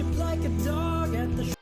worship like a dog at the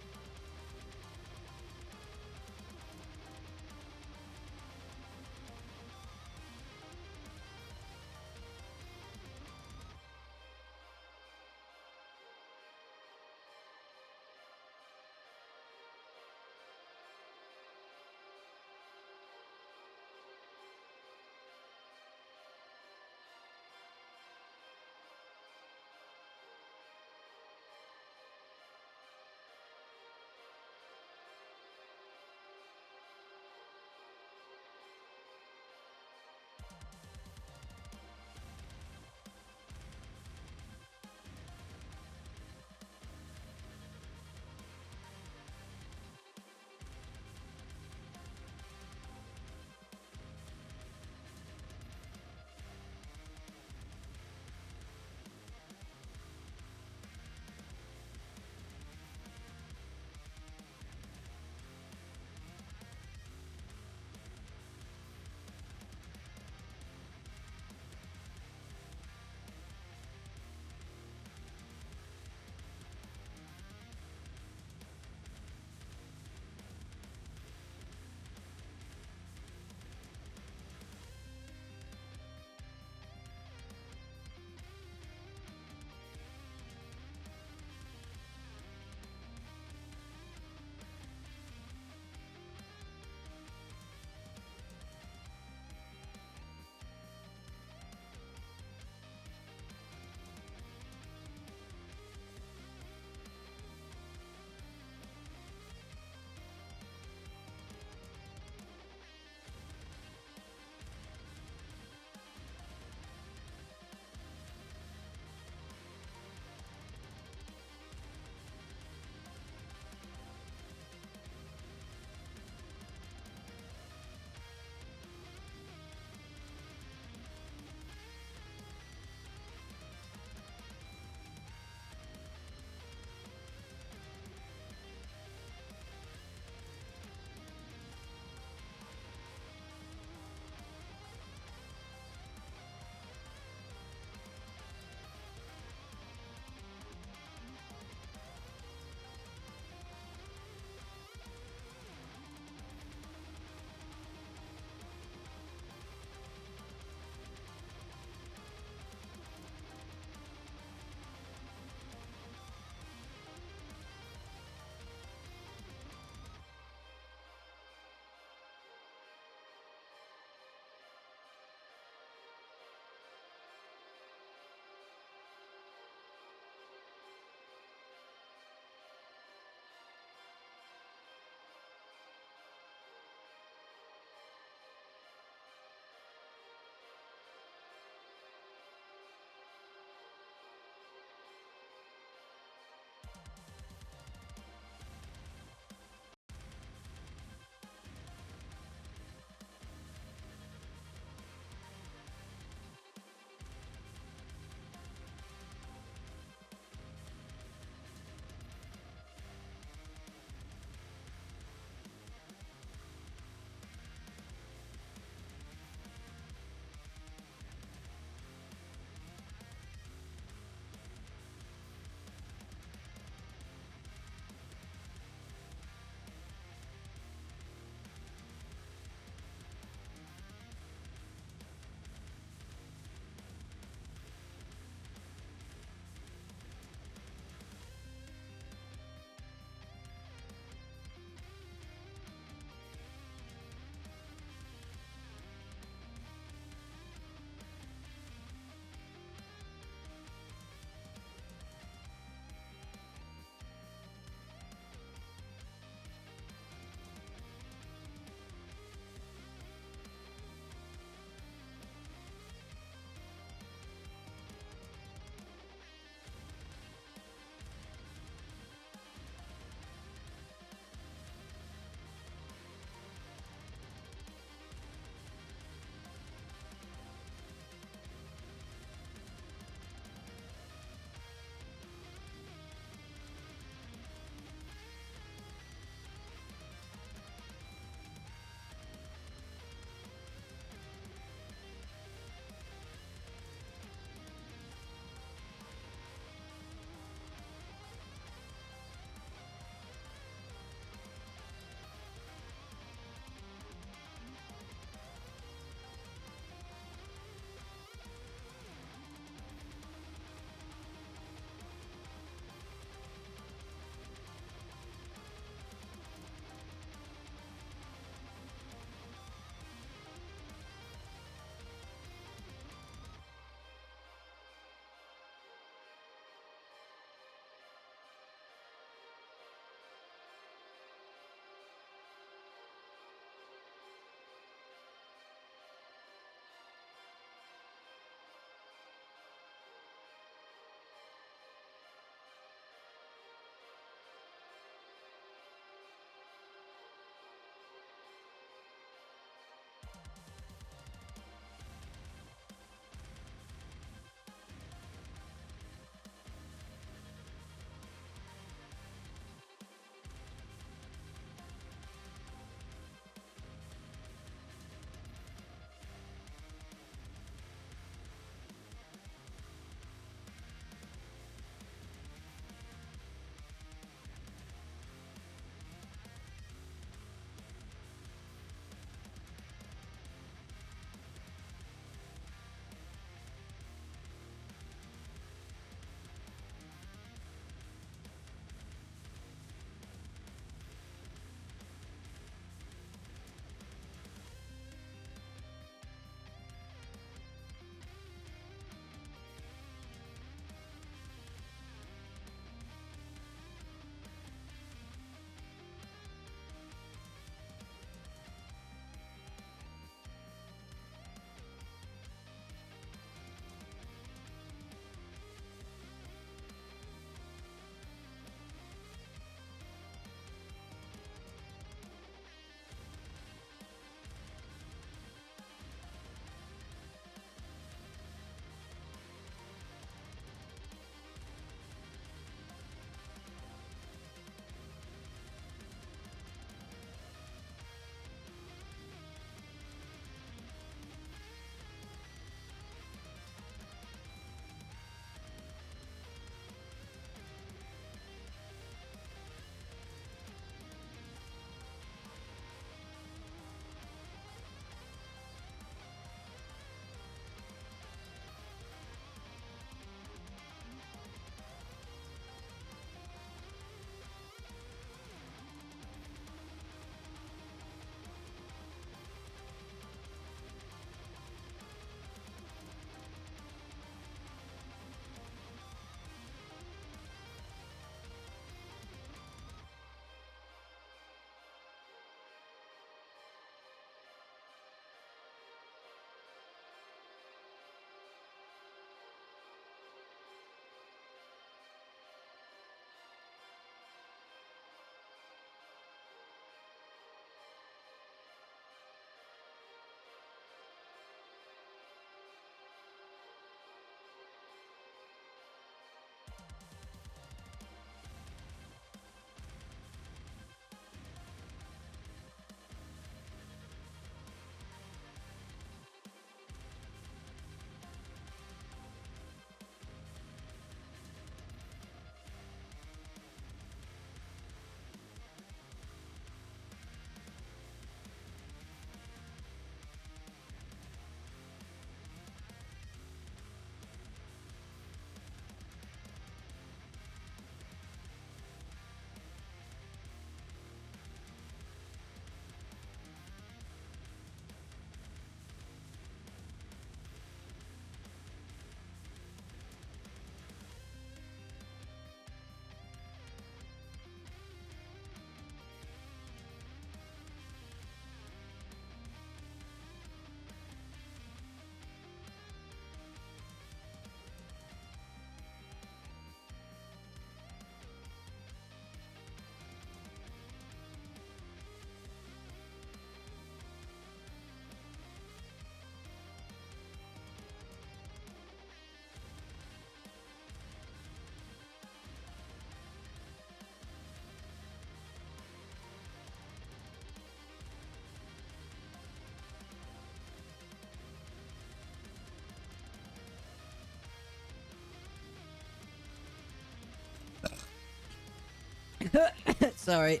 Sorry.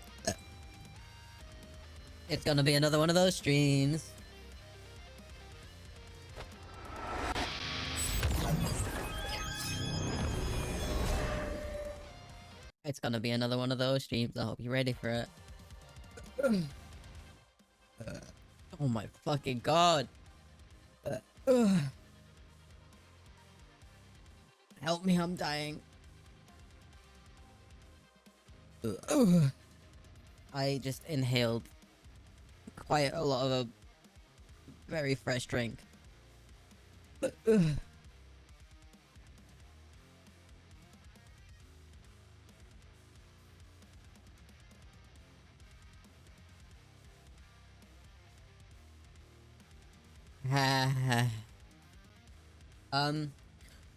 It's gonna be another one of those streams. It's gonna be another one of those streams. I hope you're ready for it. Oh my fucking god. Help me, I'm dying. I just inhaled quite a lot of a very fresh drink.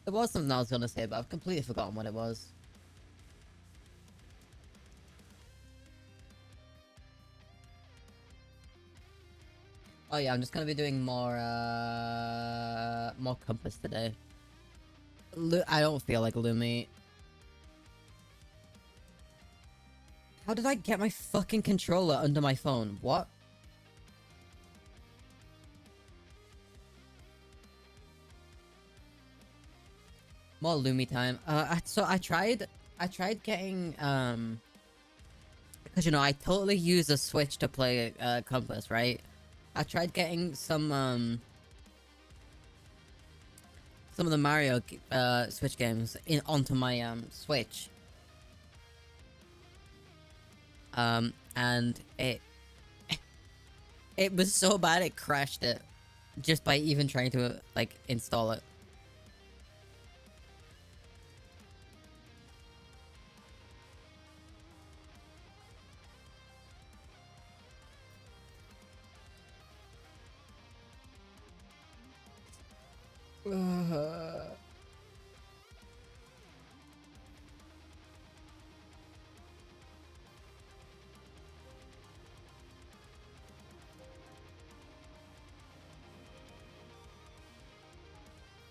There was something I was gonna say, but I've completely forgotten what it was. Oh yeah, I'm just gonna be doing more compass today. I don't feel like Lumi. How did I get my fucking controller under my phone? What? More Lumi time. So I tried getting, because, you know, I totally use a Switch to play, Compass, right? I tried getting some of the Mario, Switch games onto my, Switch. And it was so bad it crashed it. Just by even trying to, like, install it.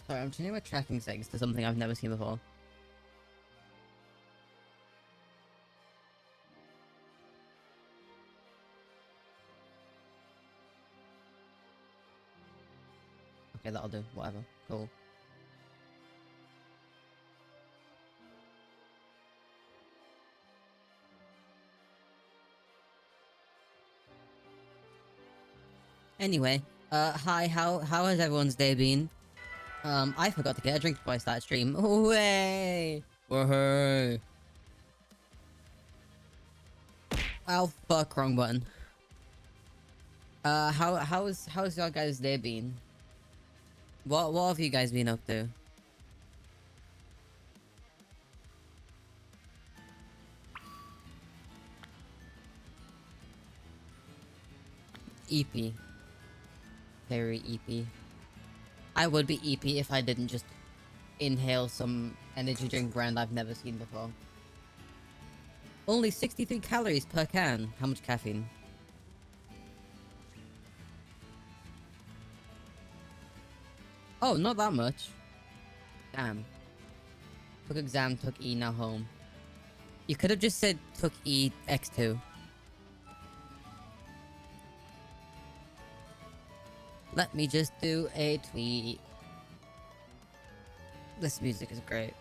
Sorry, I'm changing my tracking settings to something I've never seen before. Okay, that'll do. Whatever. Cool. Anyway, hi, how has everyone's day been? I forgot to get a drink before I start stream. Way! Whoa! Oh fuck, wrong button. How's your guys' day been? What have you guys been up to? EP. Very EP. I would be EP if I didn't just inhale some energy drink brand I've never seen before. Only 63 calories per can. How much caffeine? Oh, not that much. Damn. Took exam, took E, now home. You could have just said took E, X2. Let me just do a tweet. This music is great.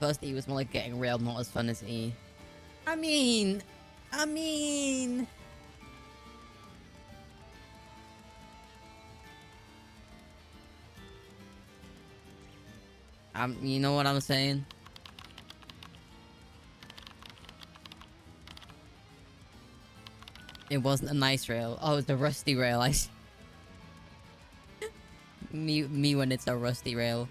First E was more like getting railed, not as fun as E. I mean... you know what I'm saying? It wasn't a nice rail. Oh, it's the rusty rail. Me when it's a rusty rail.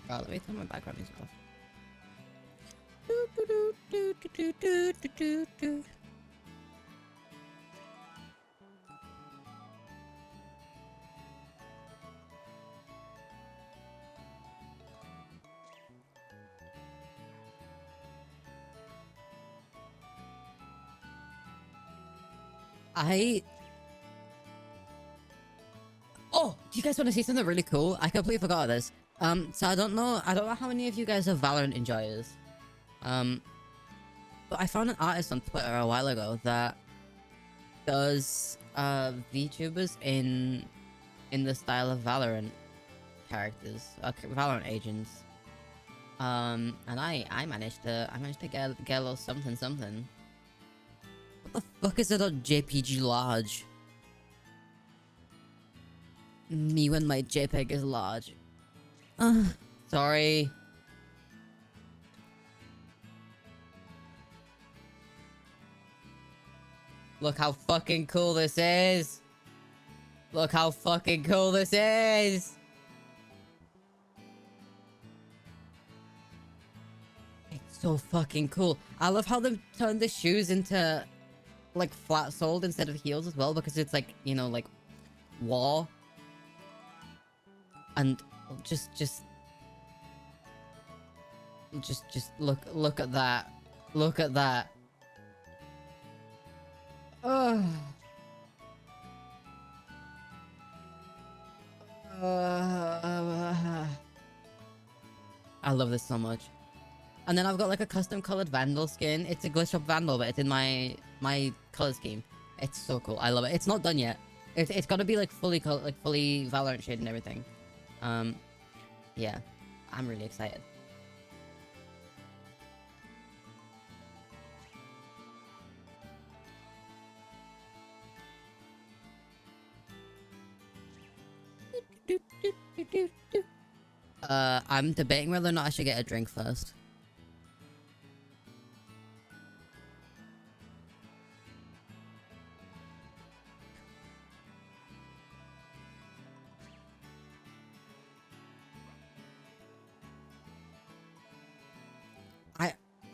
Let me turn my background music off. I Oh, do you guys want to see something really cool? I completely forgot this. So I don't know how many of you guys are Valorant enjoyers. Um, but I found an artist on Twitter a while ago that does VTubers in the style of Valorant characters, Valorant agents. And I managed to get a little something something. What the fuck is it on JPG large? Me when my JPEG is large. Sorry. Look how fucking cool this is. Look how fucking cool this is. It's so fucking cool. I love how they turned the shoes into like flat soled instead of heels as well, because it's like, you know, like war. And just look at that. Look at that. Ugh. I love this so much. And then I've got like a custom colored Vandal skin. It's a glitch up Vandal, but it's in my color scheme. It's so cool. I love it. It's not done yet. It's gotta be like fully Valorant shade and everything. Yeah, I'm really excited. I'm debating whether or not I should get a drink first.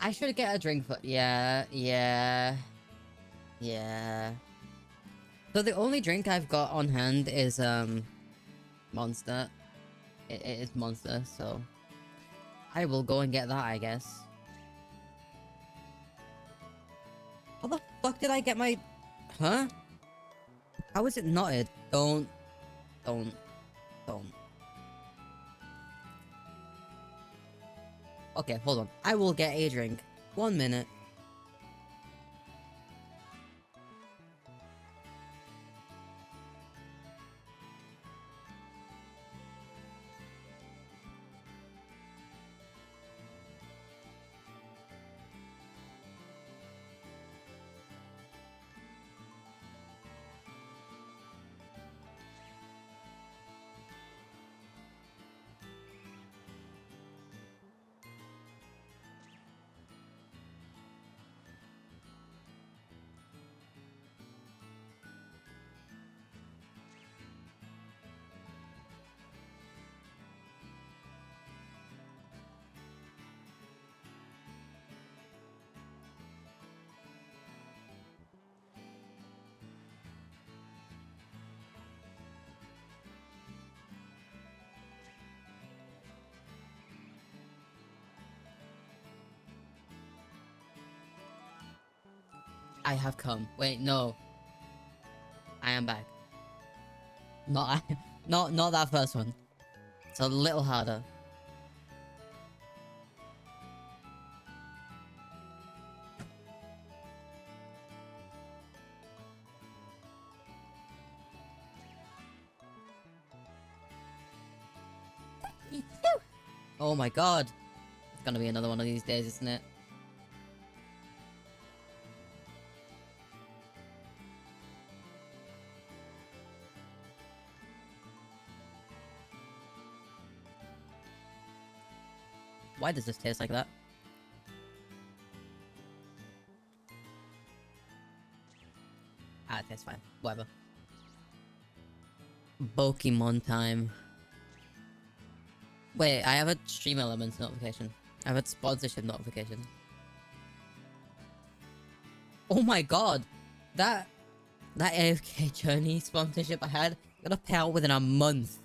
I should get a drink for— yeah. So the only drink I've got on hand is Monster. It is Monster, so I will go and get that, I guess. How the fuck did I get my— huh? How is it knotted? Don't. Okay, hold on. I will get a drink. 1 minute. I have come. Wait, no. I am back. Not not that first one. It's a little harder. Oh my god. It's gonna be another one of these days, isn't it? Why does this taste like that? Ah, it tastes fine. Whatever. Pokemon time. Wait, I have a Stream Elements notification. I have a sponsorship notification. Oh my god, that AFK Journey sponsorship I had got to pay out within a month.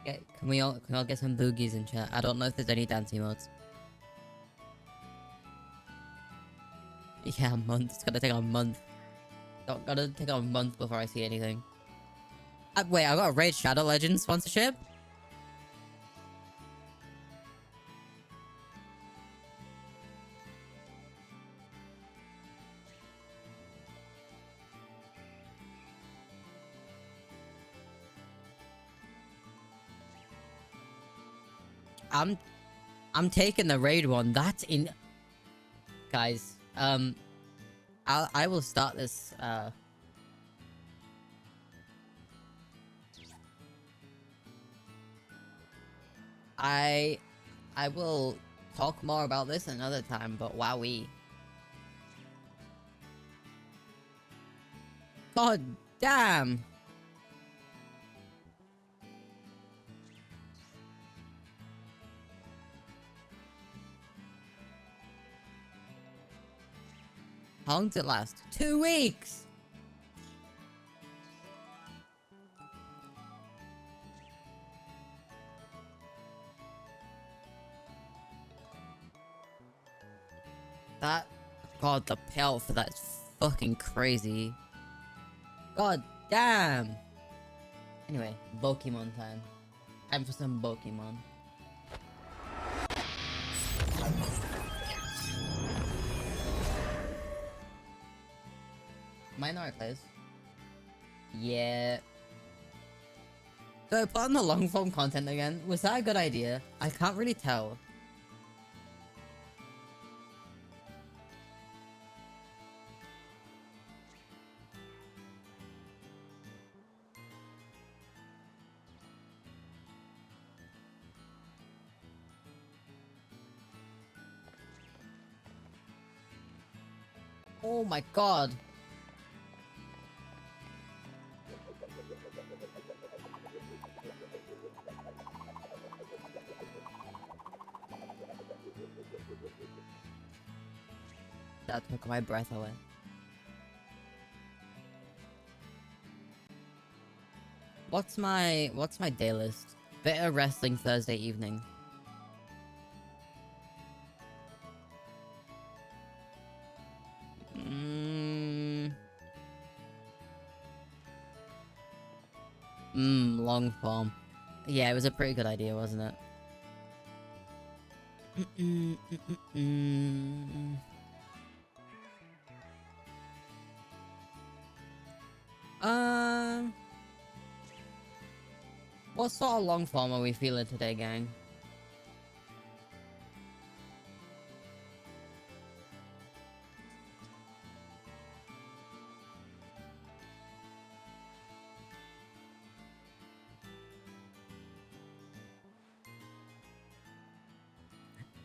Yeah, can we all get some boogies in chat? I don't know if there's any dance emotes. Yeah, a month. It's gonna take a month. Gotta take a month before I see anything. Wait, I got a Raid Shadow Legends sponsorship? I'm taking the raid one. That's in... Guys, I will start this, I will talk more about this another time, but wowee. God damn! How long did it last? 2 weeks! That... God, the payout for that is fucking crazy. God damn! Anyway, Pokemon time. Time for some Pokemon. Minority players. Yeah. So I put on the long form content again. Was that a good idea? I can't really tell. Oh my god. That took my breath away. What's my day list? Bit of wrestling Thursday evening. Long form. Yeah, it was a pretty good idea, wasn't it? What sort of long form are we feeling today, gang?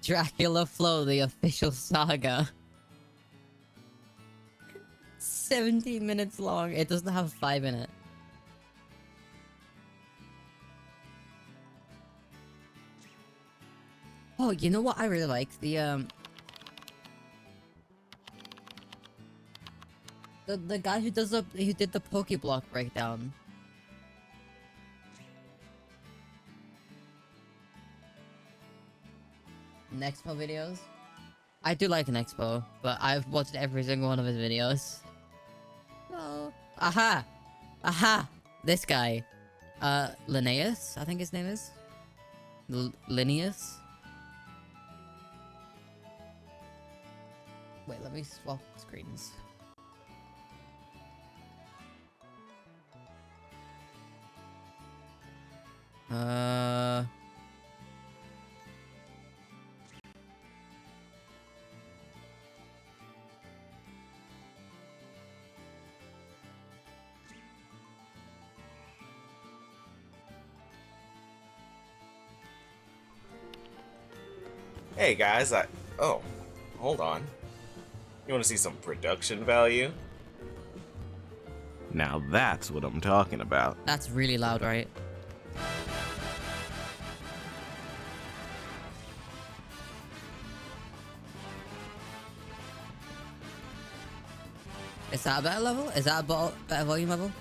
Dracula Flow, the official saga. 17 minutes long. It doesn't have 5 in it. Oh, you know what I really like? The guy who does who did the Pokeblock breakdown. Nexpo videos? I do like an Expo, but I've watched every single one of his videos. No. Aha! Aha! This guy. Linnaeus, I think his name is. Linnaeus? Wait, let me swap screens. Hey guys, oh, hold on. You want to see some production value? Now that's what I'm talking about. That's really loud, right? Is that a better level? Is that a better volume level?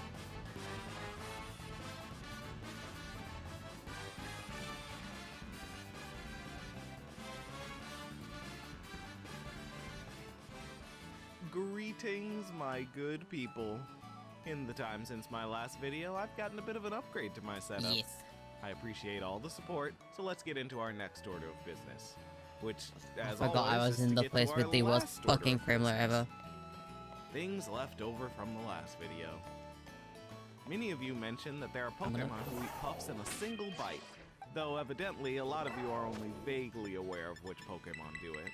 Greetings, my good people. In the time since my last video, I've gotten a bit of an upgrade to my setup. Yes. I appreciate all the support, so let's get into our next order of business. Which, I as forgot I always, was is in to the get place to with our the worst last order fucking of frame rate business. ever. Things left over from the last video. Many of you mentioned that there are Pokemon who eat puffs in a single bite, though evidently a lot of you are only vaguely aware of which Pokemon do it.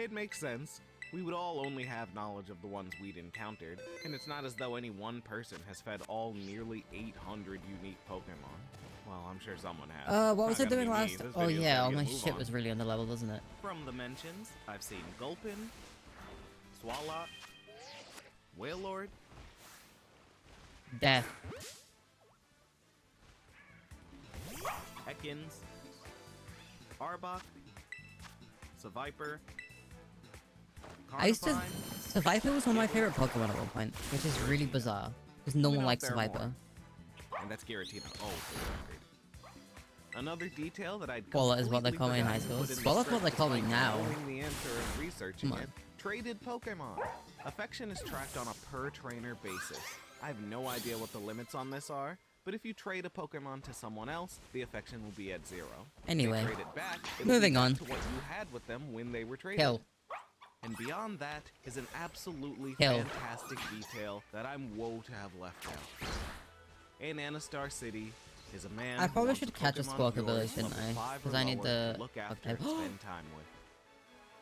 It makes sense. We would all only have knowledge of the ones we'd encountered, and it's not as though any one person has fed all nearly 800 unique Pokemon. Well, I'm sure someone has. What was I Not gonna doing be me. last? This Oh video's yeah, gotta all get my a move shit on. was really under level, wasn't it? From the mentions, I've seen Gulpin, Swalot, Wailord, Death. Ekans, Arbok, Seviper, I used to... Carnivine. Seviper was one of my favorite Pokemon at one point, which is really bizarre. Because no Let me one know likes if there are Seviper. more. And that's Giratina. Oh, for the record. Another detail that I'd Swalot is what they completely call me in high forgotten school. to put in the Swalot's what they script call me despite now. knowing the answer and researching Come on. it. Traded Pokemon. Affection is tracked on a per trainer basis. I have no idea what the limits on this are, but if you trade a Pokemon to someone else, the affection will be at 0. Anyway, If they trade it back, it'll moving be back on. to what you had with them when they were traded. Kill. And beyond that is an absolutely Kill. fantastic detail that I'm woe to have left out. In Anastar City is a man I who probably wants should a catch a Pokemon Squawk of yours ability, shouldn't level I? 5 or Because I need lower the... look after Okay. and spend time with.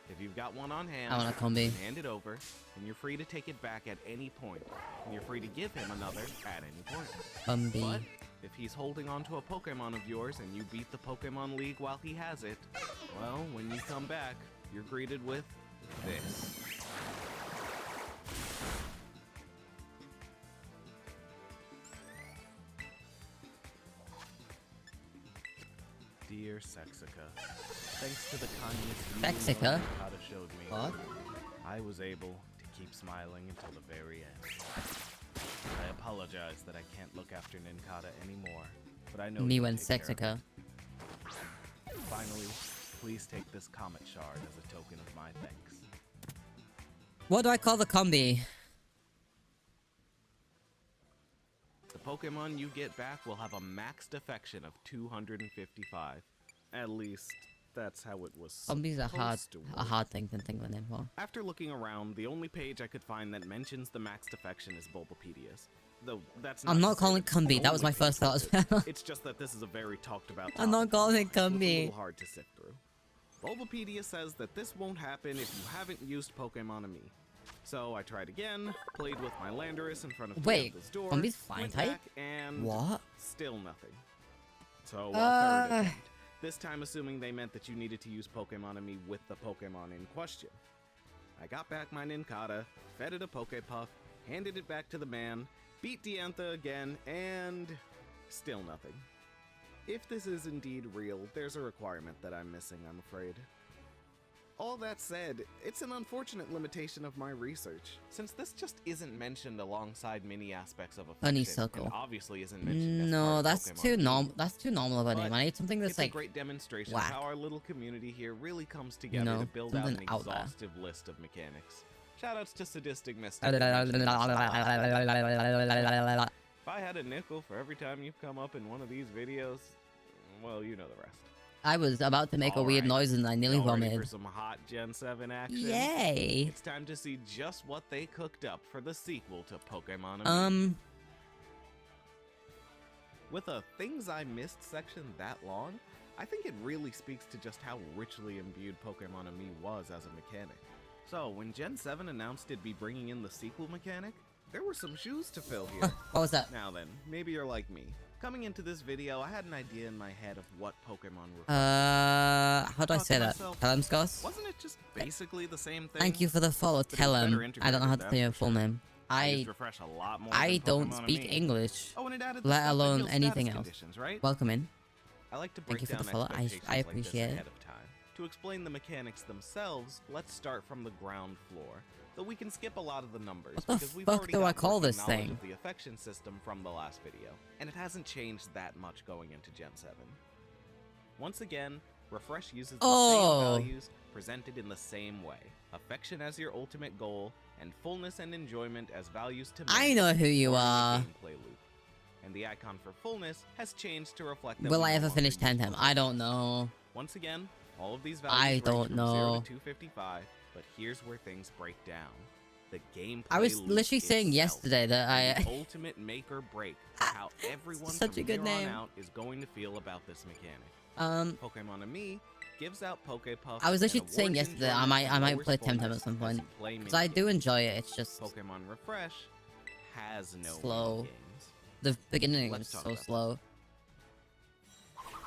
If you've got one on hand, I want a combi. then hand it over, and you're free to take it back at any point. And you're free to give him another at any point. But Combi. if he's holding on to a Pokemon of yours and you beat the Pokemon League while he has it, well, when you come back, you're greeted with this. Dear Sexica, thanks to the kindness you Sexica? and Nakata showed me, What? I was able to keep smiling until the very end. I apologize that I can't look after Ninkata anymore, but I know Me you'll when take care of Sexica. it. Finally, please take this Comet Shard as a token of my thanks. What do I call the combi? The Pokemon you get back will have a maxed affection of 255. At least, that's how it was Combi's a supposed to work. hard thing to think of a name for. After looking around, the only page I could find that mentions the maxed affection is Bulbapedia's. Though that's I'm not to say calling that it's the Combi, that was only my first thought as page. well. It's just that this is a very talked about topic. I'm not calling it so it's a Combi. little hard to sift through. Bulbapedia says that this won't happen if you haven't used Pokémon-Ami. So I tried again, played with my Landorus in front of Wait, Diantha's door, Combi's flying went type? back, and What? still nothing. So a third Uh. attempt. This time assuming they meant that you needed to use Pokémon-Ami with the Pokémon in question. I got back my Ninkata, fed it a Poképuff, handed it back to the man, beat Diantha again, and still nothing. If this is indeed real, there's a requirement that I'm missing, I'm afraid. All that said, it's an unfortunate limitation of my research, since this just isn't mentioned alongside many aspects of affection, Honeysuckle. and obviously isn't mentioned as part No, of that's Pokemon too Go. that's too normal of a name. But I need something that's It's like a great demonstration whack. of how our little community here really comes together know, to build out an something out there. exhaustive list of mechanics. Shoutouts to Sadistic Mystic. I If I had a nickel for every time you've come up in one of these videos, well, you know the rest. was about to make a weird Alright. noise and I nearly Y'all ready for vomited. some hot Gen 7 action? Yay! It's time to see just what they cooked up for the sequel to Pokemon. With a Things I Missed section that long, I think it really speaks to just how richly imbued Pokemon-Ami was as a mechanic. So, when Gen 7 announced it'd be bringing in the sequel mechanic, there were some shoes to fill here. What was that? Now then, maybe you're like me. Coming into this video, I had an idea in my head of what Pokemon were. How do I Thought say to that? myself, Telemskos? Wasn't it just basically the same thing? Thank you for the follow, But it was better Telem. I don't know how to integrated, say your that's for full sure. name. I used Refresh a lot more I than don't Pokemon speak Me. English, Oh, and it added the let stuff that alone heals anything status else. conditions, right? Welcome in. I like to Thank break you for the down follow. expectations I like this appreciate it. ahead of time. To explain the mechanics themselves, let's start from the ground floor. Though we can skip a lot of the numbers What the because we've fuck already do I got call working this knowledge thing? of the affection system from the last video, and it hasn't changed that much going into Gen 7. Once again, Refresh uses the same values presented in the same way. Affection as your ultimate goal, and fullness and enjoyment as values to I manage know who you during the are. gameplay loop. And the icon for fullness has changed to reflect that Will we I no ever longer finish use 10-10? I don't know. Once again, all of these values I range don't from know. 0 to 255, but here's where things break down. The gameplay I was loop literally saying itself yesterday that is the I... ultimate make or break for how everyone Such from a good here on name. out is going to feel about this mechanic. Pokemon and Me gives out Pokepuffs. I was and literally saying awards yesterday I enjoyment and might lowers play Temtem fullness at some as point. you play Because I do minigames. enjoy it, it's just Pokemon Refresh has no slow. minigames. The beginning Let's is talk so about slow.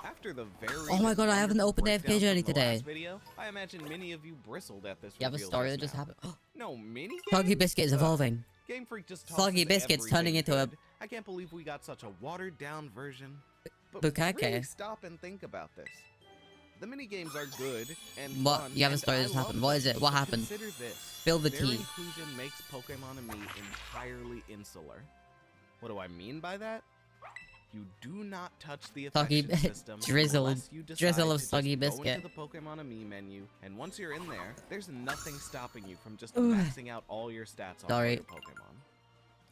After the very Oh my god, I haven't wonderful opened the breakdown AFK journey from the last today. Video, I imagine many of you bristled at this You have a reveal story that just just now. happened. No mini Soggy Biscuit is evolving. Game Freak just Soggy tosses Biscuit's turning everything into a good. I can't believe we got such a watered down version. But Bukake. really stop and think about this. The mini games are good and What? fun, You have a and story I that just love happened. What them. is it? What But happened? Consider this. Spill the Their tea. inclusion makes Pokemon and Me entirely insular. What do I mean by that? You do not touch the Soggy affection system drizzled unless you decide drizzle of to just Soggy go Biscuit. into the Pokemon and Me menu, and once you're in there, there's nothing stopping you from just Ugh. maxing out all your stats on all Sorry. your Pokemon.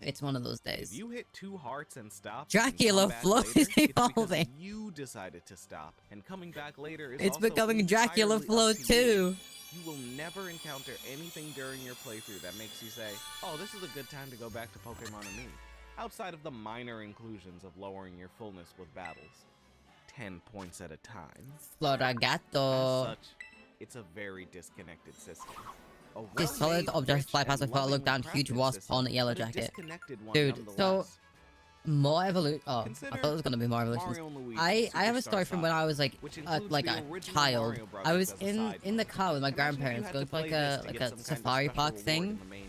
It's one of those If days. you hit 2 hearts and stop, Dracula and come back Flow later, is it's because evolving. you decided to stop, and coming back later is It's also becoming Dracula entirely Flow up to you. too. You will never encounter anything during your playthrough that makes you say, oh, this is a good time to go back to Pokemon and Me, outside of the minor inclusions of lowering your fullness with battles. 10 points at a time. Floragato. As such, it's a very disconnected system. A This solid well-made, object rich, fly past and before I look lovingly down. Huge crafted wasp system, on a yellow but a jacket. disconnected one Dude, so nonetheless. more evolution. Oh, I Consider thought it was gonna be more evolutions. Mario and Luigi I have a Superstar story from when Saga, I was like which includes like the a original child. Mario Brothers I was as a in side the quest. car with my Imagine if you grandparents had going to to like play this a to get some kind of safari special park reward thing. in the main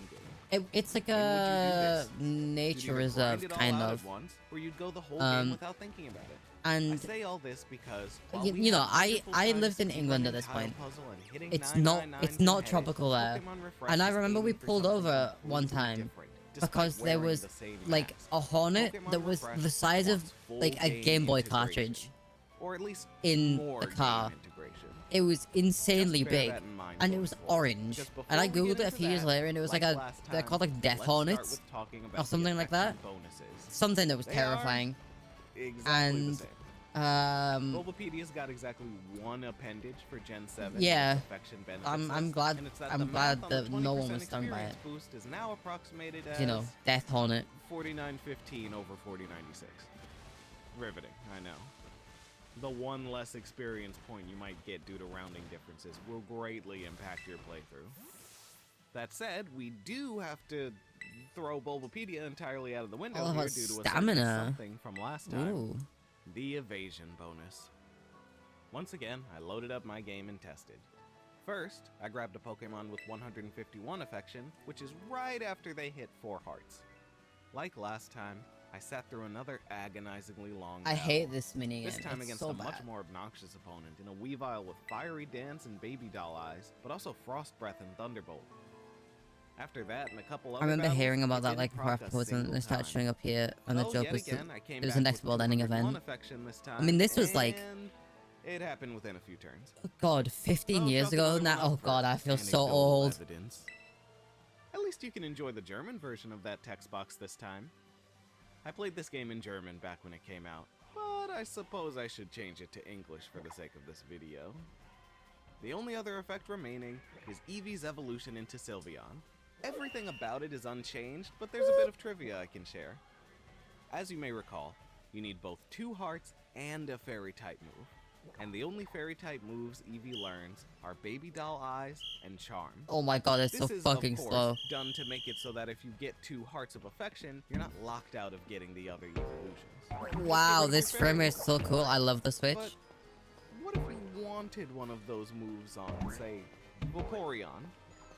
game. It's like When would you do a this? You'd nature either reserve grind it all kind out of, at once, or you'd go the whole game without thinking about it. I and say all this because while you, we you know have I wonderful I times lived in England at speedrunning this Tile point. Puzzle and hitting It's 999 not from head, tropical there, Pokemon Refresh and I is remember we aiming for pulled something over one completely time different, despite because there wearing was the same like mask. a hornet Pokemon that was Refresh the size of wants full like a Game Boy integration, cartridge or at least in more the car. game integration. It was insanely Just bear big, that in mind and it going was forward. orange. Just before And I we get googled it a into few years that, later, and it was like a last they're called like time, death let's start hornets with talking about or the something like that. affection bonuses. Something that was They are terrifying. Exactly the And same. um, Bulbapedia's got exactly one appendage for Gen 7. Yeah. with affection benefits I'm list, glad and it's that I'm the glad math on the that no one 20% was stung by experience it. Boost is now approximated as You know, death hornet. 4915 over 4096. Riveting, I know. The one less experience point you might get due to rounding differences will greatly impact your playthrough. That said, we do have to throw Bulbapedia entirely out of the window Oh, here due to a certain stamina. something from last time. Ooh. The evasion bonus. Once again, I loaded up my game and tested. First, I grabbed a Pokemon with 151 affection, which is right after they hit 4 hearts. Like last time, I sat through another agonizingly long I battle. hate this mini. This time it's against so a bad. much more obnoxious opponent in a Weavile with Fiery Dance and Baby Doll Eyes, but also Frost Breath and Thunderbolt. After that, and a couple other I remember battles, hearing it about that didn't like proc before a afterwards, and single they started time. showing up here, and the So, joke yet was that again, I came it was back an next with world ending 201 event. affection this time, I mean, this was like, and it happened within a few turns. oh god, 15 Well, years dropping ago everyone now. off Oh for god, I feel so anecdotal old. evidence. At least you can enjoy the German version of that text box this time. I played this game in German back when it came out, but I suppose I should change it to English for the sake of this video. The only other effect remaining is Eevee's evolution into Sylveon. Everything about it is unchanged, but there's a bit of trivia I can share. As you may recall, you need both 2 hearts and a fairy type move. and the only fairy-type moves Eevee learns are Baby Doll Eyes and Charm. Oh my god, it's so This is, fucking of course, slow. done to make it so that if you get 2 Hearts of Affection, you're not locked out of getting the other evolutions. Wow, Just get rid of this your frame fairy is so cool. I love the switch. But what if you wanted one of those moves on, say, Vaporeon?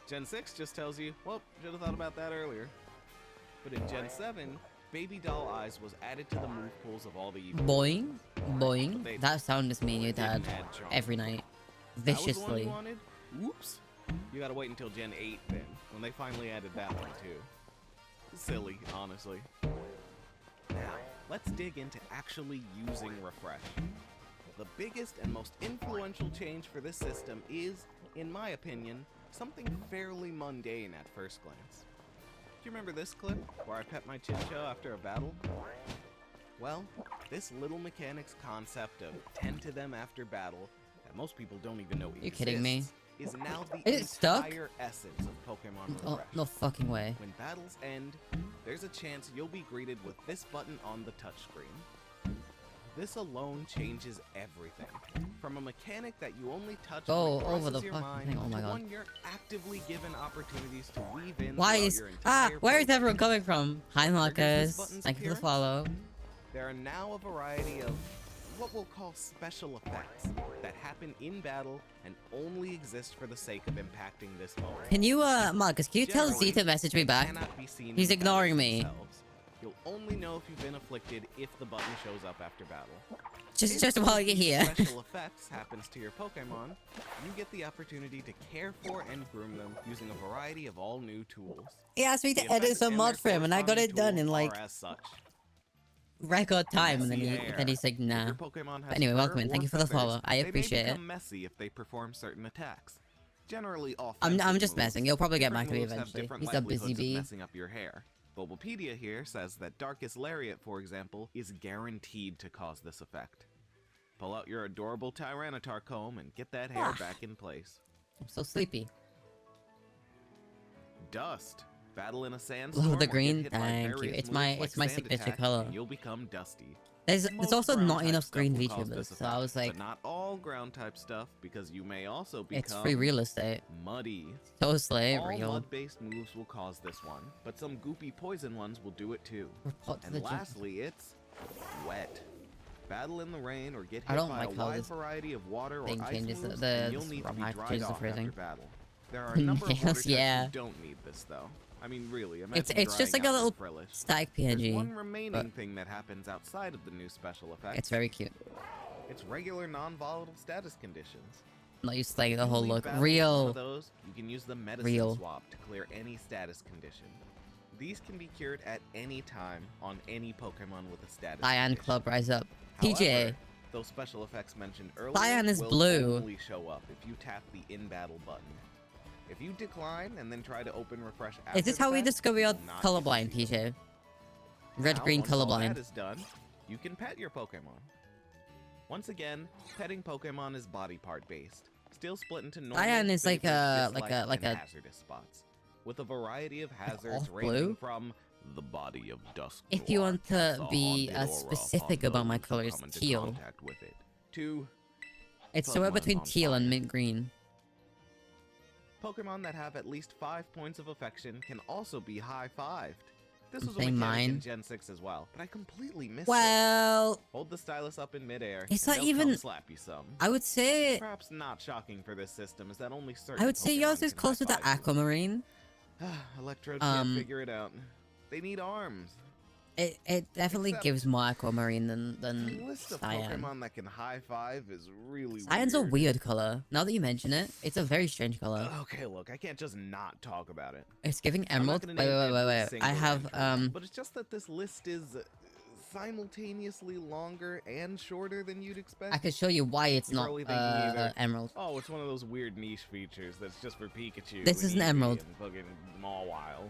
Gen 6 just tells you, well, should have thought about that earlier. But in Gen 7, Baby Doll Eyes was added to the move pools of all the Eevee. Boing, boing. That sound is me and your dad Didn't add Charm. every night. That was the one Viciously. you wanted? Whoops. You gotta wait until Gen 8 then, when they finally added that one too. Silly, honestly. Now, let's dig into actually using Refresh. The biggest and most influential change for this system is, in my opinion, something fairly mundane at first glance. Do you remember this clip, where I pet my Chinchou after a battle? Well, this little mechanics concept of tend to them after battle, that most people don't even know exists, You kidding me? is now the Is it stuck? entire essence of Pokemon Oh, Refresh. no fucking way. When battles end, there's a chance you'll be greeted with this button on the touchscreen. This alone changes everything. From a mechanic that you only touch Go when it over crosses the your fucking mind thing. Oh my to god. one you're actively given opportunities to weave in Why throughout is your entire where is playthrough. everyone coming from? Hi Marcus. buttons Thank you for the appearance? follow. There are now a variety of what we'll call special effects that happen in battle and only exist for the sake of impacting this moment. Can you Marcus, can you tell Z Generally, to message me they back? cannot be seen He's in the ignoring battles me. themselves. You'll only know if you've been afflicted if the button shows up after battle. Just If while one of you're these here. special effects happens to your Pokemon, you get the opportunity to care for and groom them using a variety of all new tools. He asked me The to edit effects some and mod their frame and I got it done corresponding in tools like are as such. record time and then Messy then hair. he's like If nah. your Pokemon has But anyway, fur welcome in. Thank or you for the feathers, follow. I appreciate they may it. become messy if they perform certain attacks. Generally I'm offensive just moves. messing. You'll probably get back Different to me moves have eventually. different He's a busy likelihoods of bee. messing up your hair. Bulbapedia here says that Darkest Lariat, for example, is guaranteed to cause this effect. Pull out your adorable Tyranitar comb and get that hair back in place. I'm so sleepy. Dust. Battle in a sandstorm. Love the or get green. hit by Thank you. various It's my moves it's my like sand signature attack, color. and you'll become dusty. There's Most also not ground-type enough stuff green will cause VTubers, this so I effect, was like, but not all ground type stuff, because you may also become it's free real estate. muddy. So slay, All real. mud-based moves will cause this one, but some goopy poison ones will do it too. Report to And the gym. lastly, it's wet. Battle in the rain or get I hit don't by like a how wide this variety of water or thing ice changes moves, the and you'll need to be height dried changes the off phrasing. after battle. There are a number of Yes, water types yeah. who don't need this though. I mean, really, imagine It's just like drying a out little your Frillish. static There's PNG. one remaining but thing that happens outside of the new special effects. It's very cute. It's regular non-volatile status conditions. Not used to like the If you whole leave look. battle with one Real. of those, you can use the medicine Real. swap to clear any status condition. These can be cured at any time on any Pokemon with a status Cyan condition. Club Rise Up. However, PJ. those special effects mentioned earlier Cyan is will blue. only show up if you tap the in-battle button. If you decline and then try to open refresh after Is this the how we fact, discover you you're will not get colorblind, to see them. PJ? Red, Now, green, once all colorblind. that is done, you can pet your Pokemon. Once again, petting Pokemon is body part based, still split into normal, Cyan is like favorite, like a dislike, and like a hazardous spots, with a variety of hazards off ranging blue? from the body of dusk. If you want to casts a be haunted aura specific upon about my those who colors, come into teal. contact with it, to It's Pokemon somewhere between on teal and fire. mint green. Pokemon that have at least 5 points of affection can also be high-fived. This was a Say mechanic mine. in Gen 6 as well, but I completely missed it. Well, Hold the stylus up in midair. It's and not they'll even- come slap you some. I would say Perhaps not shocking for this system is that only certain I would say Pokemon yours is can closer to high-five you. aquamarine. Electrode Um, can't figure it out. They need arms. It definitely Except- gives more aquamarine than The list of cyan. Pokemon that can high-five is really Cyan's a weird color. Now that you mention it, it's a very strange color. Okay, look, I can't just not talk about it. It's giving I'm not emerald. gonna Wait, name wait, wait, every wait. I single have entry, But it's just that this list is simultaneously longer and shorter than you'd expect. I could show you why it's You're not probably thinking either, emerald. oh, it's one of those weird niche features that's just for Pikachu. This is and an Eevee emerald. And fucking Mawile.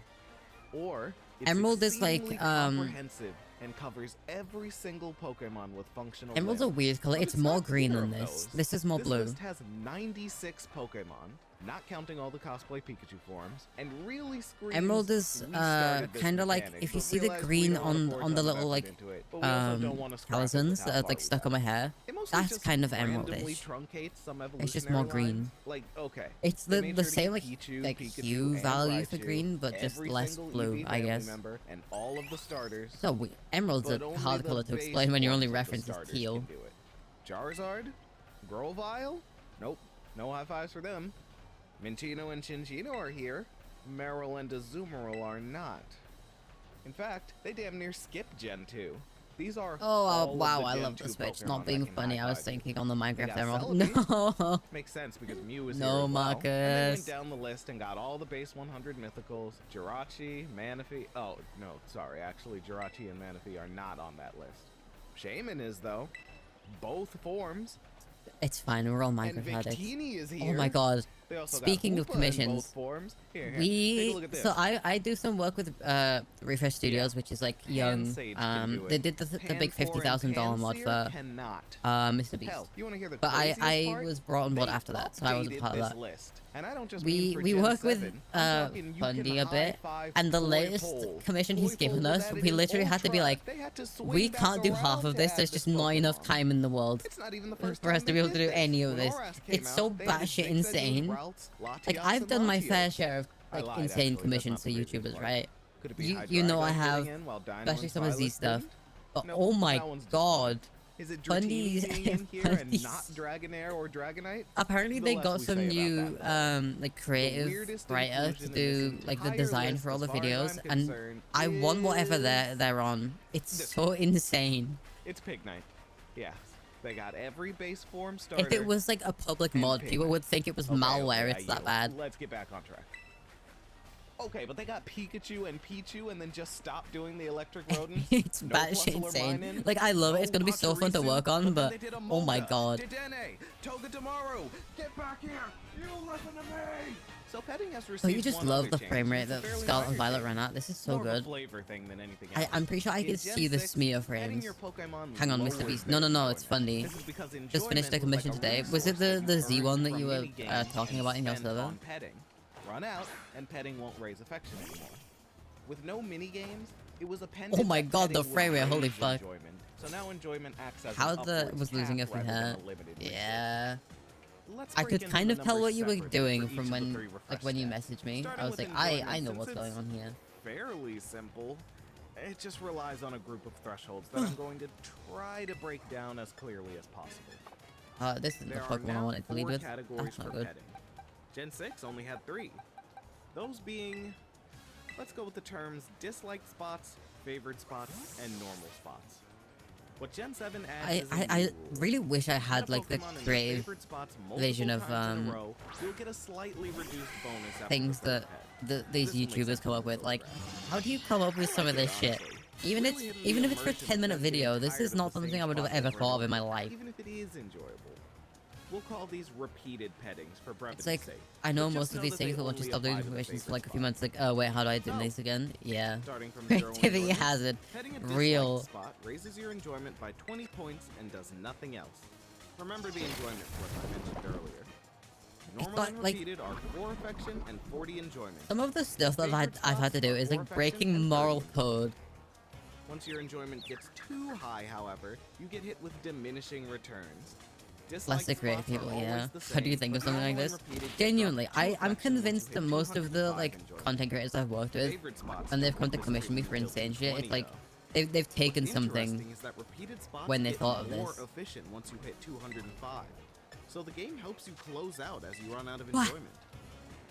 Or it's Emerald is like, exceedingly comprehensive and covers every single Pokemon with functional Emerald's a limbs. weird color. But It's more not green either than of this. those. This is more This blue. list has 96 Pokemon, not counting all the cosplay Pikachu forms, and really screams Emerald is we started this kind of like mechanic, if you but see the realized we green don't wanna on pour a the ton of little effort like into it, but we also don't wanna scrap it talismans with how that are far like we stuck got. on my hair. It mostly That's just kind of randomly emeraldish. truncates some It's just more evolutionary green. lines. Like, okay, It's they the made the sure to same get like Pichu, Pikachu, hue and value for Raichu, green, but just every less single blue, EV I family guess. member, and all of the starters. So Emerald's But a only hard the color to base explain when your only forms of the reference is starters teal. can do it. Charizard, Grovyle, nope, no high fives for them. Minchino and Chinchino are here. Meryl and Azumarill are not. In fact, they damn near skipped Gen 2. These are all of Wow, the I Gen love 2 the Switch. Pokemon Not that being can funny, I was high-five you. thinking on the They Minecraft got Emerald. Celebi. No. Makes sense because Mew is No, here as well. And they Marcus. went down the list and got all the base 100 mythicals. Jirachi, Manaphy. Oh, no, sorry. Actually, Jirachi and Manaphy are not on that list. Shaman is, though. Both forms. It's fine, we're all And Minecraft addicts. Victini is here. Oh my god. They also got Speaking of Hoopa in commissions, both forms. Here, take a look at this. so I do some work with Refresh Studios, which is like young. Pansage can do They it. did the big Panfor and $50,000 mod Pansear for cannot. Mr. Beast. Hell, you want to hear the But craziest I part? was brought on board They after that, so I wasn't updated part of this that. list. And I don't just mean for We Gen work with 7. I'm talking you can Fundy a bit, high-five and the Toy latest Pole. commission he's Toy given Pole was us, added we in literally had to be Ultra. like, They had to swing we back can't do around half of to this. add There's this just not enough Pokemon. time in the world It's not even the first for us time to be they able to did do any of When this. Oras came It's out, so they had batshit Zigzagoon, insane. Routes, Like Latias, I've and done my Latios. fair share of I like lied, insane actually. That's commissions not for the previous YouTubers, one. right? Could it be You know I Hydreigon have, getting in while Dino especially and some of Z Silas stuff. didn't? But Nope, oh my that one's just god. fine. Is it Fundy's- Dratini in here and Fundy's- not Dragonair or Dragonite? Apparently The they less got we some say about new that, like creative weirdest writer to inclusion in do this like the entire design list, for all the as far as videos, I'm and concerned, I want whatever is they're on. It's this so insane. It's Pignite. Yeah. They got every base form starter. If it was like a public and mod, people Pignite. would think it was Okay, malware. okay, It's I that yield. bad. Let's get back on track. Okay, but they got Pikachu and Pichu and then just stopped doing the electric rodents. It's No batshit Plusle or insane. Minun, Like I love it. It's no gonna be so fun to Pachirisu, work on, then but they did a oh my Molga, god. Dedenne, Togedemaru, get back here! You listen to me! So petting has received So you just one love other the change, frame rate it's a that fairly Scarlet and minor Violet change. ran at. This is so More of a good. flavor thing than anything else. I'm pretty sure I In can Gen see the 6, smear petting frames. your Pokemon Hang on, Mr. lowers Beast. their No, it's enjoyment. Fundy. This is because Just finished the enjoyment was commission like a today. Was it resource that the you Z earned one that from you were mini-games talking and about in your spent server? on petting. Run out, and petting won't raise affection anymore. With no mini games, it was appended Oh my that god, the petting would frame rate, holy raise fuck. enjoyment. So now enjoyment acts as How an the upwards was losing cap it from rather than her? a limited resource. Yeah. Let's I break could into kind the of tell numbers what you were separately doing for each from of the when, three like refresh when you stats. messaged me. Starting I was with like, enjoyment, I know since what's it's going on here. Fairly simple. It just relies on a group of thresholds that I'm going to try to break down as clearly as possible. This isn't the There are Pokemon I now wanted to lead 4 with. categories That's not for good. petting. Gen 6 only had 3. Those being, let's go with the terms disliked spots, favored spots, and normal spots. What Gen 7 adds is a I new rule. really wish I Pet had a like the Pokemon in your creative favorite spots vision multiple of times in a row, you'll get a slightly reduced bonus after things the third that pet. these This will make YouTubers sense come for up with. the Like, program. how do you come up with some of this shit? Honestly, Even really hitting even the if it's for a immersion 10-minute because getting video, this tired is of not the same something I would have spot ever over and thought of over, in my life. Even if it is enjoyable. We'll call these repeated pettings for brevity's It's like, sake. I know But just most of know these that they things, but once you only stop doing apply to the information for favorite like a few spot. months, like, oh wait, how do I do So, this again? Yeah. Starting from 0 Creativity enjoyment, hazard. petting a Real. disliked spot raises your enjoyment by 20 points and does nothing else. Remember the enjoyment flip I mentioned earlier. Normal thought, and like- repeated are 4 affection and 40 enjoyment. Some of the stuff that Favorite I've had to do spots is are like 4 breaking affection and moral 30 code. Once your enjoyment gets too high, however, you get hit with diminishing returns. Disliked Less the creative spots are people, always yeah. the How do you same, think of but something like normal this? and repeated get Genuinely, dropped to I'm affection once you convinced hit that most of the 205 like enjoyment. content creators I've worked with, Favorite spots when they've don't come to get commission me for distributed insane until shit, it's 20 like though. they've taken What's something interesting is that repeated spots when they get thought of more this. efficient once you hit 205. So the game helps you close out as you run out of What? enjoyment.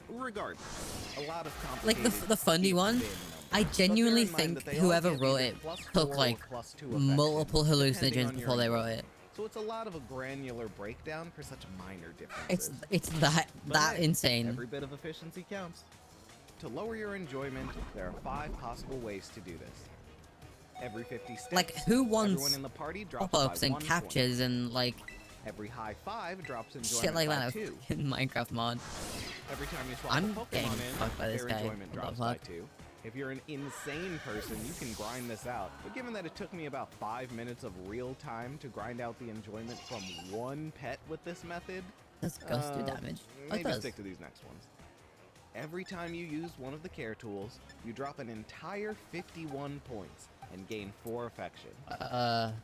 Regardless, a lot of Like complicated the funny keep one, thin I numbers. But genuinely bear in mind think that they all whoever give wrote either it +4 took or like +2 affection, multiple depending hallucinogens on your before they wrote enjoyment. it. So it's a lot of a granular breakdown for such minor differences. It's that But hey, insane. Every bit of efficiency counts. To lower your enjoyment, there are 5 possible ways to do this. Every 50 steps, Like who everyone wants in the party drops pop-ups by and 1 point. captures and like Every high 5 drops enjoyment shit like by that 2. in Minecraft mod? Every time you swap I'm a Pokemon getting in, fucked by this their guy. enjoyment What the drops by fuck? 2. If you're an insane person, you can grind this out. But given that it took me about 5 minutes of real time to grind out the enjoyment from one pet with this method, Does Gust do damage? Oh, it maybe does. stick to these next ones. Every time you use one of the care tools, you drop an entire 51 points and gain 4 affection.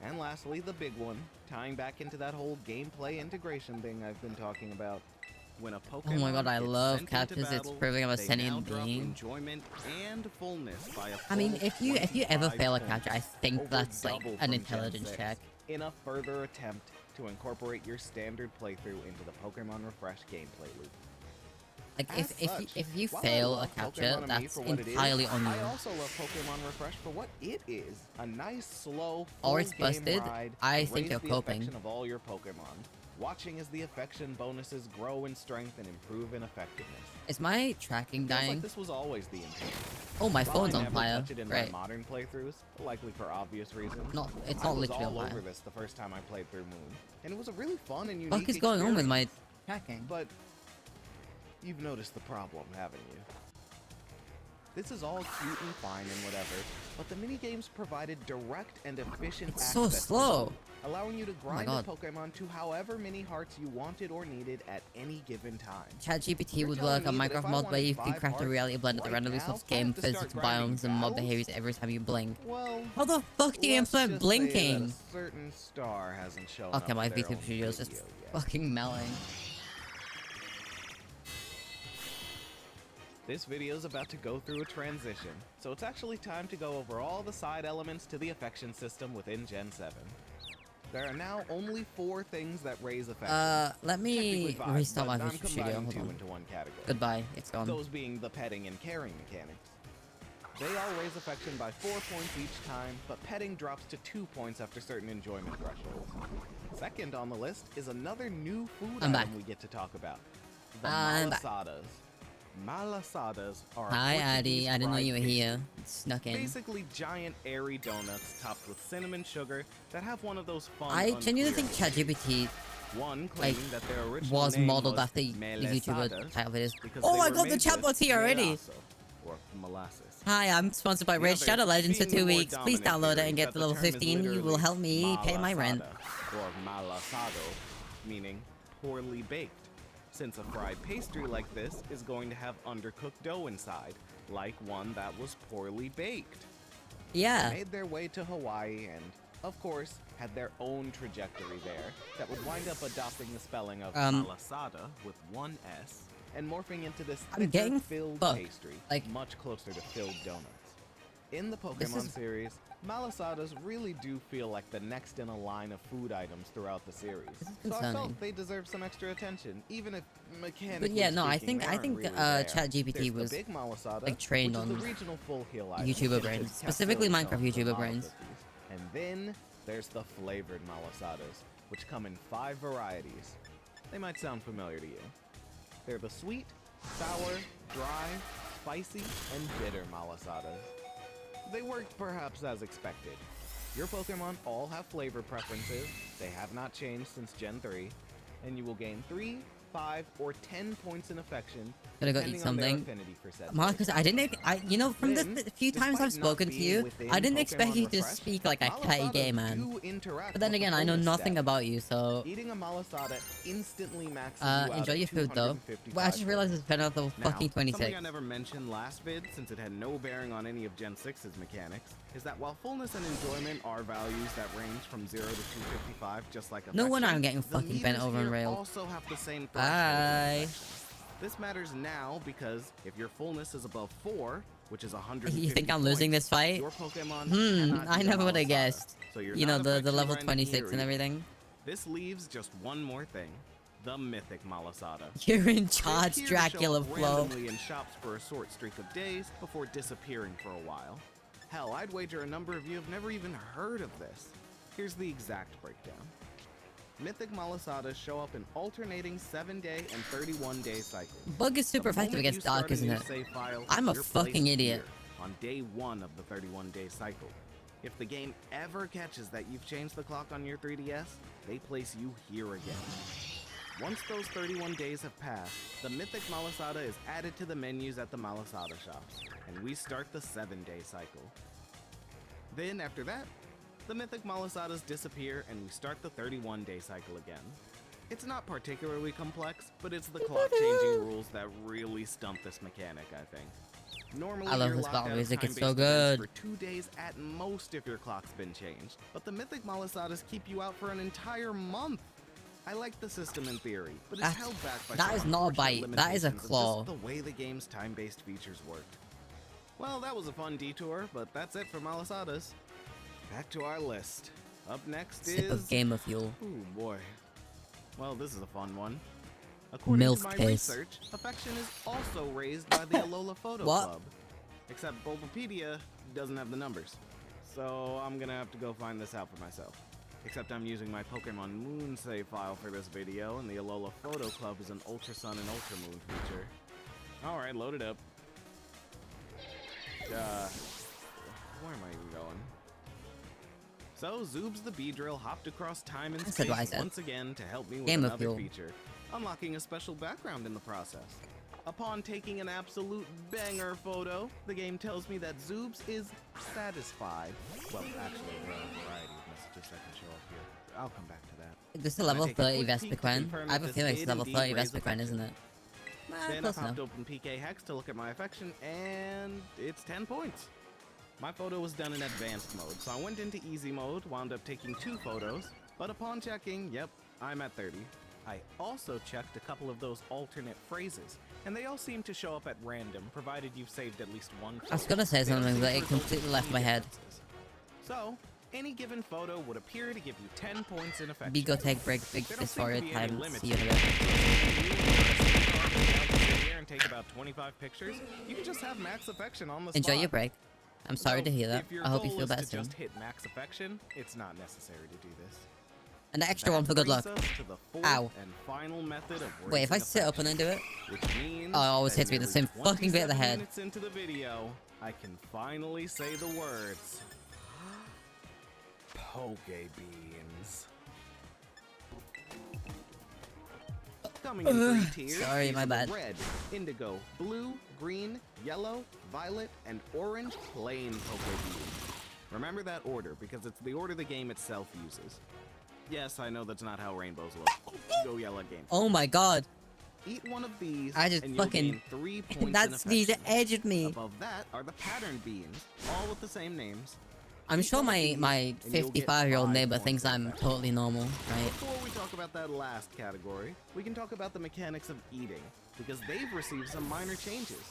And lastly, the big one, tying back into that whole gameplay integration thing I've been talking about. When a Pokemon Oh my god, I gets love sent into captures. It's battle, proving I'm a they now sentient drop being. enjoyment and fullness by a I mean, full if you ever 25 fail a points, capture, I think over that's like double an from Gen intelligence 6, check. in a further attempt to incorporate your standard playthrough into the Pokemon Refresh gameplay loop. Like As if you while I fail a love capture, Pokemon Amie that's for what it is, entirely on you. I also love Pokemon Refresh for what it is. A nice, slow, Or it's full game busted, ride I to think raise you're the coping. affection of all your Pokemon. Watching as the affection bonuses grow in strength and improve in effectiveness. Is my tracking Feels dying? like this was always the intent. Oh, my While phone's I on never fire. touch it in Great. my modern playthroughs, likely for obvious reasons. No, it's I not was literally all on over fire. this the first time I played through Moon, and it was a really fun and unique What is going on with my experience. tracking? But you've noticed the problem, haven't you? This is all cute and fine and whatever, but the minigames provided direct and efficient It's so access to slow. them, allowing you to Oh my grind a God. Pokemon to however many hearts you wanted or needed at any given time. ChatGPT You're would telling work on me that if Minecraft I mod where you wanted can 5 craft a hearts reality blend that right randomly now, swaps I have game to start physics, grinding biomes, and mob battles? behaviors every time you blink. Well, How the fuck do you let's implement just blinking? say that a certain star hasn't shown Okay, up my with their VTube own studio is just video yet. fucking melting. This video is about to go through a transition, so it's actually time to go over all the side elements to the affection system within Gen 7. There are now only 4 things that raise affection. Let me Technically 5, restart my but I'm VTube studio. combining Hold 2 on. into one category. Goodbye, it's gone. Those being the petting and caring mechanics. They all raise affection by 4 points each time, but petting drops to 2 points after certain enjoyment thresholds. Second on the list is another new food I'm item back. we get to talk about. The I'm back. malasadas. Malasadas are Hi, Portuguese Addy. I didn't know fried you were pastry. here. Snuck in. Basically giant airy donuts topped with cinnamon sugar that have one of those fun I genuinely think unclear ChatGPT one claiming that their original was name modeled was after the YouTuber melesadas title videos. because Oh they my were god, the made chatbot's with here already. melasso, or molasses. Hi, I'm sponsored by The Raid other, Shadow Legends for being the 2 more weeks. Please dominant download it theory and is get that to the level term is 15. You will literally help me pay my rent. malasada, or malasado, meaning poorly baked, since a fried pastry like this is going to have undercooked dough inside, like one that was poorly baked. Yeah. They made their way to Hawaii and, of course, had their own trajectory there that would wind up adopting the spelling of malasada with one S and morphing into this I'm getting filled fucked. pastry, Like- much closer to filled donuts. In the This Pokemon is- series, malasadas really do feel like the next in a line of food items throughout the series. This is So I concerning. felt they deserve some extra attention, even if mechanically But yeah, no, I speaking, think they aren't really there. ChatGPT There's the was big malasada, like trained which is on the regional full heal item, YouTuber tinted brains, Castilian specifically Minecraft tones for YouTuber model brains. cookies. And then there's the flavored malasadas, which come in 5 varieties. They might sound familiar to you. They're the sweet, sour, dry, spicy, and bitter malasadas. They worked perhaps as expected. Your Pokemon all have flavor preferences, they have not changed since Gen 3, and you will gain 3, 5, or 10 points in affection, Gotta go eat depending on their something. affinity for said Marcus, I didn't. You know, from the Then, few times despite I've not spoken to being you, within I didn't expect Pokemon you to Refresh, speak like a petty malasadas gay man. do interact But then with the again, I know fullness nothing step. about you, so Eating a malasada instantly maxes you out enjoy at your food though. 255 Well, I just realized it's been out the Now, fucking something 26. I never mentioned last vid, since it had no bearing on any of Gen 6's mechanics, is that while fullness and enjoyment are values that range from 0 to 255, just like No wonder affection, I'm getting the fucking bent meters over and here railed. also have the same threshold for Bye. affection. This matters now because if your fullness is above 4, which is 100, You think I'm losing this fight? your Pokemon cannot I eat a never would have malasada, guessed. so you're You know, not the affection level grinding 26 and here. everything. This leaves just one more thing. The mythic malasada. You're in They charge, appear to Dracula show up flow. randomly in shops for a short streak of days before disappearing for a while. Hell, I'd wager a number of you have never even heard of this. Here's the exact breakdown. Mythic malasadas show up in alternating 7-day and 31-day cycles. Bug is super The effective moment against you start Dark, a isn't new it? save file, I'm a you're fucking placed idiot. here on day 1 of the 31-day cycle. If the game ever catches that you've changed the clock on your 3DS, they place you here again. Once those 31 days have passed, the mythic Malasada is added to the menus at the Malasada shops, and we start the 7-day cycle. Then, after that, the mythic Malasadas disappear and we start the 31-day cycle again. It's not particularly complex, but it's the clock-changing rules that really stump this mechanic, I think. Normally, I love you're this locked battle out of music, it's so time-based events good. for 2 days at most if your clock's been changed, but the mythic Malasadas keep you out for an entire month. I like the system in theory, but it's held back by that some is not a unfortunate bite, that is a limitations of claw. just the way the game's time-based features worked. Well, that was a fun detour, but that's it for Malasadas. Back to our list. Up next Sip is... of Gamer Fuel. Ooh, boy. Well, this is a fun one. According Milk to my taste. research, affection is also raised by the Alola Photo What? Club. Except Bulbapedia doesn't have the numbers. So I'm gonna have to go find this out for myself. Except I'm using my Pokemon Moon save file for this video, and the Alola Photo Club is an Ultra Sun and Ultra Moon feature. Alright, load it up. Where am I even going? So, Zoobs the Beedrill hopped across time and said what I space said. once again to help me with Game of another Fuel. feature, unlocking a special background in the process. Upon taking an absolute banger photo, the game tells me that Zoobs is satisfied. Well, actually, there are a variety of messages that can show up here. I'll come back to that. This is a I'm gonna level take a 30 quick peek to Vespiquen. confirm I have a that feeling this it's level did 30 indeed raise Vespiquen, isn't affection. it? Then I Close enough. popped open PK Hex to look at my affection, and it's 10 points. My photo was done in advanced mode, so I went into easy mode, wound up taking 2 photos, but upon checking, yep, I'm at 30. I also checked a couple of those alternate phrases, and they all seem to show up at random, provided you've saved at least one photo. I was gonna say They don't something, seem but to it result completely in left any my head. differences. So, any given photo would appear to give you 10 points in affection. Bigo take break big There don't fist seem for to it be any time. limits See you to in a bit. and take about 25 pictures. You can just have max affection on the spot. Enjoy your break. I'm sorry So, to hear that. if your I hope you goal feel is better to soon. just hit max affection, it's not necessary to do this. And the extra That one for good brings luck. us to the fourth Ow. and final method of Wait, if I raising sit up and then do it? which means Oh, it always that hits me the nearly same fucking bit of the 27 head. minutes into the video, I can finally say the words. Pokebeans. Coming in 3 tiers. Sorry, these my are the bad. Red, indigo, blue, green, yellow, violet, and orange plain Pokebeans. Remember that order, because it's the order the game itself uses. Yes, I know that's not how rainbows look. Go yellow game. Oh my god. Eat one of these, I just and you'll fucking- gain 3 points That in sneezed affection. edged me. Above that are the pattern beans, all with the same names. I'm Eat sure one of my these, my and you'll get 55-year-old 5 neighbor points thinks in I'm affection. totally normal, right? Before we talk about that last category, we can talk about the mechanics of eating, because they've received some minor changes.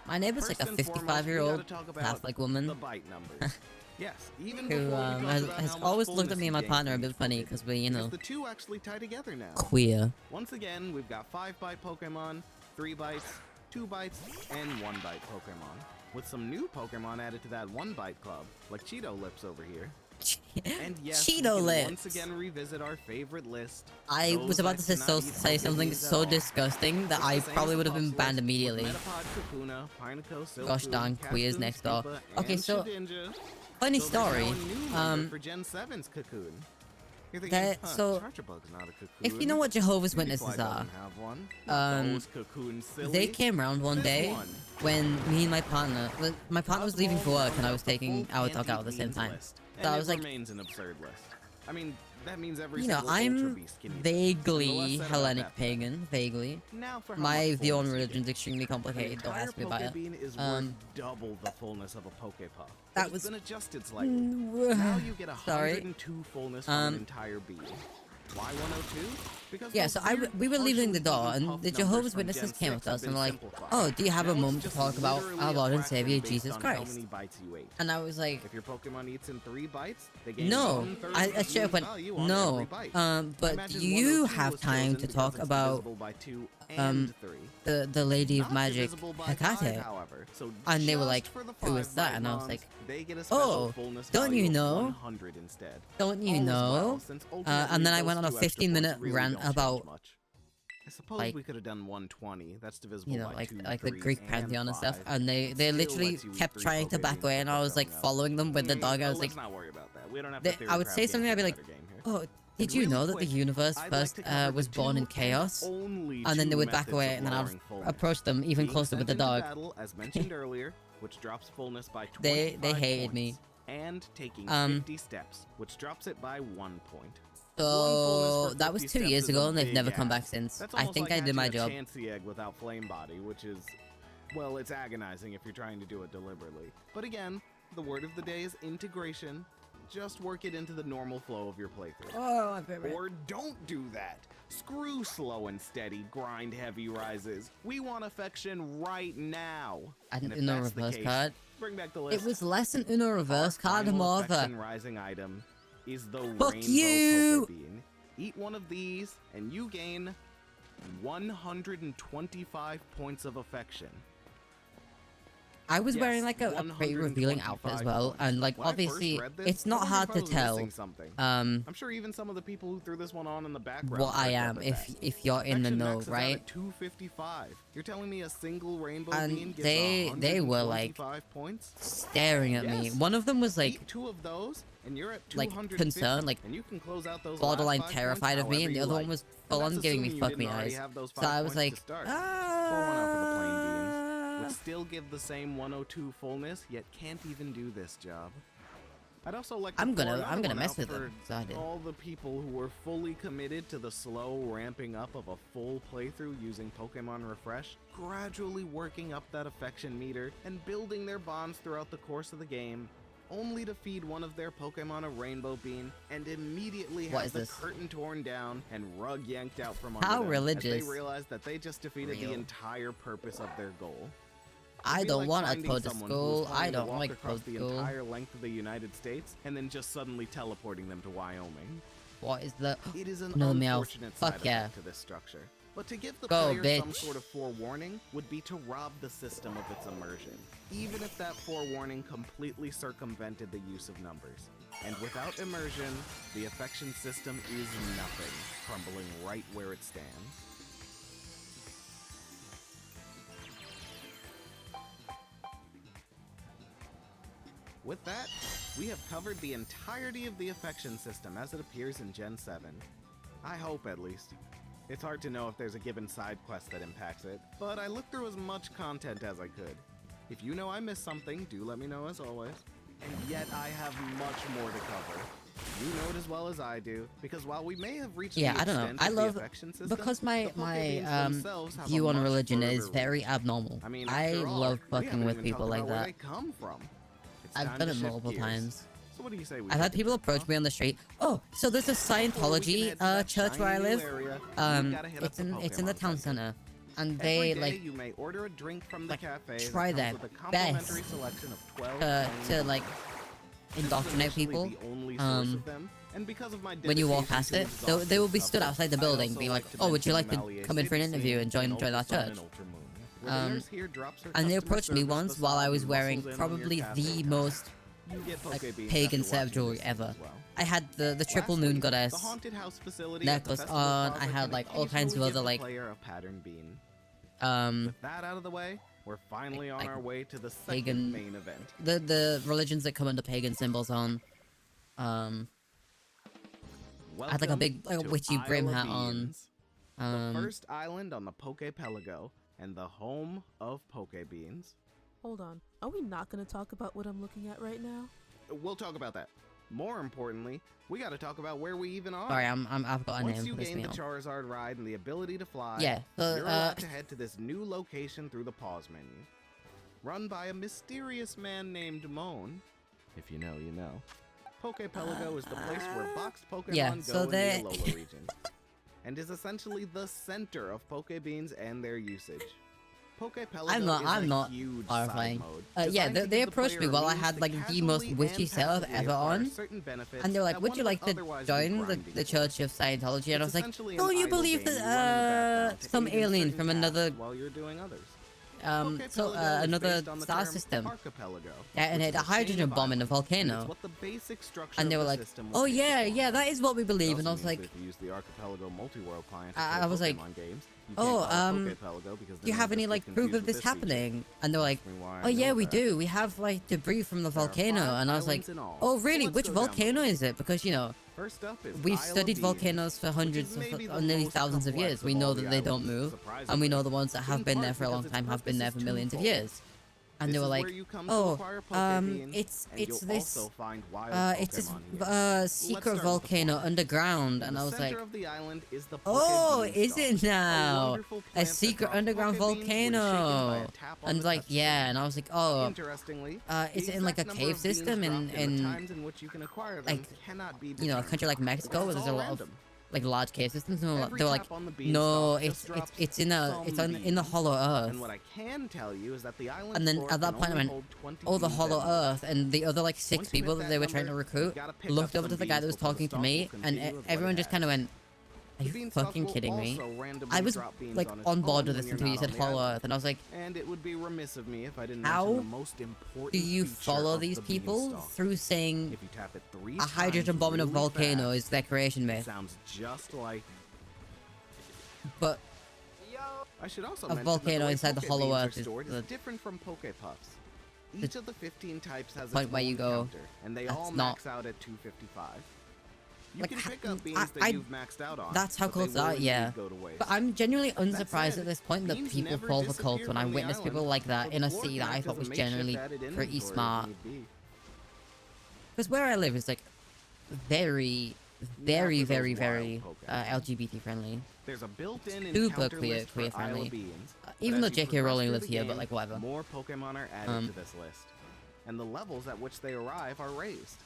My neighbor's like a First and foremost, we 55-year-old gotta talk about Catholic woman The bite numbers. Yes, even who before we talk has about how much always looked at fullness me and you my gain partner a from bit each funny Pokemon, because we, you because know, the two actually tie together now. queer. Once again, we've got 5-bite Pokemon, 3 bites, 2 bites, and 1-bite Pokemon. With some new Pokemon added to that 1-bite club, like Cheeto Lips over here. And yes, we Cheeto can Lips. once again revisit our favorite list. I those was about that to cannot eat say something Pokebeans at so all. disgusting that It's I the same probably as would the have been Puffs banned list, immediately. with Metapod, Kakuna, Pineco, Silph, Gosh darn, queers Cascoon, next door. Scoopah, Okay, and so Shedinja. funny So there's now story. a new member for Gen 7's Cocoon. You're thinking, That- so, Charjabug's not a Cocoon. if you know what Jehovah's Witnesses Pewdiepie are, doesn't have one. Not those Cocoons, silly. they came around one This day one. when me and my partner was leaving for work and I was The taking full our dog out at the same anti-beans time. list, So and I was it like, remains an absurd list. I mean, that means every you know, single Ultra I'm Beast can eat them. vaguely So less said about Hellenic that. pagan, vaguely. Now for how My much view on fullness you religion's get. extremely An complicated, don't entire ask me about it. Pokebean is worth double the fullness of a Pokepuff. That It's was- been adjusted slightly. Now you get Sorry. 102 fullness from an entire bean. Why 102? Because Yeah, those so weird we were leaving the partially door, even and puff the numbers Jehovah's from Witnesses Gen came 6 with have us been and were like, simplified. "Oh, do you have Now a it's moment to just talk about literally our a Lord and fraction Savior based Jesus on how Christ?" many bites you ate. And I was like, If your Pokemon eats in 3 bites, they gain "No." 1/3 I of the straight up went, value on "No." every bite. But Imagine do you 102 have was time chosen to because talk it's about divisible by 2 and 3. the Lady of Not Magic divisible by 5, Hecate? however. So And they were just like, for the "Who is 5 that?" And I was Pokémons, like, they get a special "Oh, fullness don't value you of know? 100 instead. Don't you All is know?" well, since ultimately And then I those went on a 2 extra 15-minute points really rant don't change about, much. I suppose like, we could have done 120. That's divisible you know, by like 2, the 3, Greek and pantheon and stuff, 5. and they Still literally lets you eat kept 3 trying to back Pokebeans away, and I before was like going up. following them with the dog. I was like, let's not worry about that. We don't have to I would say theory something. I'd be like, craft games for a better game here. "Oh, Did And you really know that the quick, universe I'd like first to cover was the born in two chaos, only and then they two would back methods away, of and then I'd lowering fullness. approach them even Being closer with sent the into dog. battle, as mentioned earlier, which drops fullness by 25 They hated points, me. and taking Um, 50 steps, which drops it by 1 point. So that was 2 years ago, and they've never come back ask. since. That's I almost think like I did my hatching a job. Chansey egg without flame body, which is, well, it's agonizing if you're trying to do it deliberately. But again, the word of the day is integration. Just work it into the normal flow of your playthrough. Oh, my favorite. Or don't do that. Screw slow and steady, grind heavy rises. We want affection right now. I And didn't if know that's the reverse case, card. bring back the list. It was less than Uno reverse Our card, final Martha. affection rising item is the Fuck rainbow you! Poke Bean. Eat one of these, and you gain 125 points of affection. I was Yes, wearing like a pretty revealing outfit as well, 125 and like When I first obviously read this, it's I not wondered hard if I to was tell missing something. um I'm sure even some of the people who threw this one on in the background what I picked up am at if that. you're in the Affection know, maxes out right? at 255. You're telling me a single rainbow And bean gives they were like 125 points? staring at me. Yes. One of them was like Eat 2 of those, and you're at like 250, concerned, like and you can close out those borderline last 5 terrified points of me, and the however other you one was like. full And on that's giving me assuming you fuck didn't me already eyes. have those So 5 I was points like, to start. Pour one out for the plain beans. Would still give the same 102 fullness, yet can't even do this job. I'd also like to I'm pour gonna another one mess out with for them. So I did. all the people who were fully committed to the slow ramping up of a full playthrough using Pokemon Refresh, gradually working up that affection meter and building their bonds throughout the course of the game, only to feed one of their Pokemon a Rainbow Bean and immediately What have is the this? curtain torn down and rug yanked out from under How them religious. as they realize that they just defeated the Real. entire purpose of their goal. I It'd be don't like want a finding toad to someone who was school. planning I to don't walk like across toad the school. entire length of the United States and then just suddenly teleporting them to Wyoming. What is the It is an no meow? unfortunate Fuck side yeah. effect to this structure. But to give the Go, player some bitch. sort of forewarning would be to rob the system of its immersion, even if that forewarning completely circumvented the use of numbers. And without immersion, the affection system is nothing, crumbling right where it stands. With that, we have covered the entirety of the affection system as it appears in Gen 7. I hope, at least. It's hard to know if there's a given side quest that impacts it, but I looked through as much content as I could. If you know I missed something, do let me know as always. And yet I have much more to cover. You know it as well as I do, because while we may have reached Yeah, the I don't know. extent I of love the affection system, because my the Pokebeans themselves have view a on much religion is further very reach. abnormal. I mean, I after all, love we fucking haven't with even people talked like about where that. they come from. It's I've time done to it shift multiple gears. times. So what do you say we I've had take a people trip, approach huh? me on the street. Oh, so there's a Before we can Scientology head to that church where I shiny new live. area, we've gotta hit up It's in the Pokemon town Center. center, and Every they day like you may order a drink from the like, cafe try that their comes with a complimentary best selection of 12 to plain like beans. indoctrinate This is people. initially the only source of them, and because of my When you walk dedication past to it, they will be exhaustive stood coverage, outside the I'd building, also being like, to "Oh, would you like mention to the come in for an Malleus interview City and join scene our in Ultrasun church?" and Ultramoon, where the nurse here drops her And they customer approached me service once while I facade was and wearing muscles in on your probably cafe the time. most You get like Pokebeans pagan after set of watching jewelry this ever. as well. I had the triple Lastly, moon goddess the haunted house facility at the necklace Festival on. I Plaza had can like all kinds of occasionally other give the like player a pattern bean. um With that out of the way, we're finally on like our way to the second pagan- main event. the religions that come under pagan symbols on. I had like a big like a Welcome witchy to brim Isle of hat on. Beans, the first island on the Poképelago and the home of Pokebeans. Hold on. Are we not going to talk about what I'm looking at right now? We'll talk about that. More importantly, we got to talk about where we even are. Sorry, I've got a Once name you for this gain the meal. Charizard ride and the ability to fly, Yeah, so, you're allowed to head to this new location through the pause menu. Run by a mysterious man named Moan. If you know, you know. Poképelago is the place where boxed Pokemon Yeah, go so in the they- Alola region, and is essentially the center of Pokebeans and their usage. Poképelago I'm not- is I'm a not huge horrifying. side mode Yeah, designed to they give the approached me player while I means had to like the most casually witchy and setup passively ever acquire on. certain benefits And they're like, that would one you like to otherwise be join the grinding Church of Scientology? And I was like, essentially oh, an you idle believe game you run in the that background to some aid in alien certain from tasks another while you're doing others. so Poképelago is another based on the star term system. Archipelago, and which it is a chain hydrogen of bomb in a islands, and it's volcano. what the basic structure And they of were the like, system oh was based yeah, upon. yeah, that is what we It believe. also And I was means like, that if you use the Archipelago multi-world client to I play was like, Pokemon games, You can't oh, call it Poképelago because do you then have you'll any just like get proof confused of with this feature. happening? And they're like, Ask me why I oh yeah, know we that. do. We have like debris from the There are volcano. 5 And I was like, islands in all. oh So really? let's Which go down the volcano list. is it? Because, you know, First up is we've Isle of studied Beans, volcanoes for which hundreds is of, maybe the nearly most thousands of complex years. We of know all that the they don't islands, move. And we surprisingly. know the ones that have In been part there for a long because its time have been there purpose for is millions of twofold. years. And This they were is like, where you come to oh, acquire Poké Beans, it's and you'll this also find wild it's this Pokémon here. secret start with the volcano plot. underground. In And the I was center like, of the island is the Poké oh, Beanstalk, is it a now? wonderful A plant that secret drops underground Poké Beans when shaken by volcano. a tap on And the like, touchscreen. yeah, and I was like, oh, Interestingly, is the it in like a exact number cave of beans system dropped and the in times in which you can acquire them like, cannot be you know, a determined, country like Mexico where because there's it's a all lot of random. like large cave systems? And Every they were like, tap on the no, beanstalk just drops it's in some in the beans. hollow earth. And what I can tell you is that the island And then floor at that can point I only went, hold 20 oh, the beans hollow at most. earth. And the other like 6 Once you hit people that that they were trying to number, recruit you gotta pick looked up over to some the guy that beans was before the talking to stalk me, will and continue with what everyone it just has. kind of went, are The you beanstalk fucking will kidding me? also randomly I was drop beans like on its on board own with when this you're until you not said on the hollow island. earth, and I was like, And it would be remiss of me if I didn't how mention the most important do you feature follow of these the people beanstalk. through saying If you tap it 3 a times hydrogen bomb in a really volcano fast, is their creation it myth? sounds just like. But I should also a mention volcano that the way inside the Poké hollow Beans are earth is stored the- different from Poké Puffs. Each of the 15 types has point its where own you go, counter, and they that's all not- max out at 255. You Like, can pick I- up beans that I- you've maxed out on. that's how but they cults will are, indeed yeah. go to waste. But I'm genuinely That unsurprised said, at this point that beans people never fall for cults disappear when I from the witness people island, like that so the in a floor city that I connect thought is a was makeshift generally added pretty inventory if smart. need be. Because where I live is like very, very, for those very, wild very Pokemon. LGBT friendly. There's a built-in Super encounter queer- list for queer Isle friendly. of Beans, but Even though as you J.K. progress Rowling through lives the here, but game, like whatever. more Pokemon are added to this list, and the levels at which they arrive are raised.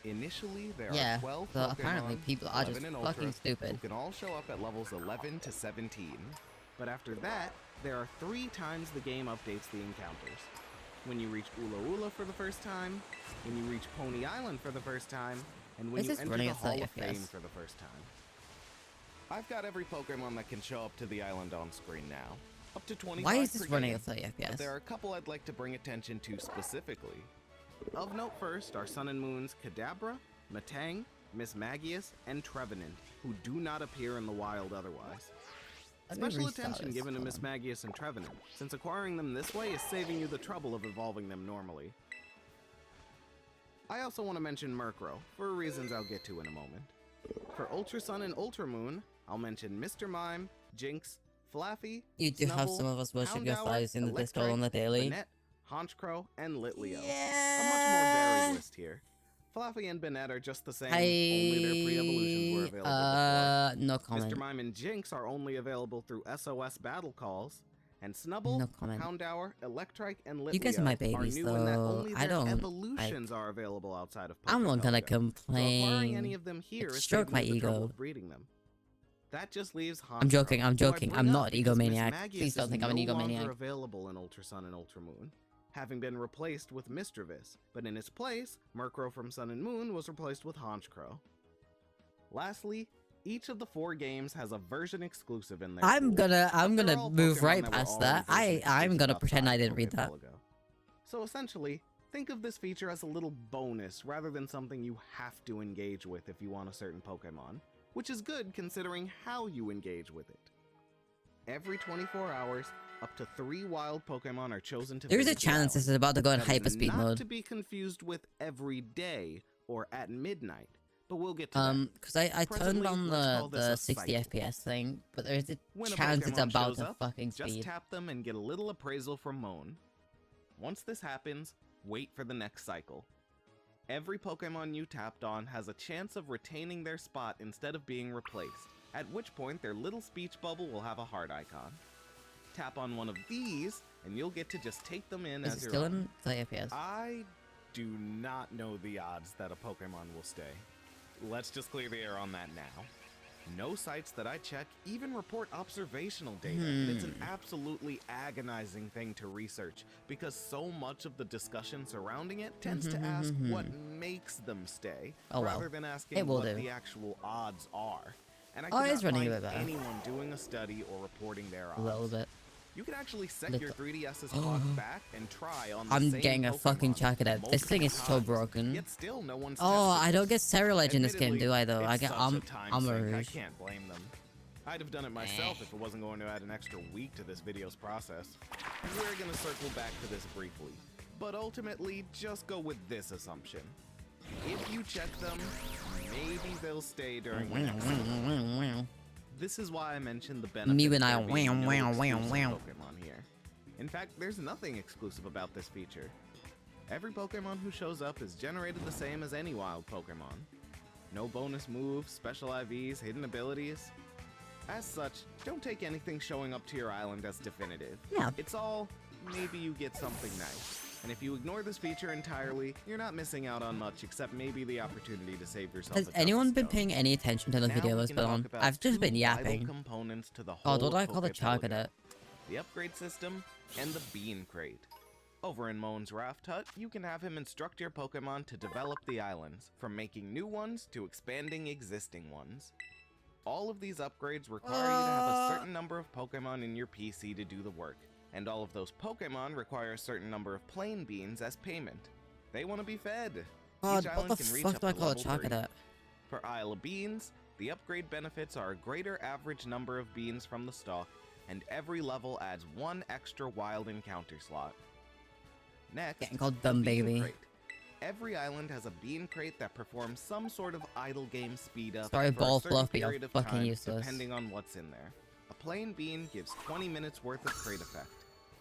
Initially, there Yeah, are 12 so Pokemon, apparently people are 11 just and fucking Ultra, stupid. who can all show up at levels 11 to 17. But after that, there are 3 times the game updates the encounters. When you reach Ula Ula for the first time, when you reach Pony Island for the first time, and when Is you this enter running the at 30 Hall of Fame FPS? for the first time. I've got every Pokemon that can show up to the island on screen now. Up to 25 Why is this per running game. at 30 But FPS? there are a couple I'd like to bring attention to specifically. Of note first are Sun and Moon's Kadabra, Matang, Miss Magius, and Trevenant, who do not appear in the wild otherwise. Let me Special restart attention this, given to hold Miss on. Magius and Trevenant, since acquiring them this way is saving you the trouble of evolving them normally. I also want to mention Murkrow, for reasons I'll get to in a moment. For Ultra Sun and Ultra Moon, I'll mention Mr. Mime, Jinx, Flaffy, You do have Snubbull, some of us worship your Houndour, thighs in the Discord Electrike, on the daily. Banette, Honchkrow, and Litleo. Yeah. A much more varied list here. Fluffy and Banette are just the same, only their pre-evolutions were available No before. comment. Mr. Mime and Jinx are only available through SOS battle calls, and Snubbull, No comment. Houndour, Electrike, and Litleo You guys are my are babies, new in that though. only I their don't- evolutions are available outside of I'm not gonna Pokemon. So acquiring any complain. of them here It is stroke saving my you the trouble ego. of breeding them. That just leaves I'm joking, Honchkrow, I'm who I joking. bring I'm up not because Miss egomaniac. Magius Please don't is think I'm an no longer egomaniac. available in Ultra Sun and Ultra Moon, having been replaced with Misdreavus, but in its place, Murkrow from Sun and Moon was replaced with Honchkrow. Lastly, each of the 4 games has a version exclusive in there. I'm gonna They're all move Pokemon right that were past already that. version I'm exclusive gonna pretend I outside didn't read that. Poképelago. So essentially, think of this feature as a little bonus rather than something you have to engage with if you want a certain Pokemon, which is good considering how you engage with it. Every 24 hours, up to 3 wild Pokemon are chosen to There's a visit your chance this island. is about to go in That is hyperspeed not mode. to be confused with every day or at midnight, but we'll get to that. Cause I turned Presently, on let's call the this a 60 cycle. FPS thing, but there's a When a chance it's Pokemon about shows to up, fucking just speed. tap them and get a little appraisal from Moan. Once this happens, wait for the next cycle. Every Pokemon you tapped on has a chance of retaining their spot instead of being replaced, at which point their little speech bubble will have a heart icon. Tap on one of these, and you'll get to just take them in Is as it your still own. in 30 FPS? I do not know the odds that a Pokemon will stay. Let's just clear the air on that now. No sites that I check even report observational data, and it's an absolutely agonizing thing to research because so much of the discussion surrounding it tends to ask what makes them stay, Oh, well. rather than asking It will what do. the actual odds are. And I Oh, could it is not running a find bit better. anyone doing a study or reporting their odds. A little bit. You can actually set Little. your 3DS's clock back and try on the I'm same getting a fucking Pokemon Charcadet. This thing is multiple so times, broken. Yet still no one's Oh, tested I don't this. get Ceruledge in this game, do I? Though I Admittedly, get it's such a time I'm a sink, I Rouge. can't blame them. I'd have done it myself if it wasn't going to add an extra week to this video's process. We're gonna circle back to this briefly, but ultimately just go with this assumption. If you check them, maybe they'll stay during the next season. This is why I mentioned the benefit Me when I of there being no wow, exclusive wow. Pokemon here. In fact, there's nothing exclusive about this feature. Every Pokemon who shows up is generated the same as any wild Pokemon. No bonus moves, special IVs, hidden abilities. As such, don't take anything showing up to your island as definitive. Yeah. It's all, maybe you get something nice. And if you ignore this feature entirely, you're not missing out on much except maybe the opportunity to save yourself. Has a anyone been Stone. paying any attention to the Now video we that's can been talk on? about I've just two been vital yapping. components to the Oh, whole what do I call the Poképelago. chocolate? The upgrade system and the bean crate. Over in Moan's Raft Hut, you can have him instruct your Pokemon to develop the islands, from making new ones to expanding existing ones. All of these upgrades require you to have a certain number of Pokemon in your PC to do the work, and all of those Pokemon require a certain number of plain beans as payment. They want to be fed. God, Each what island the can reach fuck up do I to call a level 3. chocolate? For Isle of Beans, the upgrade benefits are a greater average number of beans from the stock, and every level adds 1 extra wild encounter slot. Next, Getting called the dumb bean baby. crate. Every island has a bean crate that performs some sort of idle game speed up Sorry, for ball a certain fluff, but you're period of fucking time, useless. depending on what's in there. A plain bean gives 20 minutes worth of crate effect.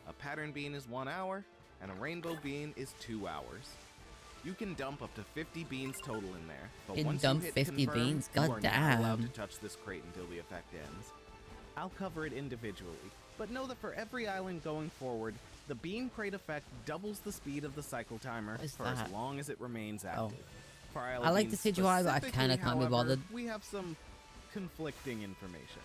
A pattern bean is 1 hour, and a rainbow bean is 2 hours. You can dump up to 50 beans total in there, but You can once dump you hit 50 confirm, beans? you are God not allowed damn. to touch this crate until the effect ends. I'll cover it individually, but know that for every island going forward, the bean crate effect doubles the speed of the cycle timer What is for that? as long as it remains Oh. active. For Isle I of like Beans the CGI, but I kinda specifically, can't be however, bothered. We have some conflicting information.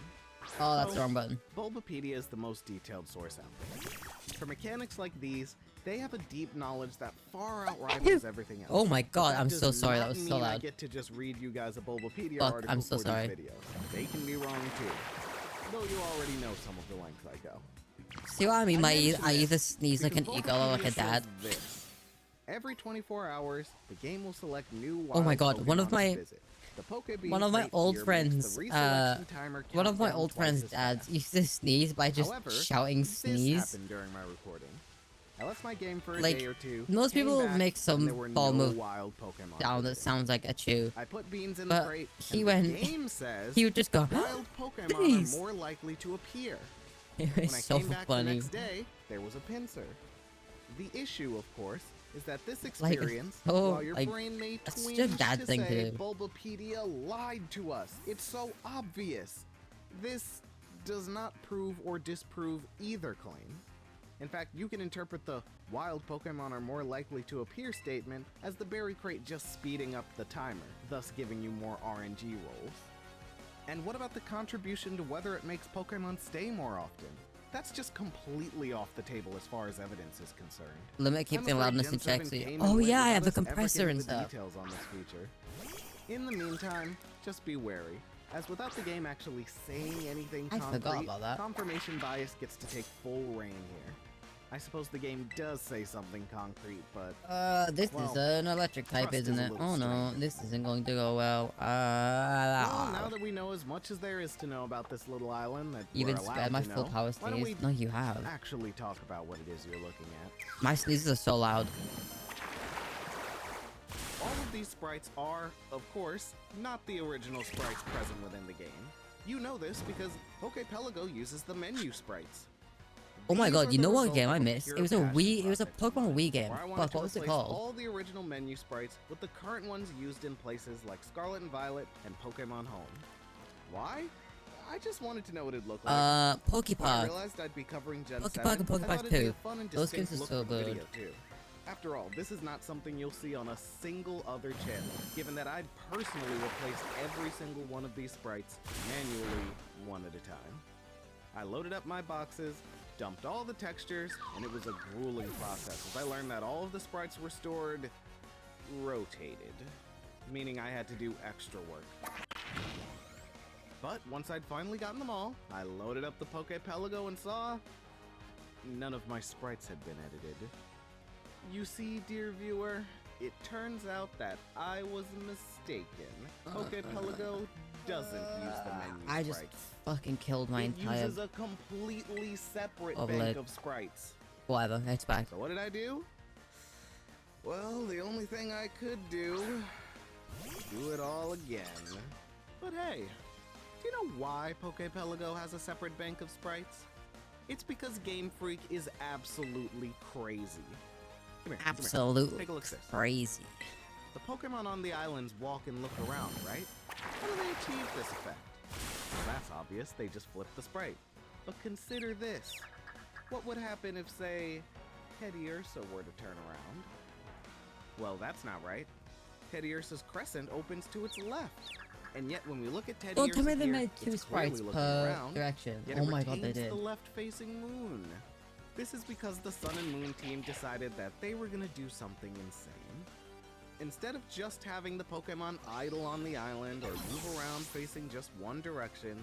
Oh, that's the wrong button. Bulbapedia is the most detailed source out there. For mechanics like these, they have a deep knowledge that far outrivals everything else. Oh my But god, that I'm does so sorry, that not was so mean I loud. get to just read you guys a Bulbapedia Fuck, article I'm so for sorry. these videos. They can be wrong too. Though you already know some of the lengths I go. See what I mean? mention I this either sneeze like an because eagle or like a Bulbapedia dad. says this. Every 24 hours, the game will select new Oh my wild god, one of Pokemon my- to visit. The Pokebean One of my crate old here makes friends, the reselection timer one of my count old down twice friends' as dads fast. used to sneeze by just However, shouting this sneeze. happened during my recording. I left my game for a Like, day or two. most came people back, make and some there were ball no move wild Pokemon sound that visiting. sounds like a chew. I put beans in but the crate. he and went- The game says He would just go, wild Pokemon Bees. are more likely to appear. It When was I so came back the funny. next day, there was a pincer. The issue, of course, is that this Like, experience, oh, while your like, brain may that's twinge such a bad to thing to say do. Bulbapedia lied to us. It's so obvious. This does not prove or disprove either claim. In fact, you can interpret the wild Pokemon are more likely to appear statement as the berry crate just speeding up the timer, thus giving you more RNG rolls. And what about the contribution to whether it makes Pokemon stay more often? That's just completely off the table as far as evidence is concerned. Limit keep I'm the afraid loudness Gen in check. 7 So came oh and went yeah, I have the without us ever compressor getting and the stuff. details on this feature. In the meantime, just be wary, as without the game actually saying anything I concrete, forgot about that. confirmation bias gets to take full reign here. I suppose the game does say something concrete, but This well, is an electric type, trust is isn't a it? little Oh no, strained. this isn't going to go well. well, now that we know as much as there is to know about this little island that You've we're been allowed spared my to full know, power why don't sneeze. we No, you have. actually talk about what it is you're looking at? My sneezes are so loud. All of these sprites are, of course, not the original sprites present within the game. You know this because Poképelago uses the menu sprites. Oh my These god, are you the know what result game of I a missed? pure It was a passion Wii, it was a project Pokemon Wii game. where I wanted Fuck, to what was it replace called? all the original menu sprites with the current ones used in places like Scarlet and Violet and Pokemon Home. Why? I just wanted to know what it'd look like. When I Pokepog. realized I'd be covering Gen Pokepog 7, and I Pokepog thought it'd be 2. a fun and Those distinct games are look so for the video good. too. After all, this is not something you'll see on a single other channel, given that I'd personally replaced every single one of these sprites manually, one at a time. I loaded up my boxes, dumped all the textures, and it was a grueling process as I learned that all of the sprites were stored rotated, meaning I had to do extra work. But once I'd finally gotten them all, I loaded up the Poképelago and saw none of my sprites had been edited. You see, dear viewer, it turns out that I was mistaken. Poképelago doesn't use the menu I just sprites. fucking killed my It entire uses a completely separate Overlay. bank of sprites. whatever. It's back. So what did I do? Well, the only thing I could do it all again. But hey, do you know why Poképelago has a separate bank of sprites? It's because Game Freak is absolutely crazy. Come here, Absolutely Take a look at this. crazy. The Pokemon on the islands walk and look around, right? How do they achieve this effect? Well, that's obvious, they just flip the sprite. But consider this. What would happen if, say, Teddiursa were to turn around? Well, that's not right. Teddiursa's crescent opens to its left. And yet when we look at Teddiursa Well, tell me they here, made two it's sprites clearly looking per around, direction. yet Oh it my god, they retains did. the left-facing moon. This is because the Sun and Moon team decided that they were gonna do something insane. Instead of just having the Pokemon idle on the island or move around facing just one direction,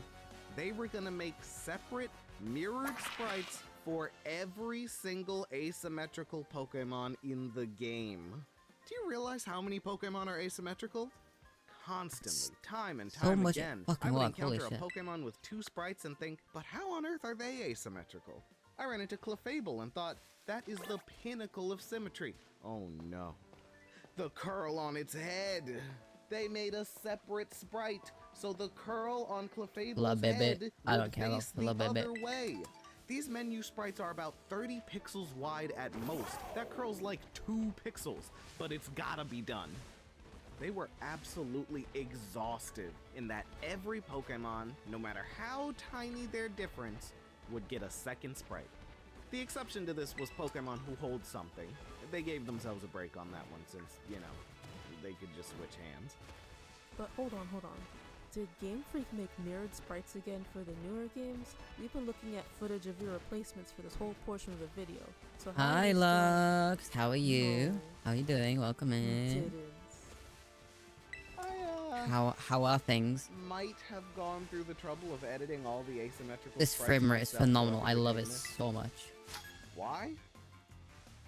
they were gonna make separate, mirrored sprites for every single asymmetrical Pokemon in the game. Do you realize how many Pokemon are asymmetrical? Constantly, time and so time much again, fucking I would work, holy encounter a shit. Pokemon with two sprites and think, but how on earth are they asymmetrical? I ran into Clefable and thought, that is the pinnacle of symmetry. Oh no. The curl on its head. They made a separate sprite, so the curl on Clefable's head I would don't care, face though. the other way. These menu sprites are about 30 pixels wide at most. That curl's like 2 pixels, but it's gotta be done. They were absolutely exhaustive in that every Pokemon, no matter how tiny their difference, would get a second sprite. The exception to this was Pokemon who hold something. They gave themselves a break on that one since, you know, they could just switch hands. But hold on. Did Game Freak make mirrored sprites again for the newer games? We've been looking at footage of your replacements for this whole portion of the video. So how Hi, is, Lux. How are you? No. How you doing? Welcome you in. didn't. How are things? Might have gone through the trouble of editing all the asymmetrical This sprites frame rate is myself phenomenal. for I love it ridiculous. so much. Why?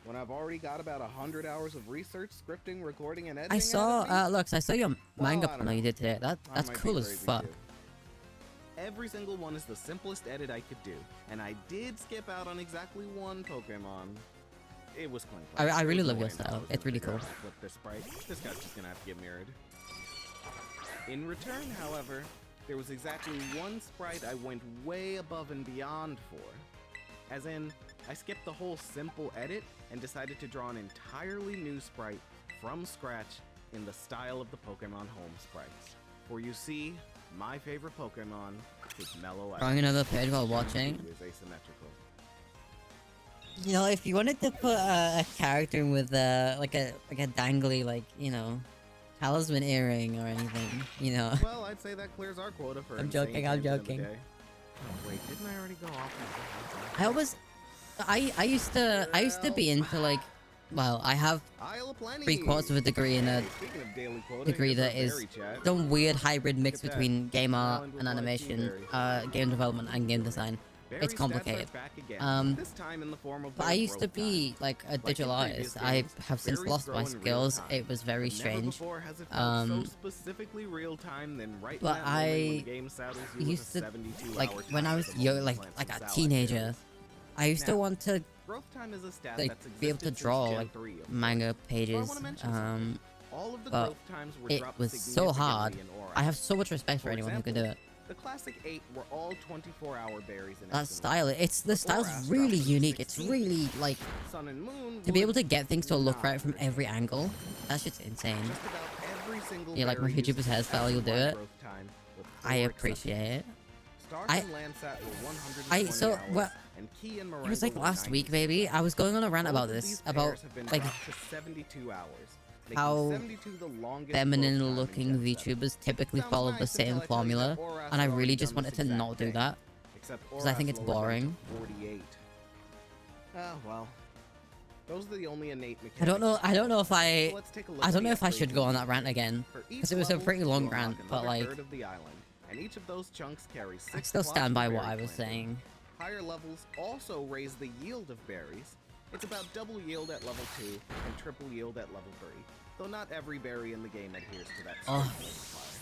When I've already got about 100 hours of research, scripting, recording, and editing. I saw, ahead of me? Lux, I saw your manga I don't panel you know. did today. That's I might be cool as crazy, fuck. too. Every single one is the simplest edit I could do, and I did skip out on exactly one Pokemon. It was clean. I really There's no love your way in hell style. I was It's gonna really figure out cool. how to flip this sprite. This guy's just gonna have to get mirrored. In return, however, there was exactly one sprite I went way above and beyond for. As in, I skipped the whole simple edit and decided to draw an entirely new sprite from scratch in the style of the Pokemon home sprites. For you see, my favorite Pokemon is Mellow. Drawing another page while watching. Who is asymmetrical. You know, if you wanted to put a character with like a dangly, like, you know, talisman earring or anything, you know. Well, I'd say that clears our quota for I'm insane joking, I'm tangent of the joking. day. Oh, wait, didn't I already go off? I always, I used to be into like, well, I have Isle of Plenty. 3/4 of a degree in a Hey, speaking of daily quota, degree here's our that is berry chat. some weird hybrid mix Look at that. between game art Island with and my animation, berry. game development and game design. Berry It's stats are complicated. back again, this time in the form of But their I used to growth be time. like a Like in digital previous artist. I games, have since berries lost grow my in real skills. time. It was very But never strange. before has it felt so Um, specifically real time than right but in that moment when I the game saddles you with a used to 72-hour like when I time was to young, mold like plants a and salad teenager. berries. I used to Now, want to Growth time is a stat like that's be able to existed since draw Gen like 3 of manga course. So I pages. wanna mention something. All of the but growth times were it dropped was so hard. significantly in Aura. I have so much respect for For anyone who can do example, it. The classic 8 were all 24-hour berries in That X and style, Y. it's the Aura style's dropped really to unique. It's 16. really like Sun and Moon to be able would to get things to look not right from retain. every angle. That's just insane. Just about every single You like my berry uses YouTuber's hairstyle, you'll do X and Y it. growth time, with I 4 appreciate it. Stars I- and Landsat were 120 so, hours, well, and Key and It was Marengo like were last week, 96. baby. I was going on a rant Both about of this, these about pairs have been like dropped to 72 hours, making how 72 the longest growth time feminine in looking Gen 7. VTubers typically Sounds follow the nice until same I tell you formula, that Oras and I had already really just done wanted this to exact not do thing, that. except 'cause I think Oras it's lowered them boring. to 48. Ah, well. Those are the only innate mechanics. I don't know if So I let's take a look I at don't the know if I upgrades should go in on the that rant game. again, For each because it was a level, pretty long you unlock rant, but another like third of the island, and each of those chunks carry I 6 still plots stand of by berry what I was planting. saying. Higher levels also raise the yield of berries. It's about double yield at level 2 and triple yield at level 3, though not every berry in the game adheres to that Oh. strict multiplier.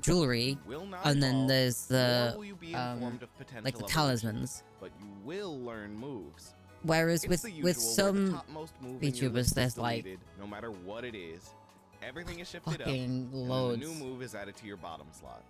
jewelry, Will not and then evolve, there's nor the will you be informed of potential like the evolutions, talismans. but you will learn moves. Whereas It's with the usual where the some topmost move in your VTubers, list is there's like deleted, no matter what it is. everything is shifted Fucking up, and then loads. the new move is added to your bottom slot.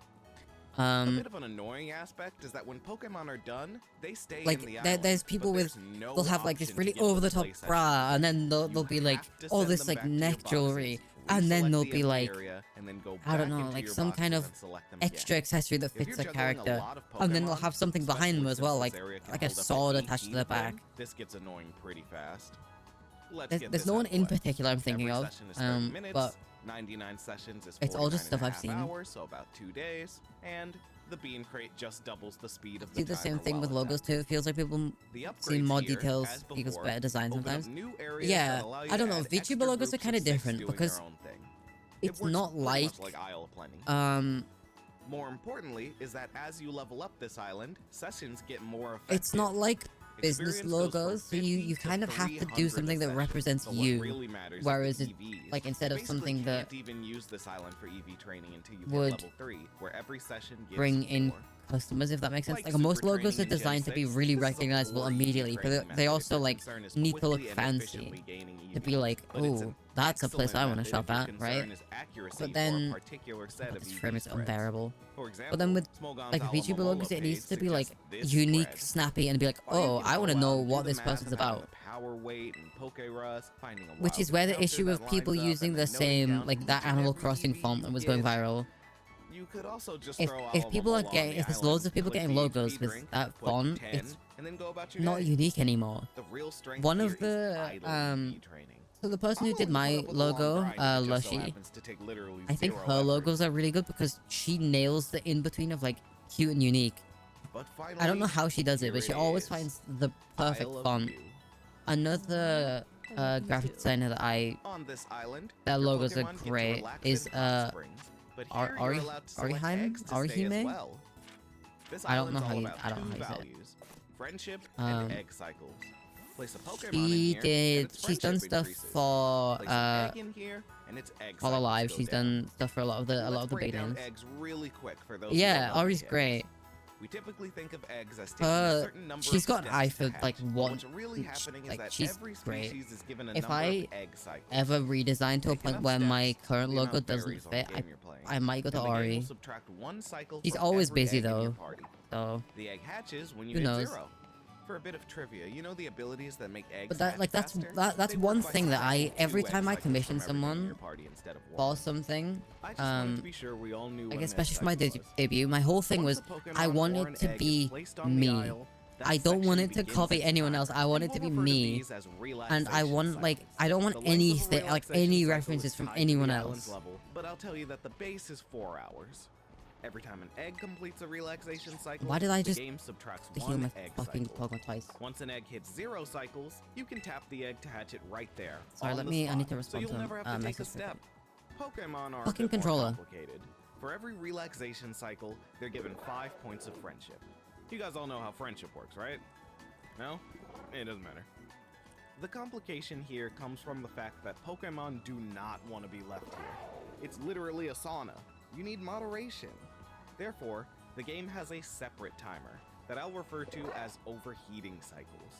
A bit Um, of an annoying aspect is that when Pokemon are done, they stay like in the island, there's people but with there's no they'll have like this option to really give them over the top play sessions bra, and again. then they'll be like, have to oh, send this them like back to your neck jewelry, boxes, and then reselect they'll the be empty like, area, and then go I don't back know, into like your some kind boxes of and select them extra again. accessory that If fits you're the juggling a character, lot of and then they'll Pokemon, have something behind them especially as well, since like this area can like a hold up to sword 18 attached to the of them, back. This gets annoying pretty fast. Let's There's, get there's this no out one of the in way. particular I'm thinking Every of, session is 30 minutes, but 99 sessions is it's all just 49 stuff and a I've half seen. hours, so about 2 days, and the bean crate just doubles the speed of Do the the same timer thing while with in logos depth. too. It feels like people The see upgrades more here, details as because before, better design open up sometimes. new areas Yeah, that allow you I don't to know. add VTuber extra logos are groups kind of of 6 different doing because their own thing. It it's works not pretty like much like Isle of Plenty. More importantly is that as you level up this island, sessions get more effective. it's not like business Experience goes from logos, so 50 you to kind of have to 300 do a something that session, represents but what you. really matters is Whereas the it, EVs. like instead You of something basically that can't even use this island for EV training until you would hit level 3, where every session gives bring you in more. customers, if that makes sense. Like Like most super logos are training in Gen designed to be 6, really this is a recognizable poor EV immediately, but training they method also if your like concern is need to look quickly and fancy. efficiently gaining To EVs. be like, But it's oh, an that's a place excellent I want to method shop if your at, right? concern is accuracy But for then, a particular set but of this EV frame is spreads. unbearable. For example, But then with Smogon's like Alamo VTuber Molo logos, it page needs to be like suggests this unique, spread. snappy, and be like, Or you oh, can I go want to out know and do what the this math person's and add in about. the power weight and Pokerus, finding a Which wild is where the encounter issue that with people lines up, using and the then noting same, down like each that and Animal every Crossing EV font that you was going get. viral. You could also just If throw if Alamo people are Molo on getting, the if there's island, loads of people click getting the logos HP with drink, that put font, 10, it's and then go about your not day. unique anymore. The real strength One here of is the idle EV training. so the person who I'm did willing to my put up with a long logo, grind if it just so Lushy, happens to take literally I think zero her effort. logos are really good because she nails the in between of like cute and unique. But I don't know finally, how she does it, here but she it always is. finds the perfect Isle of font. View. Another I love you graphic too. designer that On this island, their your logos are Pokemon get to great relax is in hot springs, but here Ari- you're allowed to select Ariheim? eggs to stay as Arihime? well. This I don't know island's how all you- about I don't know two how you say it. values: friendship Um, and egg cycles. Place a Pokemon in she here, and did. its She's done friendship stuff increases. for Place an egg in here, and its egg All cycles Alive. go She's down. done stuff for a lot of the Let's break big down names. eggs really quick for those who Yeah, don't know Ari's the great. eggs. We typically think of eggs as taking a certain number She's of got an eye steps to for like hatch, but what. what's really happening is Like that she's every great. species is given a If number I of egg cycles. ever redesign to a Take point enough where my steps, current the logo amount doesn't varies on the fit, game you're playing, I might go to and the game Ari. will subtract one cycle She's from always every busy egg in your though, party. so. The egg hatches when you Who hit knows? 0. For a bit of trivia, you know the abilities that make eggs But that hatch like that's faster? that's They one work by thing that I subtracting every 2 egg time I cycles commission from everything in someone your party instead of for 1. something, I just wanted to be sure we all knew like what an egg especially for my cycle was. debut, my whole thing Once was a Pokemon I or want an it to egg is be placed on the me. aisle, that I don't want section it to begins copy its anyone timer, else. I want and it to we'll be refer to me. these as And I relaxation want like cycles. I don't want The length of a anything like relaxation any cycle references is from tied to anyone the island's else. level, but I'll tell you that the base is 4 hours. Every time an egg completes a relaxation cycle, Why did I the just game subtracts heal 1 my egg fucking cycle. Pokemon twice? Once an egg hits 0 cycles, you can tap the egg to hatch it right there. Sorry, on let the me. I spot, need to so respond you'll to never a have to take a message. step. Pokemon are Fucking a bit more controller. complicated. For every relaxation cycle, they're given 5 points of friendship. You guys all know how friendship works, right? No? It doesn't matter. The complication here comes from the fact that Pokemon do not want to be left here. It's literally a sauna. You need moderation. Therefore, the game has a separate timer that I'll refer to as overheating cycles.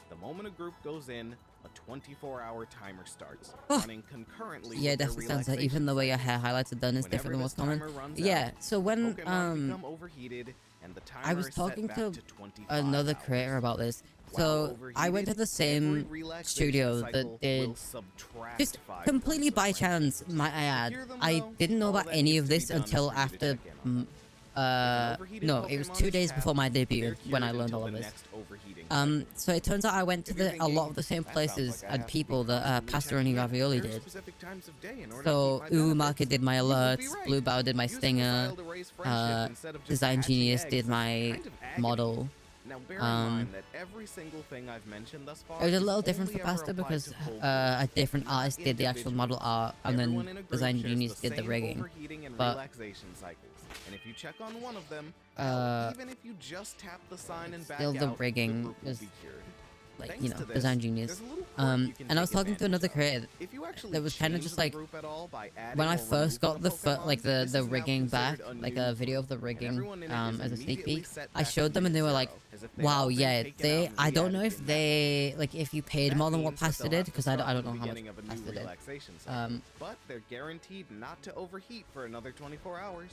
The moment a group goes in, a 24-hour timer starts, running concurrently Yeah, with their definitely sounds like relaxation even the way your cycles. hair highlights are done is Whenever different than this what's common. timer runs Yeah, out, so when Pokemon become overheated, and the timer I was is set talking back to 25 another hours. creator about this. While So I went to overheated, the every same relaxation studio cycle that did will subtract just 5 completely points of by friendship. chance, might I add. hear them, I though? didn't know All about that any needs of to be this done is until for you to after. check in on them. If an overheated No, it was Pokemon 2 is days tapped, before my they're debut when I cured learned until all of the this. next overheating cycle. So it turns out I went to If you're a lot thinking, of the same "That sounds places like I and have to be people that constantly Pastoroni checking in Ravioli very did. specific times of day in order to So keep my Uwu benefits." Market did my You would be alerts, right. Blue Bow did my Using this stinger, aisle to raise friendship instead of just Design hatching Genius eggs did is my kind of agony. model. Now bear in mind that every single thing I've mentioned thus far It was a is little different only for ever Pasta applied because to full a groups, different not artist did the actual individuals. model art, and Everyone then in a group Design shares Genius the did the same rigging. overheating and But relaxation cycles. And if you check on one of them, hell, even if you just tap the sign and back still the out, rigging group will is be cured. like, Thanks you know, to this, design genius. there's a little quirk you can And I was take talking to another advantage creator of. If you actually that was kind of change just the like, group at all by adding when I or first got removing the a Pokemon, like this the is now rigging back, considered a like new a video of the group, and rigging, everyone in it is as a sneak immediately peek, set I back to showed them and they were minute like, zero, as if they'd wow, all been yeah, taken out and I don't know re-added if in that they, like, if you paid That more than what means that Pasta they'll did, have to because I start don't from know the how much beginning of a new Pasta did. relaxation cycle, but they're guaranteed not to overheat for another 24 hours.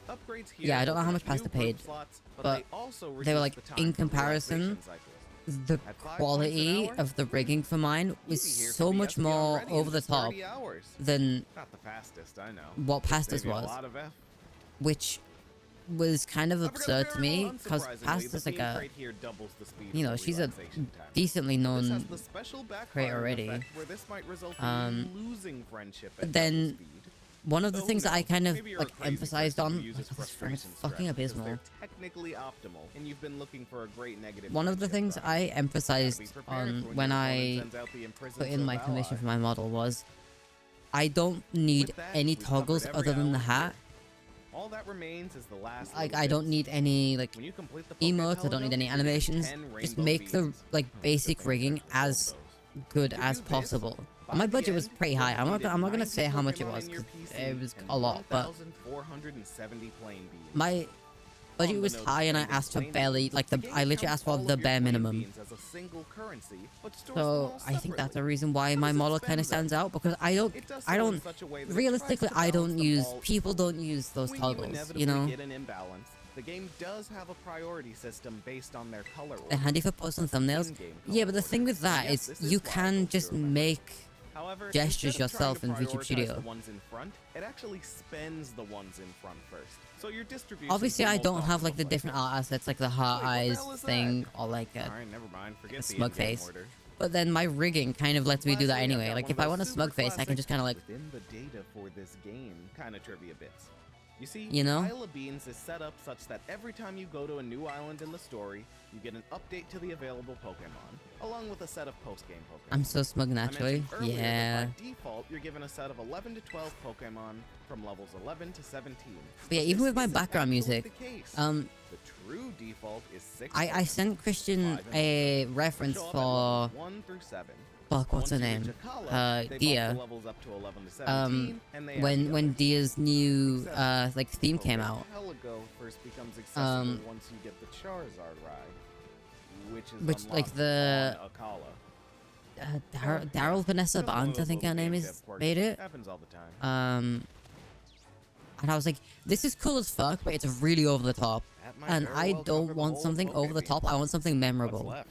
Upgrades here Yeah, I don't know how open much up new Pasta group paid, slots, but they also they were reduce like, the time in for comparison, relaxation cycles. the At 5 points an quality hour, of the rigging for mine was Eevee here could so be much Espeon more ready in over the just top 30 hours. than Not the fastest, I know. what It'd Pasta's save you a was, lot of F. which was kind of I forgot a absurd to me, variable. because Unsurprisingly, Pasta's the like beam a, crate here doubles the speed you know, of the she's a relaxation time. decently This has known the special crate backfiring already. effect where this might result in Um, you losing friendship but at then double speed. one of the Though who things that I knows? kind of Maybe you're a like crazy emphasized person on, who uses this frustration is fucking stress, 'cause abysmal. they're technically optimal, and you've been looking for a great negative One of the friendship things drive. I Gotta be emphasized prepared on for when your opponent I sends out the imprisoned put in my sub commission ally. for my model was, I don't need With that, any we've covered toggles every other than the hour hat. All that remains is the last Like, little I don't bits. need any like When you complete the emotes, I don't need any animations. Just make the like basic rigging as good as possible. My budget was pretty high. I'm not gonna say how much it was, 'cause it was a lot, but my budget was high and I asked for barely, like, I literally asked for the bare minimum. So I think that's the reason why my model kind of stands out, because realistically, people don't use those toggles, you know? The game does have a priority system based on their color order. They're handy for posts and thumbnails. In-game Yeah, color but the thing order. with that Yes, is this is you why can folks just remember. make However, gestures instead of trying yourself to in VTube prioritize Studio. the ones in front, it actually spends the ones in front first. So your distribution Obviously, I don't have like the different art assets, like the heart Wait, what the eyes hell is that? thing, or like a Alright, never mind. Forget the smug in-game face. order. But then my rigging kind of lets me do that Lastly, I've anyway. got Like, one if of I those want a smug super face, I can classic just kind of like, within the data for this game kind of trivia bits. You see, You know? Isle of Beans is set up such that every time you go to a new island in the story, you get an update to the available Pokemon, along with a set of post-game Pokemon. I'm so smug I naturally. mentioned earlier that Yeah. by default, you're given a set of 11 to 12 Pokemon from levels 11 to 17. But yeah, But even this with my isn't background actually music, the case. um, The true default is 6 I Pokemon. sent Christian 5 and a reference Show up at for, levels 1 through 7. fuck, what's her Once you name? reach a Kala, they bump Dia. the levels up to 11 to 17, and they add When the others. Dia's new, Except like, theme came Poke out. Heligo first becomes accessible once you get the Charizard ride, which is like, unlocked the- on Akala. Daryl Vanessa Just one of Barnes, I those think her little name games is, that have quirks. made it. Happens all the time. And I was like, this is cool as fuck, but it's really over the top. That might And very I well don't cover the want whole something Poke over the theme. top, I want something What's memorable. left?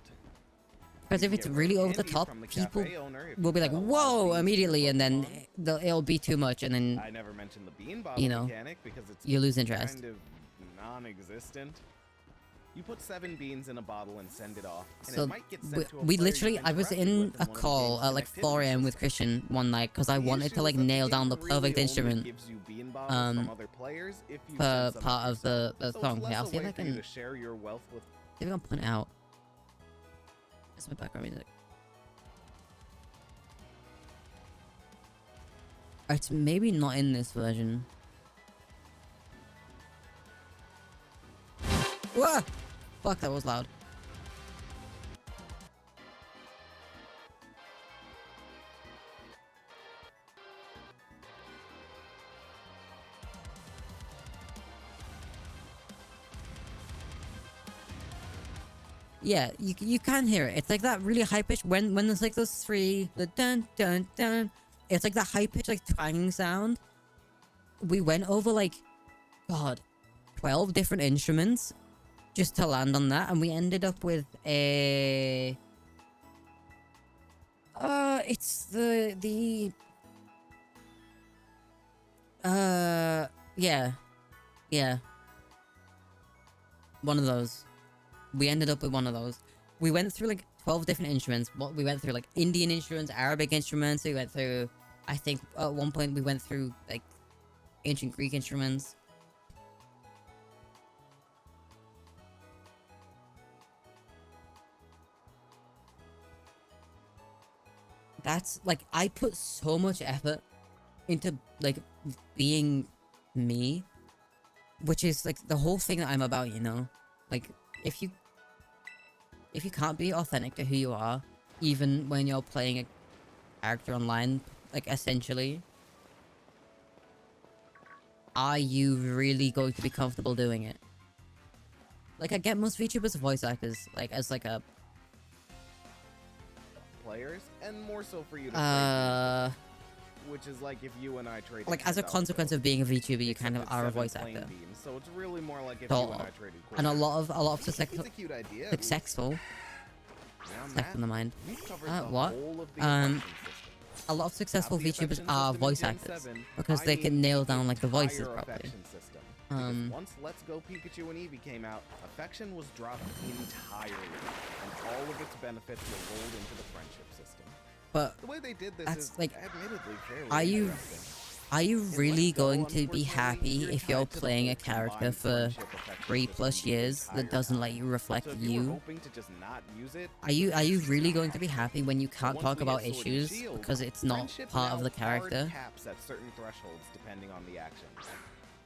Because if You it's can get really rare over the candy top, from the people cafe owner if will you've be like, got a lot of whoa, beans immediately, and then Pokemon. it'll be too much, and then I never mentioned the bean bottle you know, mechanic because it's you lose interest. kind of non-existent. You put 7 beans in a bottle and send it off, and So it might get sent to a we player literally, you've I was interacted in with a one of the call game's at like 4 connectivity a.m. with systems. Christian one night because I The wanted issue to is like that the nail game down the really perfect only instrument gives you bean bottles from other players if you for send some part of the yourself. So song. it's Okay, I'll less see a if I way for you can to share your wealth with. see if I can point it out. That's my background music. It's maybe not in this version. Whoa! Fuck, that was loud. Yeah, you can hear it. It's like that really high pitch when there's like those three, the dun dun dun. It's like that high pitch like twanging sound. We went over like, God, 12 different instruments just to land on that, and we ended up with a. It's yeah. One of those. We ended up with one of those. We went through like 12 different instruments. We went through like Indian instruments, Arabic instruments. We went through, I think at one point we went through like ancient Greek instruments. That's like, I put so much effort into like being me, which is like the whole thing that I'm about, you know? Like, if you if you can't be authentic to who you are, even when you're playing a character online, like essentially, are you really going to be comfortable doing it? Like, I get most VTubers are voice actors, like, as like a players, and more so for you to trade beams, which is like if you and I traded like as a consequence of being a VTuber, you kind of are a voice actor. Beams, so it's really more like if So, you and I traded and a lot of it's a cute idea. successful. Now, Back from the mind. we've covered What? the whole of the affection system. A lot of successful Now, the VTubers affection are system in voice Gen actors 7, because I they can mean nail the down like the voices entire properly. affection system. Because once Let's Go Pikachu and Eevee came out, affection was dropped entirely, and all of its benefits were rolled into the friendship system. But The way they did this that's is like, admittedly fairly are you interesting. are you In really Let's Go, going to be unfortunately, happy you're if you're tied to the playing a whole character combined for friendship affection 3+ system the years that entire doesn't time. let you reflect So if you were you? hoping to just not use it, Are you really going to be happy when you can't once talk we about hit Sword and issues Shield, because it's not friendship part of now the character? hard caps at certain thresholds depending on the action.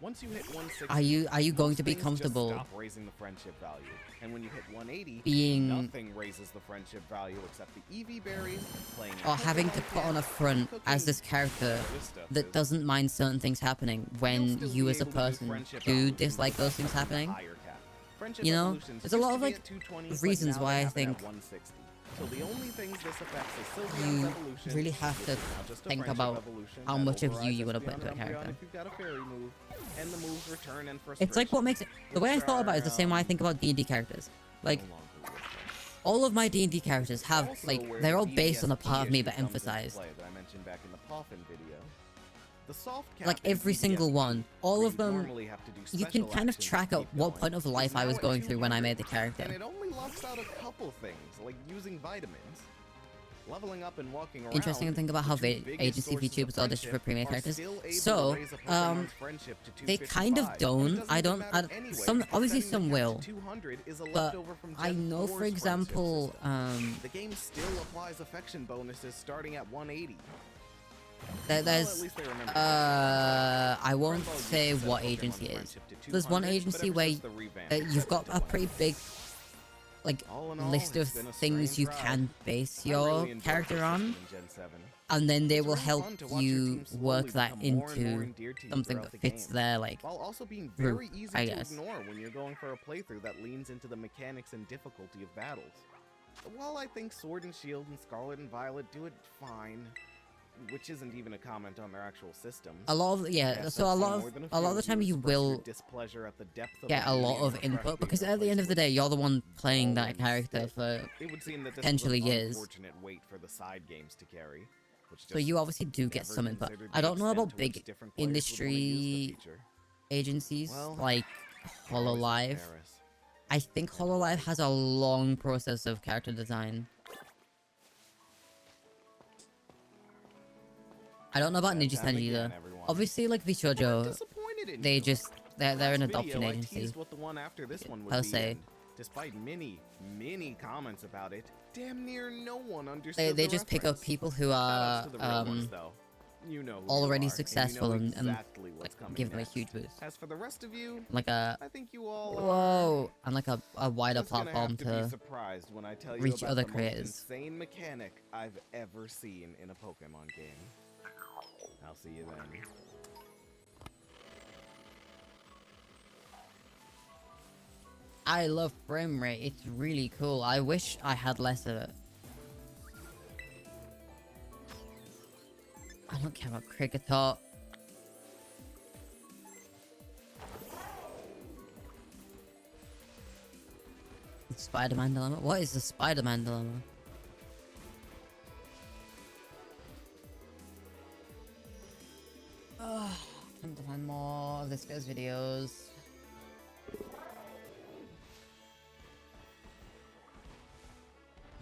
Once you hit 160, Are you going most to be things just comfortable stop raising the friendship value, and when you hit 180, being nothing raises the friendship value except the Eevee berries, playing or having to Pokemon put on a camp, front cooking. as this character This stuff that is- doesn't mind certain things happening when You'll still you be as a able to do person friendship do evolutions dislike with those things a happening? higher cap. Friendship You know, evolutions there's a used lot to of be like at 220, but reasons now why they I have it at think 160. So the only things this affects is Sylveon's you evolution, really have which to is now just a think friendship about evolution how that much of you overrides you want to put Espeon into a and Umbreon character. if you've got a fairy move, and the moves return and frustration. It's like what makes it. The way I thought about it is the same way I think about D&D characters. Like, all of my D&D characters have, Also like, where they're the all based on a BDSP part of me issue but comes into emphasized. play that I mentioned back in the Poffin video. The soft cap Like, in every single BDSP, one. All where of you them, normally have to do you can special kind of actions to track out keep what going, point of is life I now was at going through when I 200, made the character. and it only locks out a couple things, like using vitamins. Leveling up and walking around, Interesting to think about how the two biggest agency sources of VTubers audition for friendship premium are characters. still able So, to raise a Pokemon's friendship to they kind of 255, and it don't. doesn't I even don't. matter anyway, Some because obviously setting the some cap will, to 200 is a but leftover from I Gen know, 4's for friendship example, system. The game still applies affection bonuses starting at 180. there's Well, at least they remember to I won't Grandpa used say to set what Pokemon's agency it is. friendship to There's one 200, but agency ever where since the revamp, you've got a pretty big, like, all in all, list of it's been a things strange you ride. can base I your really enjoyed character the on, system in Gen 7. and then they It's will really help fun to watch your you team slowly work that become more and more into endeared to you something throughout that the fits game, their, like, while also being group, very easy I to guess. ignore when you're going for a playthrough that leans into the mechanics and difficulty of battles. While I think Sword and Shield and Scarlet and Violet do it fine, which isn't even a comment on their actual systems. A lot of, yeah, Yes, so I've a seen lot more of, than a lot of few the time you you express your will displeasure at the depth of get the a beauty lot and of refresh input, being because at the end of the replaced day, you're the one playing that All character instead. for It would seem that this potentially was an years. unfortunate weight for the side games to carry, which So just you obviously do get never some input. considered I the don't know extent about to which big different players would wanna use the industry feature. agencies Well, like always in Hololive. Paris. I think Hololive has a long process of character design. I don't know about That Ninja time Senji either. again, everyone. Obviously, like I'm VShojo, disappointed in they you. just they're an Last video, adoption I agency. teased what the one after this one would Per be, se. and despite many comments about it, damn near no one understood They the just pick up reference. people who Shoutouts are to the real ones, though. You know who you already are, successful and, you know and exactly what's like coming give them a next. huge boost. As for the rest of you, Like a I think you all are whoa, and like a wider just gonna platform have to be to surprised when I tell you reach about other the most creators. insane mechanic I've ever seen in a Pokemon game. I'll see you then. I love frame rate. It's really cool. I wish I had less of it. I don't care about cricket talk. The Spider-Man dilemma? What is the Spider-Man dilemma? Time to find more of this guy's videos.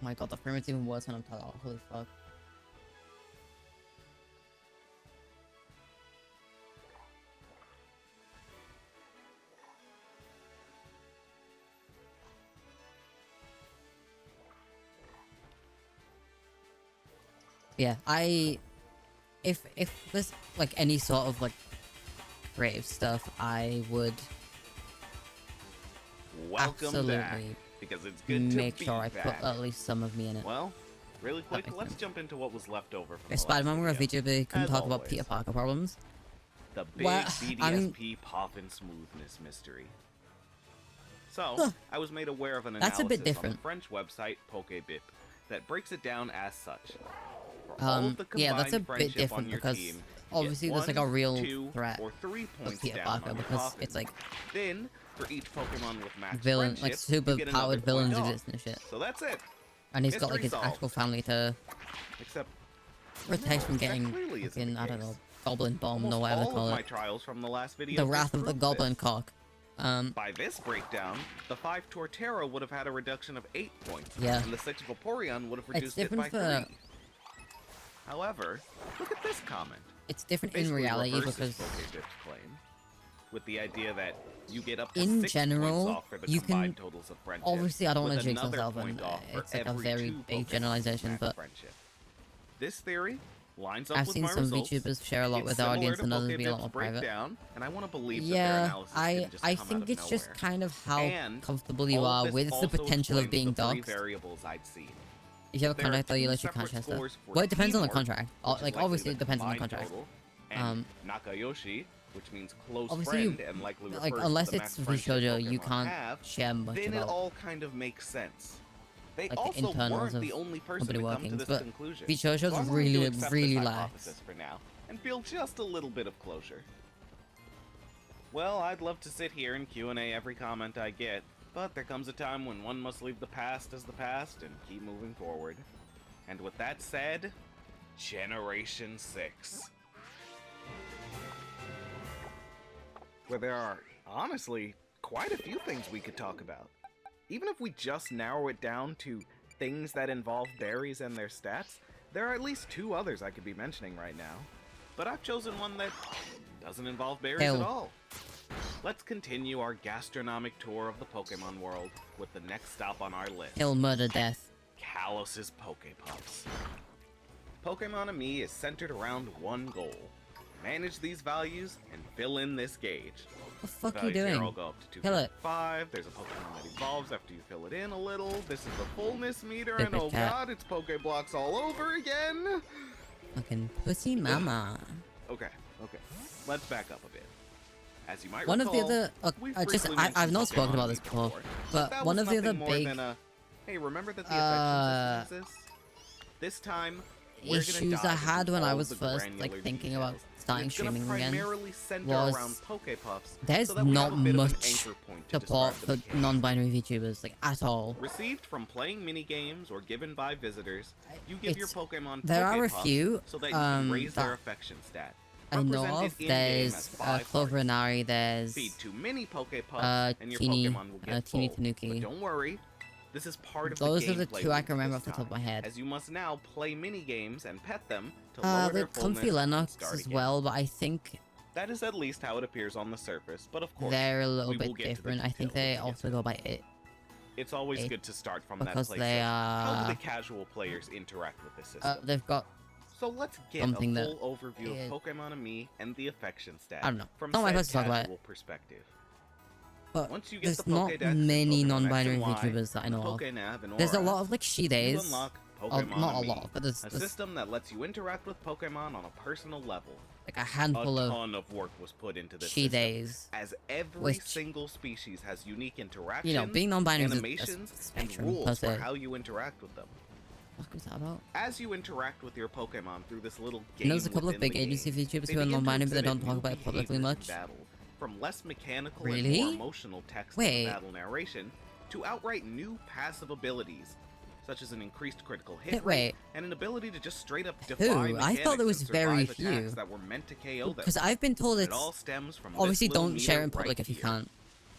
Oh my god, the frame rate's even worse when I'm tired. Holy fuck. Yeah, if there's like any sort of like creative stuff, I would Welcome absolutely back. because it's good make to sure be I back. put at least some of me in it. Well, really quick, makes let's sense. jump into what was left over from If the last Spider-Man were a video. VTuber, he couldn't As talk about always, Peter Parker problems. the big Well, BDSP I mean- Poffin smoothness mystery. So, Huh. I was made aware of an That's a analysis bit on the different. French website PokéBip that breaks it down as such. For all of the Yeah, that's a combined bit friendship on different your because team, you obviously get there's like a 1, real 2, threat or 3 of points Peter down Parker on your because Poffin. it's like Then, for each Pokemon with max villain, friendship, like super you get another powered point villains off. exist and shit. So that's it. And he's got like Mystery his solved. actual family to Except, protect from that getting clearly isn't fucking, the I don't know, case. goblin bomb almost or whatever they all call of my it. trials from the last video The Wrath of the disprove Goblin this. Cock. By this breakdown, the 5 Torterra would have had a reduction of 8 points, Yeah. and the 6 Vaporeon would have It's reduced it by different 3. However, look at this comment. it's different in Basically reality reverses because PokéBip's claim, with the idea that you get up to in 6 general, points off for the you combined can- totals of friendship. obviously I don't want with to jinx another myself point and off for it's like a every very 2 big Pokémon generalization, with but max friendship. This theory lines up I've with seen my some results. VTubers share a lot It's with their similar audience to and others be a lot more PokéBip's private. breakdown, and I want to believe that their Yeah, analysis didn't just I come out think of it's just nowhere. kind of how And comfortable you all of are this with the also potential of explains being the 3 doxxed. variables I'd seen. If you have a There are contract, though, you 2 let your separate contract stuff. scores for Well, it depends on the teamwork, contract. which is Like, likely obviously, the it depends on the combined contract. total, and Nakayoshi, which means close Obviously, friend and likely refers like, to unless the it's max friendship Vishojo, you Pokemon can't have, share much then it about all kind of makes sense. They like, the also internals weren't of the only person to company come to workings, this but conclusion. Vishojo's So I'm willing to really, accept really this lacks. hypothesis for now and feel just a little bit of closure. Well, I'd love to sit here and Q&A every comment I get, but there comes a time when one must leave the past as the past and keep moving forward. And with that said, Generation 6. Where there are, honestly, quite a few things we could talk about. Even if we just narrow it down to things that involve berries and their stats, there are at least 2 others I could be mentioning right now. But I've chosen one that doesn't involve berries at all. Let's continue our gastronomic tour of the Pokemon world with the next stop on our list. Kill, murder, death. Kalos' Pokepuffs. Pokemon and Me is centered around one goal. Manage these values and fill in this gauge. What the fuck are you Values here doing? all go up to Kill it. 2.5. There's a Pokemon that evolves after you fill it in a little. This is the fullness meter, Stupid and oh cat. god, it's Pokeblocks all over again! Fucking pussy mama. Okay. Let's back up a bit. As you might One of recall, the other, we've I've briefly not mentioned spoken Pokemon about this Me before, that but was one of the nothing other more big than a, hey, remember that the affection system exists? This time, we're gonna issues I dive had into when I all was the first granular like thinking about details. starting It's gonna streaming again primarily center was around Pokepuffs, there's so that we have not a bit of an much anchor point to support describe for the mechanics. non-binary VTubers, like at all. Received from playing mini games or given by visitors, you give your It's- Pokemon there are a Pokepuffs few, so that you can raise their that affection stat. I know Represented of. in-game There's as 5 Clover hearts. and Ari, there's Feed 2 mini Pokepuffs, and your Teeny, Pokemon will get Teeny full. Tanuki. But don't worry, this is part of Those the are the gameplay 2 I loop can remember this off the top of my time, head. as you must now play mini games and pet them to lower The their Comfy fullness and Lennox start as again. well, but I think That is at least how it appears on the surface, but of course, they're a we little will bit get to the different. I think details they as we get also there. go by it. It's always It- good to start from that because place they of how do are- the casual players interact with the system. They've got So let's get something a that full overview is- of Pokemon and Me and the affection stat I don't know. from Not my said place to talk about it. casual perspective. But Once you get there's the not Pokédex and many Pokemon X non-binary and Y, VTubers that I know of. Pokénav and There's a Aura, lot of like she you days. unlock Not Pokemon a and Me, lot, but there's a system that lets you interact with Pokemon on a personal level. like a A handful of ton of work was put into this she system, days. as every which- single species has unique interactions, You know, being non-binary is a animations, and spectrum per rules for se. how you interact with them. What was that about? As you interact with your Pokemon through this little You game know, there's a couple of within big the agency game, VTubers they who are begin to non-binary, but they don't exhibit talk new about it publicly behaviors in much. battle, from less mechanical Really? and more emotional text in Wait. the battle narration to outright new passive abilities, such as an increased critical hit Wait, rate and an ability to just straight up defy Who? I thought there mechanics was and very survive few. attacks that were meant to KO them. Because I've been told It it's all stems from obviously this little don't share meter in public right if you here. can't.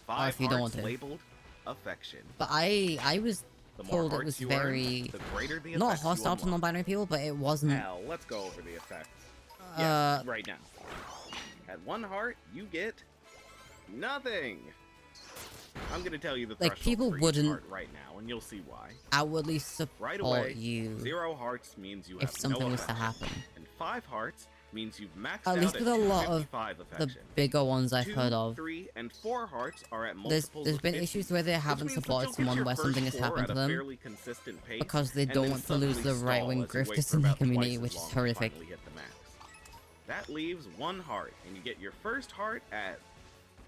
5 if you don't want hearts to. labeled affection. But I was The more told it hearts was you very earn, the greater the not effects you hostile to unlock. non-binary people, but it wasn't. Hell, let's go over the effects. Yes, right now. At 1 heart, you get nothing. I'm gonna tell you the Like, threshold people for each wouldn't- heart right now, and you'll see why. Outwardly support Right away, you 0 hearts means you have if something no was to affection. happen. And 5 hearts means you've maxed At out least at with a lot of 255 the affection. bigger ones I've 2, heard of. 3, and 4 hearts are at There's multiples there's of been 50, issues where they which haven't means that supported you'll get someone your where first something has 4 happened at to a them fairly consistent pace, because they and don't then want to lose the suddenly right-wing stall as you wait grifters for in the about community, twice which as is long to horrific. finally hit the max. That leaves 1 heart, and you get your first heart at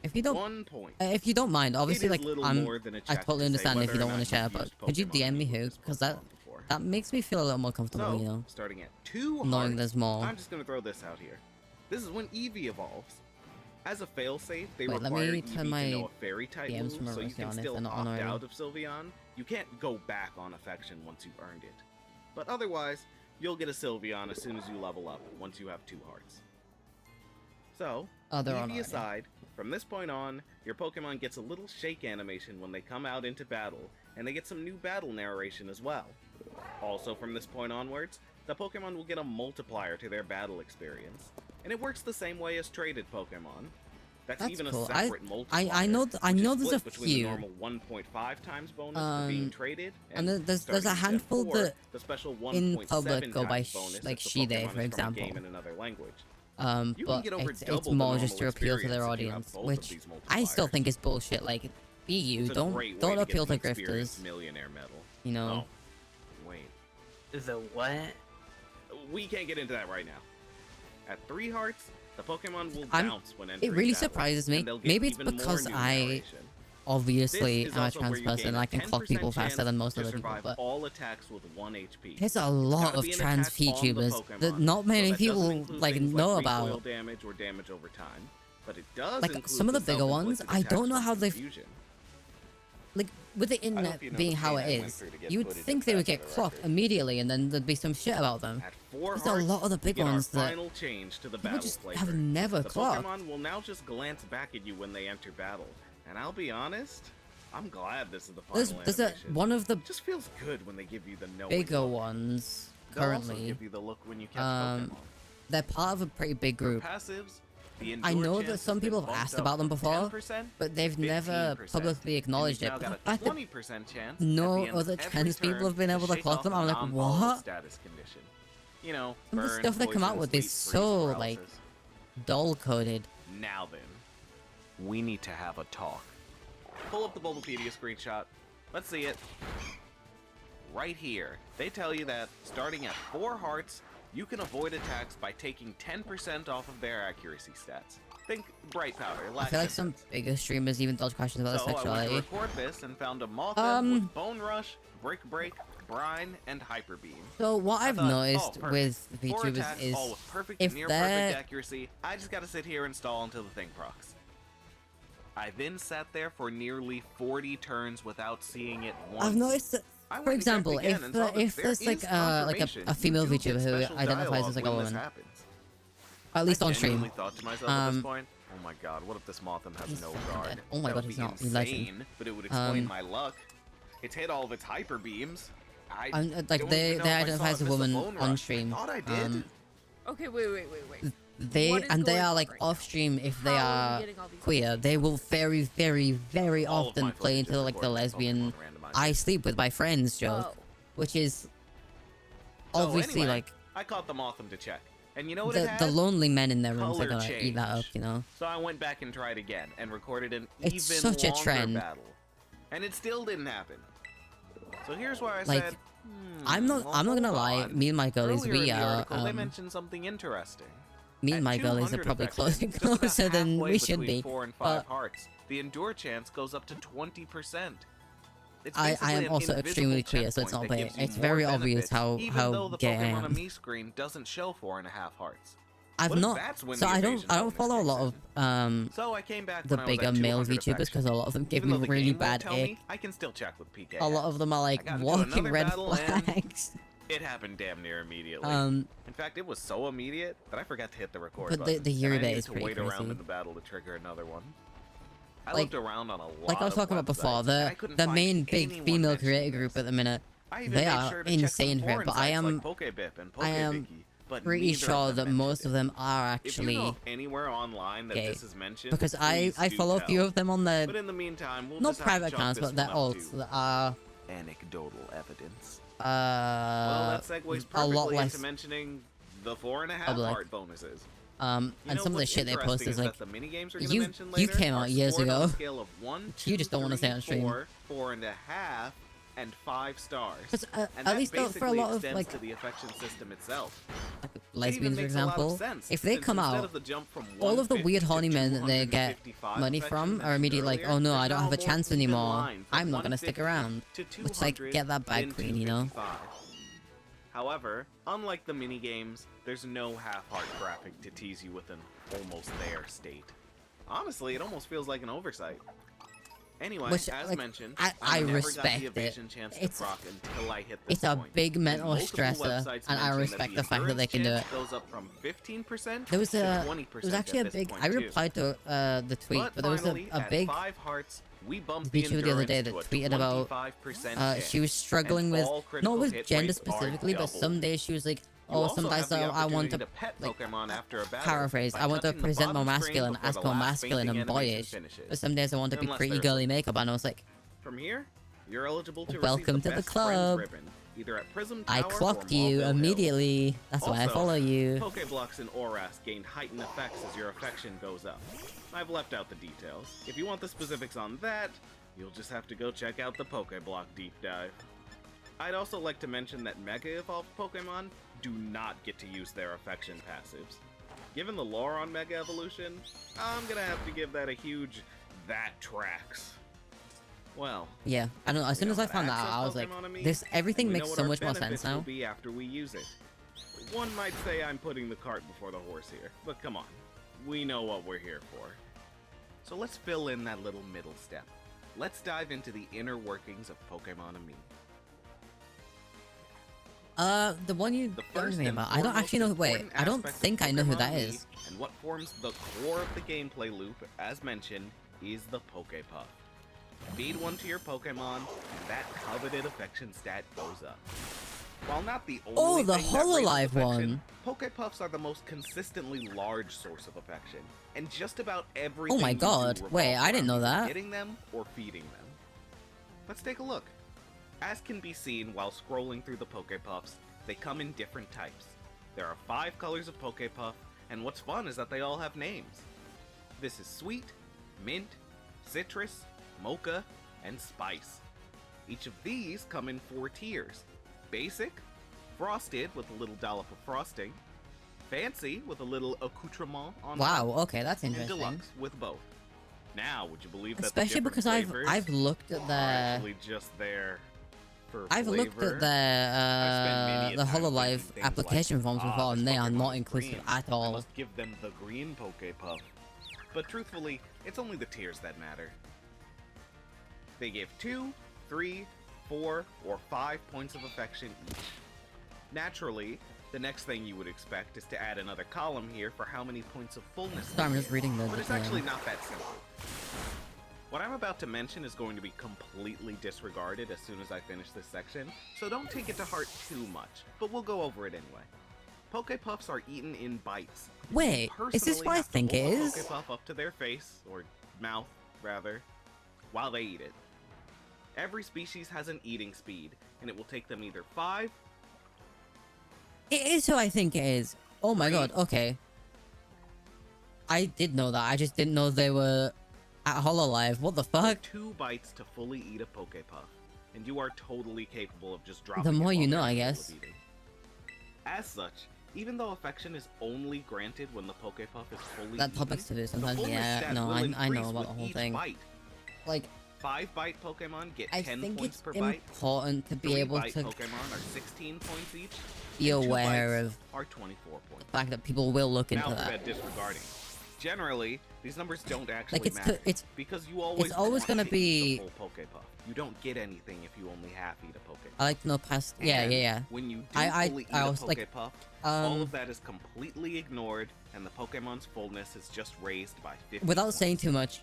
If you don't 1 point. If you don't mind, obviously, It is like little I'm, more than a I check totally to say understand if whether you or don't want not to share, you've but used could you Pokemon DM me with who? this Because Pokemon before. that makes me feel a little more comfortable, So, you know, starting at 2 knowing hearts, there's more. I'm just gonna throw this out here. This is when Eevee evolves. As a failsafe, they Wait, let require me Eevee turn to my know a fairy type DMs move, from so you Earth can on if still they're not on opt already. out of Sylveon. You can't go back on affection once you've earned it. But otherwise, you'll get a Sylveon as soon as you level up, once you have 2 hearts. So, Oh, they're on Eevee already. aside, from this point on, your Pokemon gets a little shake animation when they come out into battle, and they get some new battle narration as well. Also from this point onwards, the Pokemon will get a multiplier to their battle experience, and it works the same way as traded Pokemon. That's even cool. a separate multiplier. I know which is there's a split between few. the normal 1.5 times bonus for being traded, and there's starting a in Gen handful 4, that the special in 1.7 public go by times bonus like if the Shide, Pokemon for is from a example. game in another language. You can But get over it's double the more just normal to appeal to their experience if you have audience, both of which these I still multipliers. think is bullshit. Like, be you, It's a don't great way don't to appeal get to an experienced grifters. millionaire medal. You know, Oh, wait. The what? We can't get into that right now. At 3 hearts, the Pokemon will I'm- bounce when entering it really battle, surprises me. and they'll get Maybe it's even more because new I narration. obviously This is am a also trans where you person gain and a I can clock people 10% faster than most chance other to people, survive but all attacks with 1 HP. there's a lot gotta of be an trans attack on the VTubers that Pokemon, not many so that doesn't people include like things know recoil about. damage or damage over time, but it does Like include some of the bigger ones, self-inflicted I don't attacks know from how they've confusion. like with the hope internet you know being the how pain it I went is. through to get You would footage think of they that would for get the clocked record. immediately, and then there'd be some shit about them. At 4 There's a hearts, lot of the we big get our ones that final change to the people battle just flavor. have never The clocked. Pokemon will now just glance back at you when they enter battle, and I'll be honest, I'm glad this is the final There's a animation. one of the It just feels good when they give you the knowing bigger look. ones They'll also currently. give you the look when you catch Um, Pokemon. They're part of a pretty big For group. passives, the I endure know chance that has some been people have bumped asked up about them from before, 10% but they've never 15%, publicly acknowledged and it. you've But now the got a fact that 20% chance no at the end other of every trans people turn have been able to shake clock off them, a I'm like, non-volatile what? status condition. You know, Some of the burn, stuff they come out poison, with is sleep, so, freeze, like, paralysis. dull coded. Now then, we need to have a talk. Pull up the Bulbapedia screenshot. Let's see it. Right here, they tell you that starting at 4 hearts, you can avoid attacks by taking 10% off of their accuracy stats. Think Bright Powder, I feel like some bigger streamers even dodge questions about So their I went to sexuality. record this and found a Mothim with Bone Rush, Brick Break, Brine, and Hyper Beam. So what I've thought, noticed perfect. with 4 VTubers attacks, is all with perfect if and near they're- perfect accuracy. I just gotta sit here and stall until the thing procs. I then sat there for nearly 40 turns without seeing it once. I've noticed that, I for went and checked example, again if and saw that if there there's like is a confirmation. female You do get VTuber who special identifies dialogue as like a when this woman, happens. at least I on stream. genuinely thought to myself at this point, oh my god, what if this Mothim has He's no fucking guard? dead. Oh my That god, would he's be not. He's legend. insane, but it would explain Um, my luck. It's hit all of its hyper beams. I Like don't they even know they if I identify saw as it a miss woman bone on rush. stream. I thought I did. Okay, wait. They What is and they going are on like right now? off stream if they How are we are getting all these queer. They will very All of often my play footage is into like the recorded in lesbian Pokemon Randomizer. I sleep with my friends joke, Oh. which is So obviously anyway, like I caught the Mothim to check. And you know what it the had? lonely men in their rooms are Color gonna eat that up, change. you know. So I went back and tried again and recorded an It's even such a longer trend. battle. And it still didn't happen. So here's where I Like, said, I'm not gonna hold lie. on. Me and my girlies, Earlier we in the are article, they mentioned something interesting. me and At my girlies are 200 probably affection, just about closer than halfway we should between be. 4 and 5 But hearts. The endure chance goes up to 20%. It's I basically am an also invisible extremely queer, so it's checkpoint not that bad. gives you It's more very obvious benefits, even though the gay I Pokemon on am. me screen doesn't show 4.5 hearts. I've What if not. that's when So the I evasion don't bonus follow a kicks lot of So I came back the when I was bigger at male 200 VTubers because affection. a lot of them give Even me though the really game won't bad tell ick. me, I can still check with PK. A lot of them are like gotta do walking another red battle and- flags. It happened damn near immediately. Um, In fact, it was so immediate that I forgot to hit the record But button. the and Yuri I bait needed is to pretty wait around crazy. in the battle to trigger another one. I Like- looked around on a lot like I was of talking about before, websites, and I the couldn't the find main big anyone female mentioning creator this. group at the minute, I even they made are sure to check some insane for it. foreign But I sites am like Pokebip and I am Pokebiki, but pretty neither of sure them that mentioned most it. of them are If you know actually of anywhere online that gay. this is mentioned, because I please do follow a few tell. of them on But their in the meantime, we'll not just have to private chalk accounts, this but their one up alts to that are anecdotal evidence. uh Well, that segues a lot perfectly less into mentioning the 4.5 public. heart bonuses. And You know some of the what's shit they post interesting is like, that the mini-games we're gonna you mention you later came are out years scored on ago. a scale of 1, 2, You just don't want to 3, say on stream. 4, 4.5, and 5 stars. Because And at that least though, for a basically lot of extends like to the affection system itself. lesbians, for makes a lot of example, sense, if they since come instead out, of the jump from all of the 150 weird to horny men that they get 255 money affection from are mentioned immediately like, earlier, oh no, there's I don't now have a more chance even anymore. line from I'm not gonna stick 150 around. to Which like 200 get that bag then queen, you know. 255. However, unlike the mini-games, there's no half-heart graphic to tease you with an almost there state. Honestly, it almost feels like an oversight. Anyway, Which, as like, mentioned, I never respect got the it. evasion chance It's- to proc until I hit this It's a point. big And mental multiple stressor, websites and I mention respect the the fact that they can do endurance it. chance goes up from 15% There was to a 20% it was actually a at this big. point, I too. replied to the tweet, but there was finally, a at big 5 hearts, we bumped the VTuber the other day that endurance to a tweeted about 25% she was struggling with all critical not with hit gender rates are specifically, but some doubled. days she was like, You oh, also some guys have the though I want opportunity to pet like Pokemon after a battle paraphrase. by I want to touching the present more bottom screen masculine, before ask the more last masculine fainting and animation boyish. finishes. But some days I want to be Unless pretty there's girly makeup, and I was like, From here, you're eligible to welcome receive to the the Best Friends club. ribbon, either at Prism I Tower or clocked you Mauville Hill. immediately. That's why I Also, follow you. Pokeblocks in Oras gain heightened effects as your affection goes up. I've left out the details. If you want the specifics on that, you'll just have to go check out the Pokeblock deep dive. I'd also like to mention that Mega Evolved Pokemon do not get to use their affection passives. Given the lore on Mega Evolution, I'm gonna have to give that a huge that tracks. Well, Yeah, I don't know. As soon as I found that out, I was like, this everything makes so much more sense now. Will be after we use it. One might say I'm putting the cart before the horse here, but come on, we know what we're here for. So let's fill in that little middle step. Let's dive into the inner workings of Pokemon Ami. The one you The told first me and about. I don't foremost actually know. Wait, important I don't aspect of think I know who Pokemon that Ami, is. And what forms the core of the gameplay loop, as mentioned, is the Pokepuff. Feed one to your Pokemon, and that coveted affection stat goes up. While not the only Oh, the thing that raises Hololive affection, one. Pokepuffs are the most consistently large source of affection, and just about everything Oh my you do god. Wait, revolves I didn't know around either that. getting them or feeding them. Let's take a look. As can be seen while scrolling through the Pokepuffs, they come in different types. There are 5 colors of Pokepuff, and what's fun is that they all have names. This is Sweet, Mint, Citrus, Mocha, and Spice. Each of these come in 4 tiers. Basic, Frosted with a little dollop of frosting, Fancy with a little accoutrement on Wow. top, Okay, that's and interesting. Deluxe with both. Now, would you believe that Especially the because different flavors I've looked at are the actually just there for I've looked flavor? at the I've spent many a time Hololive thinking things application like, forms "Ah, before, this and they are Pokemon not is inclusive green. at I all. must give them the green Pokepuff. But truthfully, it's only the tiers that matter. They give 2, 3, 4, or 5 points of affection each. Naturally, the next thing you would expect is to add another column here for how many points of fullness Sorry, I'm they just give, reading the but it's actually not that simple. What I'm about to mention is going to be completely disregarded as soon as I finish this section, so don't take it to heart too much, but we'll go over it anyway. Pokepuffs are eaten in bites. Wait, is this Personally what I have to think it hold a is? Pokepuff up to their face, or mouth, rather, while they eat it. Every species has an eating speed, and it will take them either 5, It is who I think it is. Oh my 3, god. Okay. I did know that. I just didn't know they were at Hololive. What the or fuck? 2 bites to fully eat a Pokepuff, and you are totally capable of just dropping The more it while you know, they're I in the middle guess. of eating. As such, even though affection is only granted when the Pokepuff is fully That eaten, topic's to do the sometimes. fullness Yeah, stat no, will I know increase about with the whole each thing. bite. Like, 5-bite Pokemon get I 10 think points it's per bite. important to be able 3-bite to Pokemon are 16 points each. be and 2 aware bites of are 24 points. the fact that people will look into Now for that. that disregarding. Generally, these numbers don't actually Like, matter it's because you always always want gonna to eat be- the full Pokepuff. You don't get anything if you only half eat a Pokepuff. I like to know past. Yeah, And yeah, yeah. When you do I fully eat I a was like, Pokepuff, all um, of that is completely ignored, and the Pokemon's fullness is just raised by 50 without points. saying too much,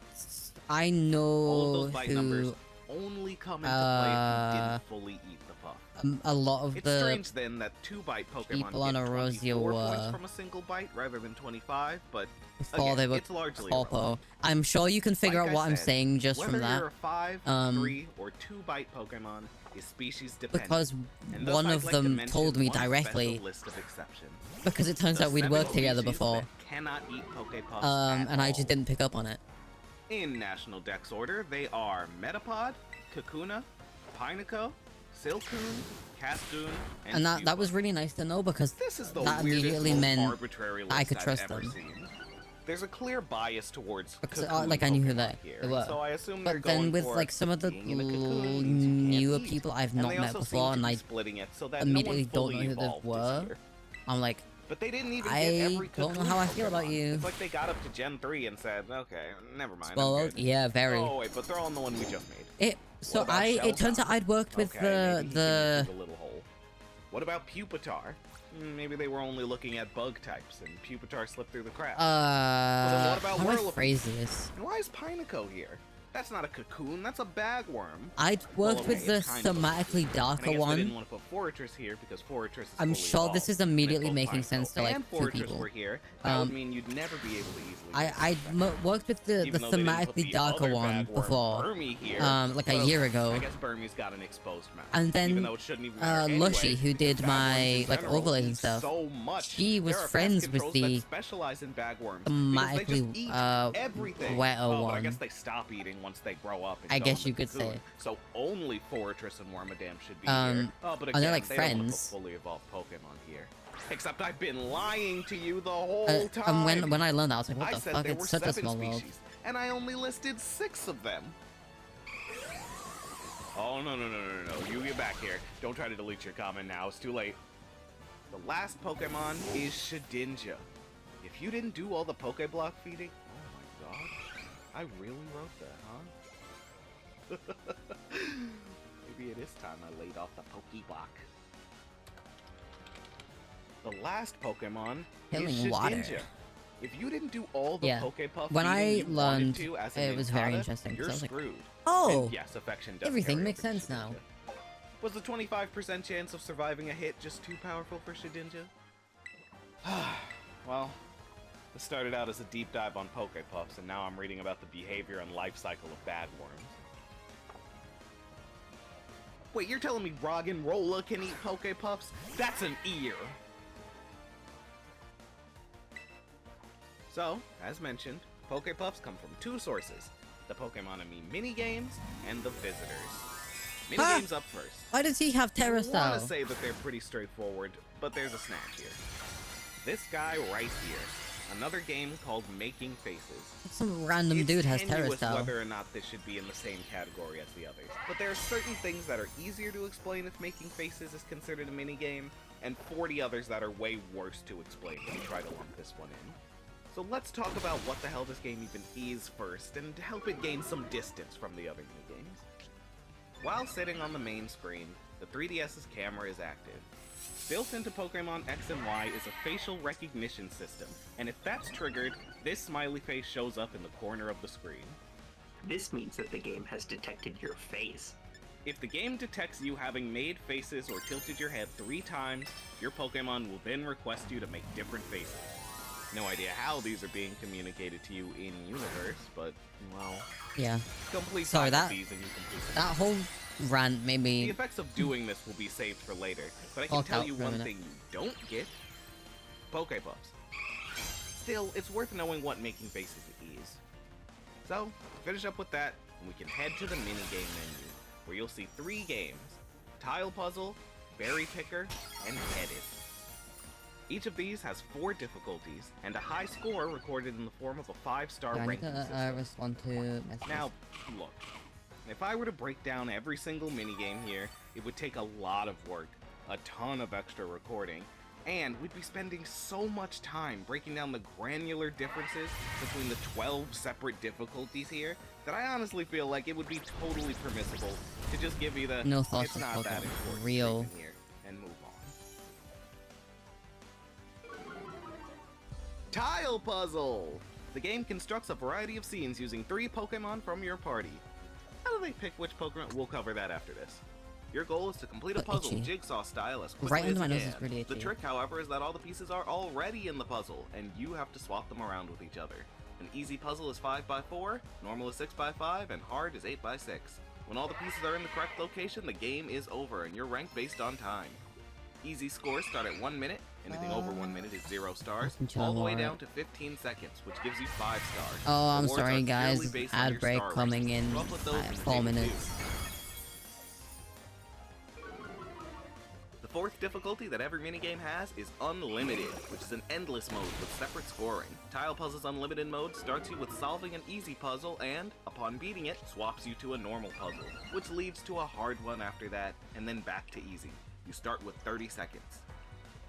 I All know of those bite numbers who only come into play if you uh, didn't fully eat the puff. a lot of It's the strange then that 2-bite Pokemon people on get Erosio 24 points were from a single bite rather than 25, but before again, they were it's largely Corpo. irrelevant. I'm sure you can figure Like out I what I'm said, saying just Whether from that. you're a 5, 3, or 2-bite Pokemon, is species dependent. because and thus one I'd of like to them mention told me one directly. special list of exceptions. Because it turns The out we'd 7 worked together species before. that cannot eat Pokepuffs at And I all. just didn't pick up on it. In National Dex order, they are Metapod, Kakuna, Pineco, Silcoon, Cascoon, and And that was Cubone. really nice to know because This is the that weirdest, immediately most meant arbitrary list I could I've trust ever them. seen. There's a clear bias towards Because, Cocoon like, I knew who Pokemon they here, were. so I assume they're But then going with for like some of the being in a cocoon means you can't newer eat. people I've And not they met also before, seem and to be I splitting it so that immediately no one don't fully know who they evolved were, this year. I'm like, But they didn't even I get every don't know Cocoon how I feel about Pokemon. you. It's like they got up to Gen 3 and said, okay, never mind, I'm spoiled? good. Yeah, very. Oh wait, but they're on the one we just made. It. So What about it turns out Shelgon? I'd worked with Okay, maybe he can the improve a little hole. What about Pupitar? Maybe they were only looking at bug types, and Pupitar slipped through the cracks. then what about how do I Whirlpool? phrase this? And why is Pineco here? That's not a cocoon, that's a bagworm. I'd worked Well, with okay, the it's kind of a thematically cocoon. And I darker guess they didn't one. want to put Fortress here because Fortress is I'm fully sure evolved. this is And if immediately both making Pineco sense to like and 2 Fortress people. were here, that would mean you'd never be able to easily. I worked with the Even though they didn't put thematically the darker other one bagworm, before, Burmy here. like a Well, year ago. I guess Burmy's got an exposed mouth. And then, even though it shouldn't even matter anyway, Lushy, who did bagworms my in like general overlays eat and stuff, so much. she was There are friends pest with controls the that specialize in bagworms because they thematically just eat everything. wetter But I one. guess they stop eating once they grow up. And I go guess in the you could cocoon. say. So only Fortress and Wormadam should be Um, here. Oh, but and again, they're like they don't want to friends. put fully evolved Pokemon here. Except I've been lying to you the whole time. And when I learned that, I was like, what I the said fuck? there were It's such a 7 small world. species, and I only listed 6 of them. Oh, no. You get back here. Don't try to delete your comment now. It's too late. The last Pokemon is Shedinja. If you didn't do all the Pokeblock feeding... Oh my god. I really wrote that, huh? Maybe it is time I laid off the Pokeblock. The last Pokemon is Healing water. Shedinja. If you didn't do all the Yeah. Pokepuff When I feeding you wanted learned, to as an it was very Nincada, interesting, 'cause you're I was like, screwed. oh, And yes, affection does everything carry makes over to sense now. Shedinja. Was the 25% chance of surviving a hit just too powerful for Shedinja? Well, this started out as a deep dive on Pokepuffs, and now I'm reading about the behavior and life cycle of bagworms. Wait, you're telling me Roggenrola can eat Pokepuffs? That's an ear! So, as mentioned, Pokepuffs come from 2 sources, the Pokémonomy minigames and the visitors. Minigames up first. Why does he have Terra I want Style? to say that they're pretty straightforward, but there's a snatch here. This guy right here, another game called Making Faces. Some random It's dude has Terra tenuous Style. whether or not this should be in the same category as the others, but there are certain things that are easier to explain if Making Faces is considered a minigame, and 40 others that are way worse to explain when you try to lump this one in. So let's talk about what the hell this game even is first, and help it gain some distance from the other minigames. While sitting on the main screen, the 3DS's camera is active. Built into Pokemon X and Y is a facial recognition system, and if that's triggered, this smiley face shows up in the corner of the screen. This means that the game has detected your face. If the game detects you having made faces or tilted your head 3 times, your Pokemon will then request you to make different faces. No idea how these are being communicated to you in universe, but, well, Yeah. complete Sorry, 5 of that- these and you complete them. That whole rant made The me. effects of doing this will be saved for later, but I can Fuck tell out you for a one minute. thing you don't get. Pokepuffs. Still, it's worth knowing what Making Faces is. So, to finish up with that, we can head to the minigame menu, where you'll see 3 games: Tile Puzzle, Berry Picker, and Headed. Each of these has 4 difficulties, and a high score recorded in the form of a 5-star Yeah, I need ranking to system. respond to messages. Now, look, if I were to break down every single minigame here, it would take a lot of work, a ton of extra recording, and we'd be spending so much time breaking down the granular differences between the 12 separate difficulties here that I honestly feel like it would be totally permissible to just give you the No thoughts it's of not that Pokemon. important Real. statement here and move on. Tile Puzzle! The game constructs a variety of scenes using 3 Pokemon from your party. How do they pick which Pokemon? We'll cover that after this. Your goal is to complete a But puzzle itchy. jigsaw style as quickly Right as under you my nose is can. pretty The itchy. trick, however, is that all the pieces are already in the puzzle, and you have to swap them around with each other. An easy puzzle is 5x4, normal is 6x5, and hard is 8x6. When all the pieces are in the correct location, the game is over and you're ranked based on time. Easy scores start at 1 minute. Anything over 1 minute is 0 stars, all the way down to 15 seconds, which gives you 5 stars. Oh, I'm Awards sorry are guys. purely based on Ad your break star coming ratings. in Rough with those in the 4 table too. minutes. The fourth difficulty that every minigame has is Unlimited, which is an endless mode with separate scoring. Tile Puzzle's Unlimited mode starts you with solving an easy puzzle and, upon beating it, swaps you to a normal puzzle, which leads to a hard one after that, and then back to easy. You start with 30 seconds.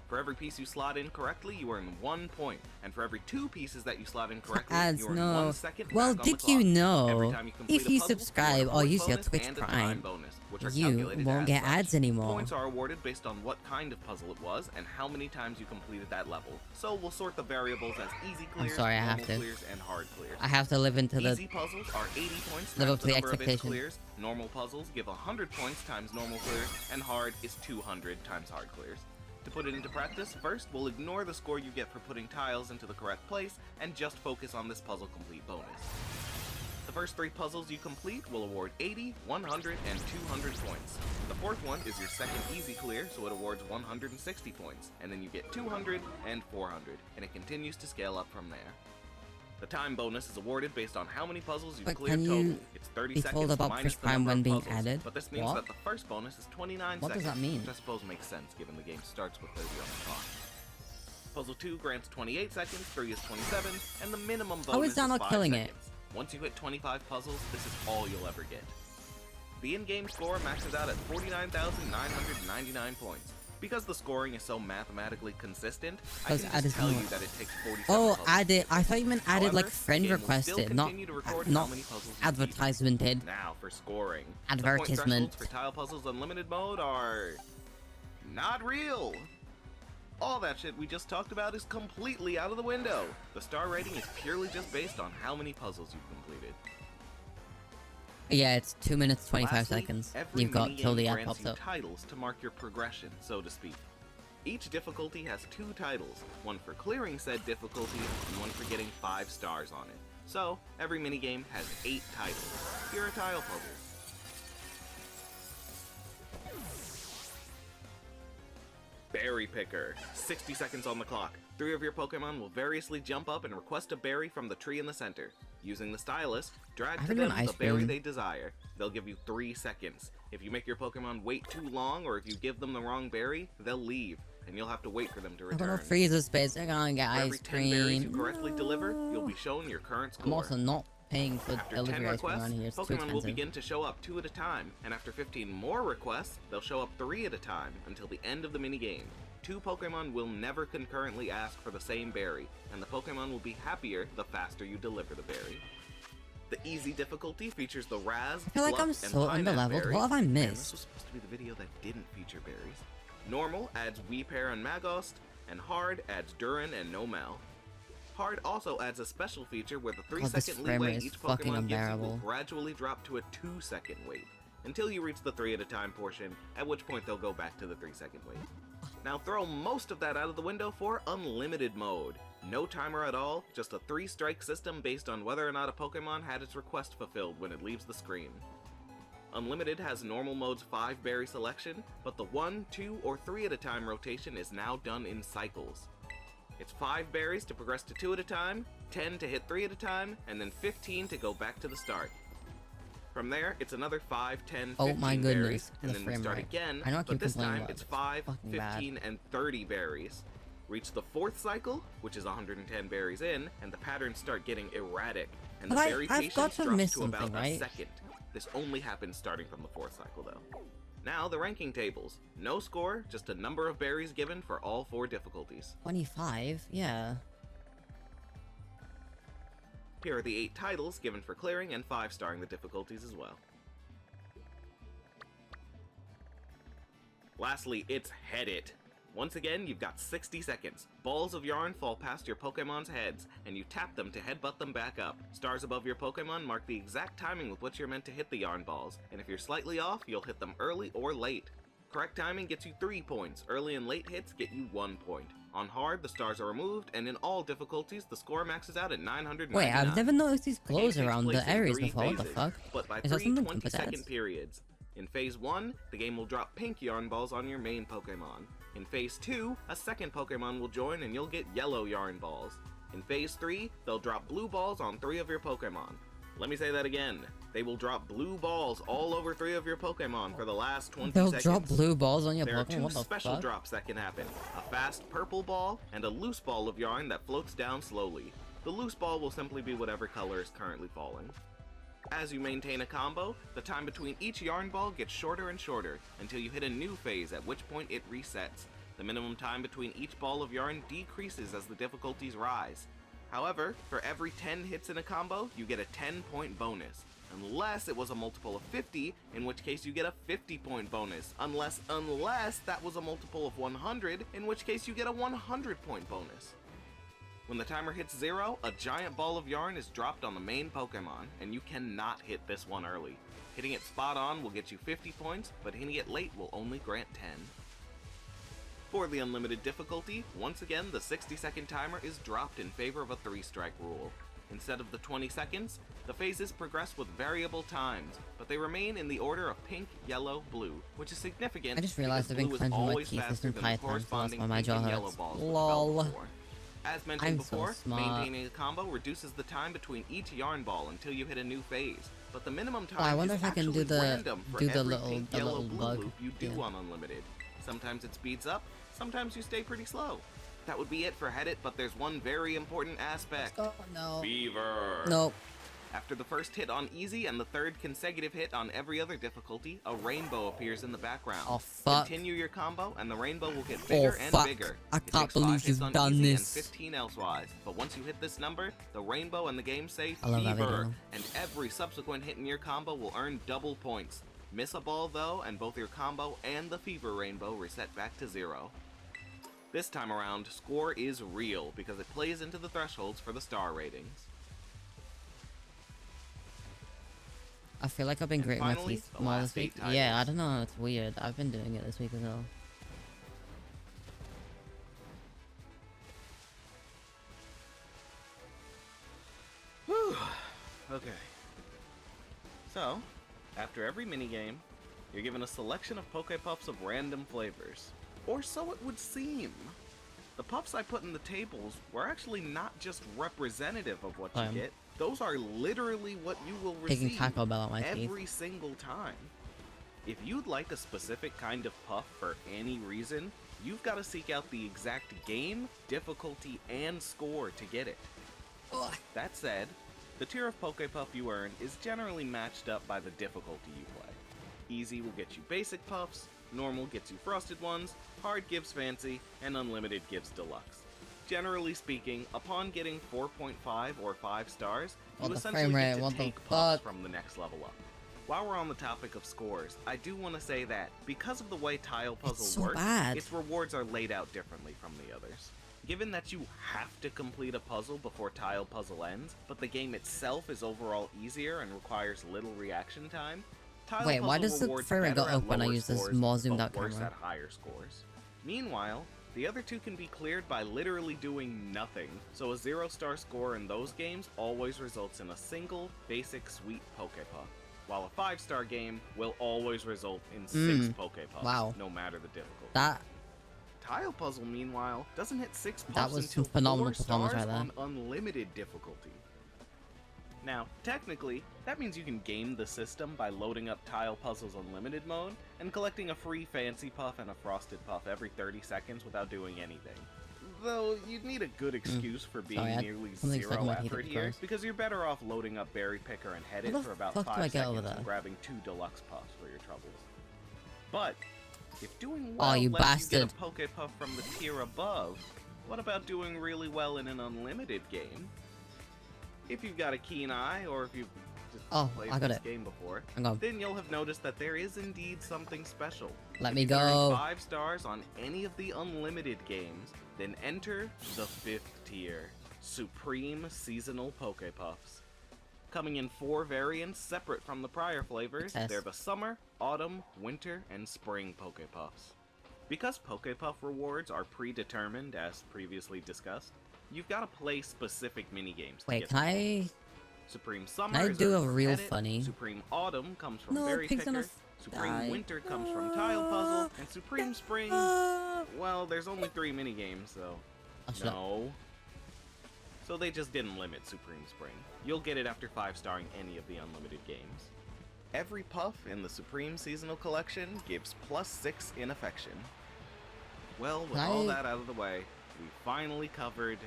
For every piece you slot in correctly, you earn 1 point, and for every 2 pieces that you slot in correctly, Ads, you earn no. 1 second Well, back on the did clock. you Every know, time you complete if a you puzzle, subscribe you or get a use your bonus Twitch and a time Prime, bonus, which are you calculated won't as get such. ads anymore. Points are awarded based on what kind of puzzle it was and how many times you completed that level. So we'll sort the variables as easy clears, sorry, I have normal to. clears, and hard clears. I have to live into the... Easy puzzles are 80 points Live times up to the number of its expectation. clears. Normal puzzles give 100 points times normal clears, and hard is 200 times hard clears. To put it into practice, first we'll ignore the score you get for putting tiles into the correct place and just focus on this puzzle complete bonus. The first 3 puzzles you complete will award 80, 100, and 200 points. The fourth one is your second easy clear, so it awards 160 points, and then you get 200 and 400, and it continues to scale up from there. The time bonus is awarded based on how many puzzles you've But cleared can total. you It's 30 be seconds told about minus Twitch the Prime number when of being puzzles, added? but this means What? that the first bonus is 29 What does seconds. that mean? Which I suppose makes sense given the game starts with 30 on the clock. Puzzle 2 grants 28 seconds, 3 is 27, and the minimum bonus How is that not 5 killing it? seconds. Once you hit 25 puzzles, this is all you'll ever get. The in-game score maxes out at 49,999 points. Because the scoring is so mathematically consistent, I Because can added just tell you more. that it takes 47 Oh, puzzles. added. I thought you meant added However, like friend the game will still requested, not continue to record not how many puzzles you beat. advertisemented. Now for scoring. Advertisement. The point thresholds for Tile Puzzles Unlimited mode are not real. All that shit we just talked about is completely out of the window. The star rating is purely just based on how many puzzles you've completed. Yeah, it's 2 minutes 25 Lastly, seconds. every You've got minigame till the ad grants pops you up. titles to mark your progression, so to speak. Each difficulty has 2 titles, one for clearing said difficulty and one for getting 5 stars on it. So, every minigame has 8 titles. Here are tile puzzles. Berry Picker. 60 seconds on the clock. 3 of your Pokemon will variously jump up and request a berry from the tree in the center. Using the stylus, drag to haven't them done ice the berry cream. they desire. They'll give you 3 seconds. If you make your Pokemon wait too long, or if you give them the wrong berry, they'll leave, and you'll have to wait for them to I don't know, return. freezer space. I gotta get For every ice 10 berries you cream. correctly deliver, you'll be shown your current I'm score. also not paying for After 10 delivery ice cream requests, around here. It's too Pokemon will expensive. begin to show up 2 at a time, and after 15 more requests, they'll show up 3 at a time until the end of the minigame. 2 Pokemon will never concurrently ask for the same berry, and the Pokemon will be happier the faster you deliver the berry. The easy difficulty features the Raz, I feel like Bluff, I'm and so Pineapple underleveled. berries. What have I Man, this missed? was supposed to be the video that didn't feature berries. Normal adds Weeper and Magost, and Hard adds Durin and Nomel. Hard also adds a special feature where the 3-second frame leeway rate is each fucking Pokemon gives you will unbearable. gradually drop to a 2-second wait, until you reach the 3 at a time portion, at which point they'll go back to the 3-second wait. Now throw most of that out of the window for Unlimited mode. No timer at all, just a 3-strike system based on whether or not a Pokemon had its request fulfilled when it leaves the screen. Unlimited has normal mode's 5 berry selection, but the 1, 2, or 3 at a time rotation is now done in cycles. It's 5 berries to progress to 2 at a time, 10 to hit 3 at a time, and then 15 to go back to the start. From there, it's another 5, 10, 15 Oh my goodness, berries, and the then we frame start rate. again, I know I but keep this complaining time about it's it. 5, Fucking 15, and 30 berries. Reach the 4th cycle, which is 110 berries in, and the patterns start getting erratic, and the But berry I've patience got to drops miss to about something, a right? second. This only happens starting from the 4th cycle, though. Now, the ranking tables. No score, just a number of berries given for all 4 difficulties. 25? Yeah. Here are the 8 titles given for clearing and 5-starring the difficulties as well. Lastly, it's Head It. Once again, you've got 60 seconds. Balls of yarn fall past your Pokemon's heads, and you tap them to headbutt them back up. Stars above your Pokemon mark the exact timing with which you're meant to hit the yarn balls, and if you're slightly off, you'll hit them early or late. Correct timing gets you 3 points, early and late hits get you 1 point. On hard, the stars are removed, and in all difficulties, the score maxes out at 999. Wait, I've never noticed these The game glows takes around place the in areas 3 before. What the phases, fuck? But by Is that 3 something 20-second compass periods. In Phase 1, the game will drop pink yarn balls on your main Pokemon. In Phase 2, a second Pokemon will join and you'll get yellow yarn balls. In Phase 3, they'll drop blue balls on 3 of your Pokemon. Let me say that again. They will drop blue balls all over 3 of your Pokemon for the last 20 They'll seconds. drop blue balls on your There are Pokemon? 2 What the special fuck? drops that can happen. A fast purple ball and a loose ball of yarn that floats down slowly. The loose ball will simply be whatever color is currently falling. As you maintain a combo, the time between each yarn ball gets shorter and shorter until you hit a new phase, at which point it resets. The minimum time between each ball of yarn decreases as the difficulties rise. However, for every 10 hits in a combo, you get a 10-point bonus. Unless it was a multiple of 50, in which case you get a 50-point bonus. Unless that was a multiple of 100, in which case you get a 100-point bonus. When the timer hits 0, a giant ball of yarn is dropped on the main Pokemon, and you cannot hit this one early. Hitting it spot on will get you 50 points, but hitting it late will only grant 10. For the unlimited difficulty, once again the 60-second timer is dropped in favor of a 3-strike rule. Instead of the 20 seconds, the phases progress with variable times, but they remain in the order of pink, yellow, blue, which is significant I just realized I've been because blue is clenched my always teeth this faster than entire the time, so that's corresponding why my pink jaw and yellow hurts. balls with Lol. before. As mentioned I'm so before, smart. maintaining a combo reduces the time between each yarn ball until you hit a new phase, but the minimum time Oh, I wonder is if I can actually do the- random for do the every little- pink, the yellow, little blue bug. loop you do Yeah. on Unlimited. Sometimes it speeds up, sometimes you stay pretty slow. That would be it for Head It, but there's one very important aspect. Oh, no. Fever. Nope. After the first hit on easy and the third consecutive hit on every other difficulty, a rainbow appears in the background. Oh, fuck. Continue your combo, and the rainbow will get bigger and fuck. bigger. I It can't takes believe 5 hits you've on done easy this. and 15 elsewise. But once you hit this number, the rainbow and the game say I love that Fever, video. and every subsequent hit in your combo will earn double points. Miss a ball though, and both your combo and the Fever rainbow reset back to 0. This time around, score is real because it plays into the thresholds for the star ratings. I feel like I've been And gritting my finally, teeth the more last this week. 8 Yeah, I titles. don't know. It's weird. I've been doing it this week as well. Whew. Okay. So, after every minigame, you're given a selection of Poké Puffs of random flavors. Or so it would seem. The puffs I put in the tables were actually not just representative of what you get. Those are literally what you will Taking receive Taco Bell out my teeth. every single time. If you'd like a specific kind of puff for any reason, you've got to seek out the exact game, difficulty, and score to get it. That said, the tier of Poké Puff you earn is generally matched up by the difficulty you play. Easy will get you basic puffs, normal gets you frosted ones, hard gives fancy, and unlimited gives deluxe. Generally speaking, upon getting 4.5 or 5 stars, What you the essentially frame get rate? to What the take puffs fuck? from the next level up. While we're on the topic of scores, I do want to say that, because of the way tile puzzle so works, bad. its rewards are laid out differently from the others. Given that you have to complete a puzzle before tile puzzle ends, but the game itself is overall easier and requires little reaction time, tile Wait, why puzzle does the rewards frame rate better go at up when I lower use this scores, more zoomed but out worse camera? at higher scores. Meanwhile, the other two can be cleared by literally doing nothing, so a 0-star score in those games always results in a single, basic, sweet Poképuff, while a 5-star game will always result in 6 Poképuffs, Wow. no matter the difficulty. That Tile Puzzle, meanwhile, doesn't hit 6 puffs That was until some phenomenal 4 performance stars right there. on unlimited difficulty. Now, technically, that means you can game the system by loading up Tile Puzzle's Unlimited mode and collecting a free Fancy Puff and a Frosted Puff every 30 seconds without doing anything. Though, you'd need a good excuse for being Sorry, I had nearly something stuck in 0 my teeth effort at here, first. because you're better off loading up Berry Picker and Head How It the for about fuck do 5 I get over seconds there? and grabbing 2 deluxe puffs for your troubles. But, if doing Oh, well you lets bastard. you get a Poké Puff from the tier above, what about doing really well in an unlimited game? If you've got a keen eye, or if you've just Oh, played I got this it. game before, Hang on. then you'll have noticed that there is indeed something special. Let If me you can earn go. 5 stars on any of the unlimited games, then enter the 5th tier, Supreme Seasonal Poké Puffs. Coming in 4 variants separate from the prior flavors, Success. they're the Summer, Autumn, Winter, and Spring Poké Puffs. Because Pokepuff rewards are predetermined, as previously discussed, you've got to play specific minigames to Wait, get can them. I... Supreme Summer I is do earned a from real Edit, funny? Supreme Autumn comes from No, Berry pig's gonna Picker, Supreme die. Winter comes from Tile Puzzle, and Supreme Spring... Well, there's only 3 minigames, so... Oh, shut up. No. So they just didn't limit Supreme Spring. You'll get it after 5-starring any of the unlimited games. Every puff in the Supreme Seasonal Collection gives +6 in affection. Well, with all that out of the way, we finally covered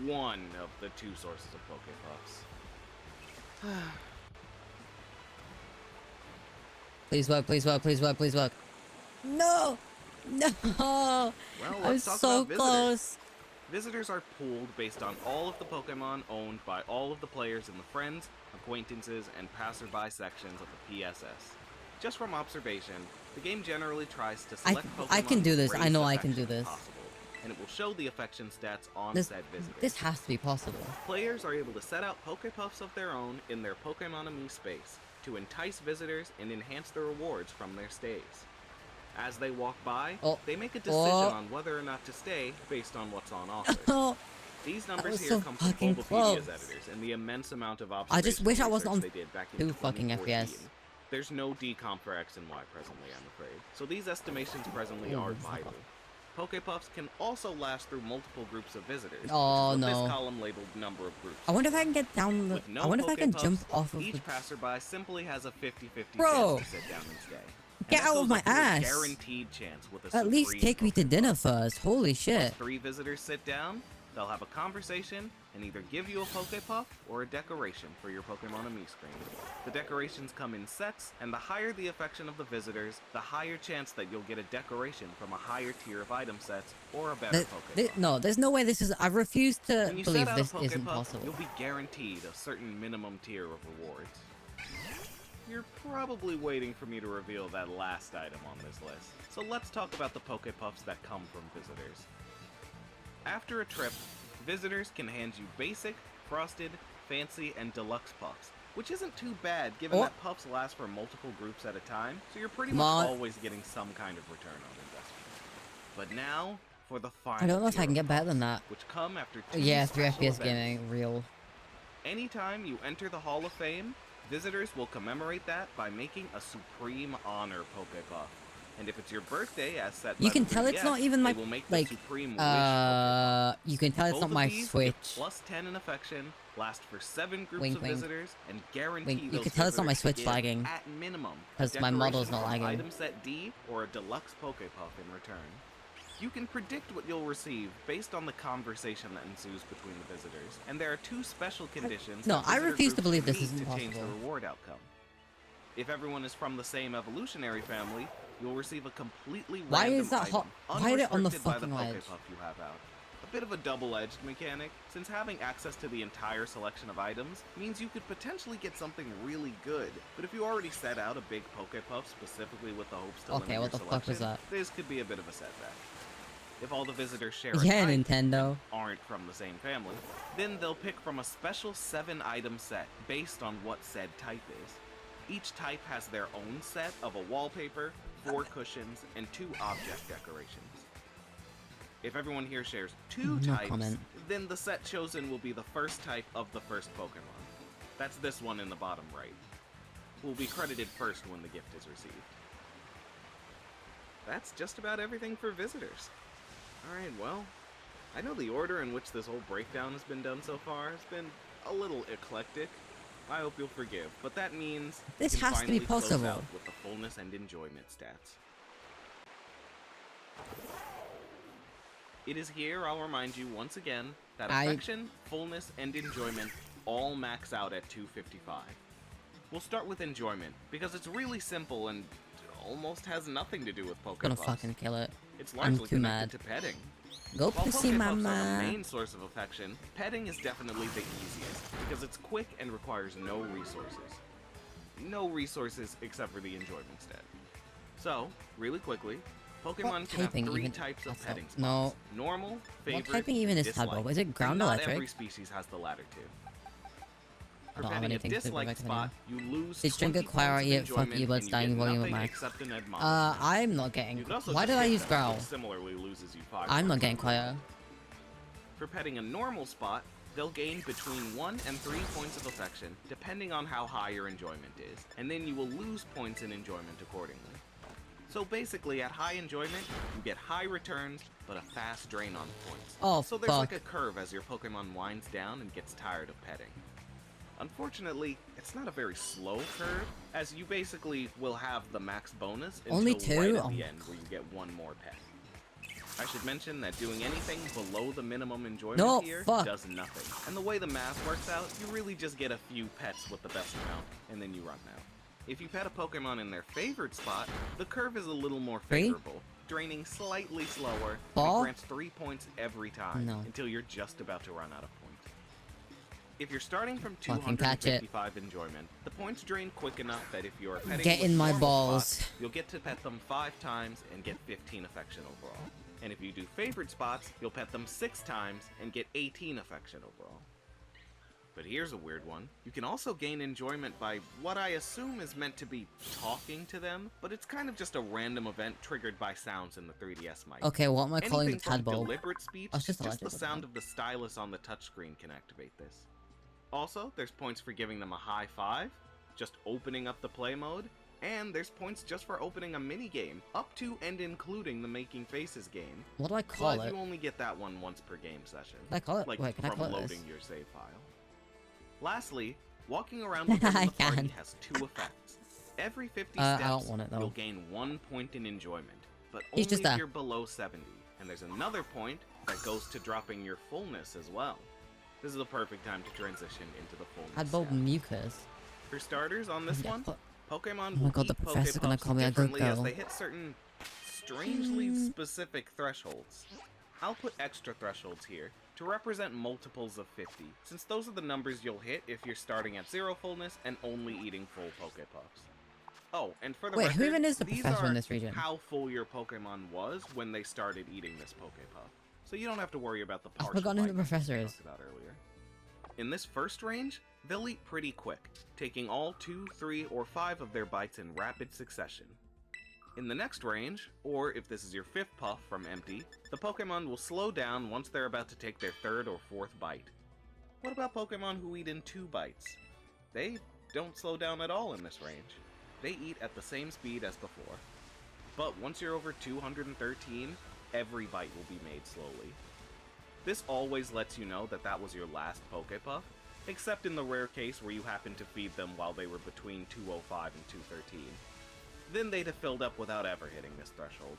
one of the 2 sources of Pokepuffs. Please work, please work, please work, please work. No! No! Well, I let's was talk so about visitors. close. Visitors are pooled based on all of the Pokemon owned by all of the players in the Friends, Acquaintances, and Passerby sections of the PSS. Just from observation, the game generally tries to select Pokemon I can do this. with I know greatest I can do affection this. possible, and it will show the affection stats on This, said visitors. this has to be possible. Players are able to set out Pokepuffs of their own in their Pokemonami space to entice visitors and enhance the rewards from their stays. As they walk by, they make a decision on whether or not to stay based on what's on offer. These numbers was here so come from fucking Bulbapedia's close. editors and the immense amount of I observation just wish I research wasn't on they did back in 2 fucking 2014. FPS. There's no decomp for X and Y presently, I'm afraid. So these estimations presently Ooh, are fuck vital. Pokepuffs can also last through multiple groups of visitors. Oh, which is what no. This column labeled number of groups. I wonder if I can get down the... With no I wonder if I can Pokepuffs, jump off of each the... passerby simply has a 50-50 Bro! chance to sit down and stay. And Get that out goes of my up to a ass! Guaranteed chance with a At least Supreme take me to Pokepuff. dinner first. Holy shit. Once 3 visitors sit down, they'll have a conversation and either give you a Pokepuff or a decoration for your Pokemonami screen. The decorations come in sets, and the higher the affection of the visitors, the higher chance that you'll get a decoration from a higher tier of item sets or a better Pokepuff. No, there's no way this is... I refuse to When you believe set out this a isn't Pokepuff, possible. you'll be guaranteed a certain minimum tier of rewards. You're probably waiting for me to reveal that last item on this list, so let's talk about the Pokepuffs that come from visitors. After a trip, visitors can hand you basic, frosted, fancy, and deluxe puffs, which isn't too bad given that puffs last for multiple groups at a time, so you're pretty much always getting some kind of return on investment. But now, for the final I don't know if tier I can of get better puffs, than that. which come after 2 Yeah, 3 special FPS events. gaming, real. Anytime you enter the Hall of Fame, visitors will commemorate that by making a Supreme Honor Pokepuff. And if it's your birthday, as set You by can the tell it's 3DS, not even they like, will make the like, Supreme Wish Pokepuff. you can tell it's Both not of my these Switch. give +10 in affection, last for 7 groups Wink, of wink. visitors, and guarantee Wink. You those can tell it's not my visitors to Switch give, lagging. at minimum, a 'Cause my model's decoration not from lagging. Item set D or a deluxe Pokepuff in return. You can predict what you'll receive based on the conversation that ensues between the visitors, and there are 2 special conditions. No, that I visitor refuse to groups believe this meet isn't to change the possible. reward outcome. If everyone is from the same evolutionary family, you'll receive a completely Why random is that item, hot? Why is it on the unrestricted by fucking the ledge? Pokepuff you have out. A bit of a double-edged mechanic, since having access to the entire selection of items means you could potentially get something really good, but if you already set out a big Pokepuff specifically with the hopes to limit Okay, your what the fuck was selection, that? this could be a bit of a setback. If all the visitors share a Yeah, type, Nintendo. aren't from the same family, then they'll pick from a special 7-item set based on what said type is. Each type has their own set of a wallpaper, 4 cushions, and 2 object decorations. If everyone here shares 2 No types, comment. then the set chosen will be the first type of the first Pokemon. That's this one in the bottom right. Will be credited first when the gift is received. That's just about everything for visitors. Alright, well, I know the order in which this whole breakdown has been done so far has been a little eclectic. I hope you'll forgive, but that means This we can has to be finally close possible. out with the fullness and enjoyment stats. It is here, I'll remind you once again, that affection, fullness, and enjoyment all max out at 255. We'll start with enjoyment, because it's really simple and almost has nothing to do with Pokepuffs. Gonna fucking kill it. It's I'm largely too connected mad. to petting. Go While pussy Pokepuffs are mama. the main source of affection, petting is definitely the easiest, because it's quick and requires no resources. No resources except for the enjoyment stat. So, really quickly, Pokemon What can have typing 3 even- types of also- petting spots. no. Normal, favorite, typing even is dislike. typo? Is it ground and not electric? every species has the latter two. I For don't have petting a anything to dislike perfect spot, you lose Did drink 20 a choir points of yet? Fuck enjoyment, you, but and you dying get volume nothing at max. except an admonishment. I'm not getting. You could also Why just did I hit use them, growl? which similarly loses you 5 I'm not points. getting choir. For petting a normal spot, they'll gain between 1 and 3 points of affection, depending on how high your enjoyment is, and then you will lose points in enjoyment accordingly. So basically, at high enjoyment, you get high returns, but a fast drain on points. Oh, so there's fuck. like a curve as your Pokemon winds down and gets tired of petting. Unfortunately, it's not a very slow curve, as you basically will have the max bonus until Only right two? at Oh. the end, where you get one more pet. I should mention that doing anything below the minimum enjoyment No, here fuck. does nothing. And the way the math works out, you really just get a few pets with the best amount, and then you run out. If you pet a Pokemon in their favored spot, the curve is a little more 3? favorable, draining slightly slower, Ball? and grants 3 points every time, No. until you're just about to run out of points. If you're starting from Fucking catch it. 255 enjoyment, the points drain quick enough that if you're petting Get with in my normal balls. spots, you'll get to pet them 5 times and get 15 affection overall. And if you do favored spots, you'll pet them 6 times and get 18 affection overall. But here's a weird one. You can also gain enjoyment by what I assume is meant to be talking to them, but it's kind of just a random event triggered by sounds in the 3DS mic. Okay, what am I calling the Anything from tadpole? deliberate speech, Oh, it's just a just the legend. sound of the stylus on the touchscreen can activate this. Also, there's points for giving them a high five, just opening up the play mode, and there's points just for opening a mini-game, up to and including the Making Faces game. What do I call But it? you only get that one once per game session. Can I call it? Like Wait, can I from call it loading this? your save file. Lastly, walking around within I the party can. has 2 effects. Every 50 I steps, don't want it, though. you'll gain 1 point in enjoyment, but He's only just if there. you're below 70. And there's another point that goes to dropping your fullness as well. This is the perfect time to transition into the fullness. Tadpole step. mucus. For starters, on this Yeah, one, but- Pokemon Oh my will god, the eat professor's gonna Pokepuffs call me a good differently as girl. they hit certain strangely specific thresholds. I'll put extra thresholds here to represent multiples of 50, since those are the numbers you'll hit if you're starting at 0 fullness and only eating full Pokepuffs. Oh, and for the Wait, record, who even is the these professor in are this region? how full your Pokemon was when they started eating this Pokepuff. So you don't have to worry about the I've partial forgotten who the bite professor we is. talked about earlier. In this first range, they'll eat pretty quick, taking all 2, 3, or 5 of their bites in rapid succession. In the next range, or if this is your 5th puff from empty, the Pokemon will slow down once they're about to take their 3rd or 4th bite. What about Pokemon who eat in 2 bites? They don't slow down at all in this range. They eat at the same speed as before. But once you're over 213, every bite will be made slowly. This always lets you know that that was your last Pokepuff, except in the rare case where you happen to feed them while they were between 205 and 213. Then they'd have filled up without ever hitting this threshold.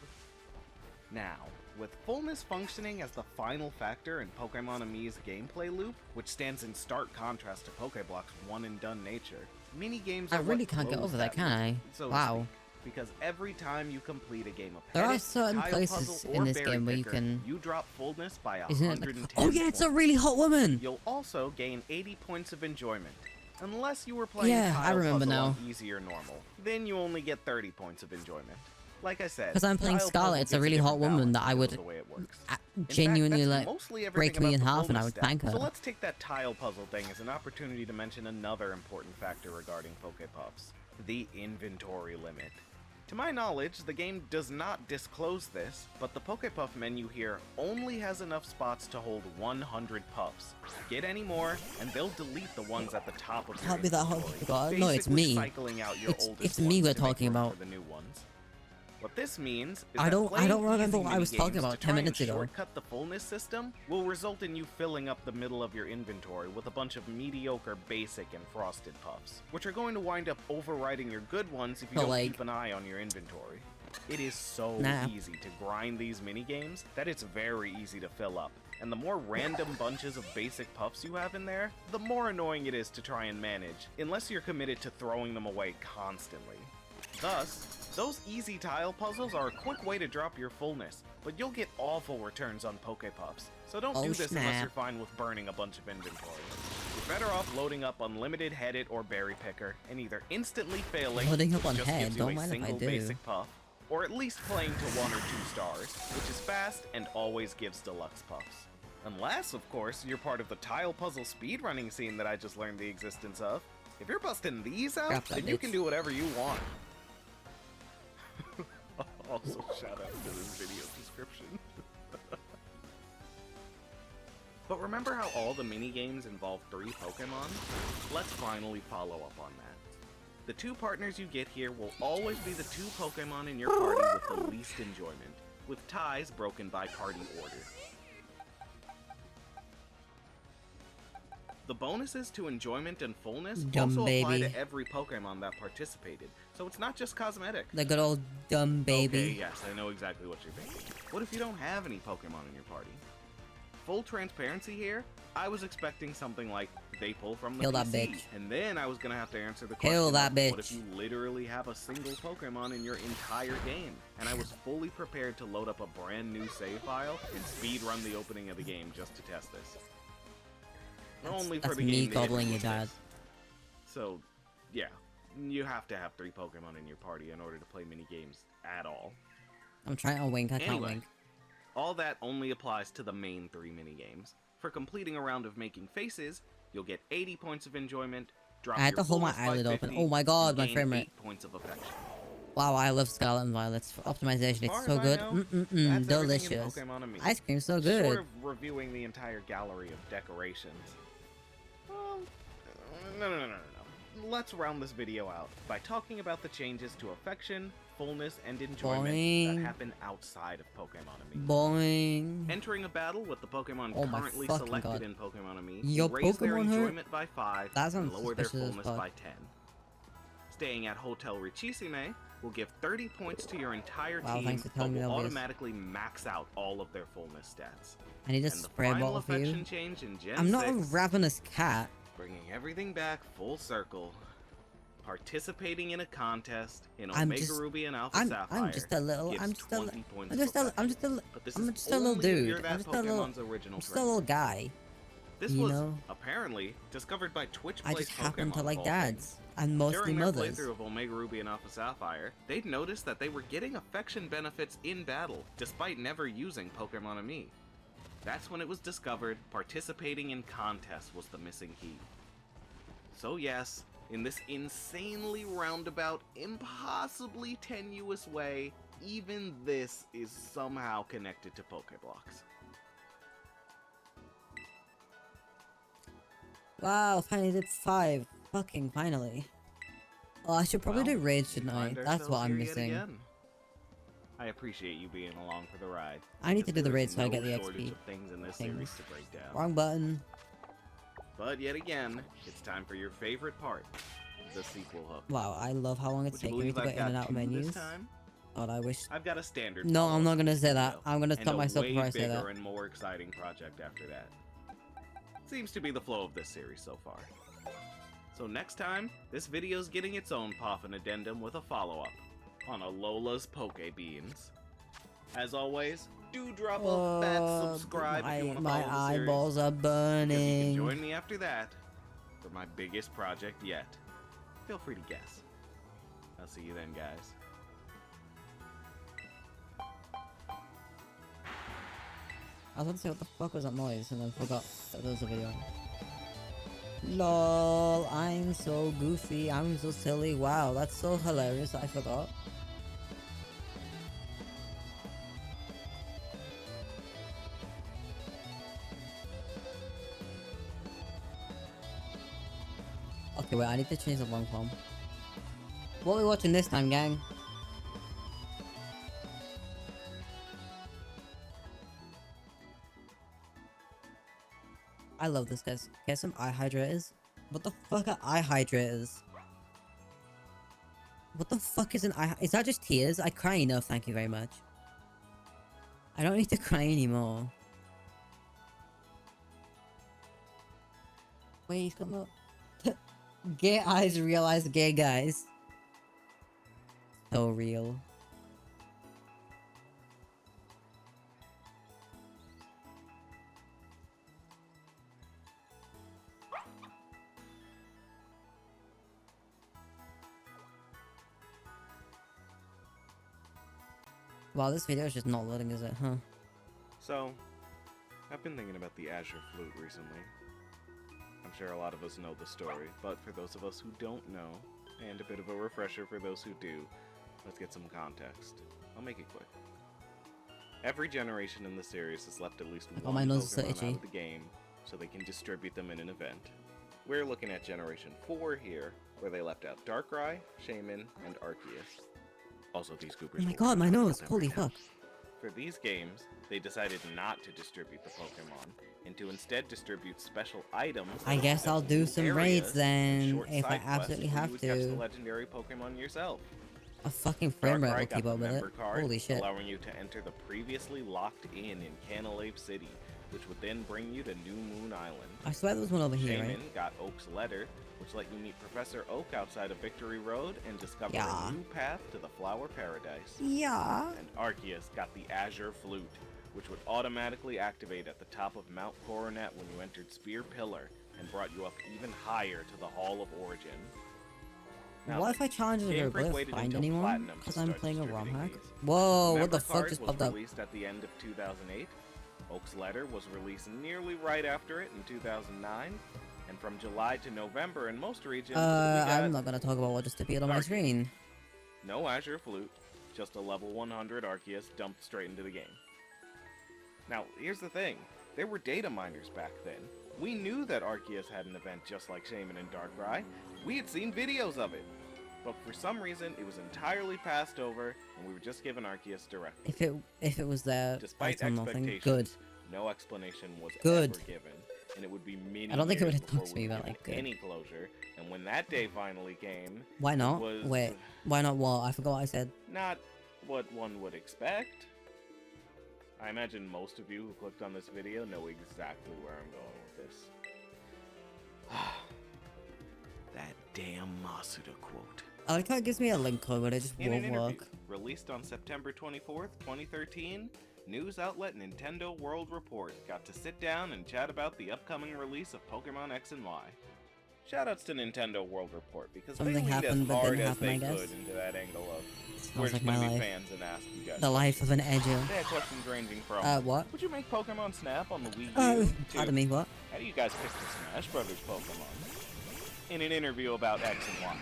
Now, with fullness functioning as the final factor in Pokemon Ami's gameplay loop, which stands in stark contrast to Pokéblock's one-and-done nature, mini-games I are really what can't get close over that, loop, can I? so to Wow. speak, because every time you complete a game of There are Pettit, certain Tile places Puzzle, in or this Berry game where you Picker, can- you drop fullness by Isn't it 110 like, oh yeah, it's a points. really hot woman! You'll also gain 80 points of enjoyment. Unless you were playing Yeah, I Tile remember Puzzle now. on easy or normal. Then you only get 30 points of enjoyment. Like I said, 'Cause I'm playing Tile Scarlet, Puzzle it's a gets really hot different woman balance that I because would of the way it works. genuinely In fact, like that's mostly break everything me in about the half and I fullness would step. thank her. So let's take that tile puzzle thing as an opportunity to mention another important factor regarding Pokepuffs: the inventory limit. To my knowledge, the game does not disclose this, but the Pokepuff menu here only has enough spots to hold 100 puffs. Get any more, and they'll delete the ones at the top of your Can't be that hard to inventory, forget. No, it's basically me. cycling out your It's oldest me ones we're to make talking room about. for the new ones. What this means is I that don't playing remember easy what I was talking minigames about to 10 try minutes and ago. shortcut the fullness system will result in you filling up the middle of your inventory with a bunch of mediocre, basic, and frosted puffs, which are going to wind up overriding your good ones if you But, don't like- keep an eye on your inventory. It is so Nah. easy to grind these minigames that it's very easy to fill up. And the more random bunches of basic puffs you have in there, the more annoying it is to try and manage, unless you're committed to throwing them away constantly. Thus, those easy tile puzzles are a quick way to drop your fullness, but you'll get awful returns on Pokepuffs, so don't Oh, do this unless snap. you're fine with burning a bunch of inventory. You're better off loading up Unlimited Headit or Berry Picker, and either instantly failing, Loading up which on just Head, gives you don't a mind if I single do. basic puff, or at least playing to 1 or 2 stars, which is fast and always gives deluxe puffs. Unless, of course, you're part of the tile puzzle speedrunning scene that I just learned the existence of. If you're busting these out, Crap, that then you bitch. can do whatever you want. Also, shout out to this video description. But remember how all the mini-games involve 3 Pokemon? Let's finally follow up on that. The 2 partners you get here will always be the 2 Pokemon in your party with the least enjoyment, with ties broken by party order. The bonuses to enjoyment and fullness Dumb also apply baby. to every Pokemon that participated, so it's not just cosmetic. The good old dumb baby. Okay, yes, I know exactly what you're thinking. What if you don't have any Pokemon in your party? Full transparency here, I was expecting something like, they pull from the Kill PC, that bitch. and then I was gonna have to answer the question, Kill that like, what if bitch. you literally have a single Pokemon in your entire game? And I was fully prepared to load up a brand new save file and speed run the opening of the game just to test this. Only for That's the me game to hit gobbling me your with dad. this. So, yeah, you have to have 3 Pokemon in your party in order to play mini games at all. I'm trying to wink, I can't Anyway, wink. all that only applies to the main 3 minigames. For completing a round of making faces, you'll get 80 points of enjoyment, drop I had your to hold my fullness by eyelid open. 50, Oh my god, and my gain frame rate. 8 points of affection. Wow, I love Scarlet and Violet's optimization. As far It's so as I good. know, that's Mm-mm-mm, everything in delicious. Pokemon and me. Ice cream so Short good. of reviewing the entire gallery of decorations. Well, no. Let's round this video out by talking about the changes to affection, fullness, and enjoyment Boing. that happen outside of Pokemon and me. Boing. Entering a battle with the Pokemon Oh my currently fucking selected God. in Pokemon and Me, Your raise their Pokemon hurt? enjoyment by 5 That and sounds lower their suspicious as fullness fuck. by 10. Staying at Hotel Richisime will give 30 points to your entire Wow, team, thanks for but telling me will that, Liz. automatically max out all of their fullness stats. I need a And the spray final bottle for you. affection change in Gen I'm not a 6, ravenous cat. bringing everything back full circle. Participating in a contest in I'm Omega just- Ruby and Alpha Sapphire. I'm just a little. gives I'm just a. 20 points I'm of just a. I'm affection. just a. But this I'm is just a little only if you're dude. that I'm just a little. Pokemon's original I'm just a trainer. little guy. This you was know? apparently discovered by Twitch I Plays just happen Pokemon, to of like all dads things. and mostly During their mothers. playthrough of Omega Ruby and Alpha Sapphire, they'd noticed that they were getting affection benefits in battle, despite never using Pokemon and Me. That's when it was discovered participating in contests was the missing key. So yes, in this insanely roundabout, impossibly tenuous way, even this is somehow connected to Pokeblocks. Wow, finally did 5. Fucking finally. Oh, I should probably Well, do raids, we shouldn't I? find That's ourselves what I'm here yet missing. again. I appreciate you being along for the ride. I need to do the because raids so I there's get the no shortage XP. of things in this things. series to break down. Wrong button. But yet again, it's time for your favorite part, the sequel hook. Wow, I love how long it's Would you taking me believe to go I've in and got out of 2 menus. this time? God, I wish. I've got a standard. No, I'm not follow-up gonna to say this that. video, I'm gonna and stop a myself way before I say bigger that. and more exciting project after that. Seems to be the flow of this series so far. So next time, this video's getting its own Poffin addendum with a follow-up on Alola's Poke Beans. As always, do drop a fat subscribe if you want to my follow the series. eyeballs are Because you can burning. join me after that for my biggest project yet. Feel free to guess. I'll see you then, guys. I was about to say what the fuck was that noise and then forgot that there was a video. LOL, I'm so goofy, I'm so silly. Wow, that's so hilarious that I forgot. Okay, wait, I need to change the long form. What are we watching this time, gang? I love this, guys. Get some eye hydrators. What the fuck are eye hydrators? What the fuck is an eye? Is that just tears? I cry enough, thank you very much. I don't need to cry anymore. Wait, he's got no... Gay eyes realize gay guys. So real. Wow, this video is just not loading, is it? Huh? So, I've been thinking about the Azure Flute recently. I'm sure a lot of us know the story, but for those of us who don't know, and a bit of a refresher for those who do, let's get some context. I'll make it quick. Every generation in the series has left at least Oh, one my nose is so Pokemon itchy. out of the game, so they can distribute them in an event. We're looking at Generation 4 here, where they left out Darkrai, Shaman, and Arceus. Also, these goopers Oh my will god, my talk about nose! them Holy right now. fuck. For these games, they decided not to distribute the Pokemon, and to instead distribute special items. I that guess open I'll up do new some areas raids and then, short if I side quests absolutely where you have would catch the to. legendary Pokemon yourself. A fucking frame rate will Darkrai got keep the up with it. member card, Holy shit. allowing you to enter the previously locked in Canalave City, which would then bring you to New Moon Island. I swear there was one over here, Shaman right? got Oak's letter, which let you meet Professor Oak outside of Victory Road and discover Yeah. a new path to the Flower Paradise. Yeah. And Arceus got the Azure Flute, which would automatically activate at the top of Mount Coronet when you entered Spear Pillar, and brought you up even higher to the Hall of Origin. Now, What if I challenge it Game or Freak will waited find until anyone? Platinum to Because I'm start playing a ROM distributing hack. these. Whoa, what Member the fuck card just was popped up? released at the end of 2008. Oak's Letter was released nearly right after it in 2009. And from July to November in most regions, we got I'm not gonna talk about what just appeared on my Arceus. screen. no Azure Flute, just a level 100 Arceus dumped straight into the game. Now, here's the thing. There were data miners back then. We knew that Arceus had an event just like Shaman and Darkrai. We had seen videos of it. But for some reason, it was entirely passed over, and we were just given Arceus directly. If it was there, I Despite tell nothing. expectations, Good. no explanation was Good. ever given, and it would be many I don't think it years would have before talked to we me were about, given like, good. any closure. And when that day finally came, Why not? was Wait, why not what? I forgot what I said. not what one would expect. I imagine most of you who clicked on this video know exactly where I'm going with this. That damn Masuda quote. I like how it gives me a link code, but it just In an won't interview work. released on September 24th, 2013, news outlet Nintendo World Report got to sit down and chat about the upcoming release of Pokemon X and Y. Shoutouts to Nintendo World Report because Something they leaned happened, as but hard didn't as happen, they I guess. could into that angle of Sounds we're like just my gonna be life. fans and ask you guys. The life of an edger. They had questions ranging from What? would you make Pokemon Snap on the Wii U? Pardon to me, what? how do you guys pick the Smash Brothers Pokemon? In an interview about X and Y.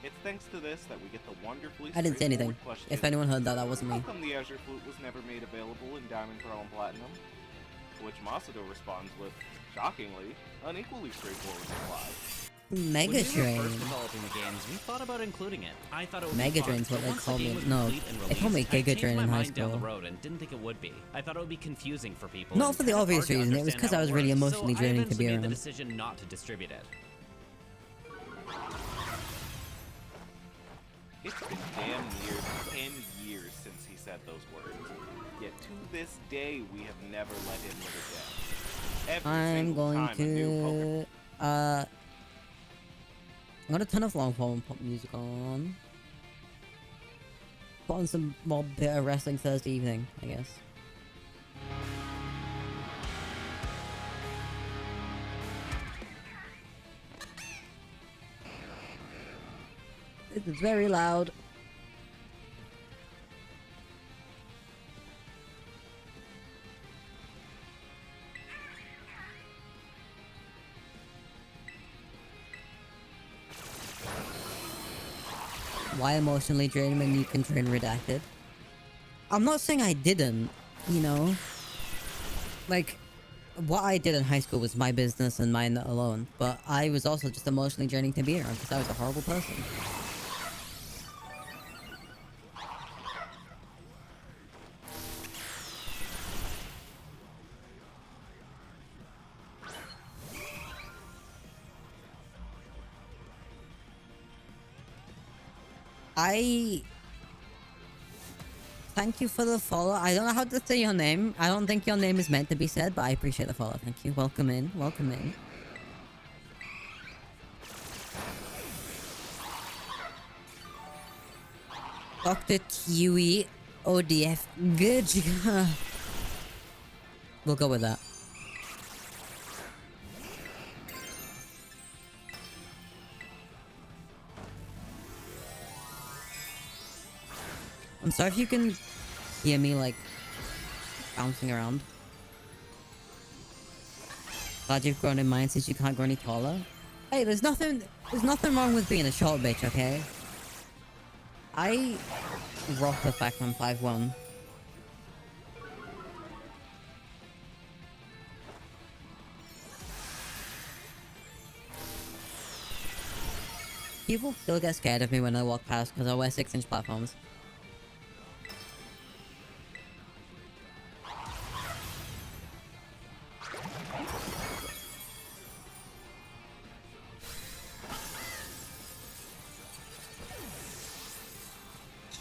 It's thanks to this that we get the wonderfully I didn't say anything. straightforward question, If anyone heard that, that wasn't how me. come the Azure Flute was never made available in Diamond, Pearl, and Platinum? To which Masuda responds with, shockingly, an equally straightforward reply. Mega When we were Drain. first developing the games, we thought about including it. I thought it would Mega be fun, Drain's what but they once the called game it. was No, complete and they called me released, I Giga changed Drain my in high mind down the school. road and didn't think it would be. I thought it would be confusing for people. Not and for the kind of obvious hard to reason, it was understand 'cause how I was it really works, emotionally so draining I to eventually be made the around. decision not to distribute it. It's been damn near 10 years since he said those words. Yet to this day, we have never let him live it down. Every I'm single going time a new Pokemon to I'm gonna turn off long form and pop music on. Put on some more bitter wrestling Thursday evening, I guess. This is very loud. Why emotionally drained when you can drain redacted? I'm not saying I didn't, you know? Like, what I did in high school was my business and mine alone, but I was also just emotionally draining to be around because I was a horrible person. Thank you for the follow. I don't know how to say your name. I don't think your name is meant to be said, but I appreciate the follow. Thank you. Welcome in. Welcome in. Dr. Kiwi ODF. Good. We'll go with that. I'm sorry if you can hear me, like, bouncing around. Glad you've grown in mind since you can't grow any taller. Hey, there's nothing wrong with being a short bitch, okay? I rock the fact I'm 5'1". People still get scared of me when I walk past because I wear 6-inch platforms.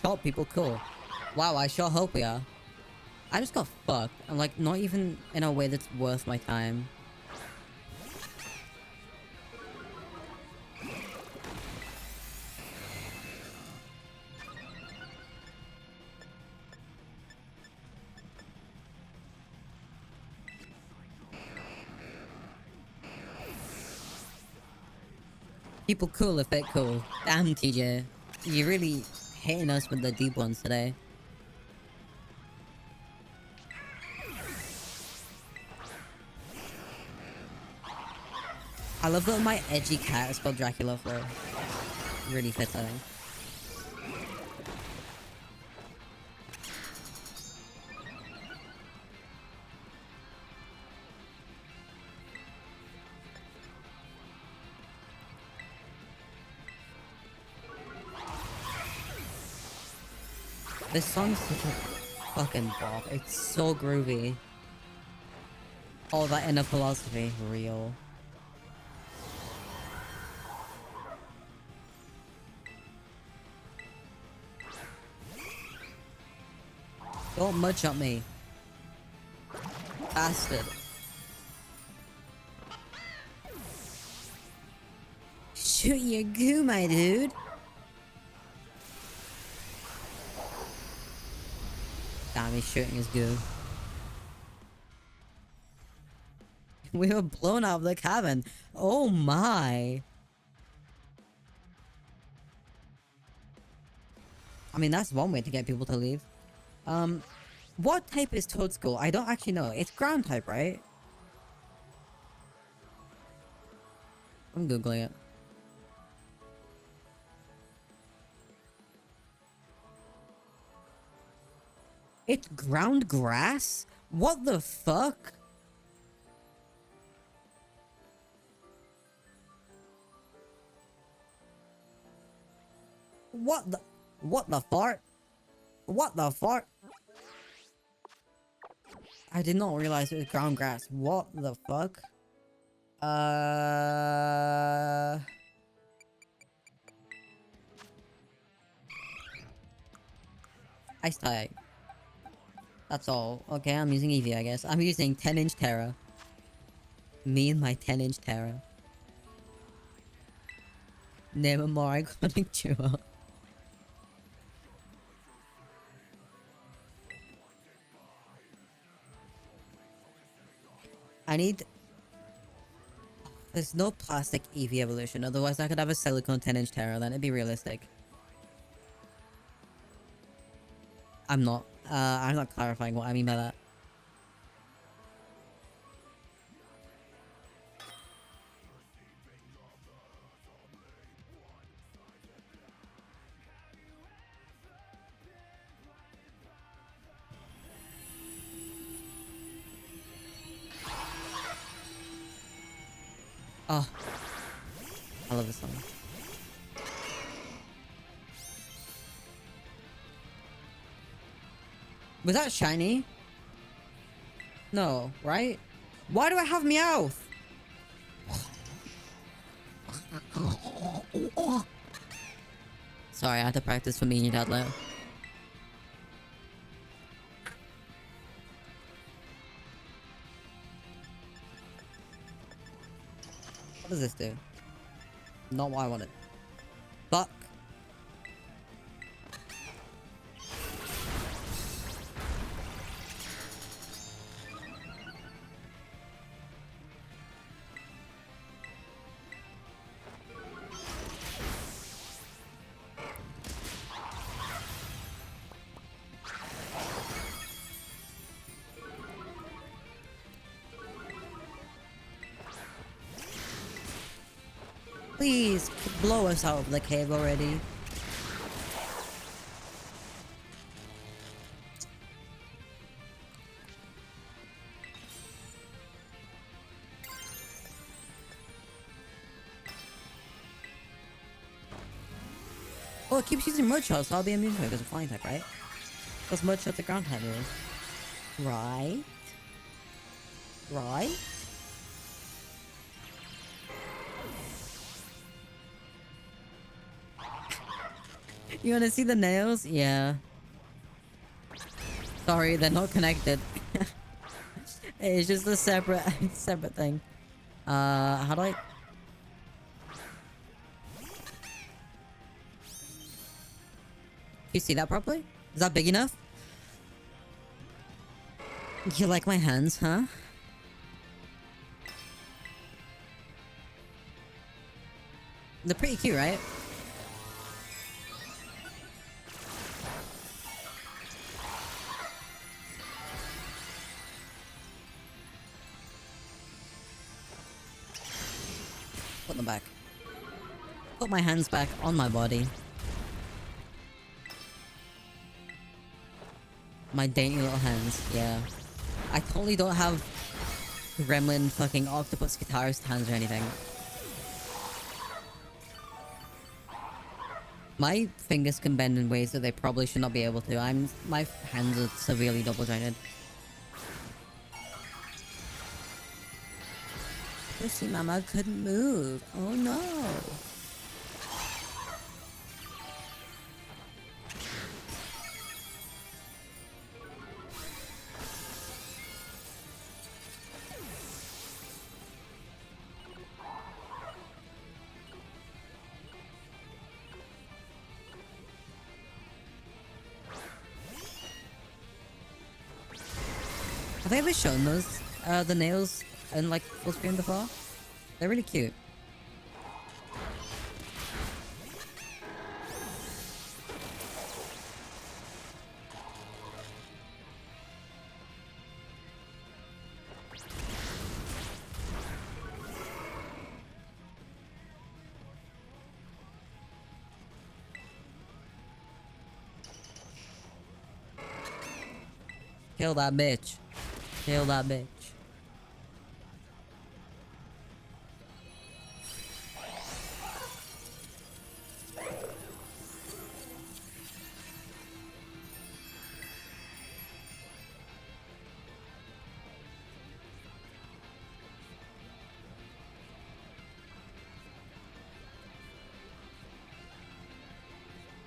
Short people cool. Wow, I sure hope we are. I just got fucked, and like, not even in a way that's worth my time. People cool if they're cool. Damn, TJ. You're really hitting us with the deep ones today. I love that my edgy cat is called Dracula for. Really fits, I think. This song's such a fucking bop. It's so groovy. All that inner philosophy, real. Don't much at me. Bastard. Shoot your goo, my dude. Damn, he's shooting his goo. We were blown out of the cabin. Oh my. I mean, that's one way to get people to leave. What type is Toad School? I don't actually know. It's ground type, right? I'm googling it. It's ground grass? What the fuck? What the fart? What the fart? I did not realize it was ground grass. What the fuck? Ice tag. That's all. Okay, I'm using Eevee, I guess. I'm using 10-inch Terra. Me and my 10-inch Terra. Name a more iconic duo. I need... There's no plastic Eevee evolution, otherwise I could have a silicone 10-inch Terra, then it'd be realistic. I'm not clarifying what I mean by that. Oh. I love this song. Was that shiny? No, right? Why do I have Meowth? Sorry, I had to practice for me and your dad later. What does this do? Not what I wanted. Fuck. Please, blow us out of the cave already. Oh, it keeps using mud shots, so I'll be immune to it because of flying type, right? Because mud shots are ground type move. Right? Right? You wanna see the nails? Yeah. Sorry, they're not connected. It's just a separate separate thing. How do I... You see that properly? Is that big enough? You like my hands, huh? They're pretty cute, right? Put them back. Put my hands back on my body. My dainty little hands, yeah. I totally don't have gremlin fucking octopus guitarist hands or anything. My fingers can bend in ways that they probably should not be able to. My hands are severely double jointed. Pussy mama couldn't move. Oh no. Have they ever shown those, the nails in like full screen before? They're really cute. Kill that bitch. Kill that bitch.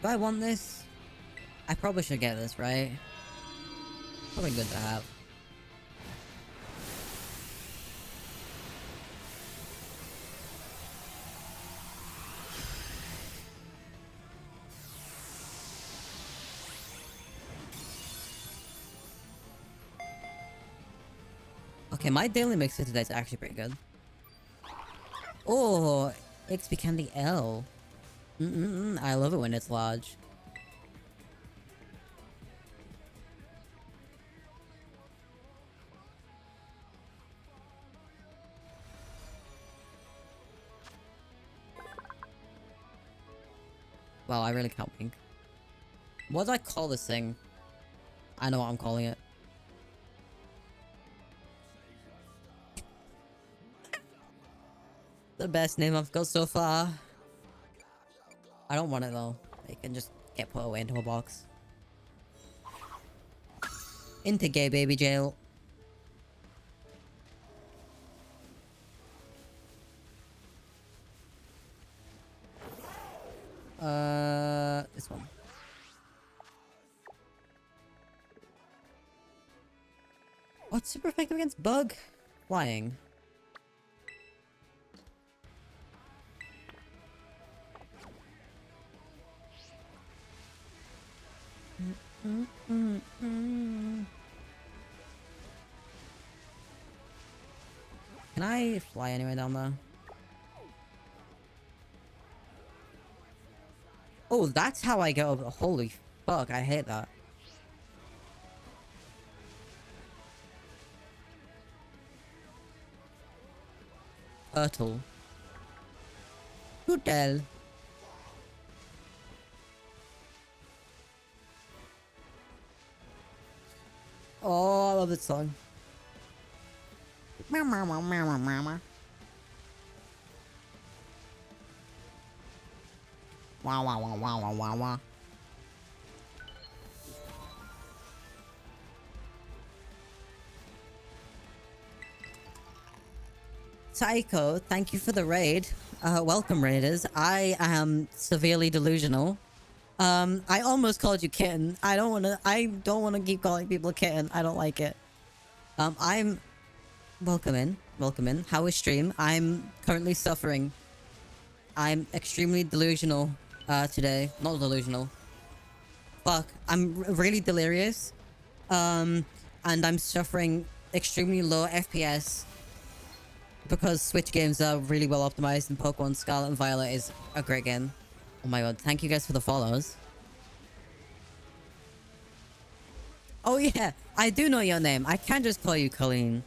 Do I want this? I probably should get this, right? Probably good to have. Okay, my daily mixer today is actually pretty good. Oh, XP Candy L. I love it when it's large. Wow, I really can't wink. What do I call this thing? I know what I'm calling it. The best name I've got so far. I don't want it though. It can just get put away into a box. Into gay baby jail. This one. What's super effective against bug? Flying. Can I fly anywhere down there? Oh, that's how I get over. Holy fuck, I hate that. Turtle. Hotel. Oh, I love this song. Meow, meow, meow, meow, meow, meow. Wow, wow, wow, wow, wow, wow, wow. Psycho, thank you for the raid. Welcome, raiders. I am severely delusional. I almost called you kitten. I don't wanna keep calling people kitten. I don't like it. I'm... Welcome in. Welcome in. How is stream? I'm currently suffering. I'm extremely delusional, today. Not delusional. Fuck. I'm really delirious. And I'm suffering extremely low FPS. Because Switch games are really well optimized and Pokemon Scarlet and Violet is a great game. Oh my god, thank you guys for the follows. Oh yeah, I do know your name. I can just call you Colleen.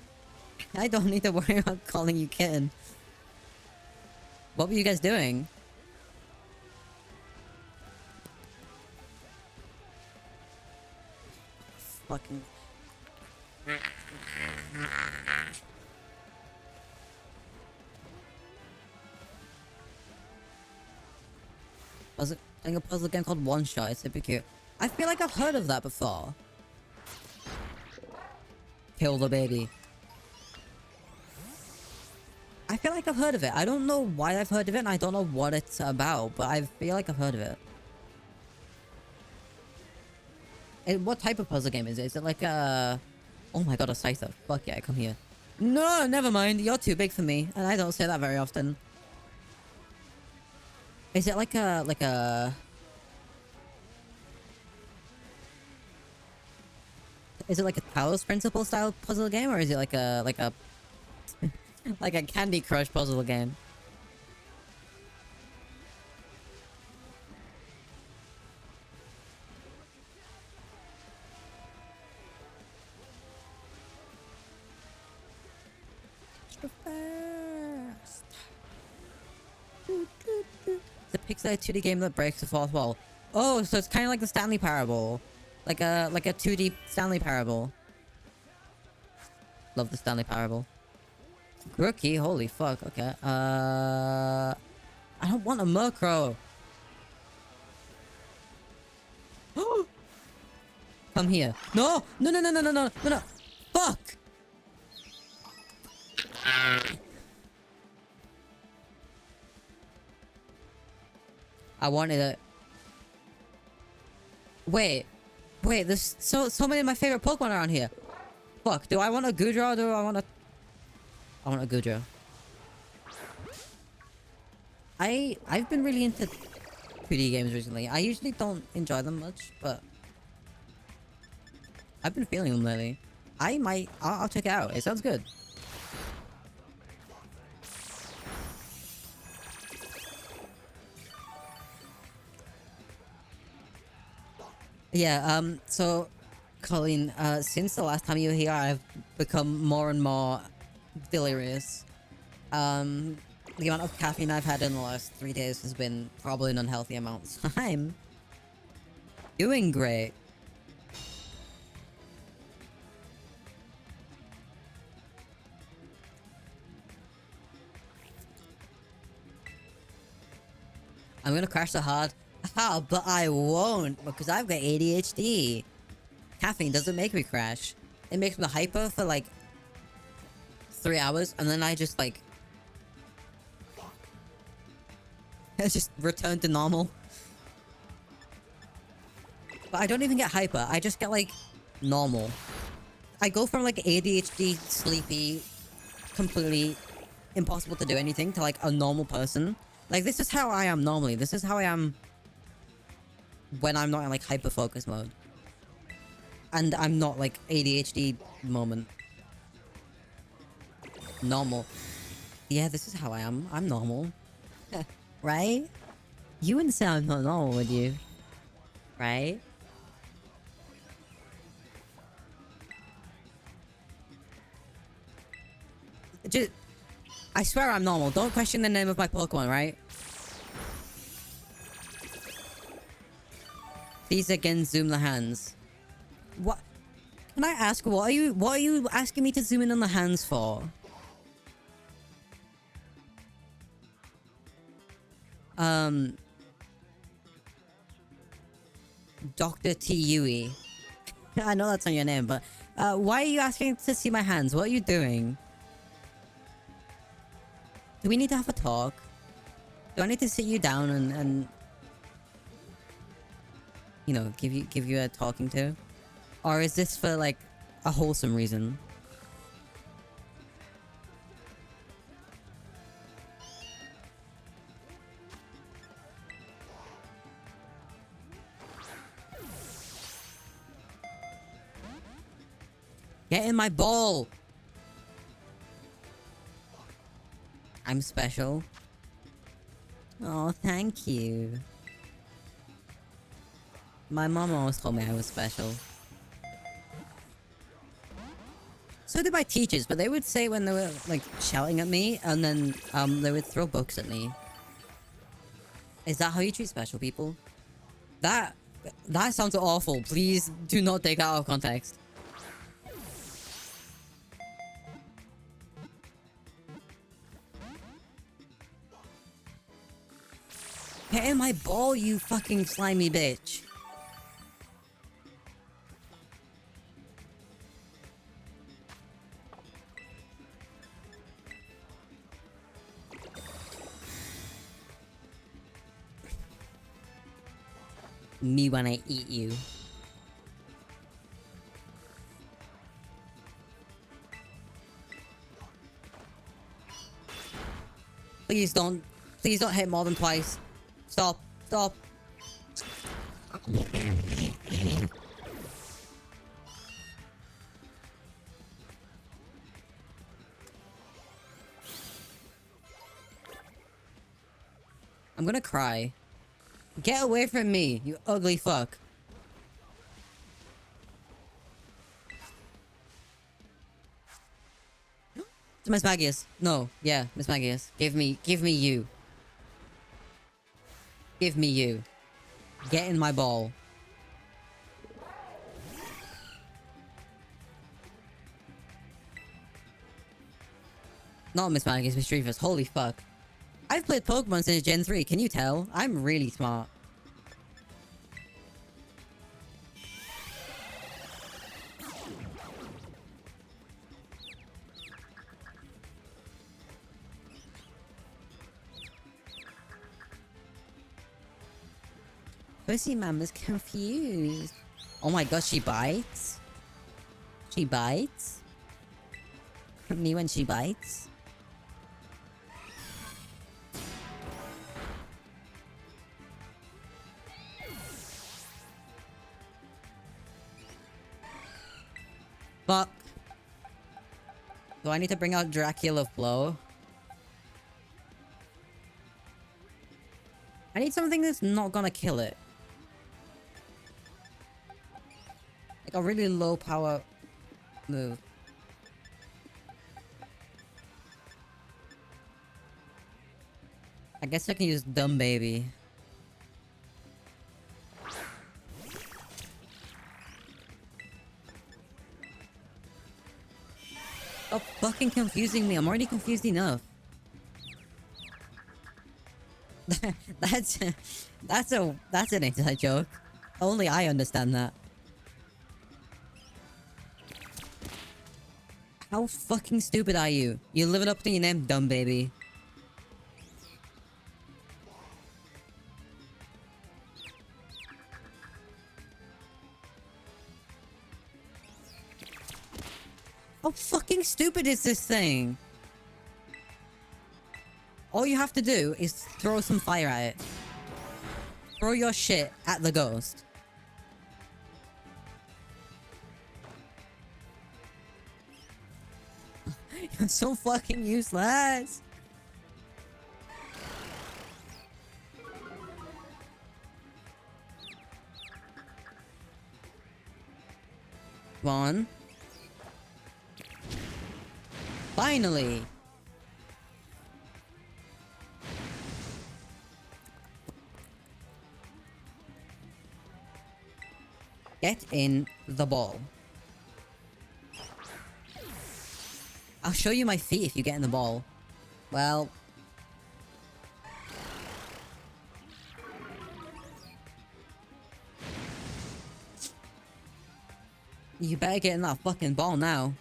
I don't need to worry about calling you kitten. What were you guys doing? Fucking... Was it a puzzle game called One Shot? It's super cute. I feel like I've heard of that before. Kill the baby. I feel like I've heard of it. I don't know why I've heard of it, and I don't know what it's about, but I feel like I've heard of it. What type of puzzle game is it? Is it like a... Oh my god, a Scyther. Fuck yeah, come here. No, never mind. You're too big for me, and I don't say that very often. Is it like a... Is it like a Talos Principle style puzzle game, or is it like a... like a Candy Crush puzzle game? The pixelated 2D game that breaks the fourth wall. Oh, so it's kind of like the Stanley Parable. Like a 2D Stanley Parable. Love the Stanley Parable. Rookie, holy fuck, okay. I don't want a Murkrow. Come here. No! No, no, no, no, no, no, no, no! Fuck! I wanted it. Wait. Wait, there's so many of my favorite Pokemon around here. Fuck, do I want a Goodra or do I want a... I want a Goodra. I've been really into 2D games recently. I usually don't enjoy them much, but... I've been feeling them lately. I'll check it out. It sounds good. Yeah, so, Colleen, since the last time you were here, I've become more and more delirious. The amount of caffeine I've had in the last 3 days has been probably an unhealthy amount. So I'm doing great. I'm gonna crash so hard. Ah, but I won't, because I've got ADHD. Caffeine doesn't make me crash. It makes me hyper for like 3 hours, and then I just like... I just return to normal. But I don't even get hyper, I just get like normal. I go from like ADHD, sleepy, completely impossible to do anything, to like a normal person. Like, this is how I am normally. This is how I am when I'm not in like hyper focus mode. And I'm not like ADHD moment. Normal. Yeah, this is how I am. I'm normal. Right? You wouldn't say I'm not normal, would you? Right? Just... I swear I'm normal. Don't question the name of my Pokemon, right? Please again zoom the hands. What? Can I ask, what are you asking me to zoom in on the hands for? Dr. T. Yui. I know that's not your name, but why are you asking to see my hands? What are you doing? Do we need to have a talk? Do I need to sit you down and you know, give you a talking to? Or is this for like a wholesome reason? Get in my ball! I'm special. Oh, thank you. My mom always told me I was special. So did my teachers, but they would say when they were like shouting at me, and then they would throw books at me. Is that how you treat special people? That sounds awful. Please do not take that out of context. Get in my ball, you fucking slimy bitch. Me when I eat you. Please don't hit more than twice. Stop. Stop. I'm gonna cry. Get away from me, you ugly fuck. It's Miss Magius. No, yeah, Miss Magius. Give me you. Give me you. Get in my ball. Not Miss Magius, Miss Mischievous. Holy fuck. I've played Pokemon since Gen 3, can you tell? I'm really smart. Pussy Mama's confused. Oh my gosh, she bites? She bites? Me when she bites? Fuck. Do I need to bring out Dracula Flow? I need something that's not gonna kill it. Like a really low power move. I guess I can use Dumb Baby. Stop fucking confusing me. I'm already confused enough. that's an inside joke. Only I understand that. How fucking stupid are you? You're living up to your name, Dumb Baby. How fucking stupid is this thing? All you have to do is throw some fire at it. Throw your shit at the ghost. You're so fucking useless. One. Finally. Get in the ball. I'll show you my feet if you get in the ball. Well... You better get in that fucking ball now.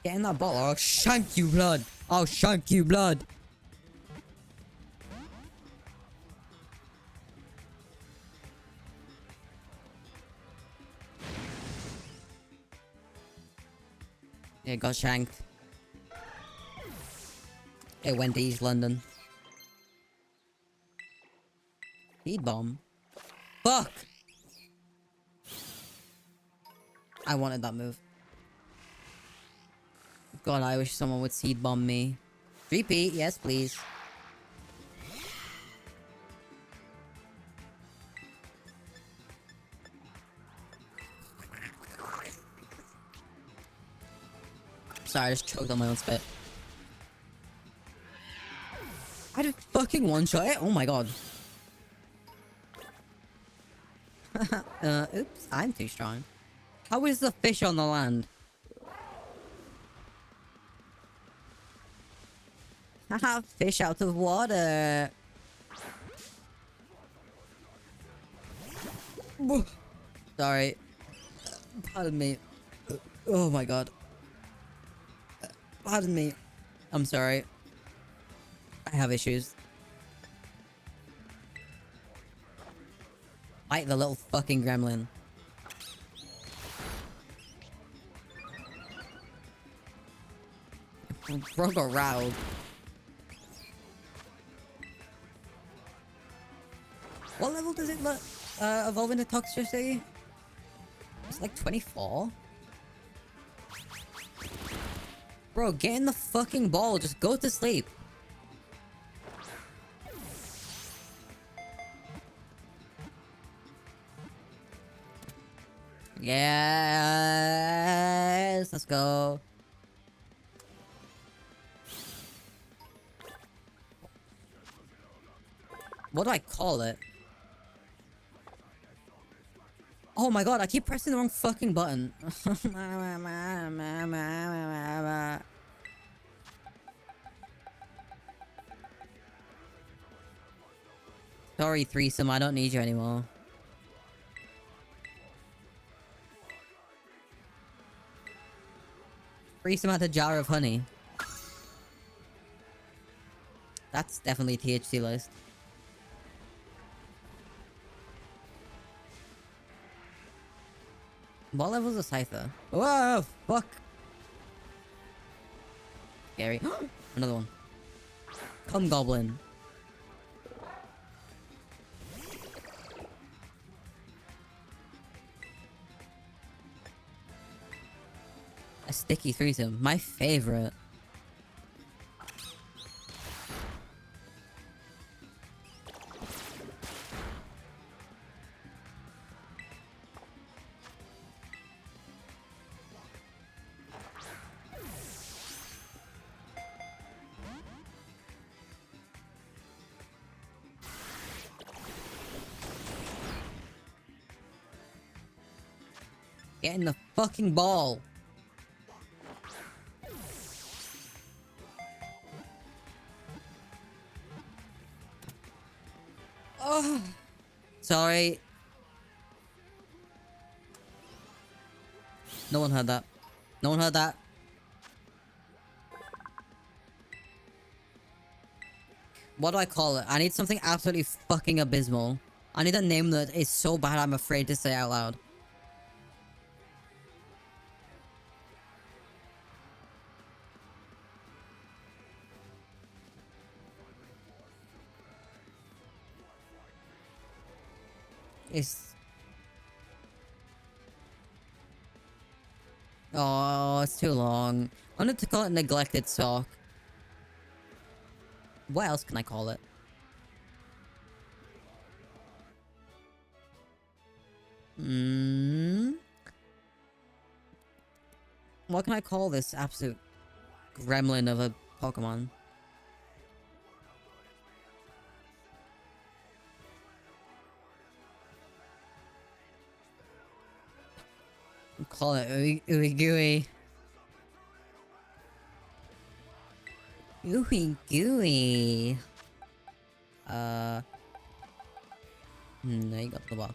Get in that ball or I'll shank you, blood. I'll shank you, blood. Yeah, got shanked. Hey, Wendy's, London. Speed bomb. Fuck! I wanted that move. God, I wish someone would seed bomb me. Repeat, yes, please. Sorry, I just choked on my own spit. I just fucking one-shot it? Oh my god. Oops, I'm too strong. How is the fish on the land? Haha, fish out of water. Sorry. Pardon me. Oh my god. Pardon me. I'm sorry. I have issues. Fight the little fucking gremlin. Bro got riled. What level does it evolve into toxicity? It's like 24? Bro, get in the fucking ball. Just go to sleep. Yes, let's go. What do I call it? Oh my god, I keep pressing the wrong fucking button. Sorry, threesome, I don't need you anymore. Threesome had a jar of honey. That's definitely THC list. What level's a Scyther? Whoa, fuck! Scary. Another one. Come, Goblin. A sticky threesome. My favorite. Get in the fucking ball. Oh, sorry. No one heard that. No one heard that. What do I call it? I need something absolutely fucking abysmal. I need a name that is so bad I'm afraid to say out loud. Oh, it's too long. I wanted to call it Neglected Sock. What else can I call it? What can I call this absolute gremlin of a Pokemon? Call it ooey ooey gooey. Ooey gooey. There you got the box.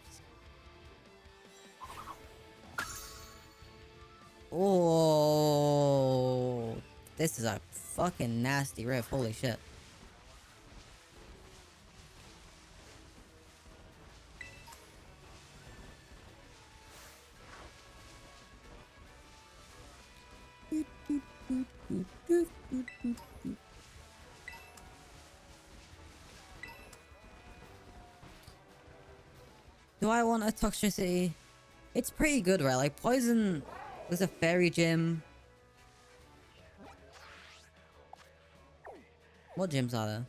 Oh, this is a fucking nasty riff. Holy shit. Do I want a toxicity? It's pretty good, right? Like, poison... There's a fairy gym. What gyms are there?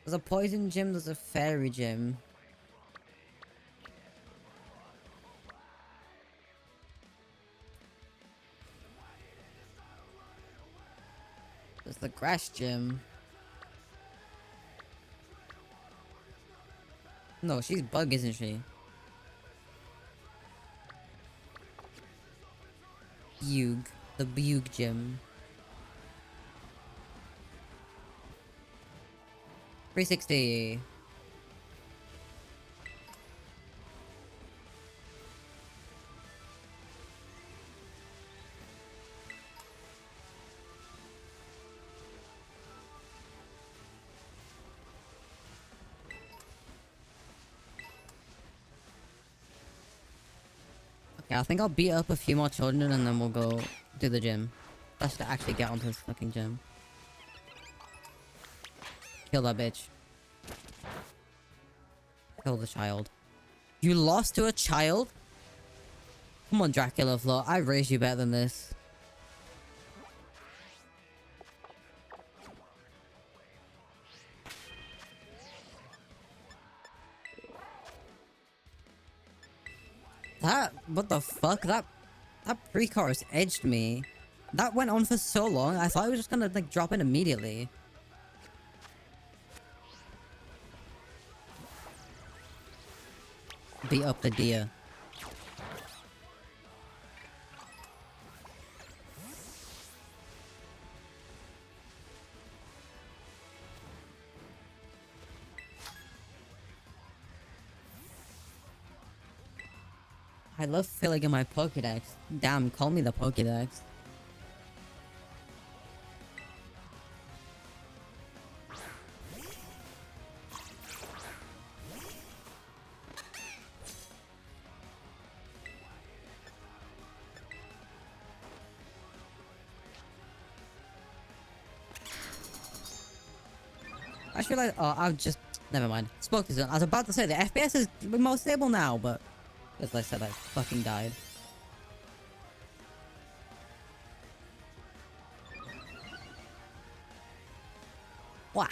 There's a poison gym, there's a fairy gym. There's the grass gym. No, she's bug, isn't she? Bug. The Bug gym. 360. Okay, I think I'll beat up a few more children and then we'll go do the gym. Let's to actually get onto this fucking gym. Kill that bitch. Kill the child. You lost to a child? Come on, Dracula Floor. I raised you better than this. What the fuck? That pre-chorus edged me. That went on for so long, I thought it was just gonna, like, drop in immediately. Beat up the deer. I love filling in my Pokédex. Damn, call me the Pokédex. I feel like, oh, I've just, never mind. Spoke to I was about to say the FPS is more stable now, but as I said, I fucking died. Wah.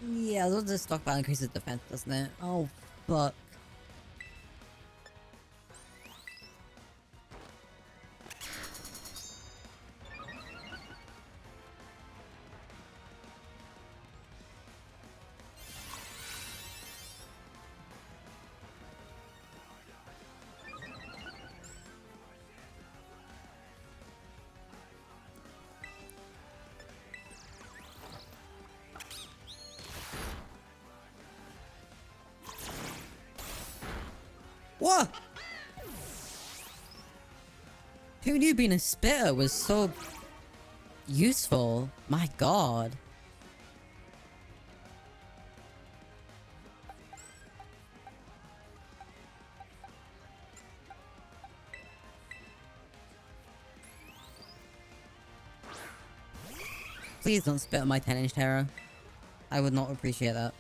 Yeah, those just stockpile increases defense, doesn't it? Oh, fuck. What? Who knew being a spitter was so useful? My god. Please don't spit on my 10-inch terror. I would not appreciate that.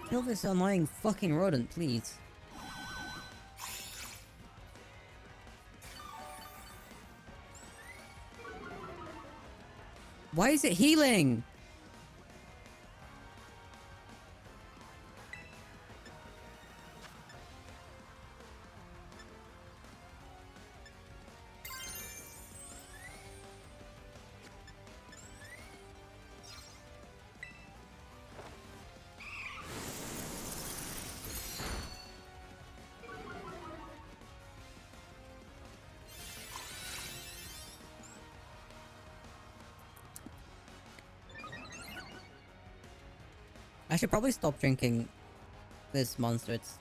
Kill this annoying fucking rodent, please. Why is it healing? I should probably stop drinking this monster. It's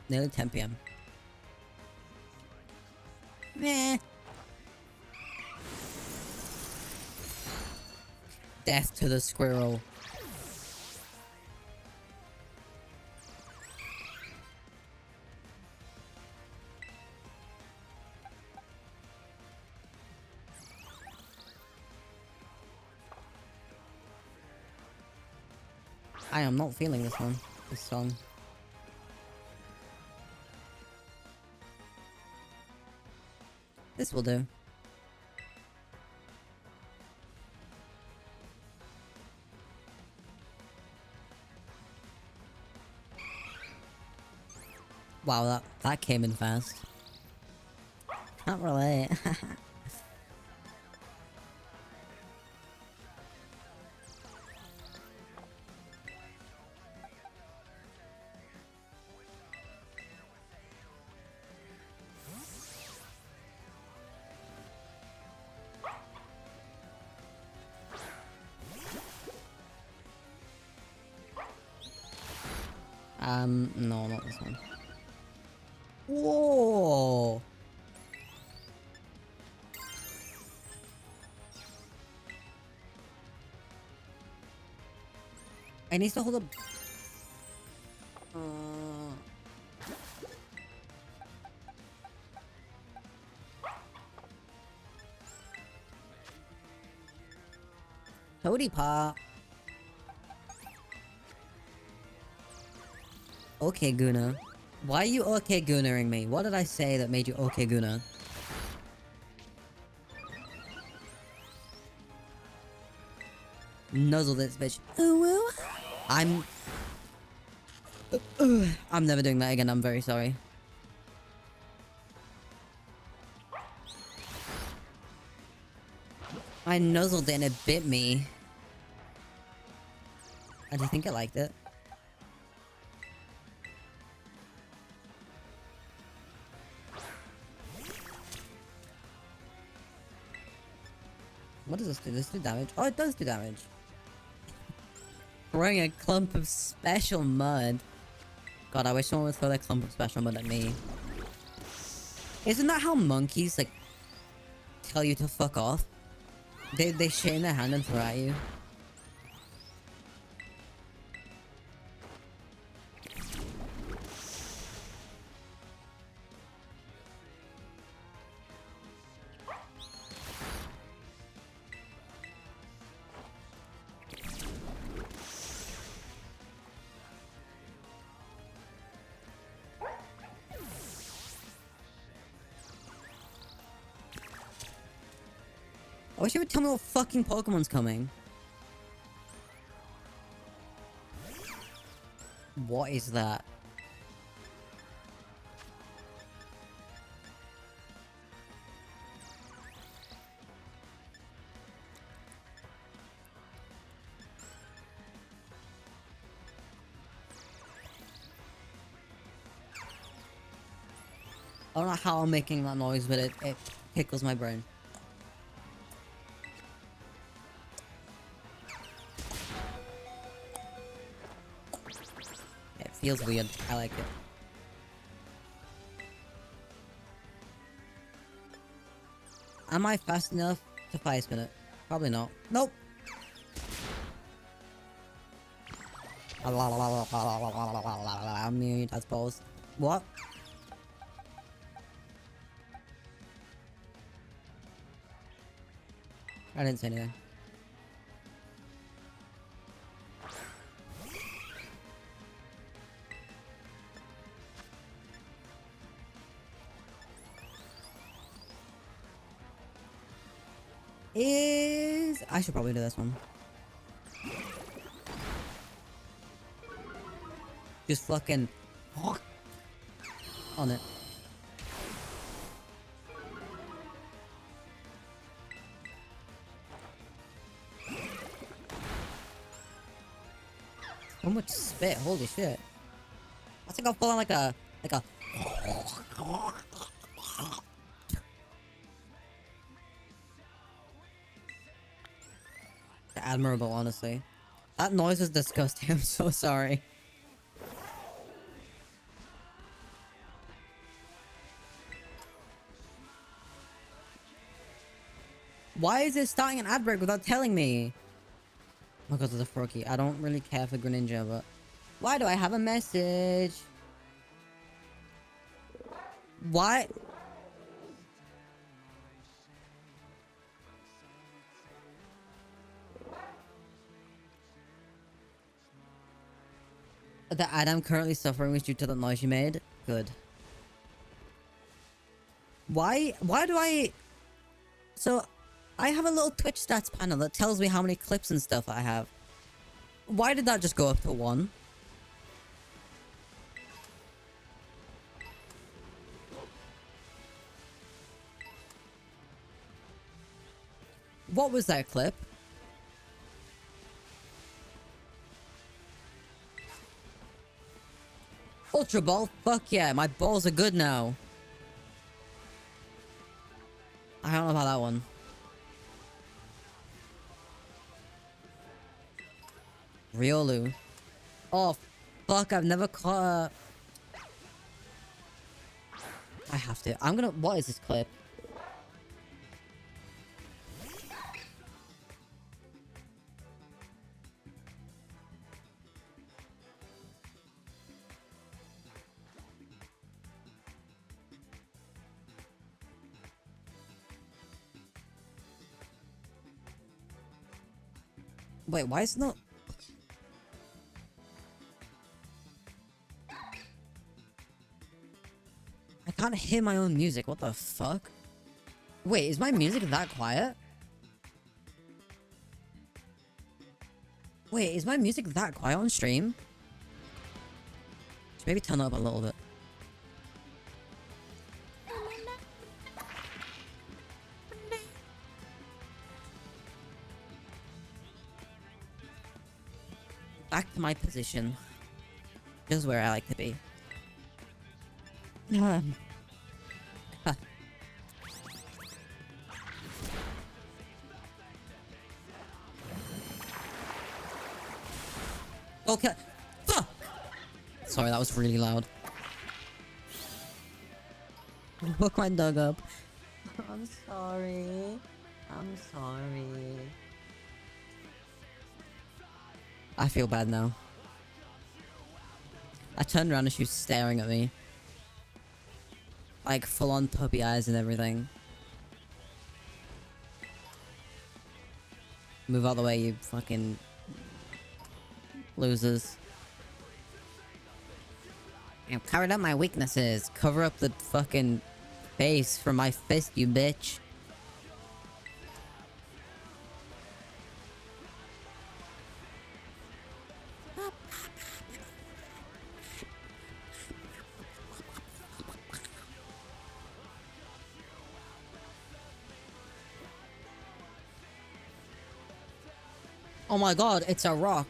nearly 10 p.m. Meh. Death to the squirrel. I am not feeling this song. This will do. Wow, that came in fast. Can't relate. No, not this one. Whoa! I need to hold up. Toady Pop. Okay, Guna. Why are you okay Gunaring me? What did I say that made you okay Guna? Nuzzle this bitch. Ooh, ooh. I'm never doing that again, I'm very sorry. I nuzzled it and it bit me. I do think I liked it. What does this do? Does this do damage? Oh, it does do damage. Throwing a clump of special mud. God, I wish someone would throw that clump of special mud at me. Isn't that how monkeys, like, tell you to fuck off? They shit in their hand and throw at you. I wish you would tell me what fucking Pokemon's coming. What is that? I don't know how I'm making that noise, but it tickles my brain. It feels weird. I like it. Am I fast enough to fire spin it? Probably not. Nope. I'm mute, I suppose. What? I didn't say anything. is... I should probably do this one. Just fucking... on it. So much spit, holy shit. I think I'll fall on like a... Admirable, honestly. That noise is disgusting, I'm so sorry. Why is it starting an ad break without telling me? Because of the Froakie. I don't really care for Greninja, but... Why do I have a message? Why? The ad I'm currently suffering is due to the noise you made? Good. Why do I... So, I have a little Twitch stats panel that tells me how many clips and stuff I have. Why did that just go up to 1? What was that clip? Ultra Ball? Fuck yeah, my balls are good now. I don't know about that one. Riolu. Oh, fuck, I've never caught I have to. I'm gonna... What is this clip? Wait, why is it not... I can't hear my own music, what the fuck? Wait, is my music that quiet? Wait, is my music that quiet on stream? Should maybe turn it up a little bit. Back to my position. This is where I like to be. Okay. Fuck! Sorry, that was really loud. Hook my dog up. I'm sorry. I'm sorry. I feel bad now. I turned around and she was staring at me. Like, full-on puppy eyes and everything. Move out the way, you fucking... losers. I've covered up my weaknesses. Cover up the fucking face from my fist, you bitch. Oh my god, it's a rock.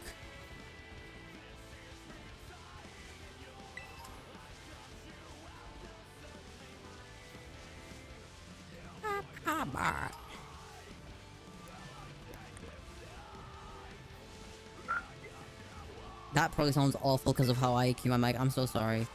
That probably sounds awful because of how I EQ my mic. I'm so sorry.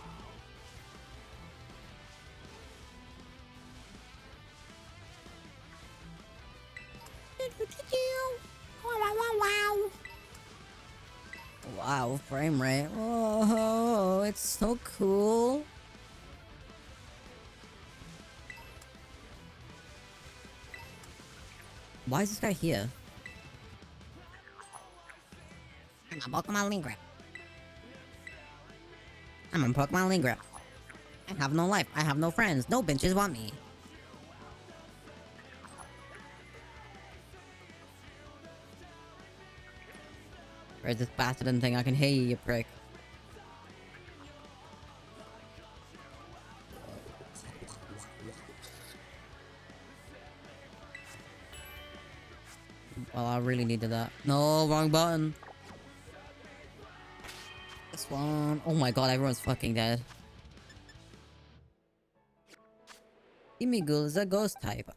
Wow, frame rate. Oh, it's so cool. Why is this guy here? I'm a Pokemon Lingrip. I'm a Pokemon Lingrip. I have no life. I have no friends. No bitches want me. Where's this bastard thing? I can hear you, you prick. Well, I really needed that. No, wrong button. This one. Oh my god, everyone's fucking dead. Imigul is a ghost type.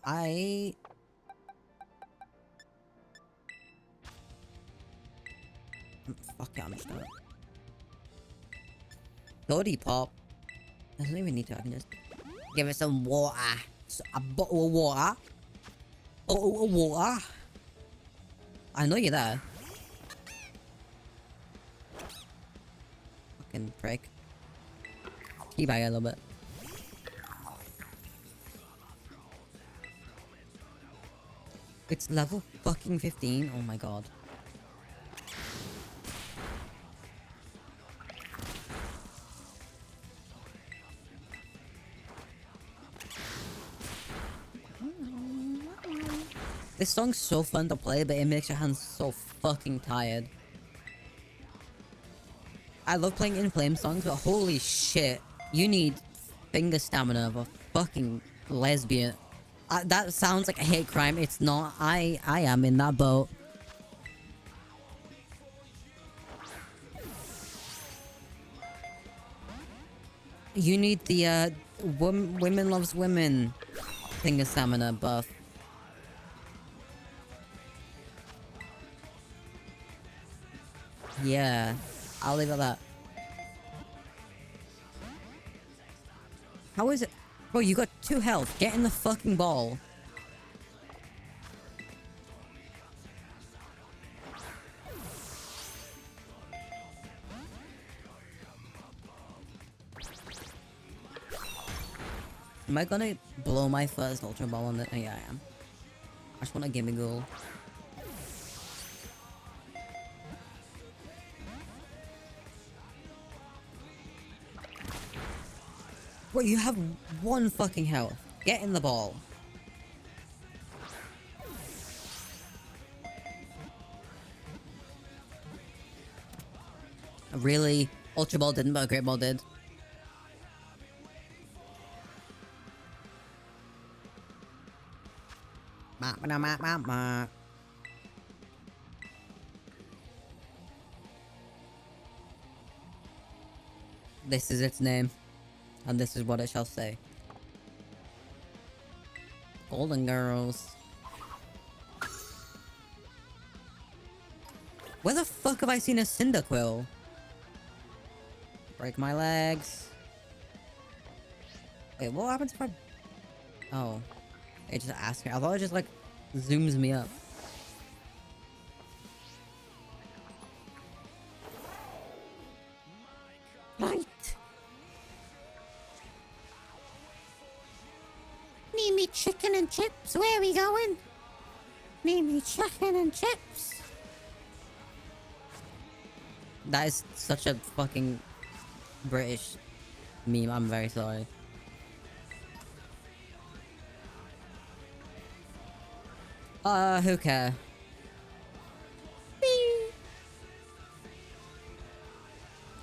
Fuck it, I'm just gonna... Toady Pop. I don't even need to, I can just... Give it some water. A bottle of water. Bottle of water. I know you're there. Fucking prick. Teabag a little bit. It's level fucking 15. Oh my god. This song's so fun to play, but it makes your hands so fucking tired. I love playing In Flame songs, but holy shit, you need finger stamina of a fucking lesbian. That sounds like a hate crime. It's not. I am in that boat. You need the women loves women finger stamina buff. Yeah, I'll leave it at that. How is it? Bro, you got 2 health. Get in the fucking ball. Am I gonna blow my first Ultra Ball on it? Oh, yeah, I am. I just want a gimme goal. Bro, you have 1 fucking health. Get in the ball. Really? Ultra Ball didn't, but a Great Ball did. This is its name. And this is what it shall say. Golden Girls. Where the fuck have I seen a Cyndaquil? Break my legs. Wait, what happens if I... Oh. It just asks me. I thought it just like zooms me up. Right. Need me chicken and chips? Where are we going? Need me chicken and chips? That is such a fucking British meme. I'm very sorry. Who care? Beep.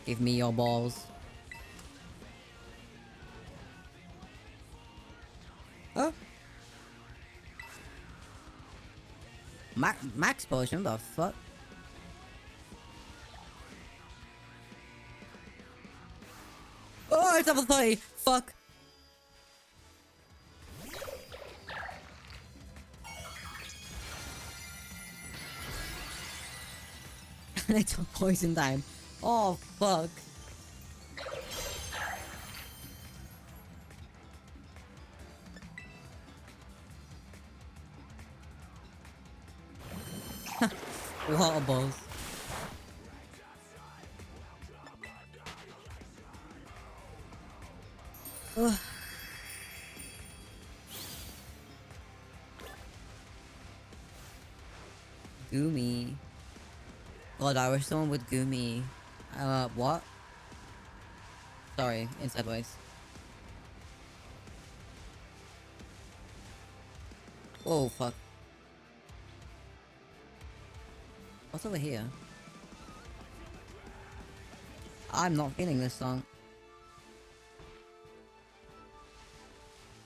Give me your balls. Huh? Max potion? The fuck? Oh, it's level 30! Fuck! And I took poison time. Oh, fuck. Water balls. Ugh. Goomy. God, I wish someone would Goomy. What? Sorry, inside voice. Whoa, fuck. What's over here? I'm not feeling this song.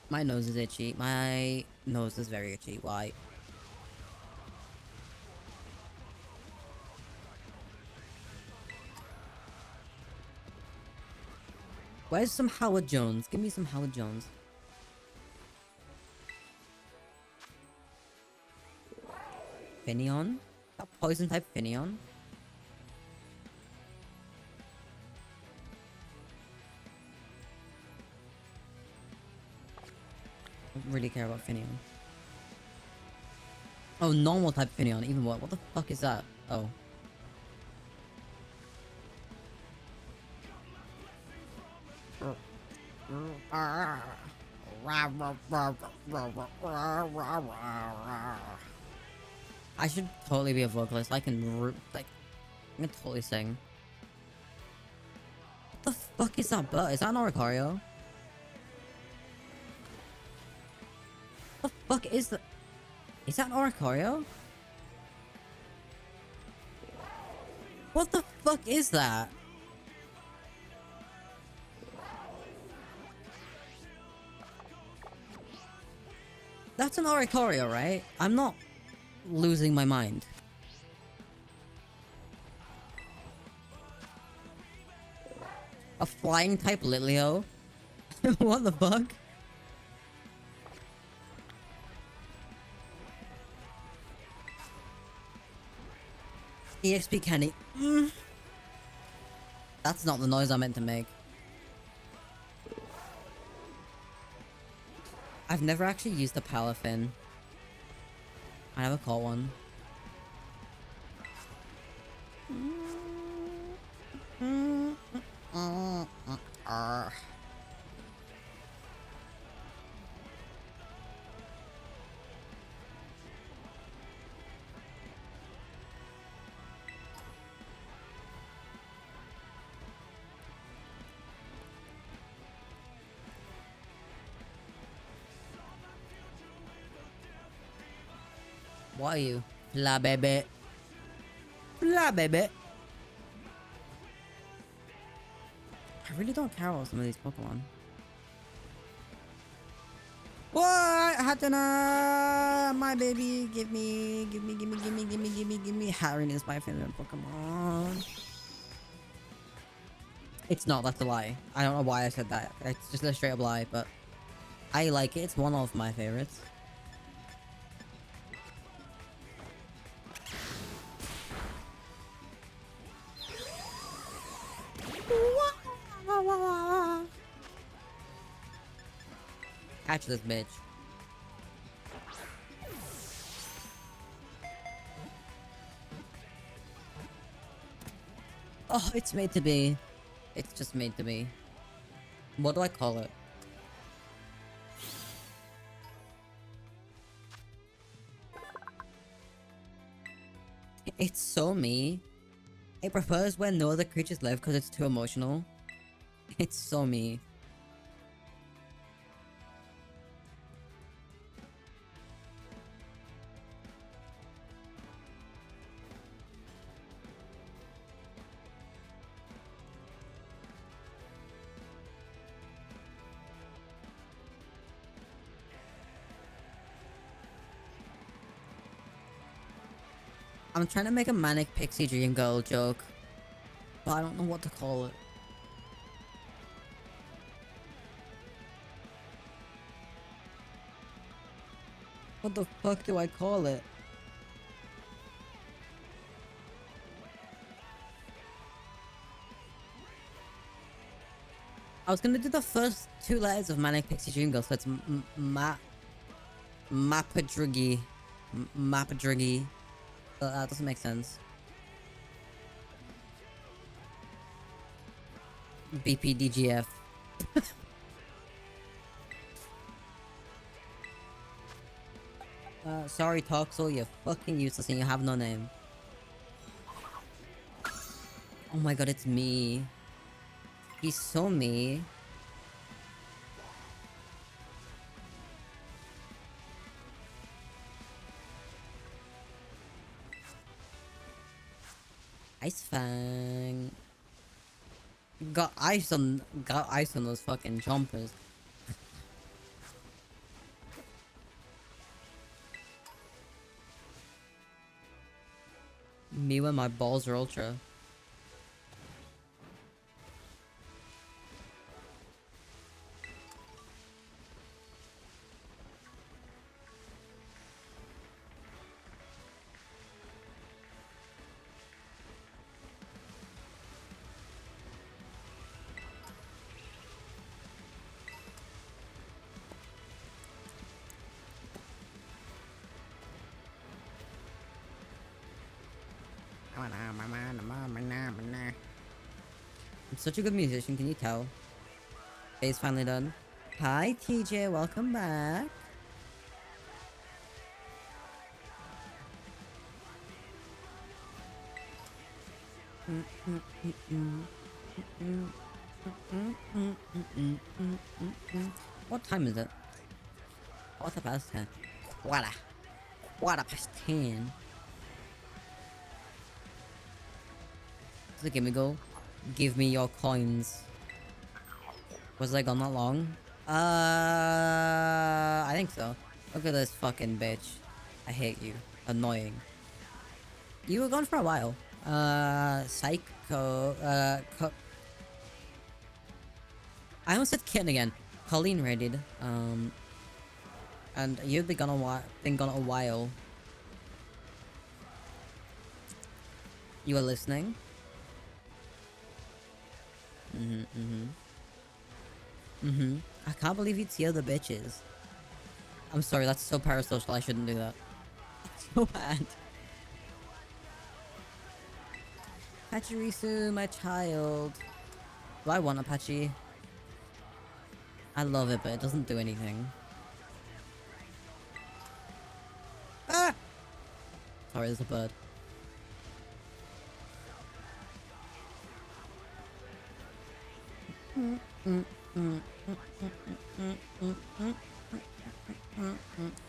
My nose is itchy. My nose is very itchy. Why? Where's some Howard Jones? Give me some Howard Jones. Finneon? That poison type Finneon? I don't really care about Finneon. Oh, normal type Finneon. Even what? What the fuck is that? Oh. I should totally be a vocalist. I can like, I can totally sing. What the fuck is that bird? Is that an Oricario? What the fuck is that? Is that an Oricario? What the fuck is that? That's an Oricario, right? I'm not losing my mind. A flying type Litleo? What the fuck? EXP Kenny. That's not the noise I meant to make. I've never actually used a Palafin. I never caught one. What are you? La baby. La baby. I really don't care about some of these Pokemon. What? Hatana! My baby, give me. Harry is my favorite Pokemon. It's not, that's a lie. I don't know why I said that. It's just a straight up lie, but I like it. It's one of my favorites. Catch this bitch. Oh, it's made to be. It's just made to be. What do I call it? It's so me. It prefers when no other creatures live because it's too emotional. It's so me. I'm trying to make a manic pixie dream girl joke, but I don't know what to call it. What the fuck do I call it? I was gonna do the first two letters of manic pixie dream girl, so it's Mapadriggy. Mapadriggy. But that doesn't make sense. BPDGF. Sorry Toxel, you're fucking useless and you have no name. Oh my god, it's me. He's so me. Ice Fang. got ice on those fucking chompers. Me when my balls are ultra. I'm such a good musician, can you tell? Day's finally done. Hi TJ, welcome back. What time is it? Quarter past 10. Quarter past 10. So give me go. Give me your coins. Was I gone that long? I think so. Look at this fucking bitch. I hate you. Annoying. You were gone for a while. Psycho. I almost said kitten again. Colleen raided. And you've been gone a while. You are listening? I can't believe you'd see other bitches. I'm sorry, that's so parasocial, I shouldn't do that. So bad. Pachirisu, my child. Do I want Apache? I love it, but it doesn't do anything. Ah! Sorry, there's a bird.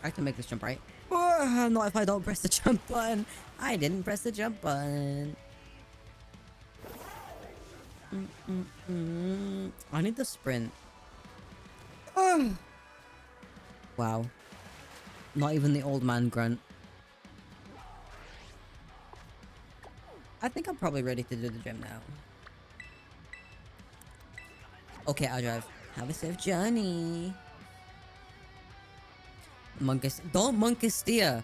I can make this jump right. Not if I don't press the jump button. I didn't press the jump button. I need the sprint. Wow. Not even the old man grunt. I think I'm probably ready to do the gym now. Okay, I'll drive. Have a safe journey. Monkus. Don't monkey steer.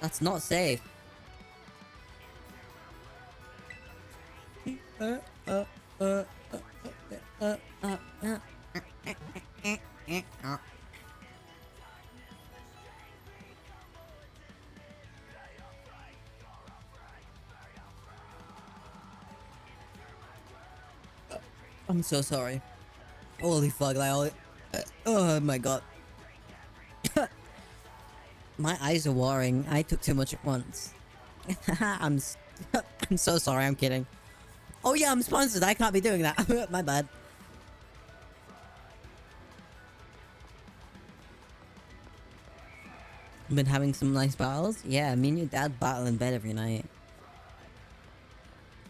That's not safe. I'm so sorry. Holy fuck, like, oh my god. My eyes are watering. I took too much at once. I'm so sorry, I'm kidding. Oh yeah, I'm sponsored. I can't be doing that. My bad. Been having some nice battles? Yeah, me and your dad battle in bed every night.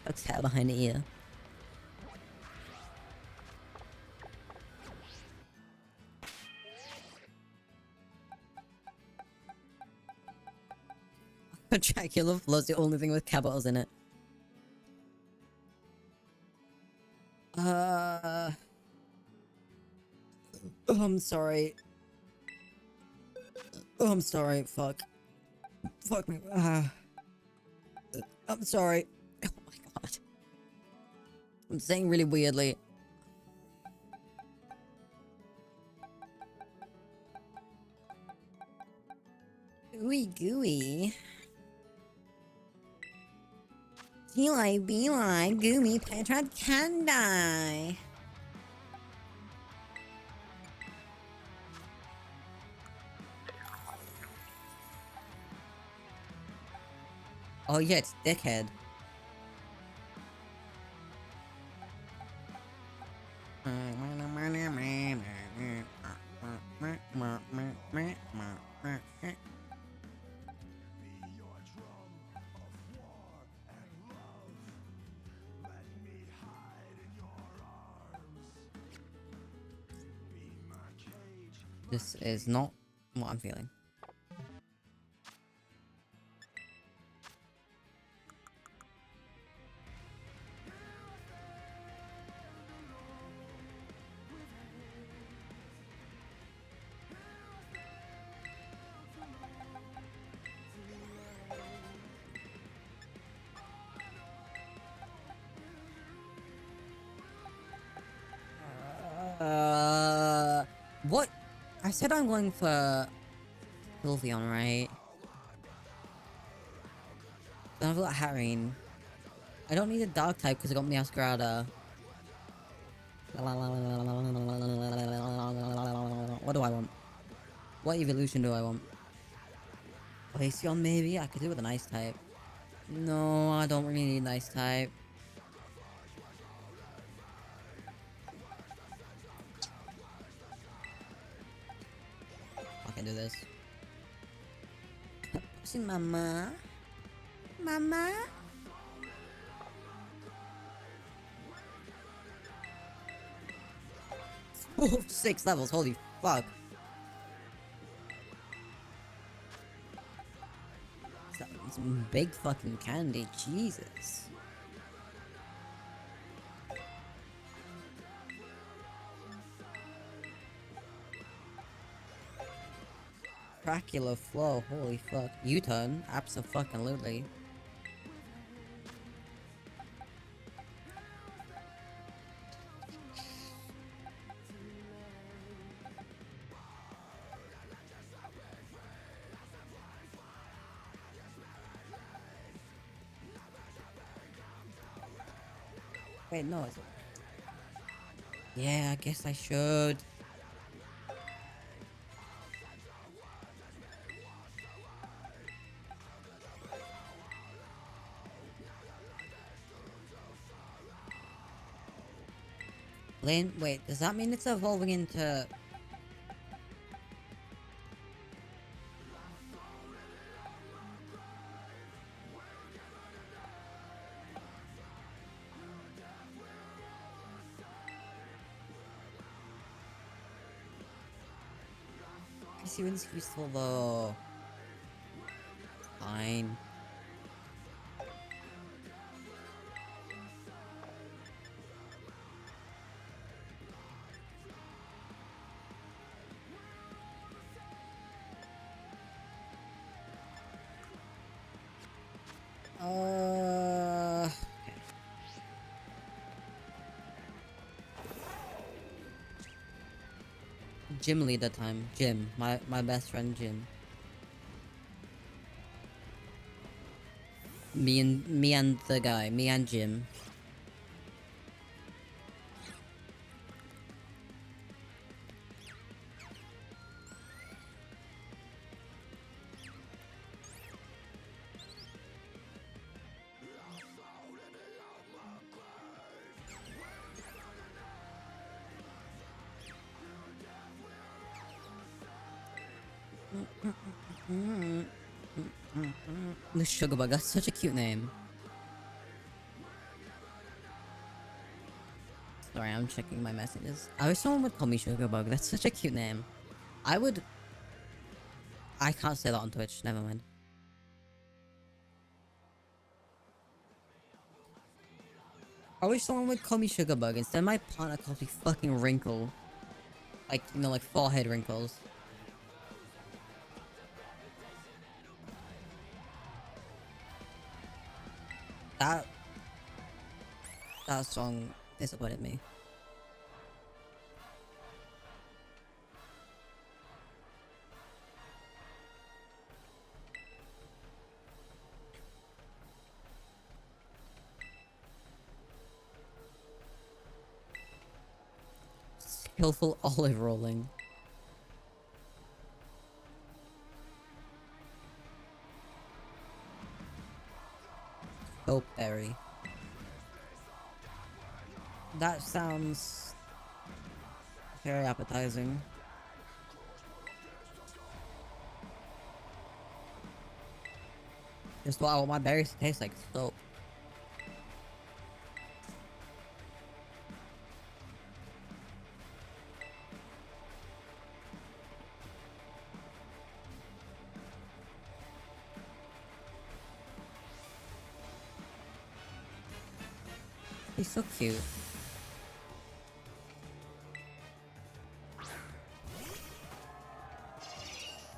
That's hair behind the ear. Dracula Flow's the only thing with capitals in it. Oh, I'm sorry. Oh, I'm sorry. Fuck. Fuck me. I'm sorry. Oh my god. I'm saying really weirdly. Ooey gooey. Eli, Beli, Goomy, Petra, Kandai. Oh yeah, it's dickhead. This is not what I'm feeling. What? I said I'm going for Sylveon, right? Then I've got Harine. I don't need a dark type because I got Meowscarada. What do I want? What evolution do I want? Glaceon maybe? I could do with an ice type. No, I don't really need an ice type. I can do this. See, mama? Mama? Oh, 6 levels, holy fuck. Some big fucking candy, Jesus. Dracula flow, holy fuck. U-turn, abso-fucking-lutely. Wait, no, it's... Yeah, I guess I should. Lane, wait, does that mean it's evolving into... Pursuance useful though. Fine. Gym leader time. Jim. My best friend Jim. Me and the guy. Me and Jim. The Sugarbug, that's such a cute name. Sorry, I'm checking my messages. I wish someone would call me Sugarbug, that's such a cute name. I can't say that on Twitch, never mind. I wish someone would call me Sugarbug, instead my partner calls me fucking Wrinkle. Like, you know, like forehead wrinkles. That song disappointed me. Skillful olive rolling. Berry. That sounds very appetizing. Just what I want my berries to taste like, soap. He's so cute.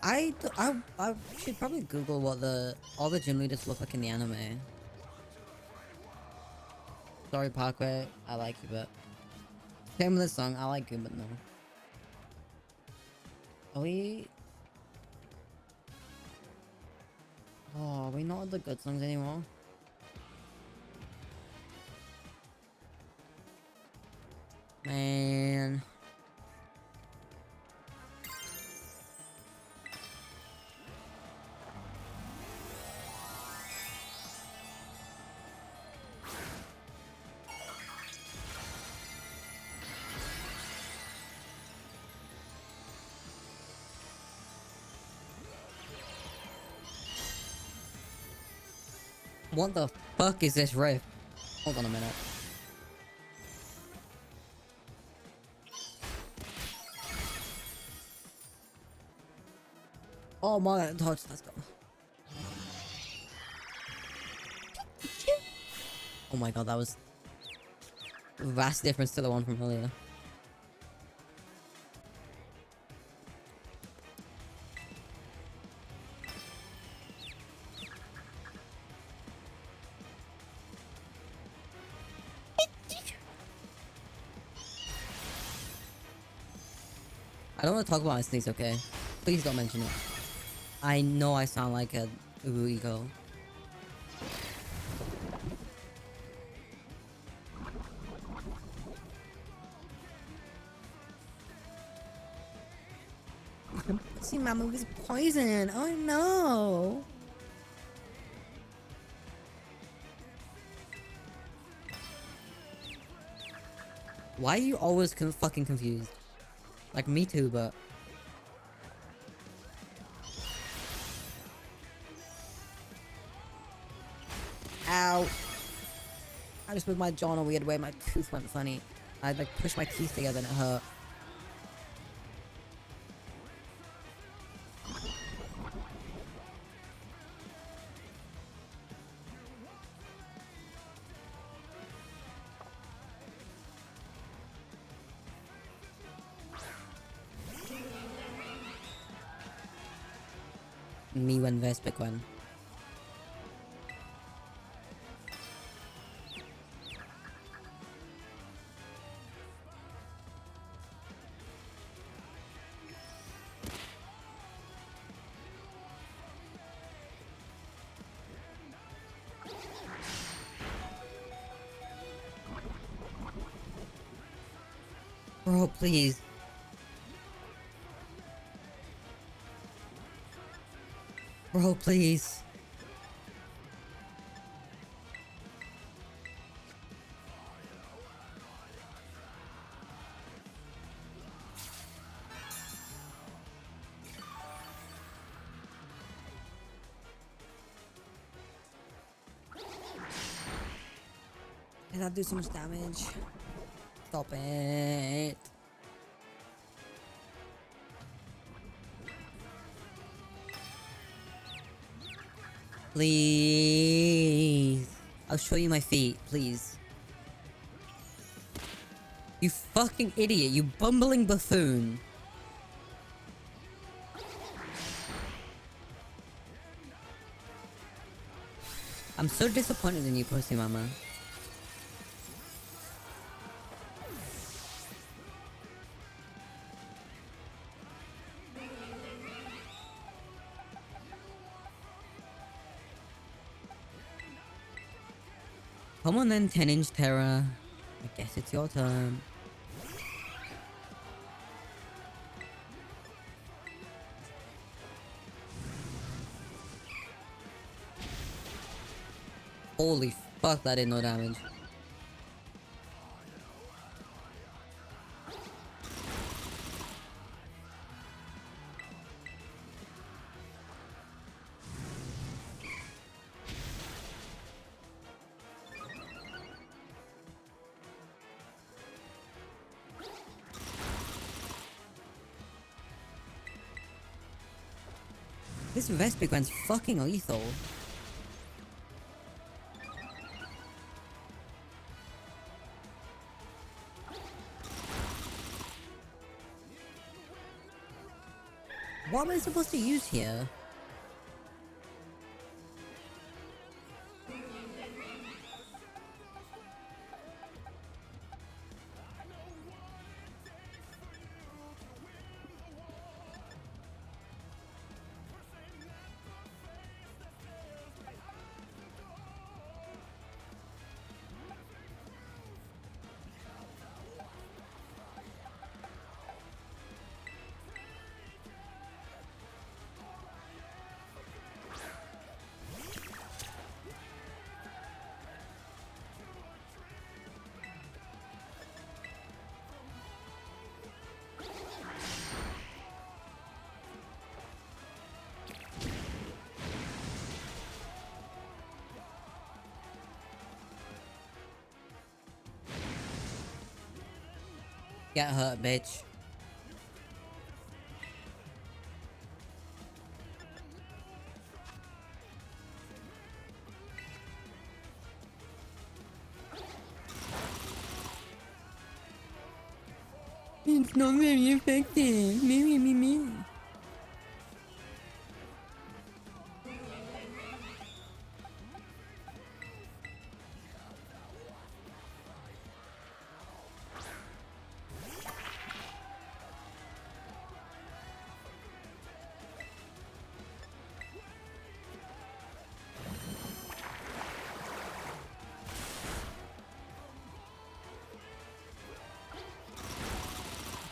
I should probably Google what all the gym leaders look like in the anime. Sorry, Parkway, I like you, but same with this song. I like you, but no. Are we? Oh, are we not at the good songs anymore? Man. What the fuck is this riff? Hold on a minute. Oh my god, let's go. Oh my god, that was a vast difference to the one from earlier. I don't want to talk about my sneeze, okay? Please don't mention it. I know I sound like a Ubu ego. See, my movie's poison. Oh no. Why are you always fucking confused? Like me too, but ow! I just moved my jaw in a weird way. My tooth went funny. I like pushed my teeth together and it hurt. Me when Vespic when. Bro, please. Bro, please. Did that do so much damage? Stop it. Please. I'll show you my feet, please. You fucking idiot, you bumbling buffoon. I'm so disappointed in you, Pussy Mama. Come on then, 10-inch Terror. I guess it's your turn. Holy fuck, that did no damage. This Vespic went's fucking lethal. What am I supposed to use here? Get hurt, bitch. It's not very effective. Me.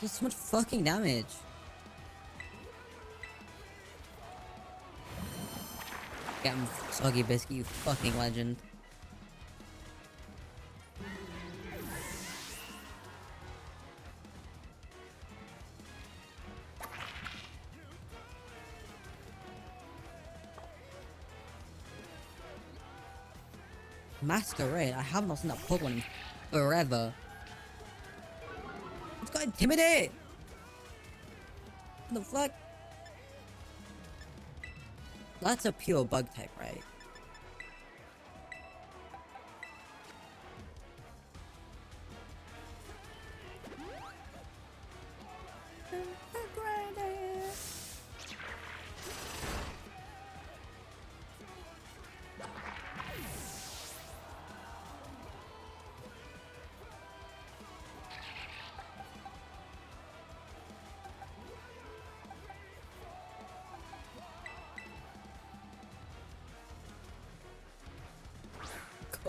There's so much fucking damage. Get him, Soggy Biscuit, you fucking legend. Masquerade? I have not seen that Pokemon in forever. It's got Intimidate! What the fuck? That's a pure bug type, right?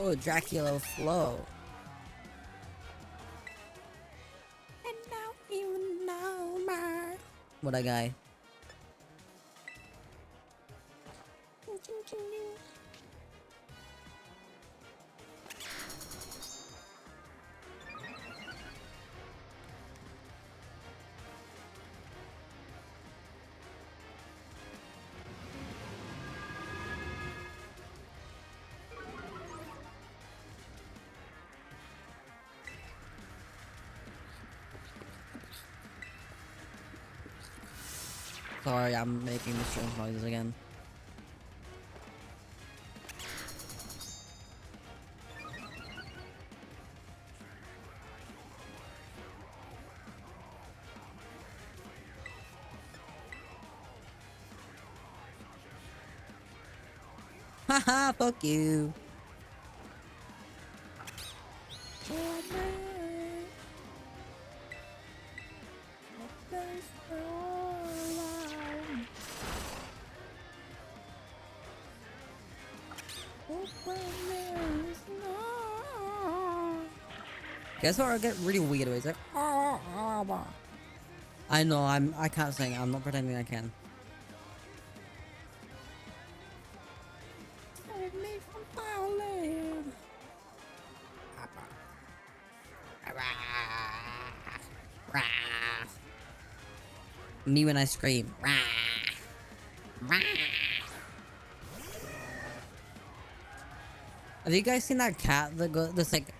Oh, Dracula flow. And now you know my... What a guy. Sorry, I'm making the strange noises again. Haha, fuck you. Guess what? I get really weird ways. Like, I know. I can't sing. I'm not pretending I can. Save me from falling. Me when I scream. Have you guys seen that cat that goes? That's like.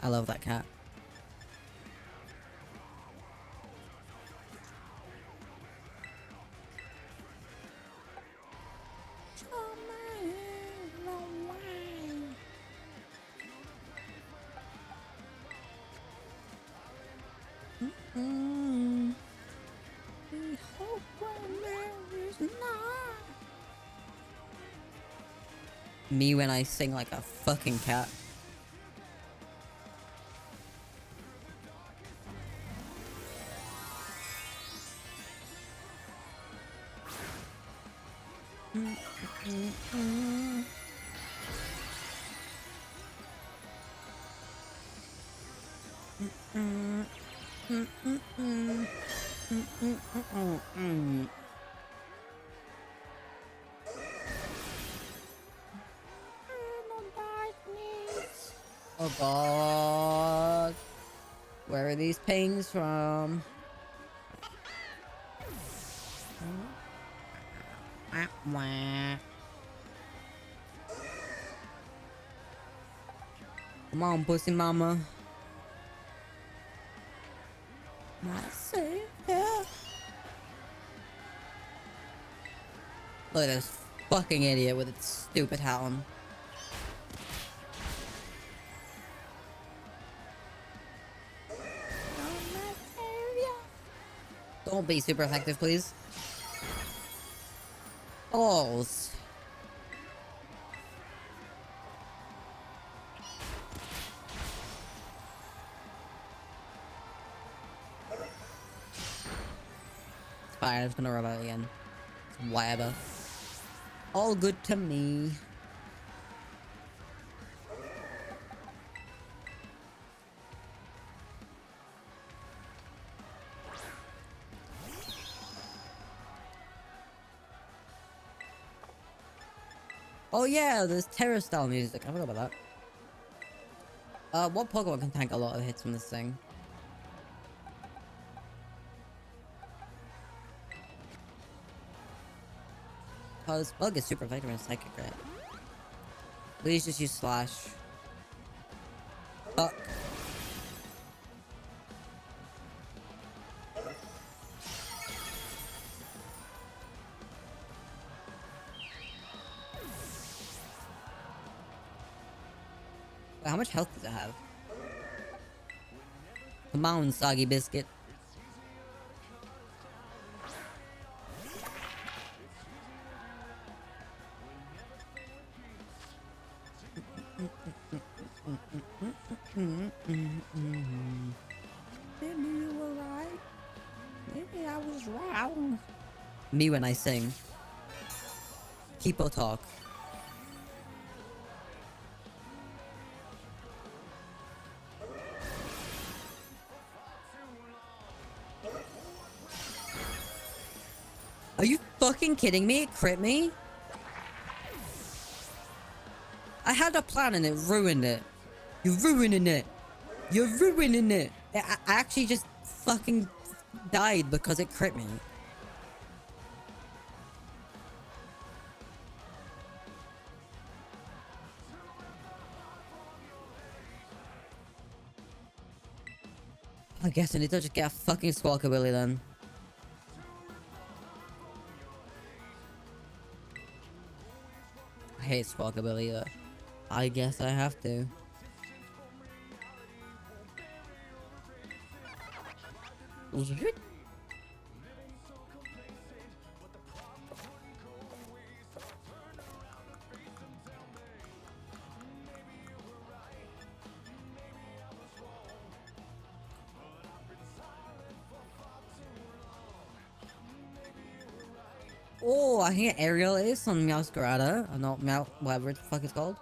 I love that cat. Mm. We hope when there is not. Me when I sing like a fucking cat. Oh god. Where are these pings from? Come on, pussy mama. My savior. Look at this fucking idiot with its stupid hat on. Don't be super effective, please. Balls. It's fine, I'm just gonna rub out again. It's whatever. All good to me. Oh yeah, there's terror style music. I forgot about that. What Pokemon can tank a lot of hits from this thing? Cause Bug is super effective in Psychic, right? Please just use Slash. Fuck. Wait, how much health does it have? Come on, Soggy Biscuit. Maybe you were right. Maybe I was wrong. Me when I sing. People talk. Are you fucking kidding me? It crit me? I had a plan and it ruined it. You're ruining it. You're ruining it. I actually just fucking died because it crit me. I guess I need to just get a fucking Squawkabilly then. I hate Squawkabilly, but I guess I have to. Oh, I think Ariel is on Meowscarada. Not Meow, whatever the fuck it's called.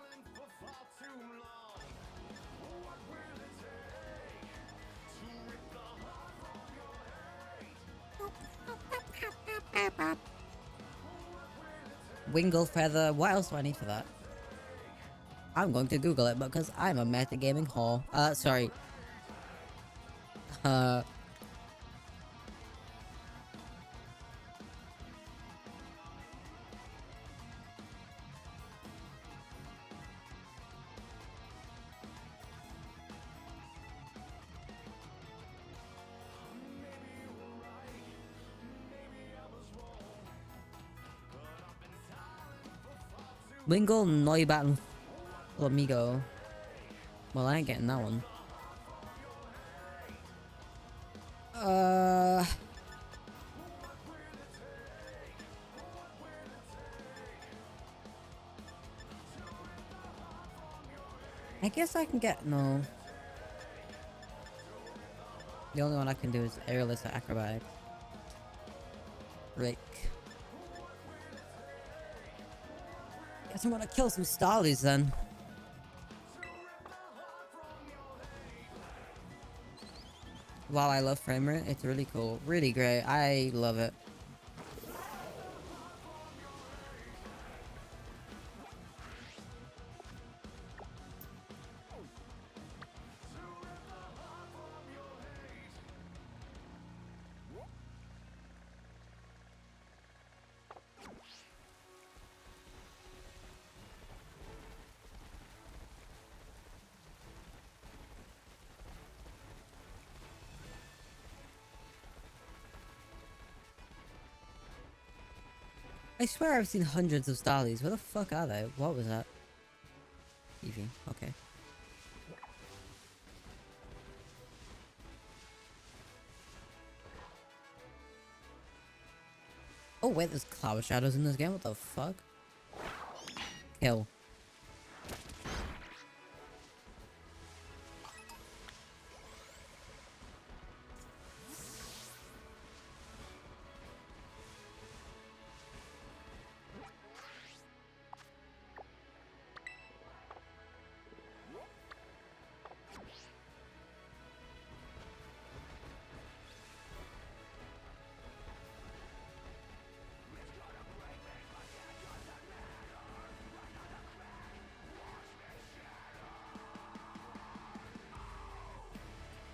Wingle Feather. What else do I need for that? I'm going to Google it because I'm a metagaming whore. Sorry. Wingle, Noibat, and Flamigo. Well, I ain't getting that one. I guess I can get... No. The only one I can do is airless or acrobatic. Rick. Guess I'm gonna kill some Starlies then. Wow, I love frame rate. It's really cool. Really great. I love it. I swear I've seen hundreds of Starlies. Where the fuck are they? What was that? Eevee. Okay. Oh wait, there's cloud shadows in this game? What the fuck? Kill.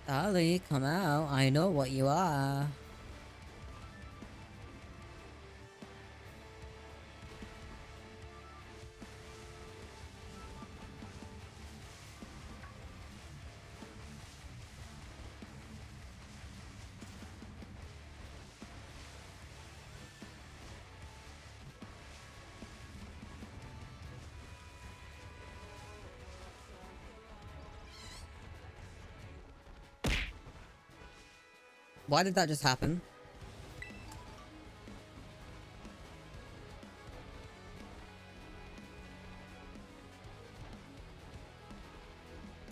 Starly, come out. I know what you are. Why did that just happen?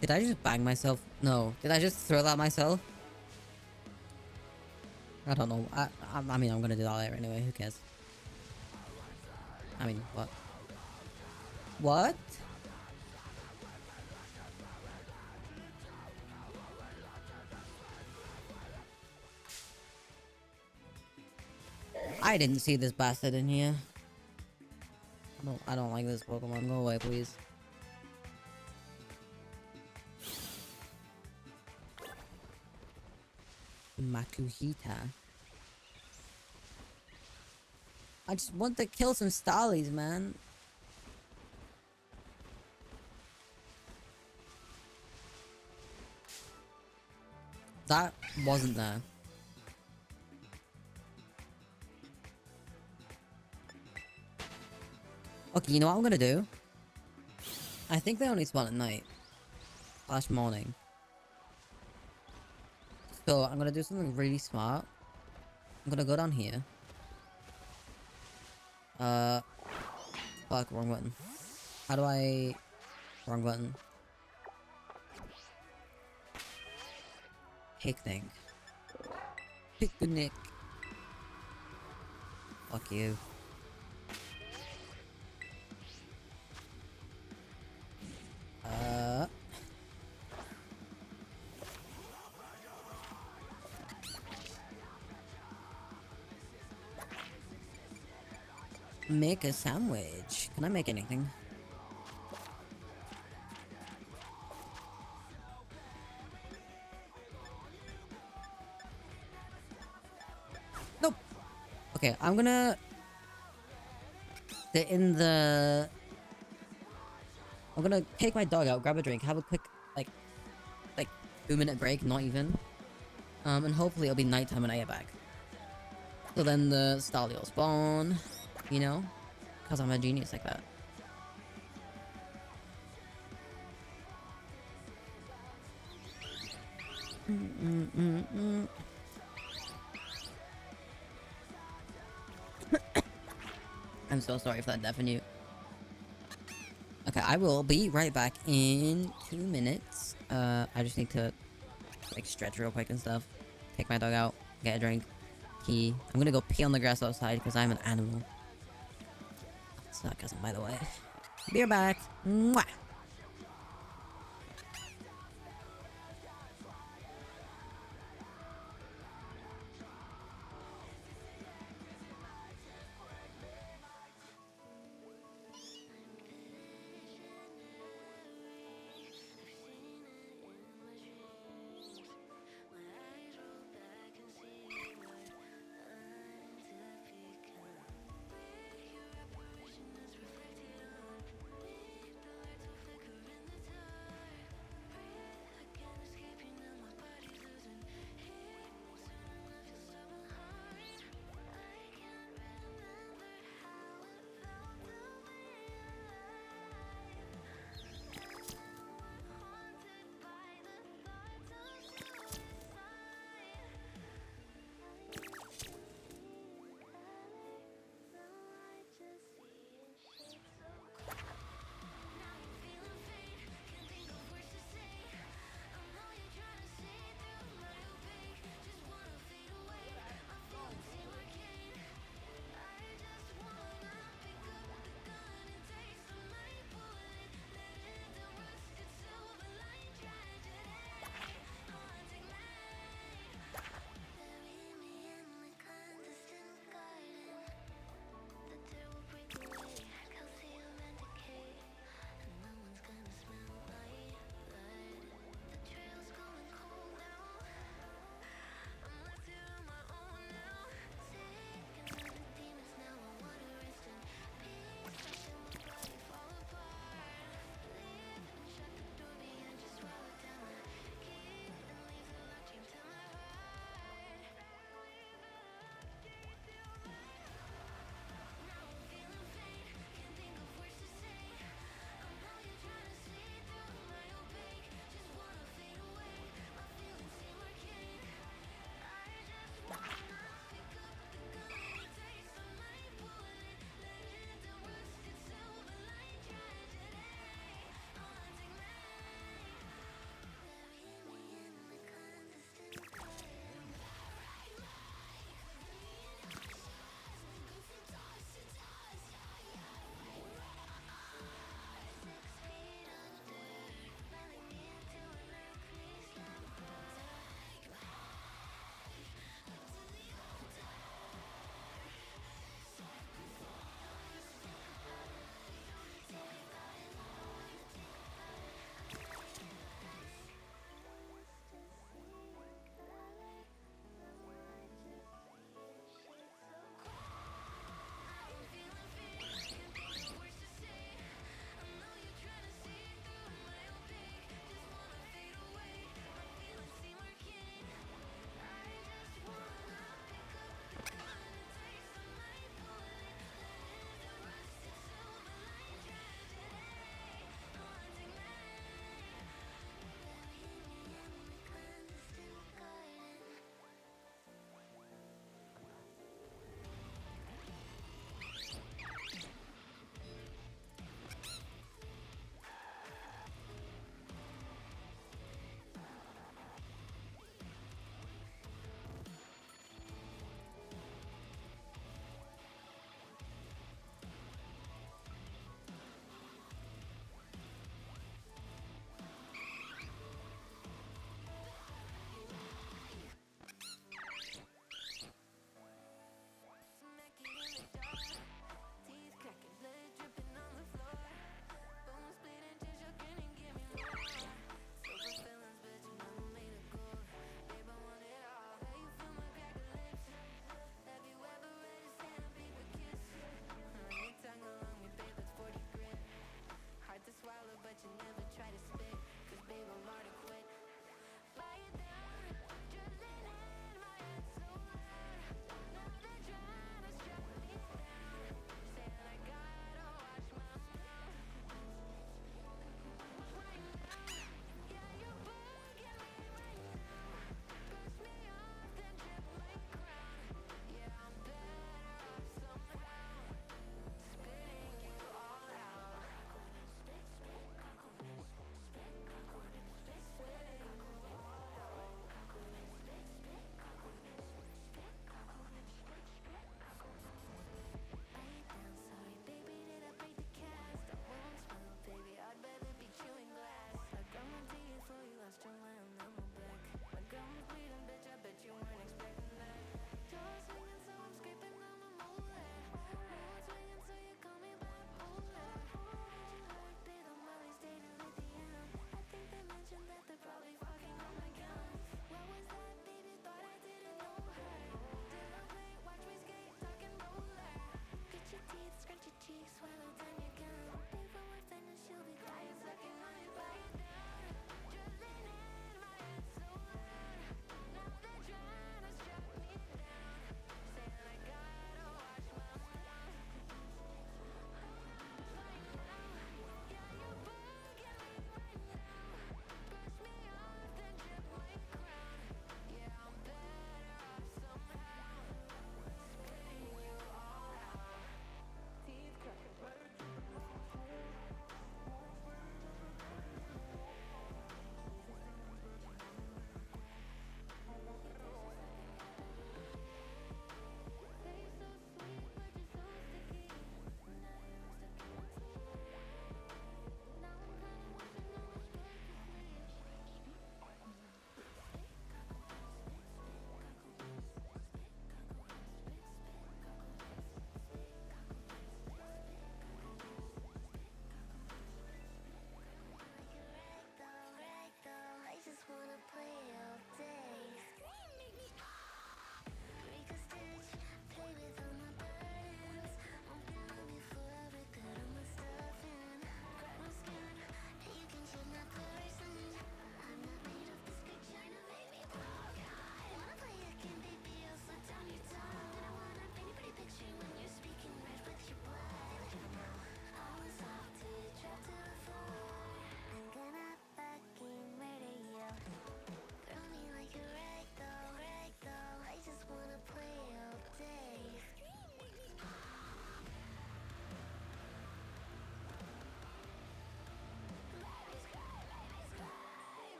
Did I just bang myself? No. Did I just throw that myself? I don't know. I mean, I'm gonna do that later anyway. Who cares? I mean, what? What? I didn't see this bastard in here. I don't like this Pokemon. Go away, please. Makuhita. I just want to kill some Starlies, man. That wasn't there. Okay, you know what I'm gonna do? I think they only spawn at night. Slash morning. So, I'm gonna do something really smart. I'm gonna go down here. Fuck, wrong button. How do I... Wrong button. Picnic. Picnic. Fuck you. Make a sandwich. Can I make anything? Nope. Okay, I'm gonna sit in the... I'm gonna take my dog out, grab a drink, have a quick, like 2-minute break, not even. And hopefully it'll be nighttime when I get back. So then the Starly will spawn, you know? Because I'm a genius like that. I'm so sorry if that deafened you. Okay, I will be right back in 2 minutes. I just need to like stretch real quick and stuff. Take my dog out, get a drink, pee. I'm gonna go pee on the grass outside because I'm an animal. Sarcasm, by the way. Be right back. Mwah!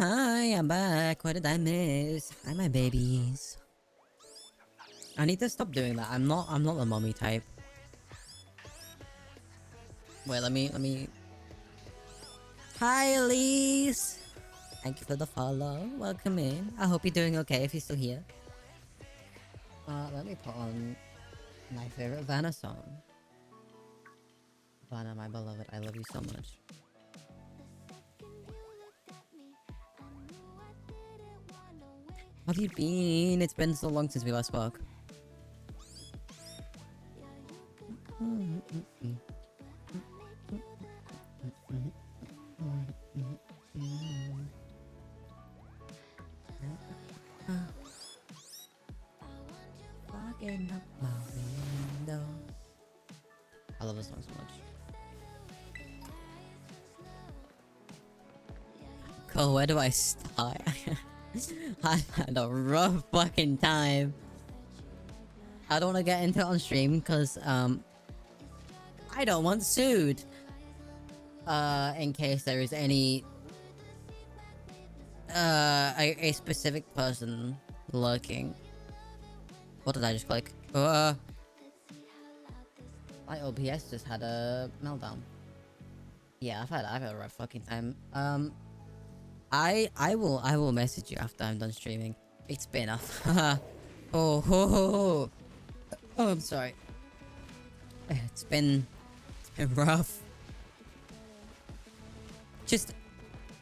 Hi, I'm back. What did I miss? Hi, my babies. I need to stop doing that. I'm not the mommy type. Wait, let me. Hi, Elise. Thank you for the follow. Welcome in. I hope you're doing okay if you're still here. Let me put on my favorite Vanna song. Vanna, my beloved, I love you so much. How have you been? It's been so long since we last spoke. Fogging up my window. I love this song so much. Cole, where do I start? I had a rough fucking time. I don't want to get into it on stream because I don't want sued. In case there is any a specific person lurking. What did I just click? My OBS just had a meltdown. Yeah, I've had a rough fucking time. I will message you after I'm done streaming. It's been a oh, I'm sorry. It's been rough. Just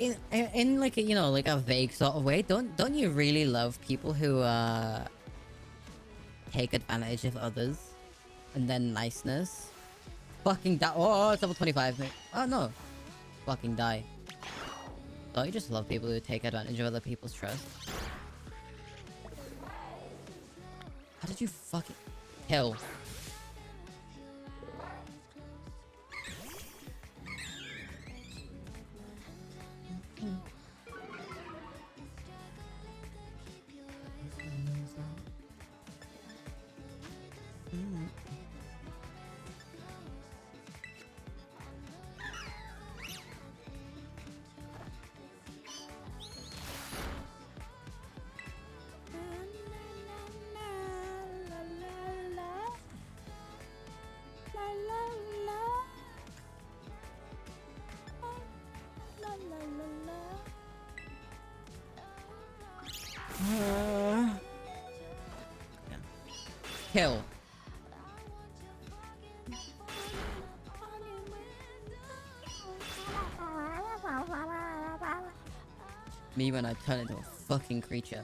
in like a, you know, like a vague sort of way. Don't you really love people who take advantage of others and then niceness? Fucking die. Oh, it's level 25, mate. Oh no. Fucking die. Don't you just love people who take advantage of other people's trust? How did you fucking kill? Kill. Me when I turn into a fucking creature.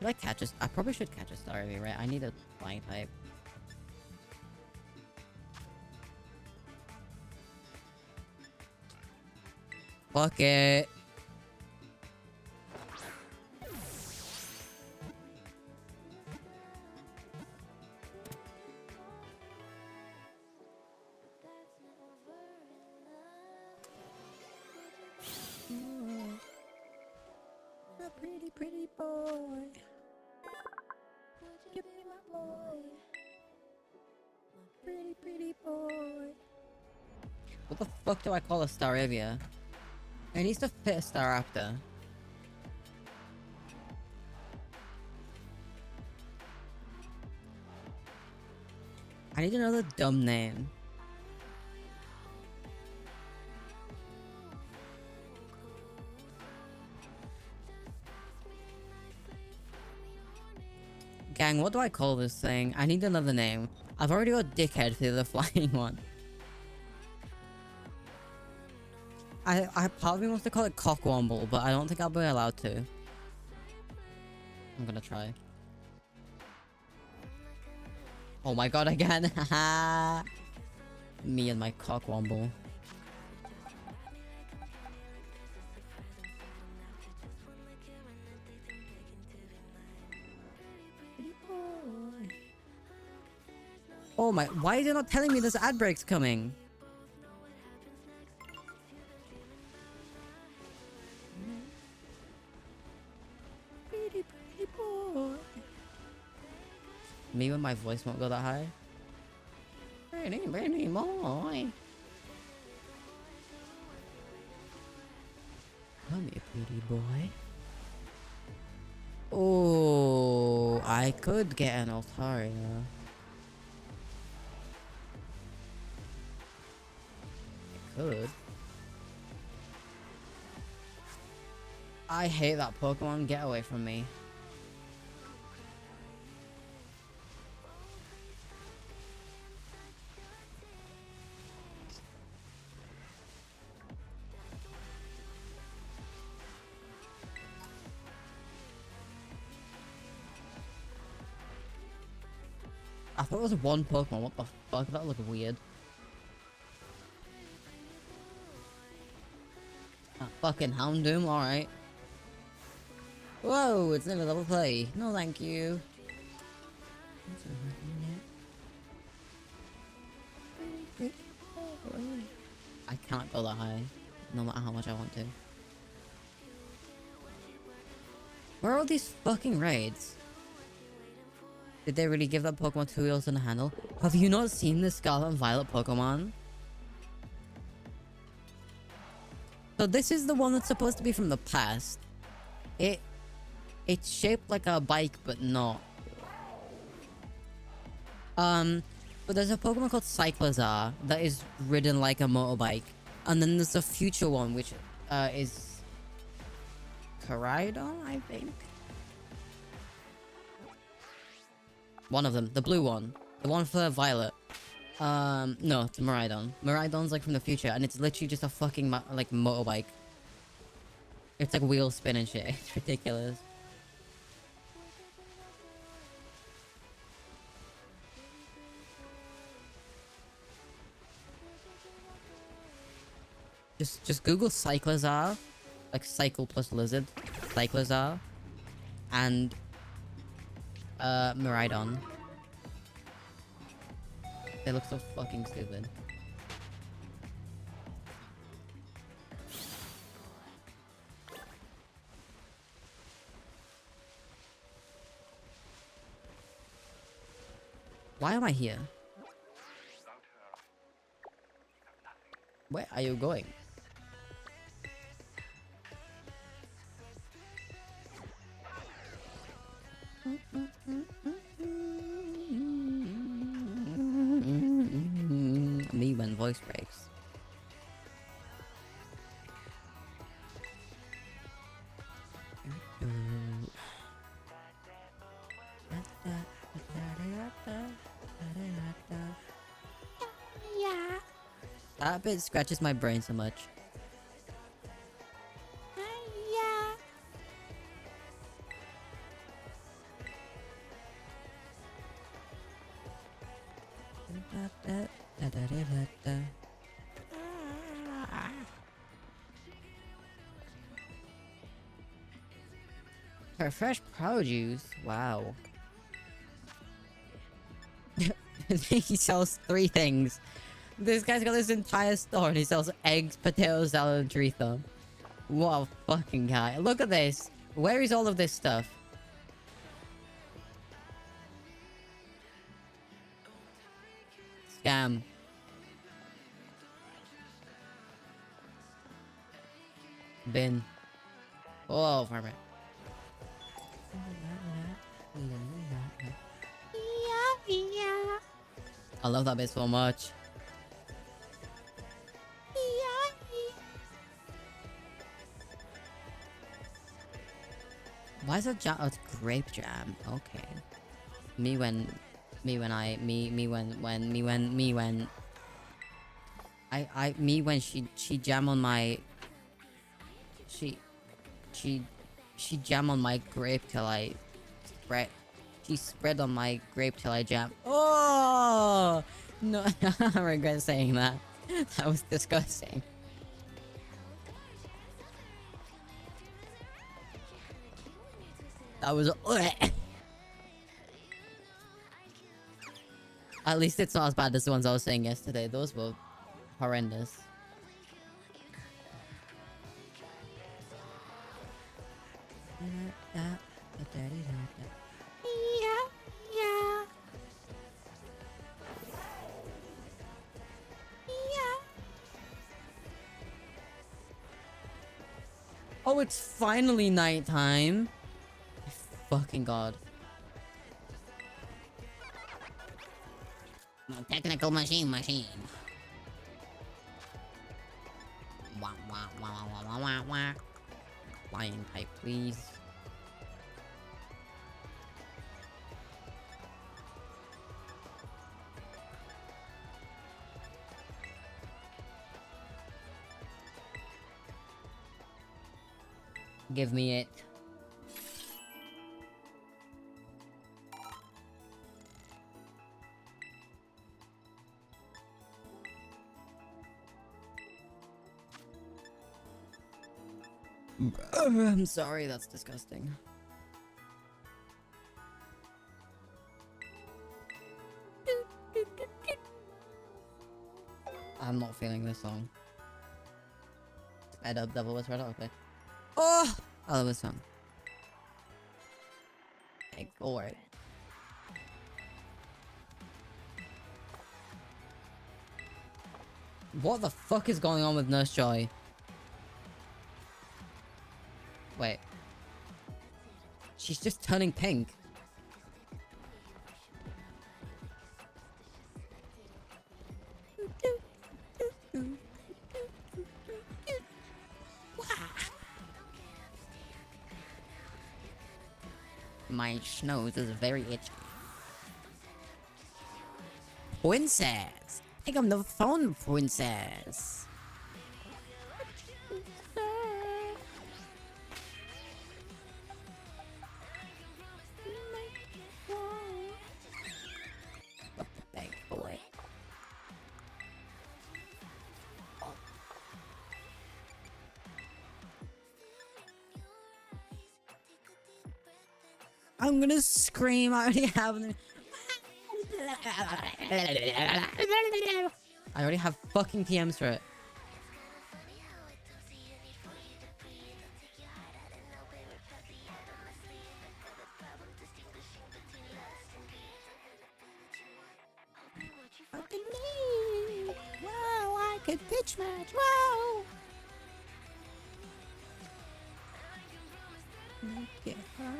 Should I catch a... I probably should catch a Starly, right? I need a flying type. Fuck it. Pretty boy. You be my boy. Pretty boy. What the fuck do I call a Staravia? It needs to fit a Staraptor. I need another dumb name. Gang, what do I call this thing? I need another name. I've already got Dickhead for the flying one. I part of me wants to call it Cockwomble, but I don't think I'll be allowed to. I'm gonna try. Oh my god, again. Haha. Me and my cockwomble. Oh my, why is it not telling me this ad break's coming? Me when my voice won't go that high. Pretty boy. Come here, pretty boy. Oh, I could get an Altaria. I could. I hate that Pokemon. Get away from me. I thought it was one Pokemon. What the fuck? That looked weird. Ah, fucking Houndoom. Alright. Whoa, it's never level play. No, thank you. I can't go that high, no matter how much I want to. Where are all these fucking raids? Did they really give that Pokemon 2 wheels and a handle? Have you not seen the Scarlet and Violet Pokemon? So this is the one that's supposed to be from the past. It's shaped like a bike, but not. But there's a Pokemon called Cyclozar that is ridden like a motorbike. And then there's a future one, which is Caridon, I think. One of them, the blue one. The one for Violet. No, it's Miraidon. Miraidon's like from the future, and it's literally just a fucking like motorbike. It's like wheel spin and shit. It's ridiculous. Just Google Cyclozar, like cycle plus lizard, Cyclozar, and Miraidon. They look so fucking stupid. Why am I here? Where are you going? Me when voice breaks. That bit scratches my brain so much. For fresh produce, wow. He sells 3 things. This guy's got this entire store and he sells eggs, potatoes, salad, and Charizard. What a fucking guy. Look at this. Where is all of this stuff? Scam. Bin. Oh, farm it. I love that bit so much. Why is that jam? Oh, it's grape jam. Okay. Me when she jam on my she jam on my grape till I spread. She spread on my grape till I jam. Oh! Oh no, I regret saying that. That was disgusting. That was. At least it's not as bad as the ones I was saying yesterday. Those were horrendous. Oh, it's finally nighttime. My fucking god. Technical machine. Wah, wah, wah, wah, wah, wah, wah. Flying type, please. Give me it. I'm sorry, that's disgusting. I'm not feeling this song. I dub Devil was right, okay. Oh! I love this song. Okay, go right. What the fuck is going on with Nurse Joy? Wait. She's just turning pink. My nose is very itchy. Princess! Pick up the phone, princess! Thank boy. I'm gonna scream. I already have them. I already have fucking TMs for it. Wow, I could pitch match. Wow. Make it hard.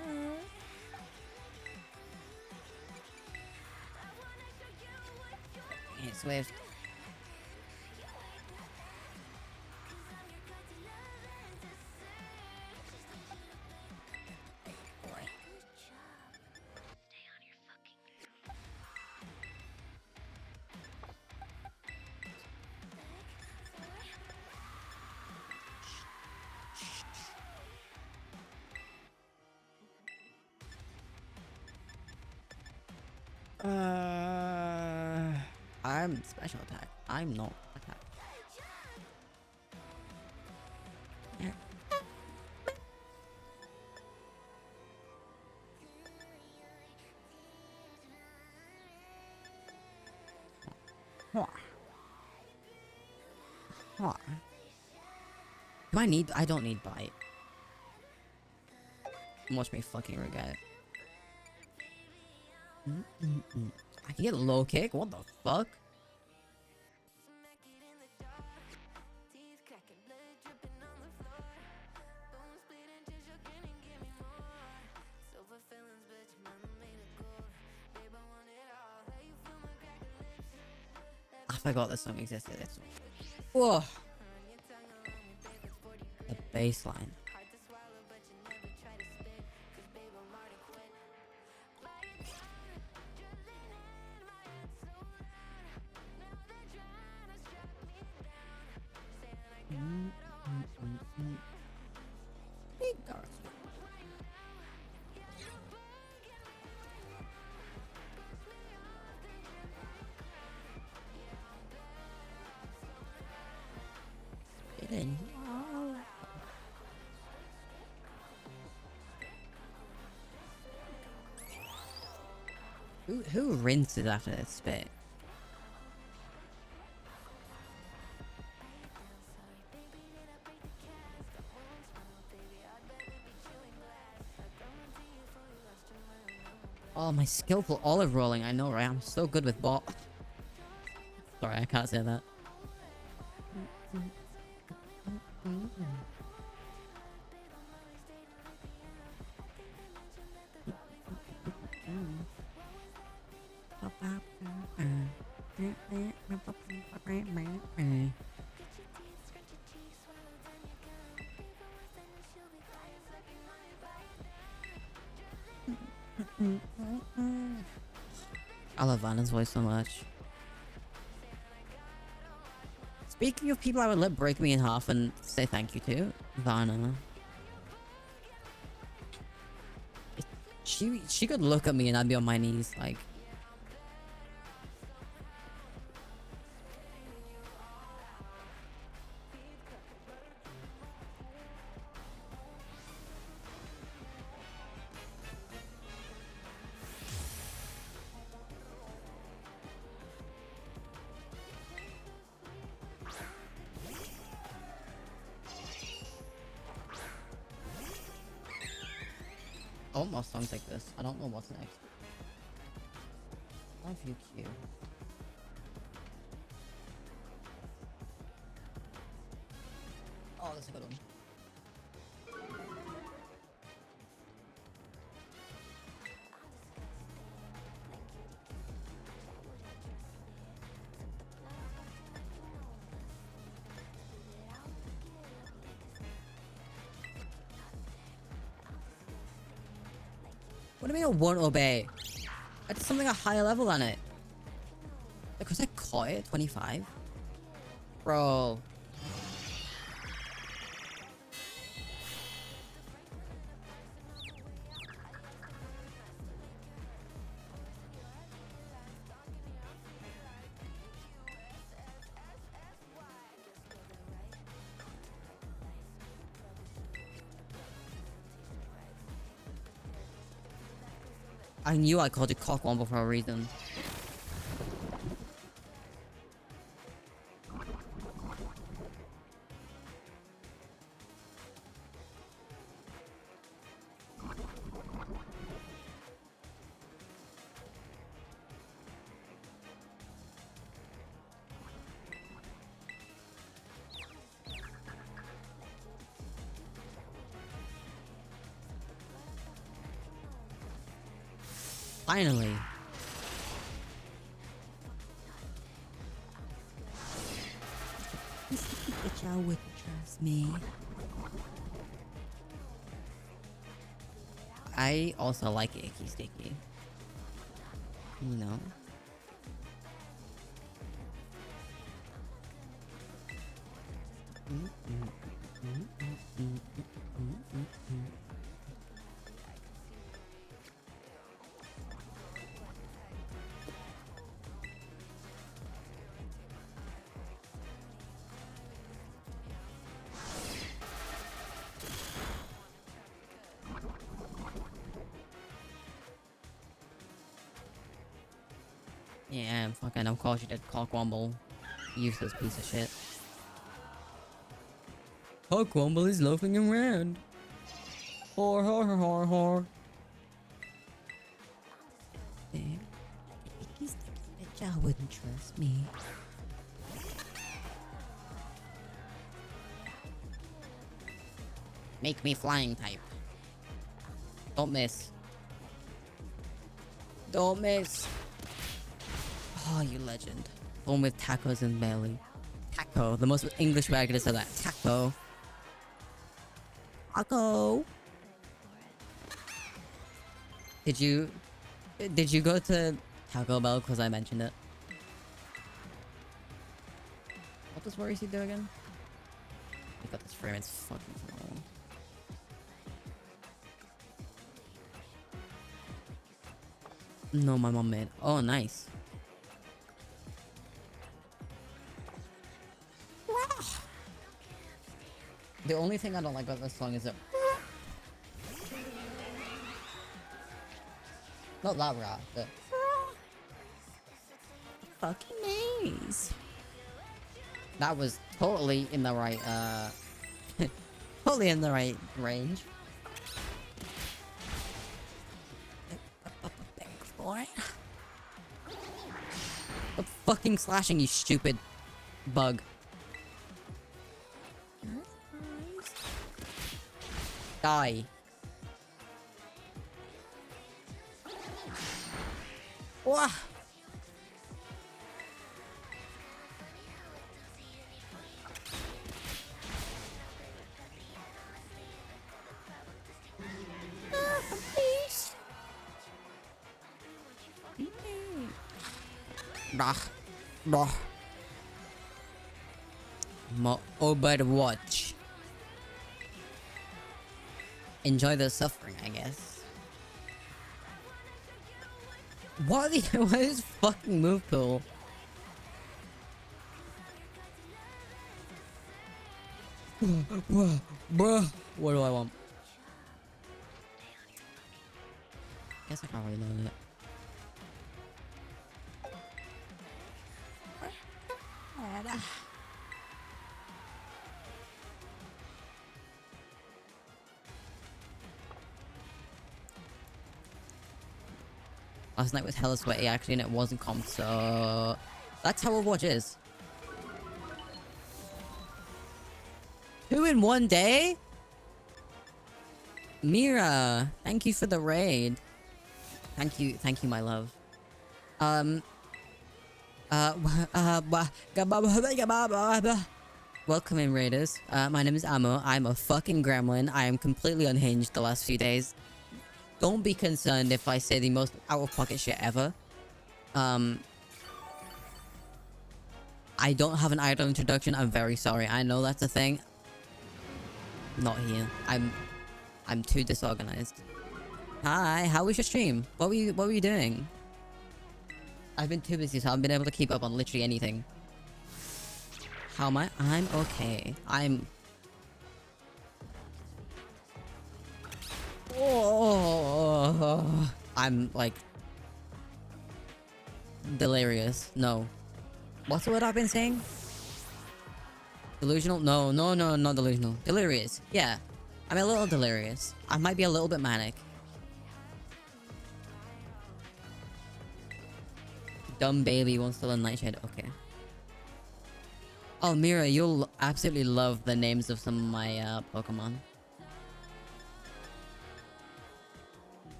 Yeah, Swift. I'm special attack. I'm not attack. Do I need? I don't need bite. Watch me fucking regret it. I can get a low kick? What the fuck? I forgot this song existed. Whoa. The bass line. Big Darth. in. Who rinses after this spit? Oh, my skillful olive rolling. I know, right? I'm so good with bot. Sorry, I can't say that. I love Vanna's voice so much. Speaking of people I would let break me in half and say thank you to, Vanna. She could look at me and I'd be on my knees, like. Oh, most songs like this. I don't know what's next. Love you, Q. Oh, that's a good one. What do you mean it won't obey? I did something a higher level on it. Because I caught it at 25? Bro. I knew I called it cock womble for a reason. Finally. But y'all wouldn't trust me. I also like icky sticky. You know? Yeah, fucking of course you did Cockwomble. Useless piece of shit. Cockwomble is loafing around. Whore, whore, whore, whore, whore. Bet y'all wouldn't trust me. Make me flying type. Don't miss. Don't miss. Oh, you legend. One with tacos and belly. Taco. The most English way I could have said that. Taco. Taco. Did you go to Taco Bell because I mentioned it? What does Maurice do again? I got this frame, it's fucking phenomenal. No, my mom made. Oh, nice. The only thing I don't like about this song is that... Not that rap, but... Fucking maze. That was totally in the right, totally in the right range. Boy. Stop fucking slashing, you stupid bug. Die. Wah! Bah. Bah. My Overwatch. Enjoy the suffering, I guess. What is this fucking move pool? Bruh. What do I want? Guess I can't really learn it. Last night was hella sweaty actually, and it wasn't comp, so that's how Overwatch is. 2 in 1 day? Mira, thank you for the raid. Thank you, my love. Welcome in, raiders. My name is Amo. I'm a fucking gremlin. I am completely unhinged the last few days. Don't be concerned if I say the most out-of-pocket shit ever. I don't have an idol introduction. I'm very sorry. I know that's a thing. Not here. I'm too disorganized. Hi, how was your stream? What were you doing? I've been too busy, so I haven't been able to keep up on literally anything. How am I? I'm okay. Oh, I'm like delirious. No. What's the word I've been saying? Delusional? No, not delusional. Delirious. Yeah. I'm a little delirious. I might be a little bit manic. Dumb baby wants to learn Nightshade. Okay. Oh, Mira, you'll absolutely love the names of some of my Pokemon.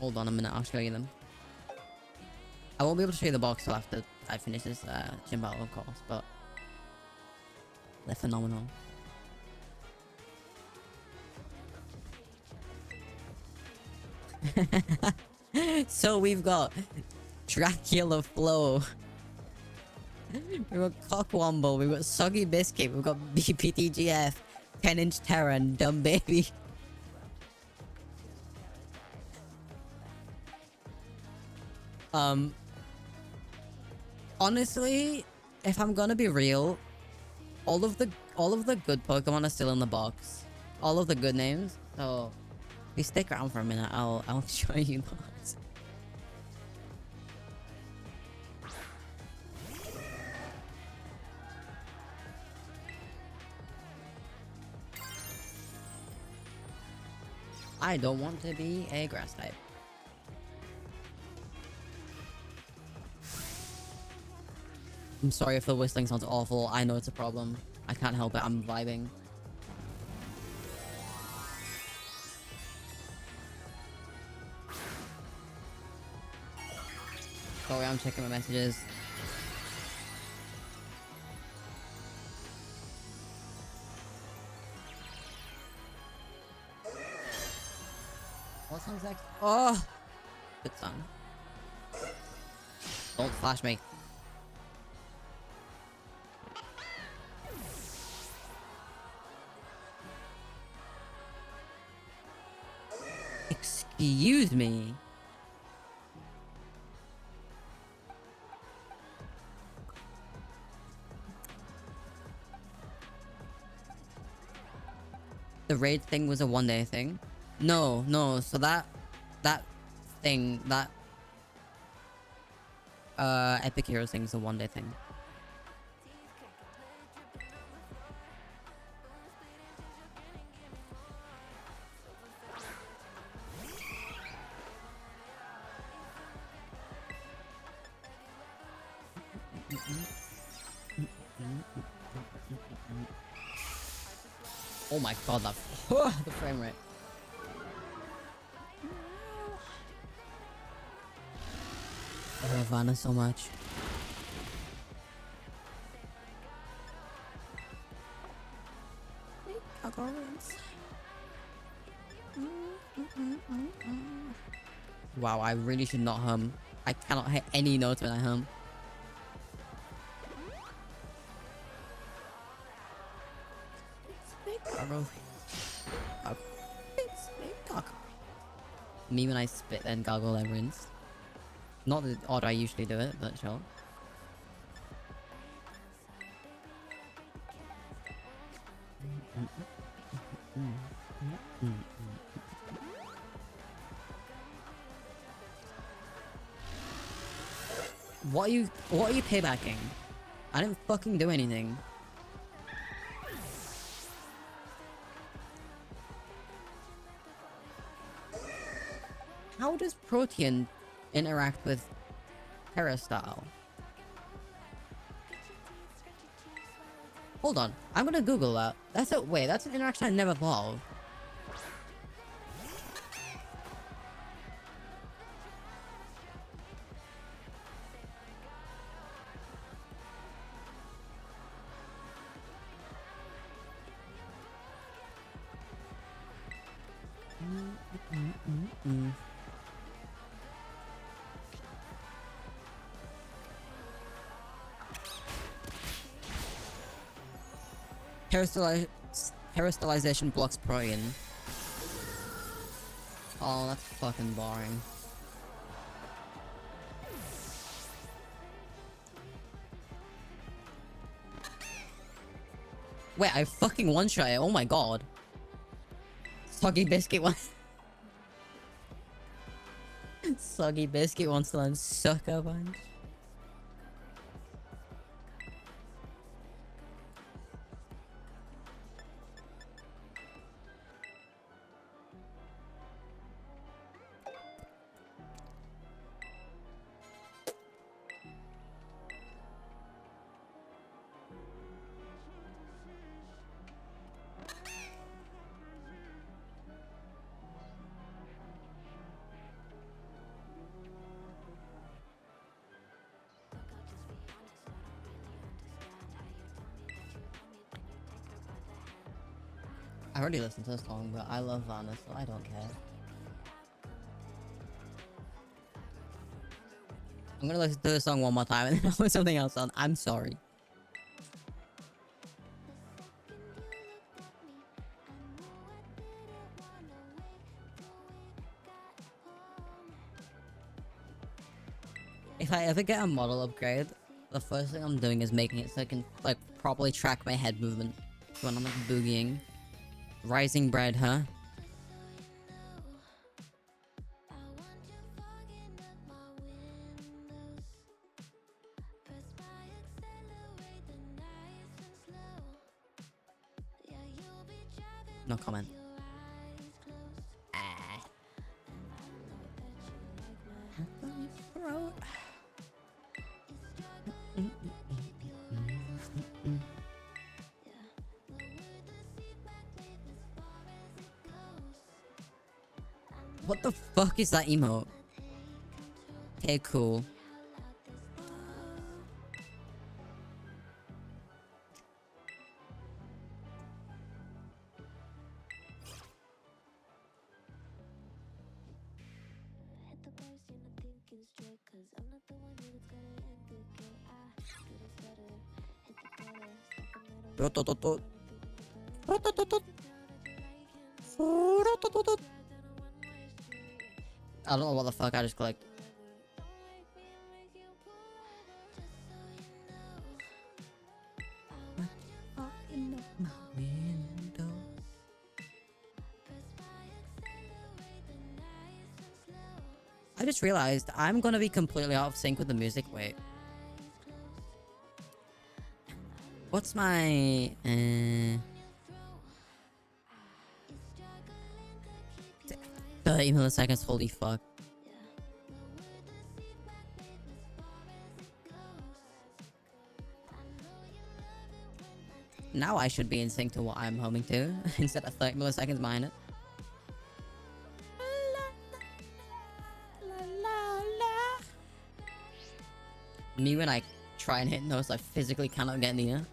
Hold on a minute, I'll show you them. I won't be able to show you the box till after I finish this gym battle, of course, but they're phenomenal. So we've got Dracula Flow. We've got Cockwomble, we've got Soggy Biscuit, we've got BPTGF, 10-inch Terror, and Dumb Baby. Honestly, if I'm gonna be real, all of the good Pokemon are still in the box. All of the good names. So if you stick around for a minute, I'll show you those. I don't want to be a grass type. I'm sorry if the whistling sounds awful. I know it's a problem. I can't help it. I'm vibing. Sorry, I'm checking my messages. What song's next? Oh! Good song. Don't flash me. Excuse me. the raid thing was a one-day thing. No, no. So that thing, that Epic Heroes thing is a one-day thing. Oh my god, that the frame rate. I love Vanna so much. Wow, I really should not hum. I cannot hit any notes when I hum. Me when I spit and gargle and rinse. Not the order I usually do it, but sure. What are you paybacking? I didn't fucking do anything. How does Protean interact with Terastyle? Hold on, I'm gonna Google that. That's an interaction I never thought of. Terastallization blocks Protean. Oh, that's fucking boring. Wait, I fucking one-shot it. Oh my god. Soggy Biscuit wants... Soggy Biscuit wants to learn Sucker Punch. I already listened to this song, but I love Vanna, so I don't care. I'm gonna listen to this song one more time and then I'll put something else on. I'm sorry. If I ever get a model upgrade, the first thing I'm doing is making it so I can like properly track my head movement when I'm like boogieing. Rising bread, huh? No comment. What the fuck is that emote? Okay, cool. I don't know what the fuck I just clicked. I just realized I'm gonna be completely out of sync with the music. Wait. What's my... 30 milliseconds, holy fuck. Now I should be in sync to what I'm humming to, instead of 30 milliseconds behind it. Me when I try and hit notes I physically cannot get near.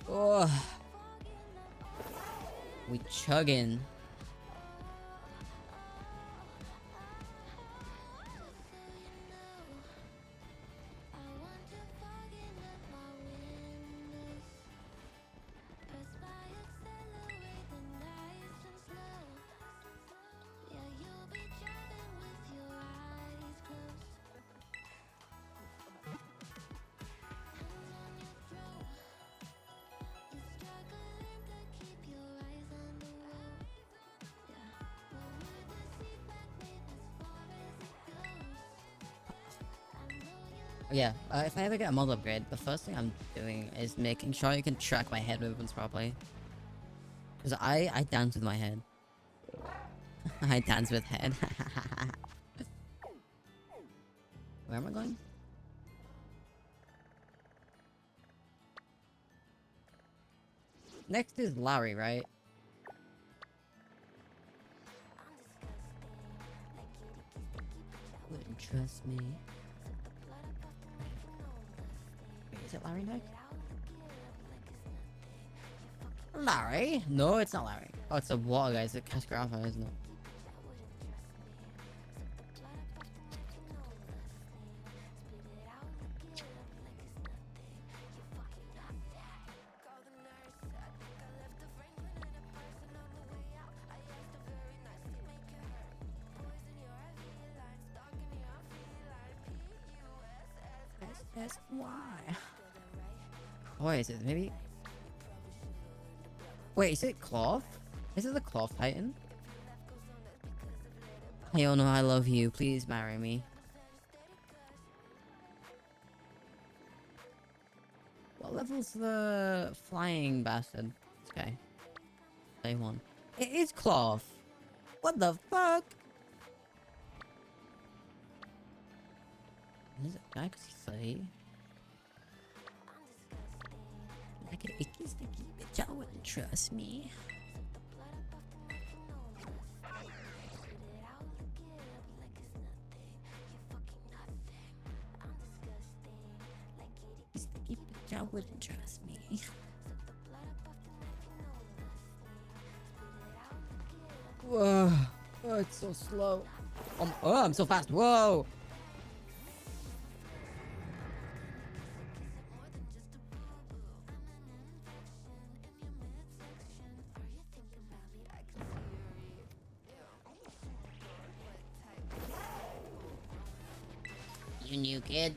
Oh, we chugging. Yeah, if I ever get a mod upgrade, the first thing I'm doing is making sure you can track my head movements properly. Because I dance with my head. I dance with head. Where am I going? Next is Larry, right? Wouldn't trust me. Wait, is it Larry next? Larry? No, it's not Larry. Oh, it's a water guy. It's a Cascarava, isn't it? Why? What is it? Maybe. Wait, is it Cloth? Is it the Cloth Titan? Hey, oh no, I love you. Please marry me. What level's the flying bastard? Okay. Day 1. It is Cloth. What the fuck? Is it guy? Cause he's 30. Like an icky sticky bitch, I wouldn't trust me. Sticky bitch, I wouldn't trust me. Whoa. Oh, it's so slow. Oh, I'm so fast. Whoa. You new kid.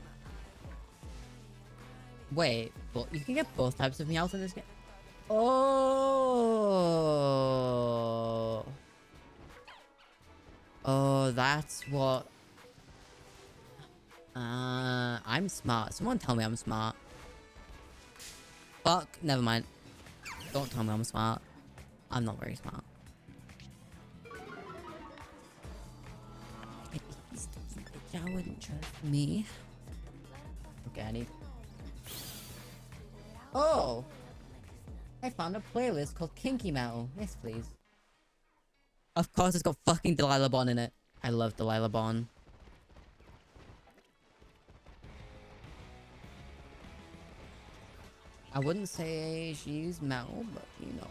Wait, but you can get both types of Meowth in this game. Oh. Oh, that's what. I'm smart. Someone tell me I'm smart. Fuck, never mind. Don't tell me I'm smart. I'm not very smart. I wouldn't trust me. Okay, I need. Oh! I found a playlist called Kinky Metal. Yes, please. Of course, it's got fucking Delilah Bond in it. I love Delilah Bond. I wouldn't say she's metal, but you know.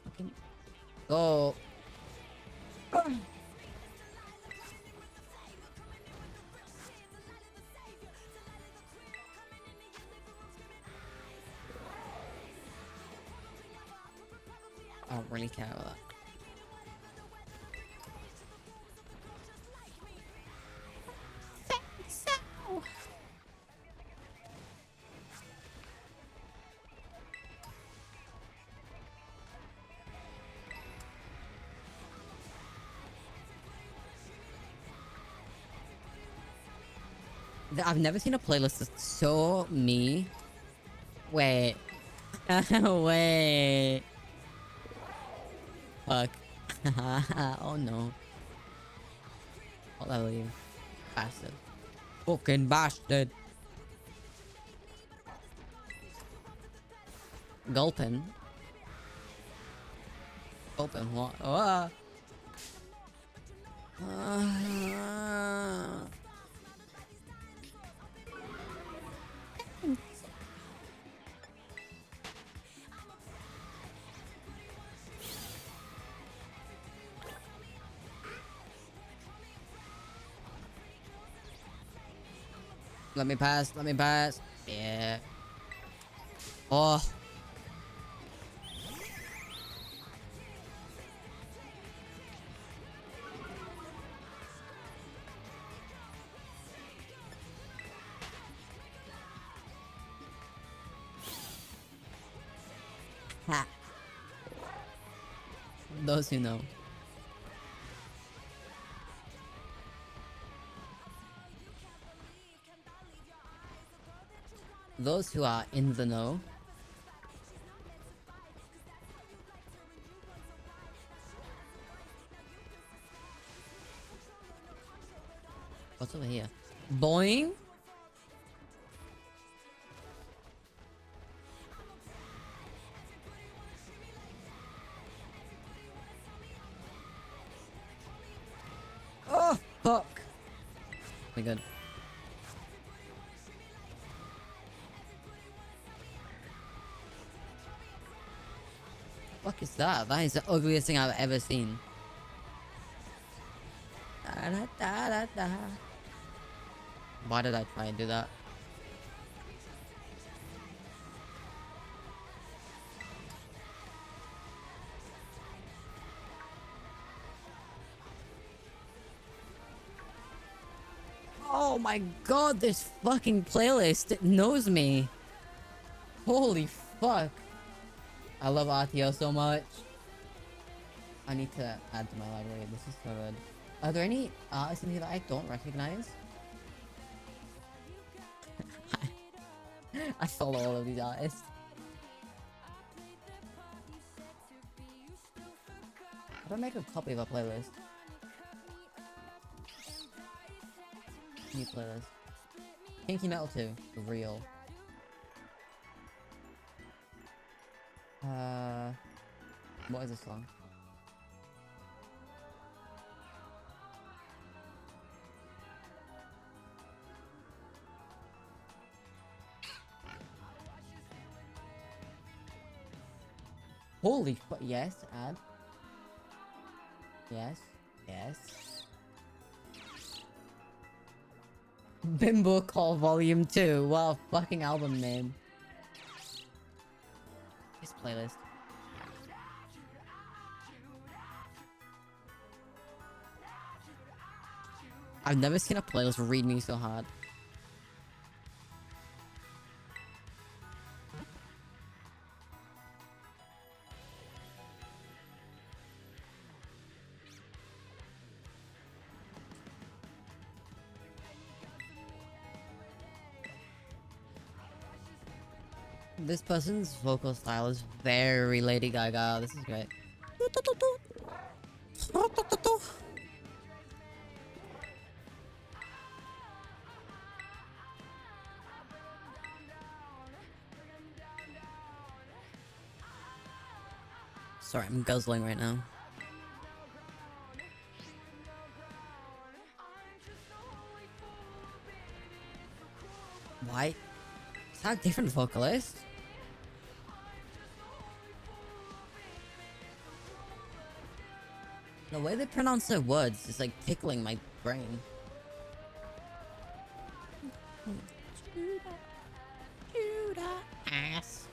Fucking. Go. I don't really care about that. I've never seen a playlist that's so me. Wait. Wait. Fuck. Oh no. What level are you? Bastard. Fucking bastard. Gulpin. Gulpin, what? Oh. Let me pass, let me pass. Yeah. Oh. Ha. Those who know. Those who are in the know. What's over here? Boing? Oh, fuck. We good. Fuck is that? That is the ugliest thing I've ever seen. Da, da, da, da, da. Why did I try and do that? Oh my god, this fucking playlist, it knows me. Holy fuck. I love RTO so much. I need to add to my library. This is so good. Are there any artists in here that I don't recognize? I follow all of these artists. How do I make a copy of a playlist? New playlist. Kinky Metal 2. Real. What is this song? Holy fuck, yes, add. Yes, yes. Bimbo Call Volume 2, what a fucking album name. This playlist. I've never seen a playlist read me so hard. This person's vocal style is very Lady Gaga. This is great. Sorry, I'm guzzling right now. Why? Is that a different vocalist? The way they pronounce their words is like tickling my brain. Ass.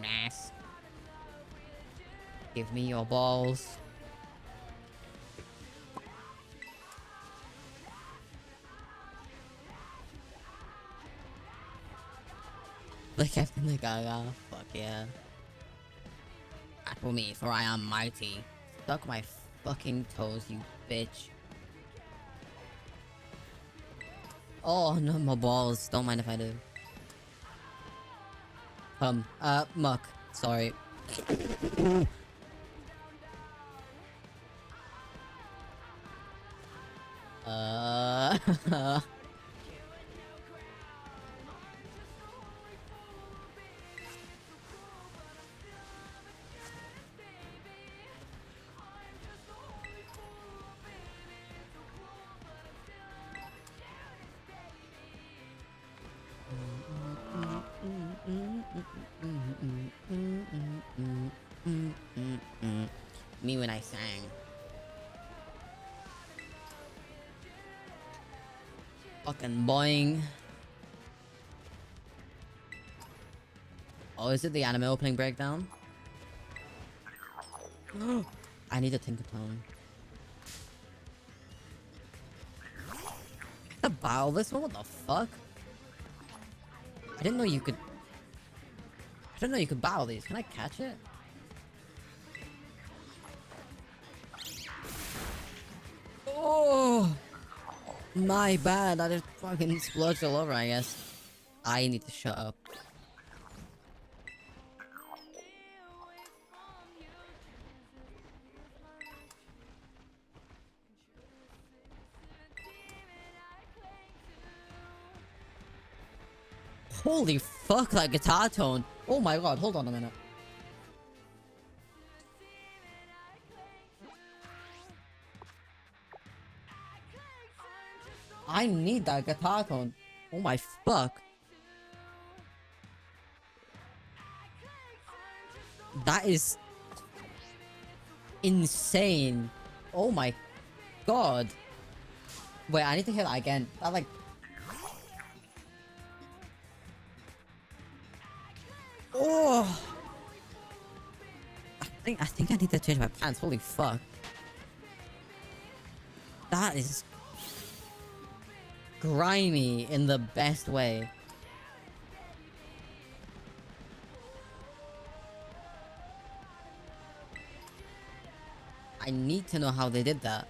Ass. Give me your balls. Like Captain the Gaga. Fuck yeah. Battle me, for I am mighty. Suck my fucking toes, you bitch. Oh no, my balls. Don't mind if I do. Muck. Sorry. Me when I sang. Fucking boing. Oh, is it the anime opening breakdown? I need a Tinkertone. The battle this one? What the fuck? I didn't know you could. I didn't know you could battle these. Can I catch it? Oh, my bad. I just fucking splurged all over, I guess. I need to shut up. Holy fuck, that guitar tone. Oh my god, hold on a minute. I need that guitar tone. Oh my fuck. That is insane. Oh my god. Wait, I need to hear that again. That like... Oh! I think I need to change my pants. Holy fuck. That is grimy in the best way. I need to know how they did that.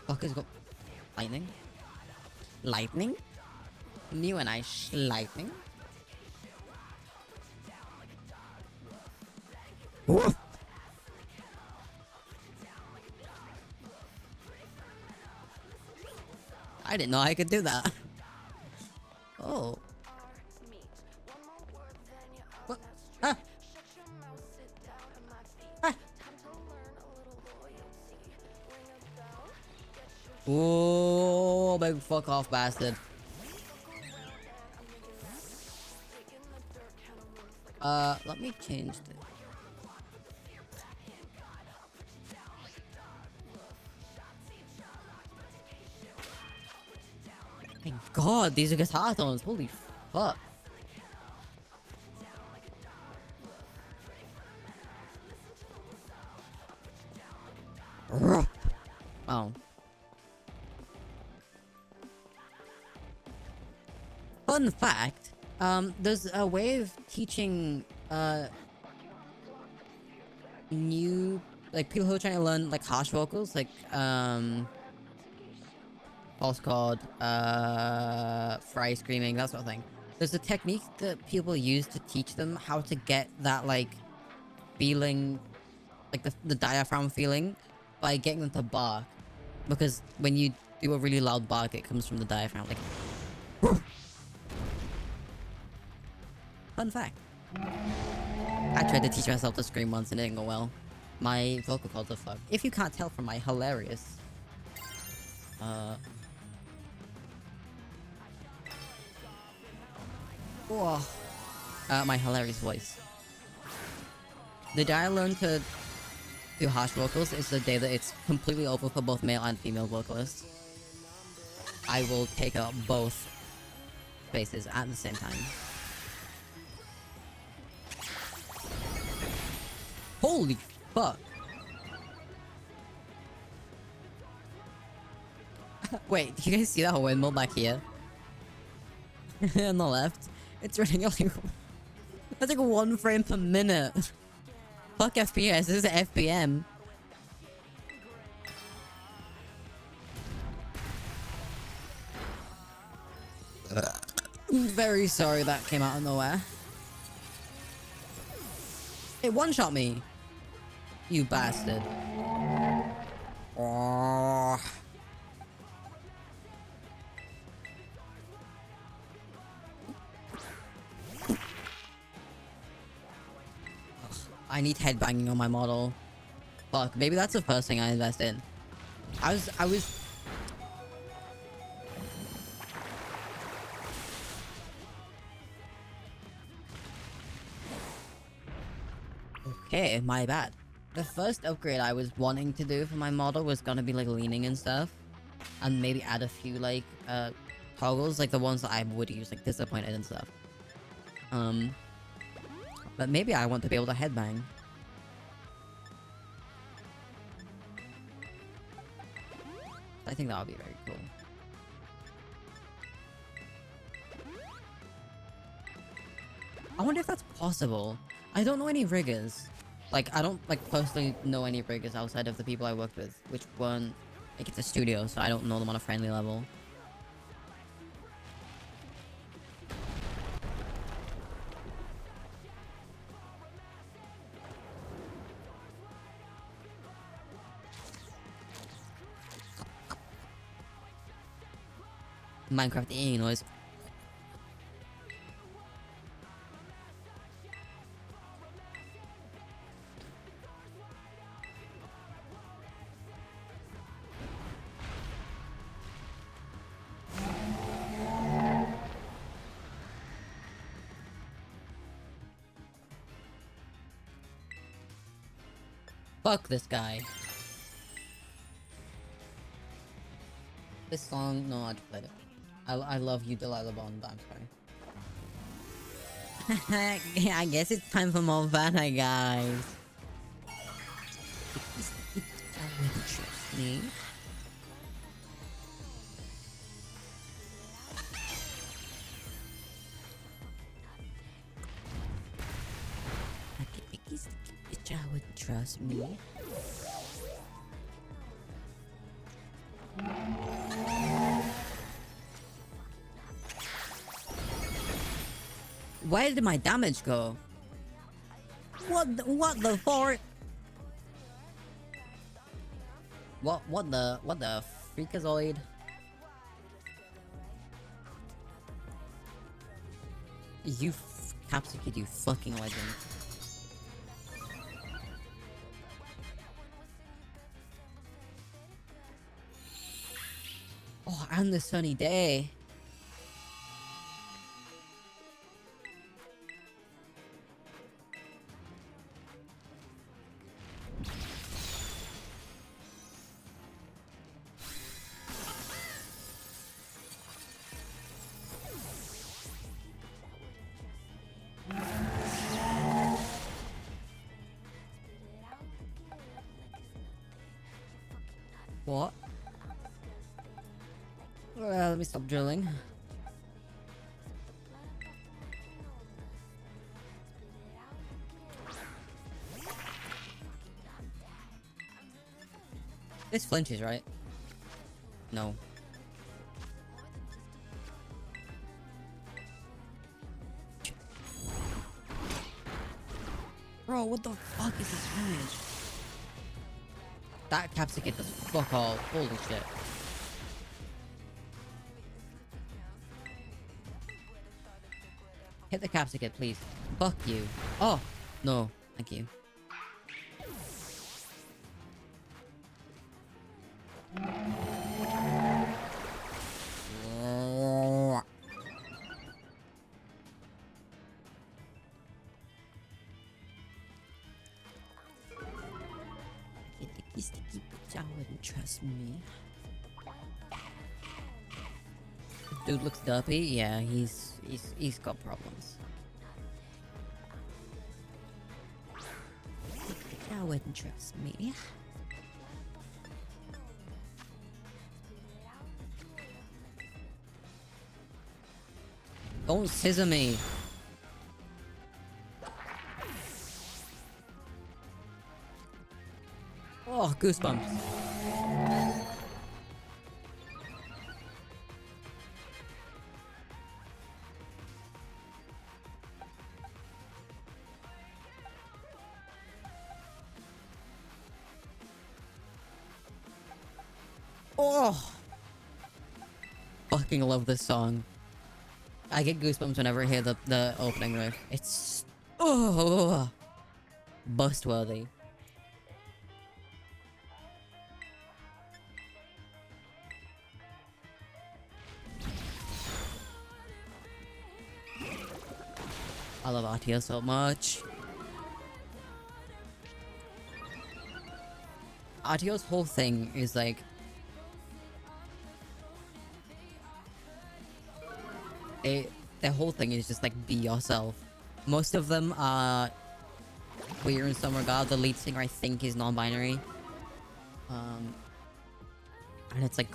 Fuckers got lightning? Lightning? New and I lightning? Whoa. I didn't know I could do that. Oh. What? Ah. Ah. Oh, big fuck off bastard. Let me change this. My god, these are guitar tones. Holy fuck. Oh. Fun fact, there's a way of teaching, new, like, people who are trying to learn, like, harsh vocals, like, false chord, fry screaming, that sort of thing. There's a technique that people use to teach them how to get that, like, feeling, like, the diaphragm feeling by getting them to bark. Because when you do a really loud bark, it comes from the diaphragm, like... Fun fact. I tried to teach myself to scream once and it didn't go well. My vocal cords are fucked. If you can't tell from my hilarious... Whoa. My hilarious voice. Did I learn to do harsh vocals is the day that it's completely open for both male and female vocalists. I will take up both spaces at the same time. Holy fuck. Wait, do you guys see that windmill back here? On the left? It's running like... That's like 1 frame per minute. Fuck FPS, this is FPM. I'm very sorry that came out of nowhere. It one-shot me. You bastard. Oh. I need headbanging on my model. Fuck, maybe that's the first thing I invest in. I was... Okay, my bad. The first upgrade I was wanting to do for my model was gonna be like leaning and stuff. And maybe add a few like, toggles, like the ones that I would use, like disappointed and stuff. But maybe I want to be able to headbang. I think that would be very cool. I wonder if that's possible. I don't know any riggers. Like, I don't, like, personally know any riggers outside of the people I worked with, which weren't, like, it's a studio, so I don't know them on a friendly level. Minecraft eating noise. Fuck this guy. This song, no, I just played it. I love you, Delilah Bond, but I'm sorry. I guess it's time for more Vanna, guys. Trust me. Bitch, I wouldn't trust me. Where did my damage go? What the fart? What the freakazoid? You Capsicum, you fucking legend. Oh, and the sunny day. What? Let me stop drilling. This flinches, right? No. Bro, what the fuck is this damage? That capsicum does fuck all. Holy shit. Hit the capsicum, please. Fuck you. Oh, no. Thank you. wouldn't trust me. Dude looks derpy. Yeah, he's got problems. I wouldn't trust me. Don't scissor me. Oh, goosebumps. Oh, fucking love this song. I get goosebumps whenever I hear the opening riff. It's bust worthy. I love Atia so much. Atio's whole thing is like their whole thing is just like be yourself. Most of them are queer in some regard. The lead singer I think is non-binary. And it's like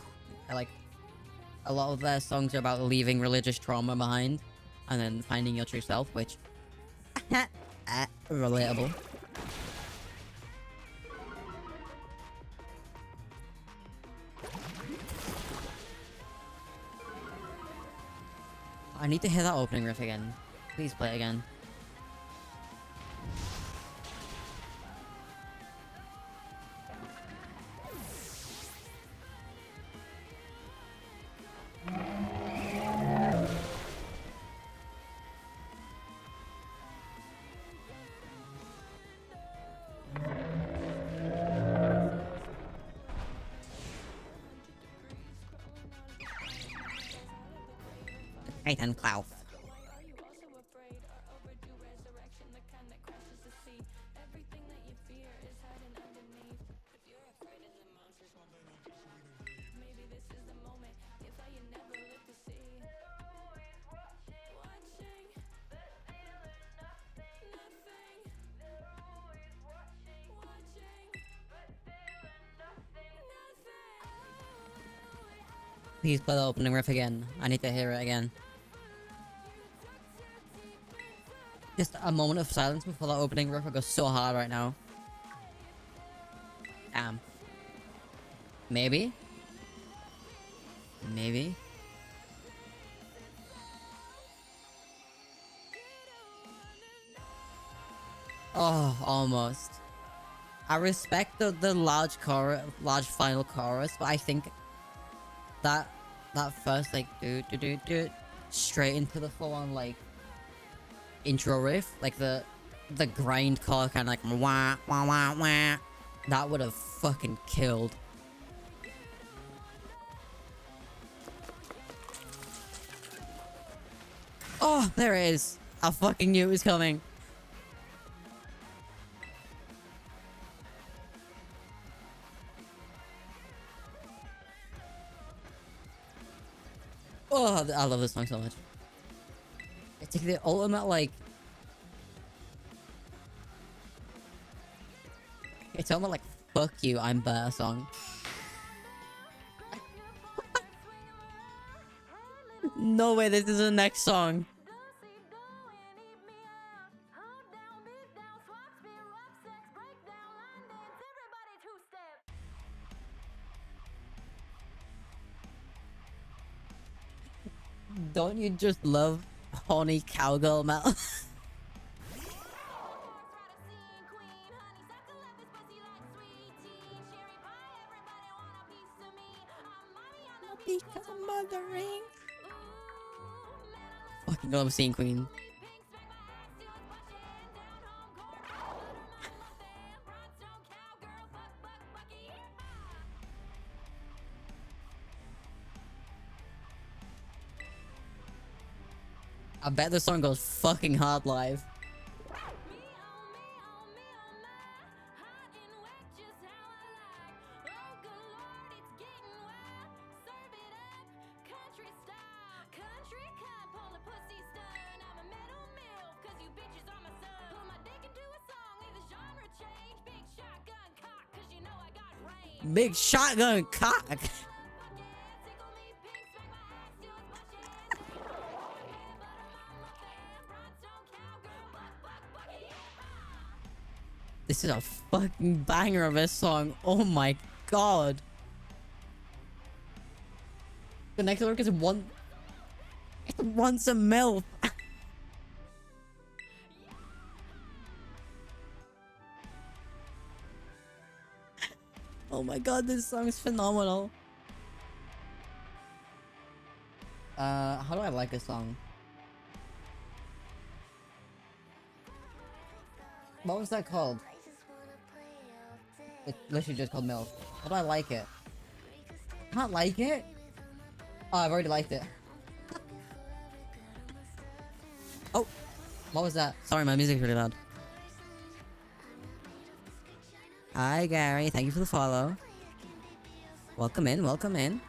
a lot of their songs are about leaving religious trauma behind and then finding your true self, which relatable. I need to hear that opening riff again. Please play it again. Titan Cloud. Please play the opening riff again. I need to hear it again. Just a moment of silence before the opening riff. I go so hard right now. Damn. Maybe? Maybe? Oh, almost. I respect the large final chorus, but I think that first like do straight into the full on like intro riff, like the grindcore kind of like wah wah wah wah, that would have fucking killed. Oh, there it is. I fucking knew it was coming. Oh, I love this song so much. It's like the ultimate, like... It's almost like, fuck you, I'm better song. No way, this is the next song. Don't you just love horny cowgirl metal? Because I'm mothering. Fucking love Scene Queen. I bet this song goes fucking hard live. Big shotgun cock. This is a fucking banger of a song. Oh my god. The next lyric is one. It wants a MILF. Oh my god, this song is phenomenal. How do I like this song? What was that called? It's literally just called MILF. How do I like it? Can't like it? Oh, I've already liked it. Oh! What was that? Sorry, my music's really loud. Hi, Gary. Thank you for the follow. Welcome in, welcome in.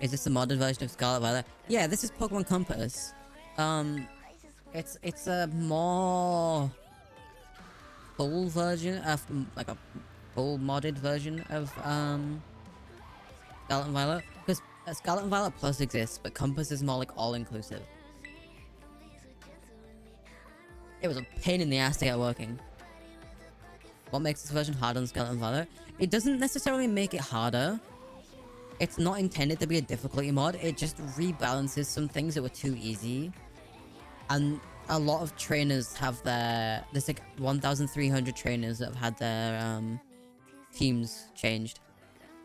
Is this a modded version of Scarlet Violet? Yeah, this is Pokemon Compass. It's a more full version of like a full modded version of Scarlet and Violet, because Scarlet and Violet Plus exists, but Compass is more like all inclusive. It was a pain in the ass to get working. What makes this version harder than Scarlet and Violet? It doesn't necessarily make it harder. It's not intended to be a difficulty mod, it just rebalances some things that were too easy. And a lot of trainers have their... There's like 1,300 trainers that have had their teams changed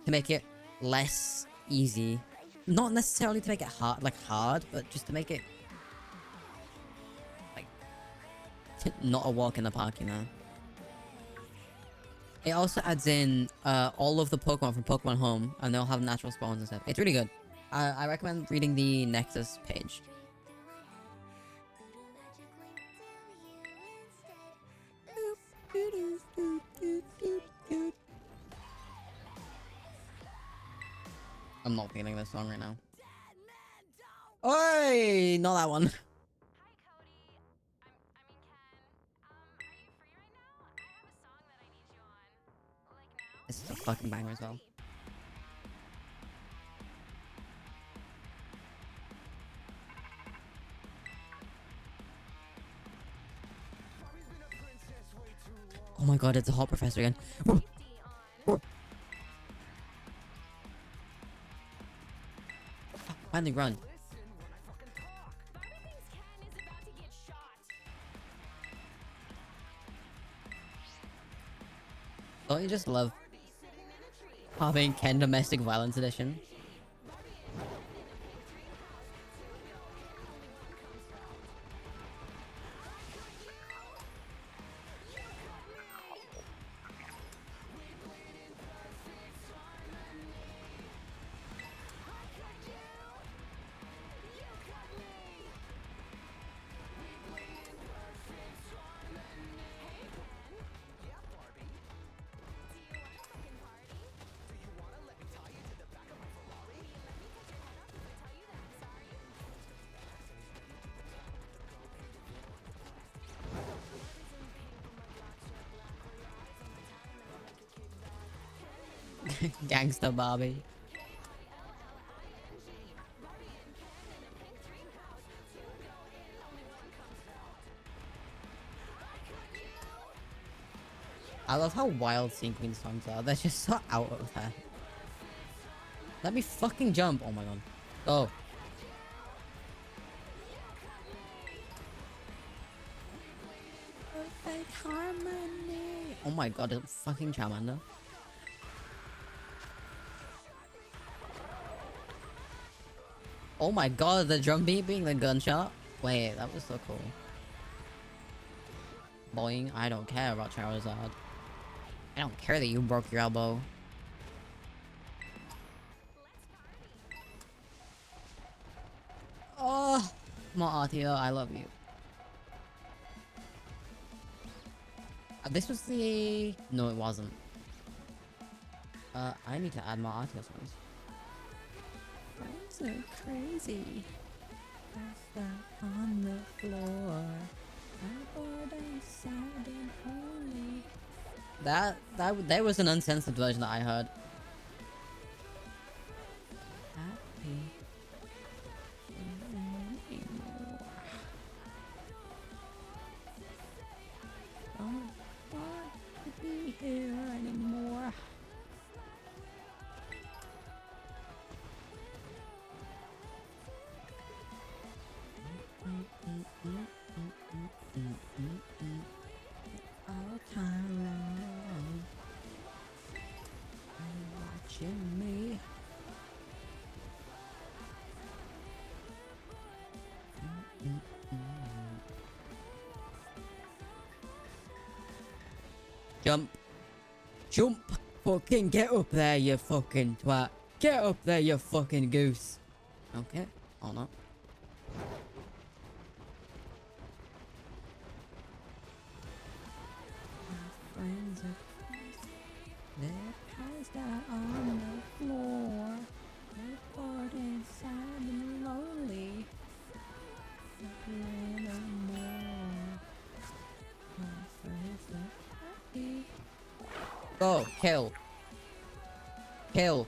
to make it less easy. Not necessarily to make it hard, but just to make it like not a walk in the park, you know. It also adds in all of the Pokemon from Pokemon Home, and they'll have natural spawns and stuff. It's really good. I recommend reading the Nexus page. I'm not feeling this song right now. Oi! Not that one. This is a fucking banger as well. Oh my god, it's a hot professor again. Finally run. Don't you just love having Ken Domestic Violence Edition? Gangsta Bobby. I love how wild Scene Queen songs are. They're just so out of there. Let me fucking jump. Oh my god. Go. Perfect harmony. Oh my god, it's fucking Charmander. Oh my god, the drum beat being the gunshot? Wait, that was so cool. Boing, I don't care about Charizard. I don't care that you broke your elbow. Oh, Ma'atio, I love you. This was the... No, it wasn't. I need to add Ma'atio songs. That's so crazy. On the floor. There was an uncensored version that I heard. Happy anymore. Don't want to be here anymore. All time long, watching me. Jump. Jump. Fucking get up there, you fucking twat. Get up there, you fucking goose. Okay. Oh no. My friends are they're passed out on the floor. They're bored inside and lonely. Nothing anymore. My friends are happy. Go, kill. Kill.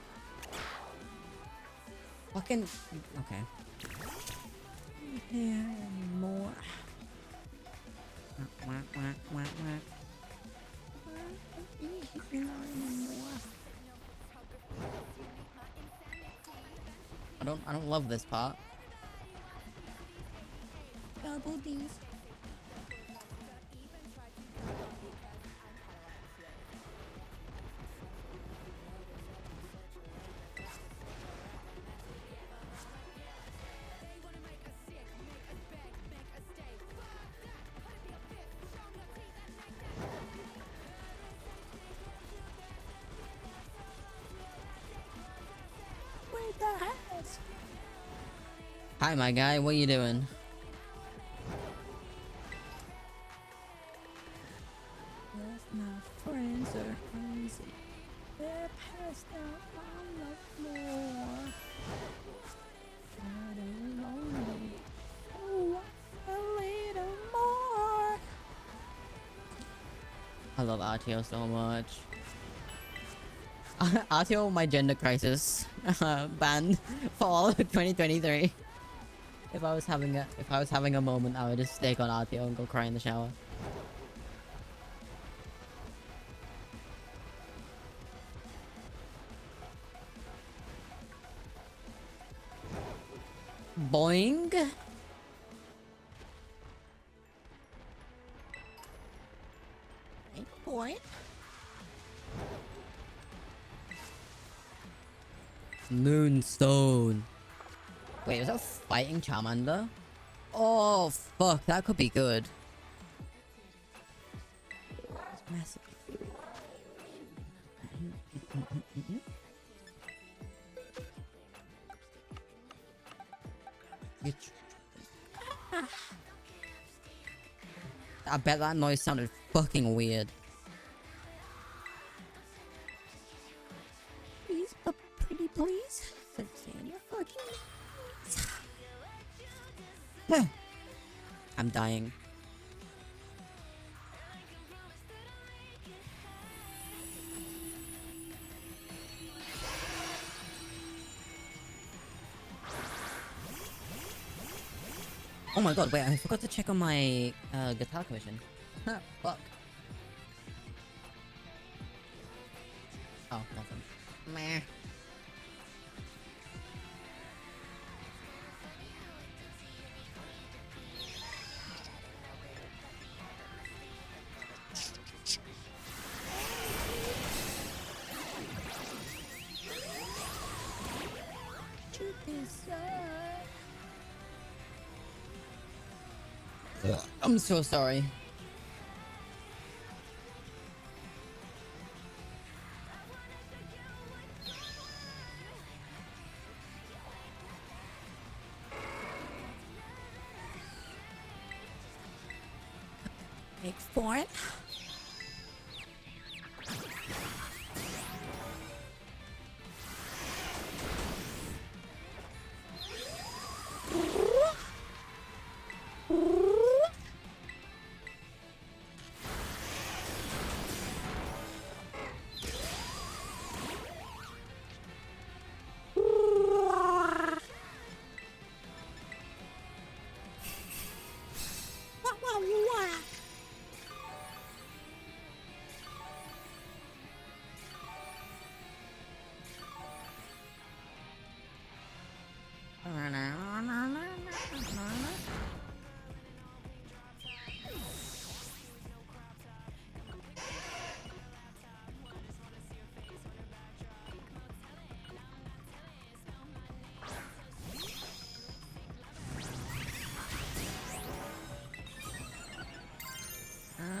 Fucking. Okay. Here anymore. I don't love this part. Double D's. Hi, my guy. What are you doing? My friends are crazy. They're passed out on the floor. Kind of lonely. Oh, a little more. I love Artio so much. Artio, my gender crisis banned for all of 2023. If I was having a moment, I would just stake on Artio and go cry in the shower. Boing. Hey, boy. Moonstone. Wait, was that fighting Charmander? Oh, fuck, that could be good. It's massive. I bet that noise sounded fucking weird. Please, pretty please. Sustain your fucking needs. I'm dying. Oh my god, wait, I forgot to check on my guitar commission. Fuck. Oh, nothing. Meh. I'm so sorry. Make for it.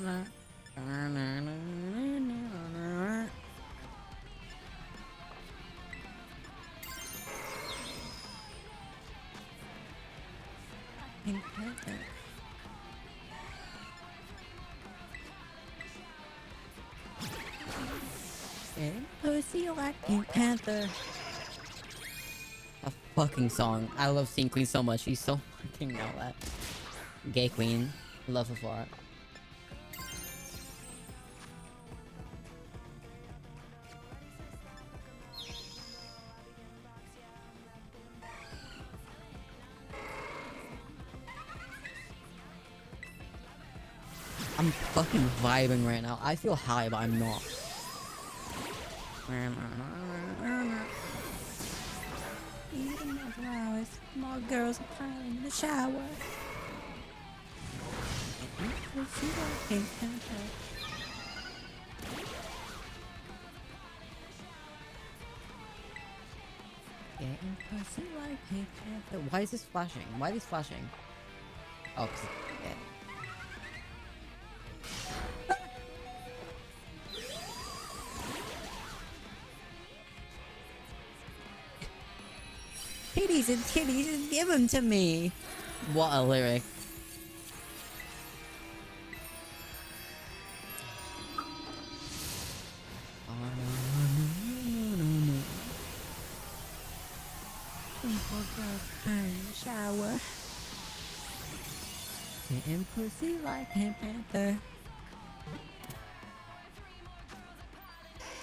Pink Panther. And pussy like Pink Panther. A fucking song. I love seeing Queen so much. She's so fucking know that. Gay Queen. Love her for it. I'm fucking vibing right now. I feel high, but I'm not. Eating my flowers. More girls are crying in the shower. Getting pussy like Pink Panther. Why is this flashing? Why is this flashing? Oh, 'cause yeah. Titties and titties, just give them to me. What a lyric. Shower. Getting pussy like Pink Panther.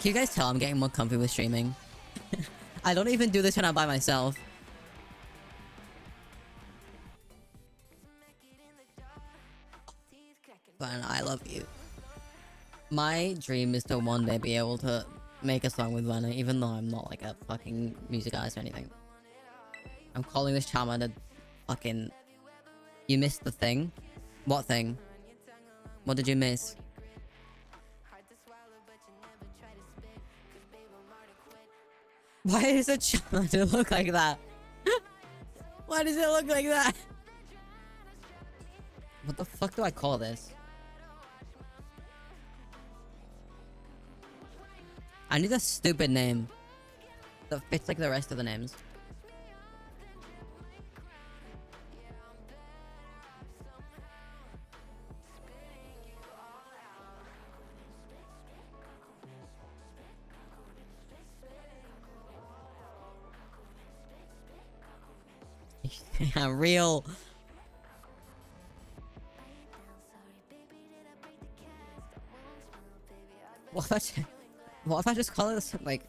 Can you guys tell I'm getting more comfy with streaming? I don't even do this when I'm by myself. But I love you. My dream is to one day be able to make a song with Lena, even though I'm not like a fucking music artist or anything. I'm calling this Chama the fucking... You missed the thing? What thing? What did you miss? Why does a Chama look like that? Why does it look like that? What the fuck do I call this? I need a stupid name that fits like the rest of the names. Yeah, real. What if I just call it something like...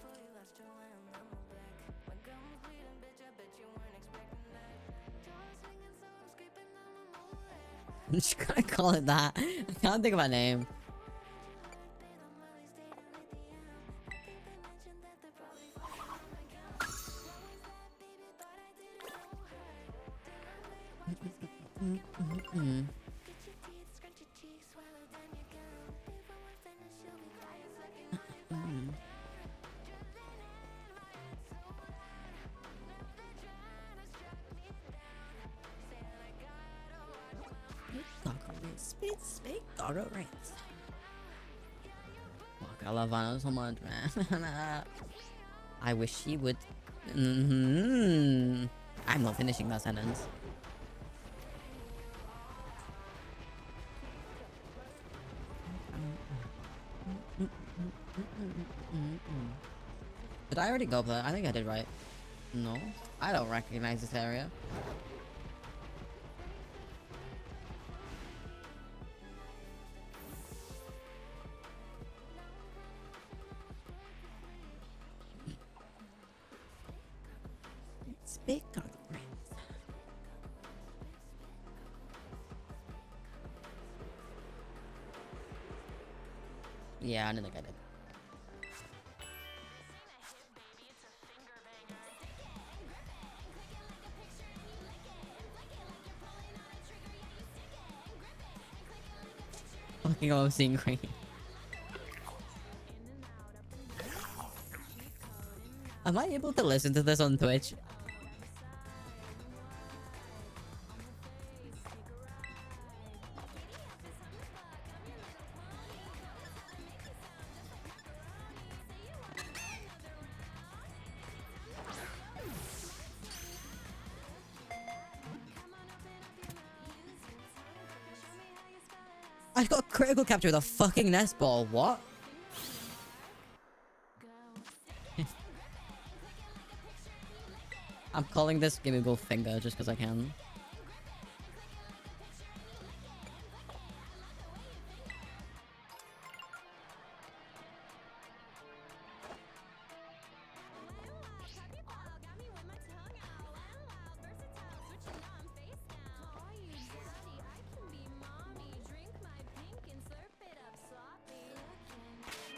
I'm just gonna call it that. I can't think of a name. Speak Doggo Rants. Fuck, I love Anna so much, man. I wish she would. I'm not finishing that sentence. Did I already go there? I think I did right. No, I don't recognize this area. It's big on the rings. Yeah, I didn't think I did. Fucking I'm seeing green. Am I able to listen to this on Twitch? I got critical capture with a fucking nest ball. What? I'm calling this Gimme Gold Finger just because I can.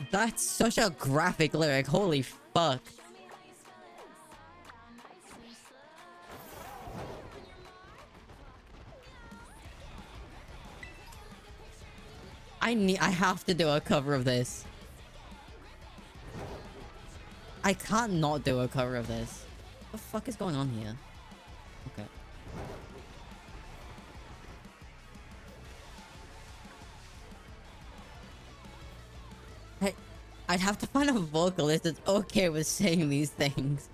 That's such a graphic lyric. Holy fuck. I have to do a cover of this. I can't not do a cover of this. What the fuck is going on here? Okay. I'd have to find a vocalist that's okay with saying these things.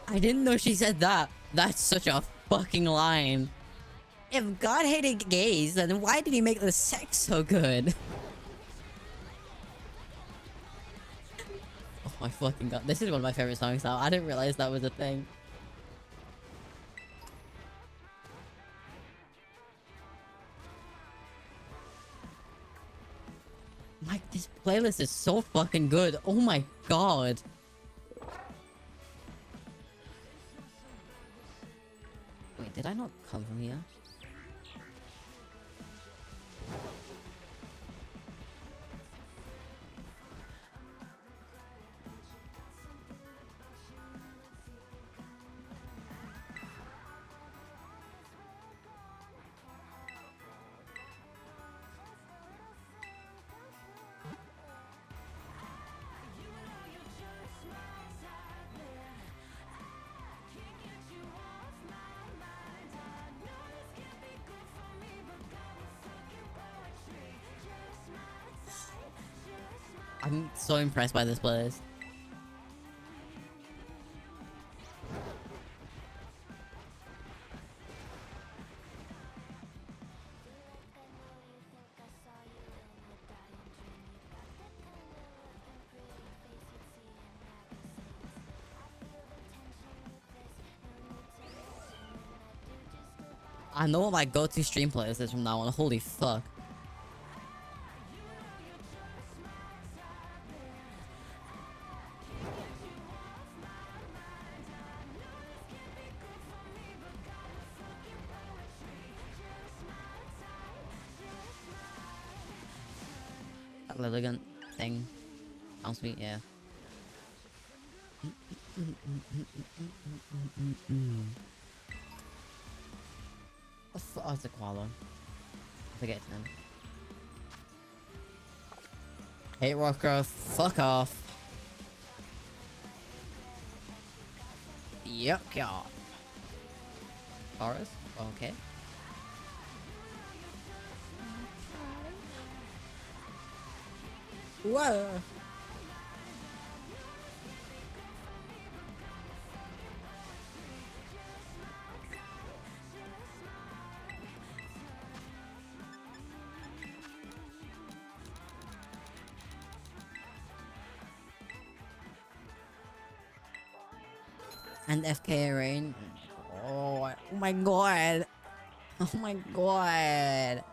I didn't know she said that. That's such a fucking line. If God hated gays, then why did he make the sex so good? Oh my fucking god. This is one of my favorite songs now. I didn't realize that was a thing. Like, this playlist is so fucking good. Oh my god. Wait, did I not come from here? I'm so impressed by this playlist. I know what my go-to stream playlist is from now on. Holy fuck. That elegant thing. Sounds sweet, yeah. Oh, it's a koala. I forget its name. Hey, Rocker, fuck off. Yuck, yeah. Forest? Okay. Whoa! And FK Rain. Oh my god. Oh my god.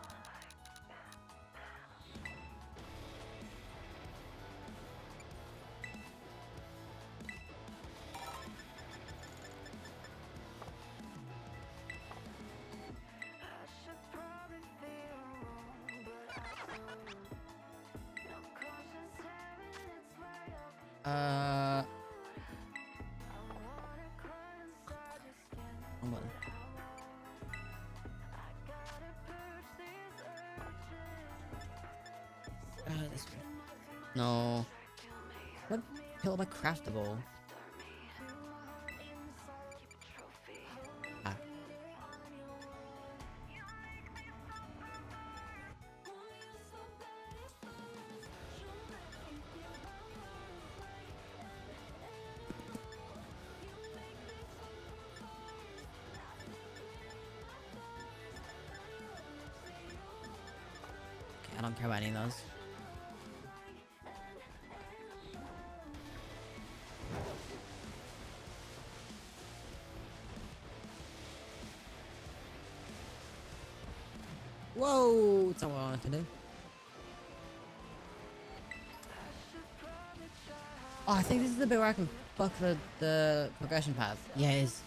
Hold on. This way. No. What pill am craftable? Ah. Okay, I don't care about any of those. Whoa! That's not what I wanted to do. Oh, I think this is the bit where I can fuck the progression path. Yeah, it is.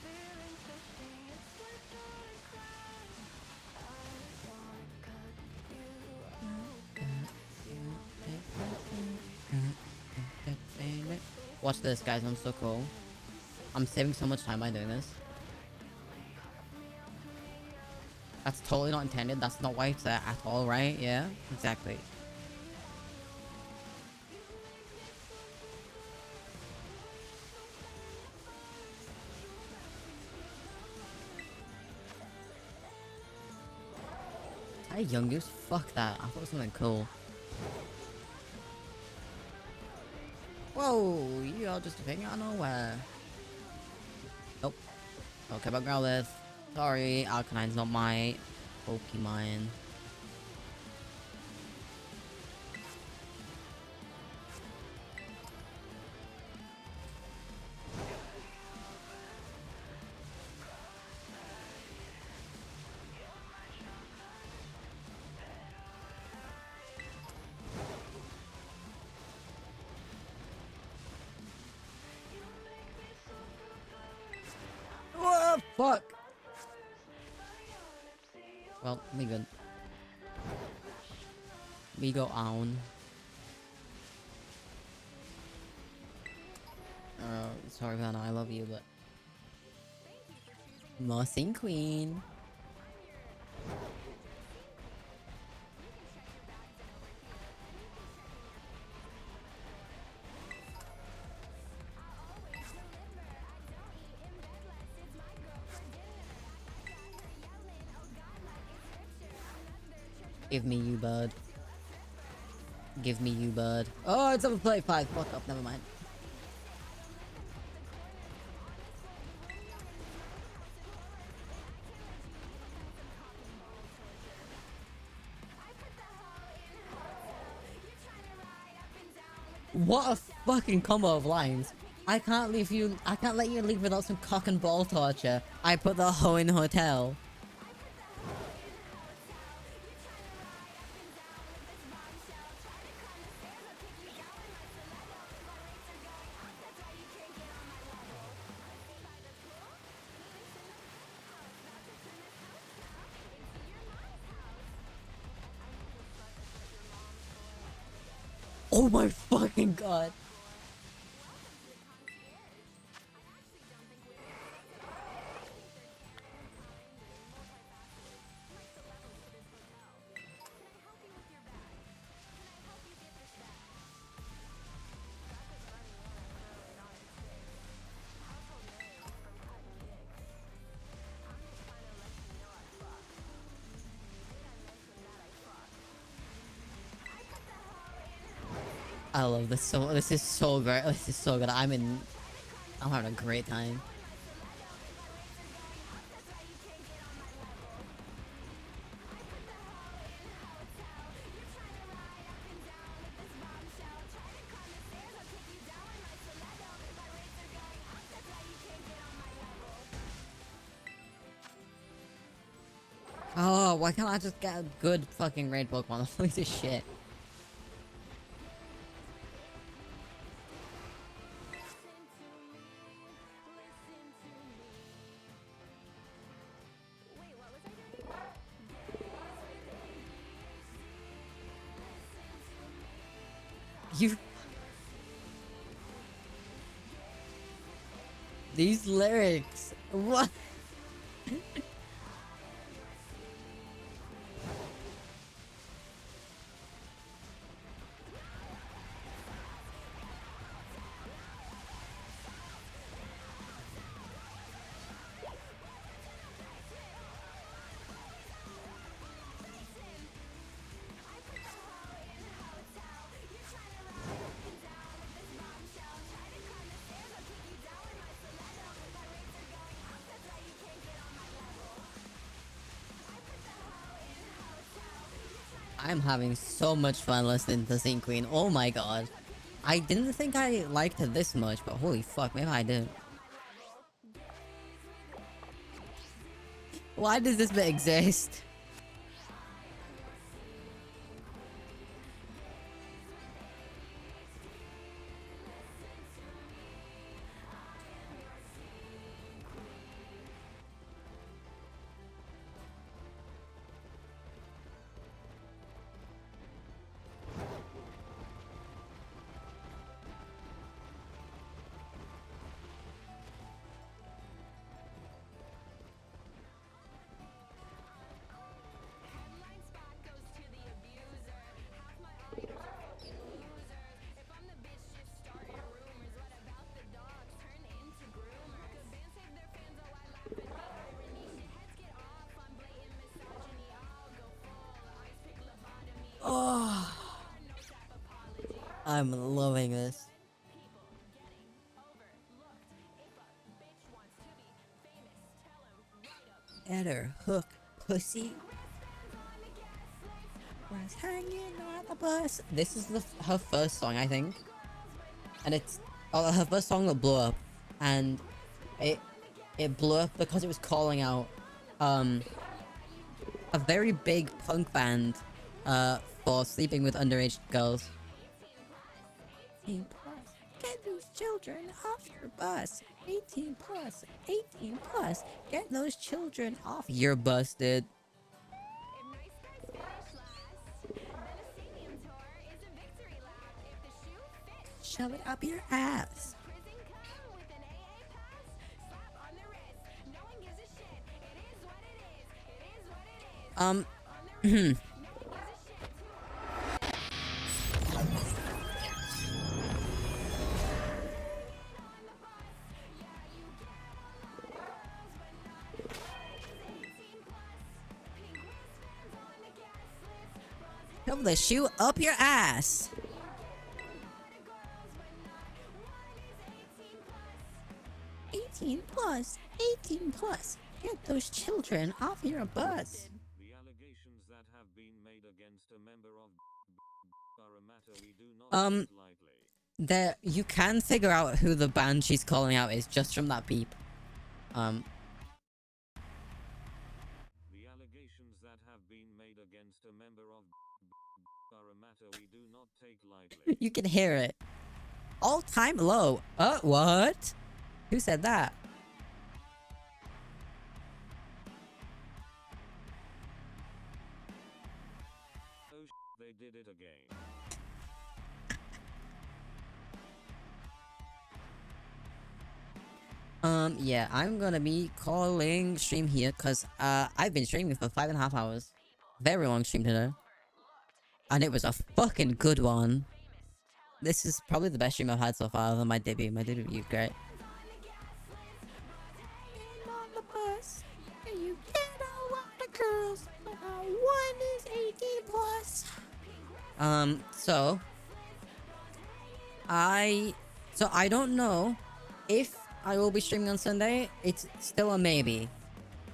Watch this, guys. I'm so cool. I'm saving so much time by doing this. That's totally not intended. That's not why it's there at all, right? Yeah, exactly. Hey, young goose. Fuck that. I thought it was something cool. Whoa, you are just appearing out of nowhere. Nope. Okay, but Growlithe. Sorry, Arcanine's not my Pokemon. Oh, fuck! Well, we good. We go on. Sorry, Vanna, I love you, but... Mossing Queen. Give me you, bud. Give me you, bud. Oh, it's over play 5. Fuck up, never mind. What a fucking combo of lines. I can't let you leave without some cock and ball torture. I put the hoe in hotel. Oh my fucking god. I love this so. This is so great. This is so good. I'm having a great time. Oh, why can't I just get a good fucking raid Pokemon? This is shit. You... These lyrics... What? I'm having so much fun listening to Scene Queen. Oh my god. I didn't think I liked her this much, but holy fuck, maybe I did. Why does this bit exist? Oh, I'm loving this. At her hook, pussy. Was hanging on the bus. This is her first song, I think, and it's her first song that blew up, and it blew up because it was calling out a very big punk band for sleeping with underage girls. 18 plus, get those children off your bus. 18 plus, 18 plus, get those children off your bus, dude. Shove it up your ass. Shove the shoe up your ass. Plus, 18 plus, get those children off your bus. The allegations that have been made against a member of are a matter we do not take lightly. There, you can figure out who the band she's calling out is just from that beep. The allegations that have been made against a member of are a matter we do not take lightly. You can hear it. All time low. What? Who said that? They did it again. Yeah, I'm gonna be calling stream here because I've been streaming for 5.5 hours. Very long stream today. And it was a fucking good one. This is probably the best stream I've had so far than my debut. My debut was great. On the bus, and you get a lot of girls, but one is 18 plus. So I don't know if I will be streaming on Sunday. It's still a maybe.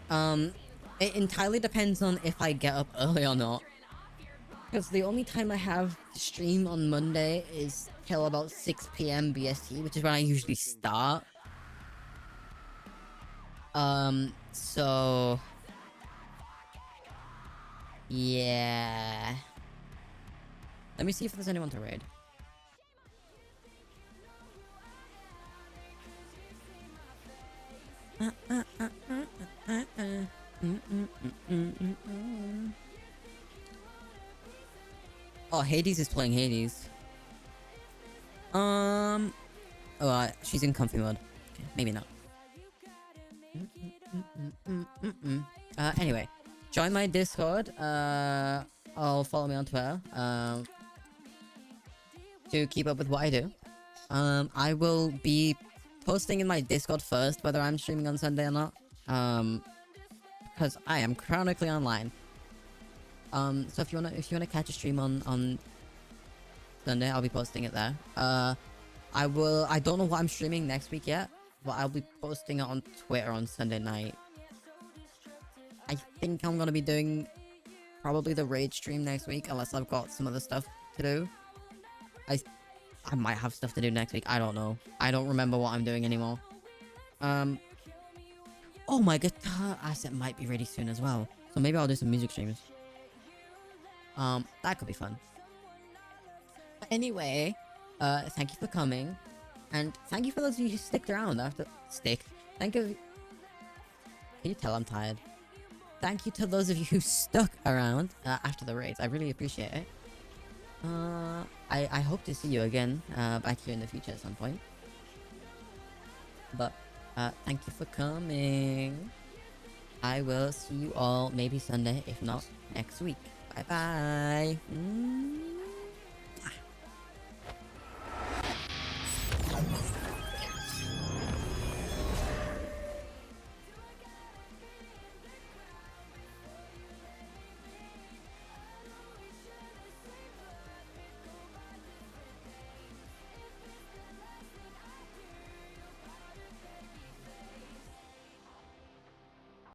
It entirely depends on if I get up early or not. Because the only time I have to stream on Monday is till about 6 p.m. BST, which is when I usually start. So... yeah... Let me see if there's anyone to raid. Oh, Hades is playing Hades. Oh, she's in comfy mode. Okay, maybe not. Anyway, join my Discord. I'll follow me on Twitter. To keep up with what I do. I will be posting in my Discord first whether I'm streaming on Sunday or not. Because I am chronically online. So if you wanna catch a stream on Sunday, I'll be posting it there. I don't know what I'm streaming next week yet, but I'll be posting it on Twitter on Sunday night. I think I'm gonna be doing probably the raid stream next week, unless I've got some other stuff to do. I might have stuff to do next week. I don't know. I don't remember what I'm doing anymore. Oh, my guitar asset might be ready soon as well. So maybe I'll do some music streams. That could be fun. But anyway, thank you for coming. And thank you for those of you who sticked around after... Thank you... Can you tell I'm tired? Thank you to those of you who stuck around after the raids. I really appreciate it. I hope to see you again back here in the future at some point. But thank you for coming. I will see you all maybe Sunday, if not next week. Bye bye.